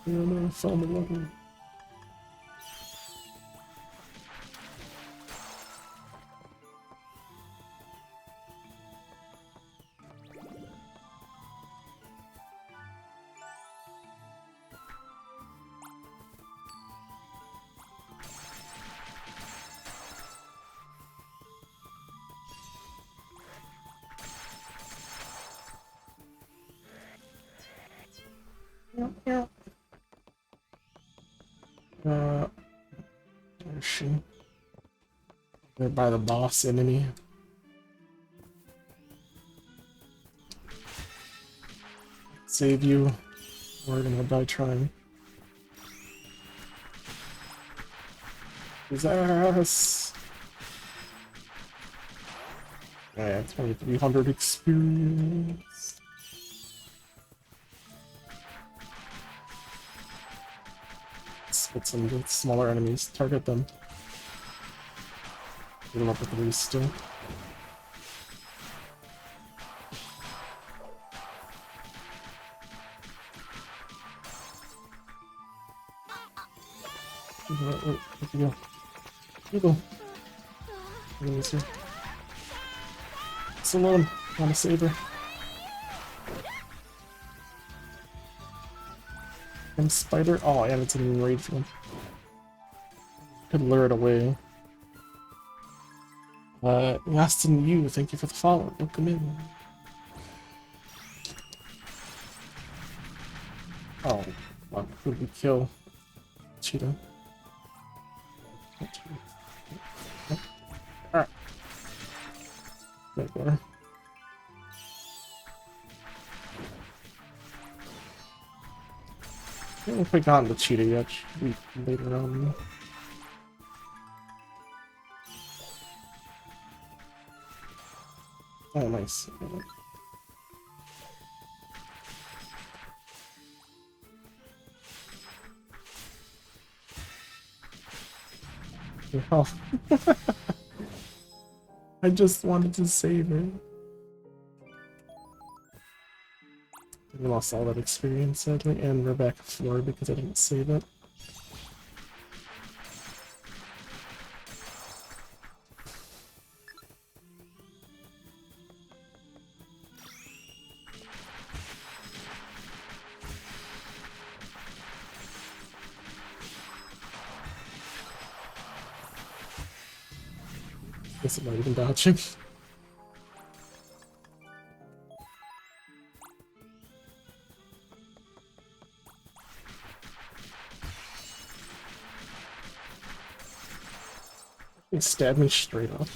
No, I found the weapon. Yeah. Where's she? They're by the boss enemy. Save you. We're gonna die trying. His ass. Yeah, 2300 experience. Let's get some good smaller enemies. Target them. Get them up with 3 still. Wait, you go. You go. Enemies here. It's alone. I want to save her. And spider. Oh, yeah, it's an enraged one. Could lure it away. Aston you, thank you for the follow. Welcome in. Oh, fuck. Who did we kill? Cheetah. Alright. haven't quite gotten the cheetah yet. Should be later on. Oh, nice. Oh. I just wanted to save it. I lost all that experience, sadly, and we're back at 4 because I didn't save it. Guess I'm not even dodging. He stabbed me straight up.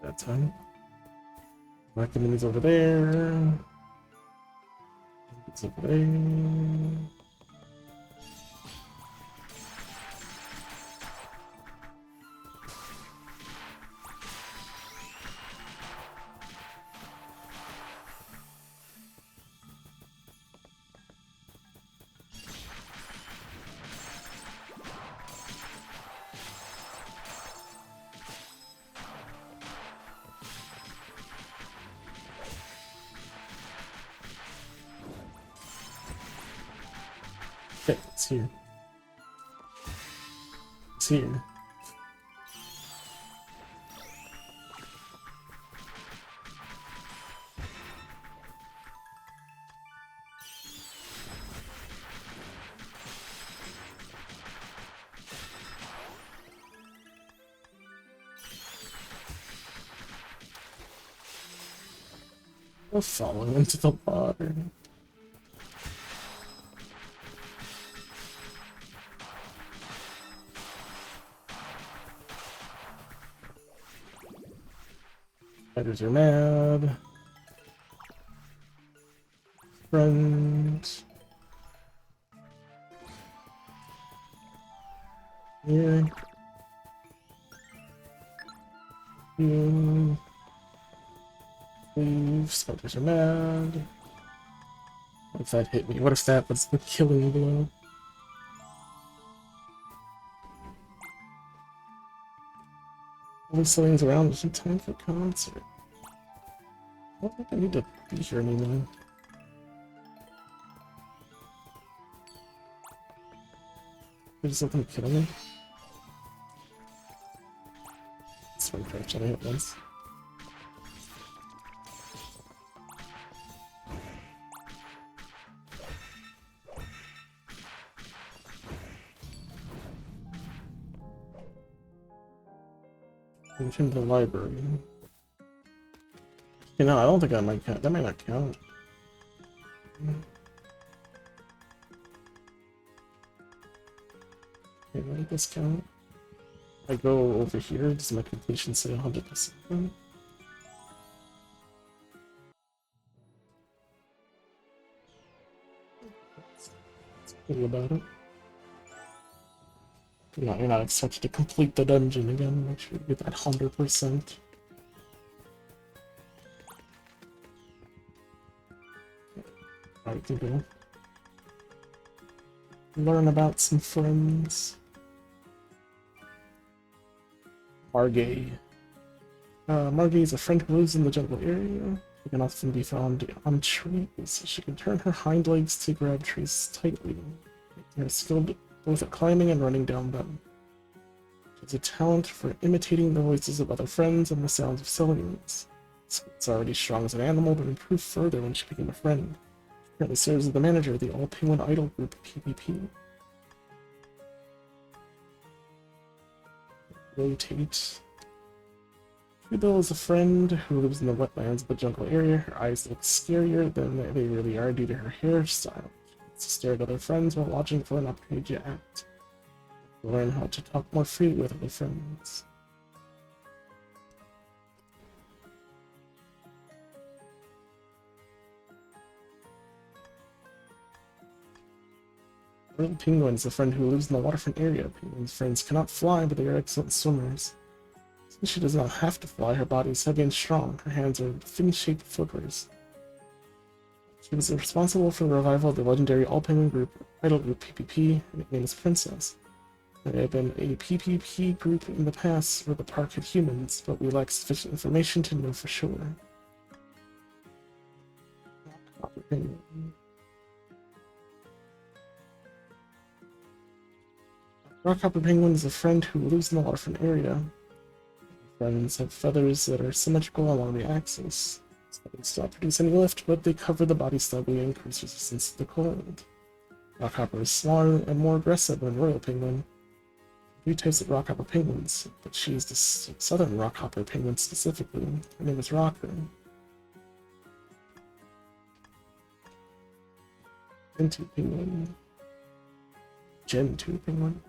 That time. Mark the enemies over there. It's over there. Okay, it's here. It's here. We're falling into the water. Spiders are mad. Friends. Here. Here. Leave. Spiders are mad. What if that hit me? What if that was the killing blow? All the Cellien's around, there's no time for concert. I don't think I need to be here anymore. There's something killing me. Swing crouch on it at once. Into the library. You know, I don't think that might count. That might not count. Okay, let this count. I go over here. Does my completion say 100%? That's cool about it. You're not expected to complete the dungeon again. Make sure you get that 100%. Alright, we go. Learn about some friends. Margay. Margay is a friend who lives in the jungle area. She can often be found on trees. She can turn her hind legs to grab trees tightly. They're skilled both at climbing and running down them. She has a talent for imitating the voices of other friends and the sounds of Celliens. It's already strong as an animal, but improved further when she became a friend. She currently serves as the manager of the All Penguin Idol Group PvP. Rotate. Trudeau is a friend who lives in the wetlands of the jungle area. Her eyes look scarier than they really are due to her hairstyle. She likes to stare at other friends while watching for an opportunity to act. Learn how to talk more freely with other friends. Royal Penguin is a friend who lives in the waterfront area. Penguin's friends cannot fly, but they are excellent swimmers. Since she does not have to fly, her body is heavy and strong. Her hands are fin-shaped flippers. She was responsible for the revival of the legendary All-Penguin Group, Idol Group PvP, and nicknamed as Princess. There had been a PvP group in the past where the park had humans, but we lack sufficient information to know for sure. Rockhopper Penguin is a friend who lives in the waterfront area. Friends have feathers that are symmetrical along the axis. Feathers don't produce any lift, but they cover the body snugly and increase resistance to the cold. Rockhopper is smaller and more aggressive than Royal Penguin. Three types of Rockhopper penguins, but she is the southern Rockhopper penguin specifically. Her name is Rocker. Gen 2 penguin. Gen 2 penguin.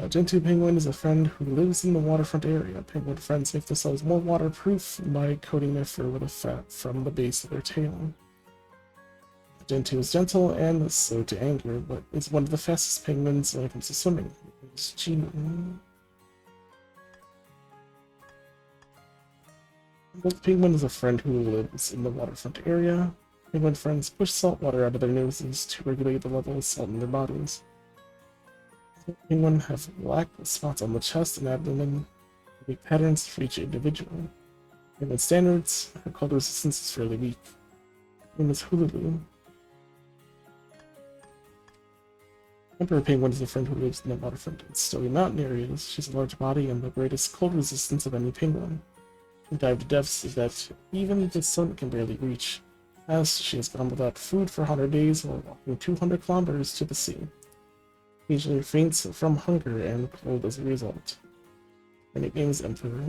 Gen 2 penguin is a friend who lives in the waterfront area. Penguin friends make themselves more waterproof by coating their fur with a fat from the base of their tail. Gen 2 is gentle and slow to anger, but is one of the fastest penguins when it comes to swimming. It's Gino. Both penguin is a friend who lives in the waterfront area. Penguin friends push salt water out of their noses to regulate the level of salt in their bodies. Penguin have black spots on the chest and abdomen, make patterns for each individual. Penguin standards, her cold resistance is fairly weak. Name is Hululu. Emperor Penguin is a friend who lives in the waterfront and snowy mountain areas. She has a large body and the greatest cold resistance of any penguin. She dive to depths that even the sun can barely reach, as she has gone without food for 100 days while walking 200 kilometers to the sea. Occasionally faints from hunger and cold as a result. Her nickname is Emperor.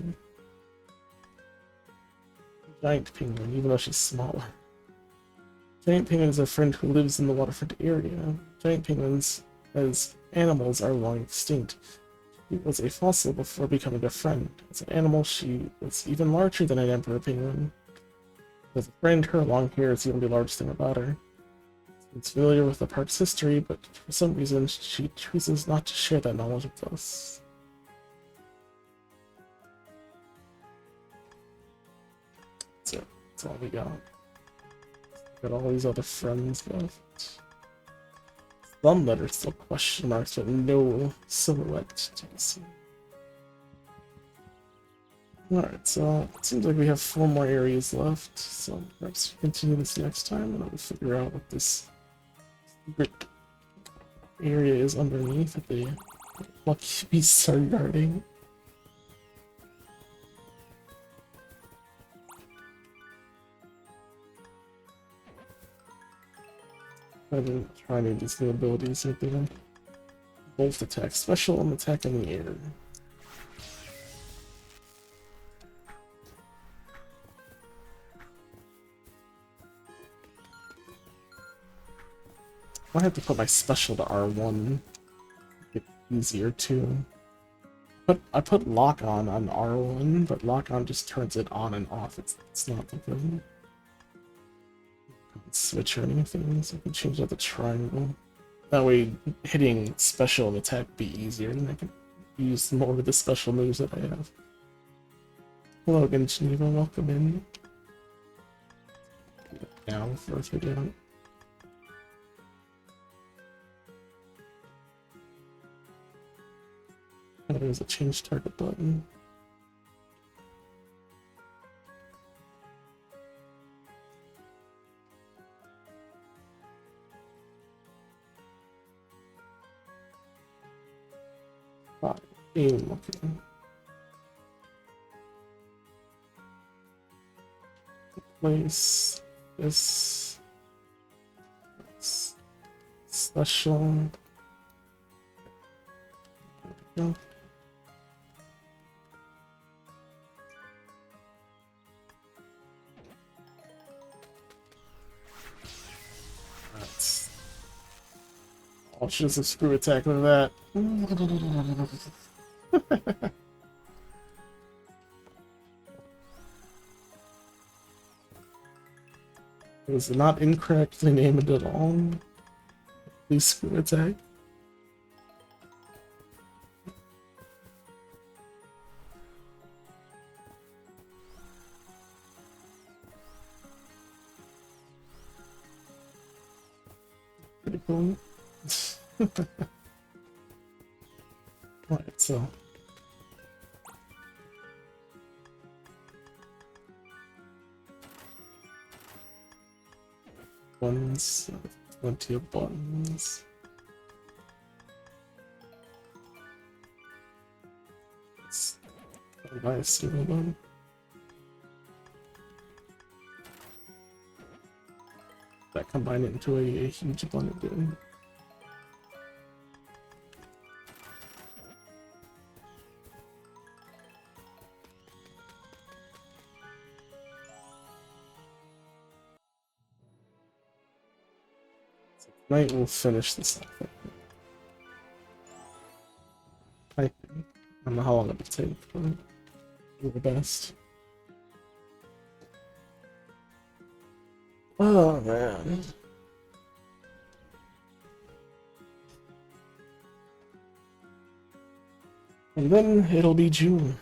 Giant Penguin, even though she's smaller. Giant Penguin is a friend who lives in the waterfront area. Giant penguins as animals are long extinct. She was a fossil before becoming a friend. As an animal, she was even larger than an emperor penguin. As a friend, her long hair is the only large thing about her. She's familiar with the park's history, but for some reason, she chooses not to share that knowledge with us. So, that's all we got. Got all these other friends left. Some that are still question marks, but no silhouette to be seen. Alright, so it seems like we have 4 more areas left, so perhaps we continue this next time and I'll figure out what this secret area is underneath that the lucky beasts are guarding. I've been trying these new abilities with them. Bolt attack, special and attack in the air. I have to put my special to R1. Make it easier too. But I put lock on R1, but lock on just turns it on and off. It's not the thing. Switch or anything, so I can change out the triangle. That way, hitting special and attack be easier, and I can use more of the special moves that I have. Hello again, Geneva, welcome in. Now, for us again. Oh, there's a change target button. Fine. Aim looking. Place this special. No. That's. I'll just a screw attack with that. It was not incorrectly named at all. Please screw attack. Pretty cool. Alright, so. Buttons, 20 of buttons. Let's buy a single one. That combine it into a huge bundle again. Tonight we'll finish this off. I think. I don't know how long it'll take, but do the best. Oh man. And then it'll be June.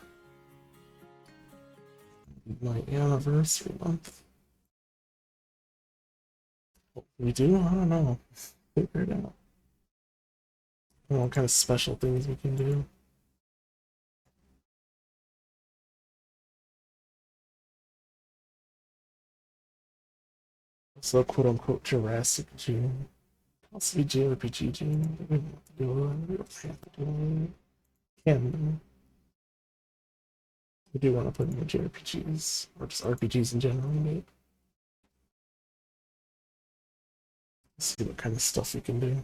My anniversary month. What we do? I don't know. Figure it out. I don't know what kind of special things we can do. So quote unquote Jurassic June. Also be JRPG June. We don't have to do it. We don't have to do it. Can do. We do want to put more JRPGs, or just RPGs in general, maybe. See what kind of stuff we can do.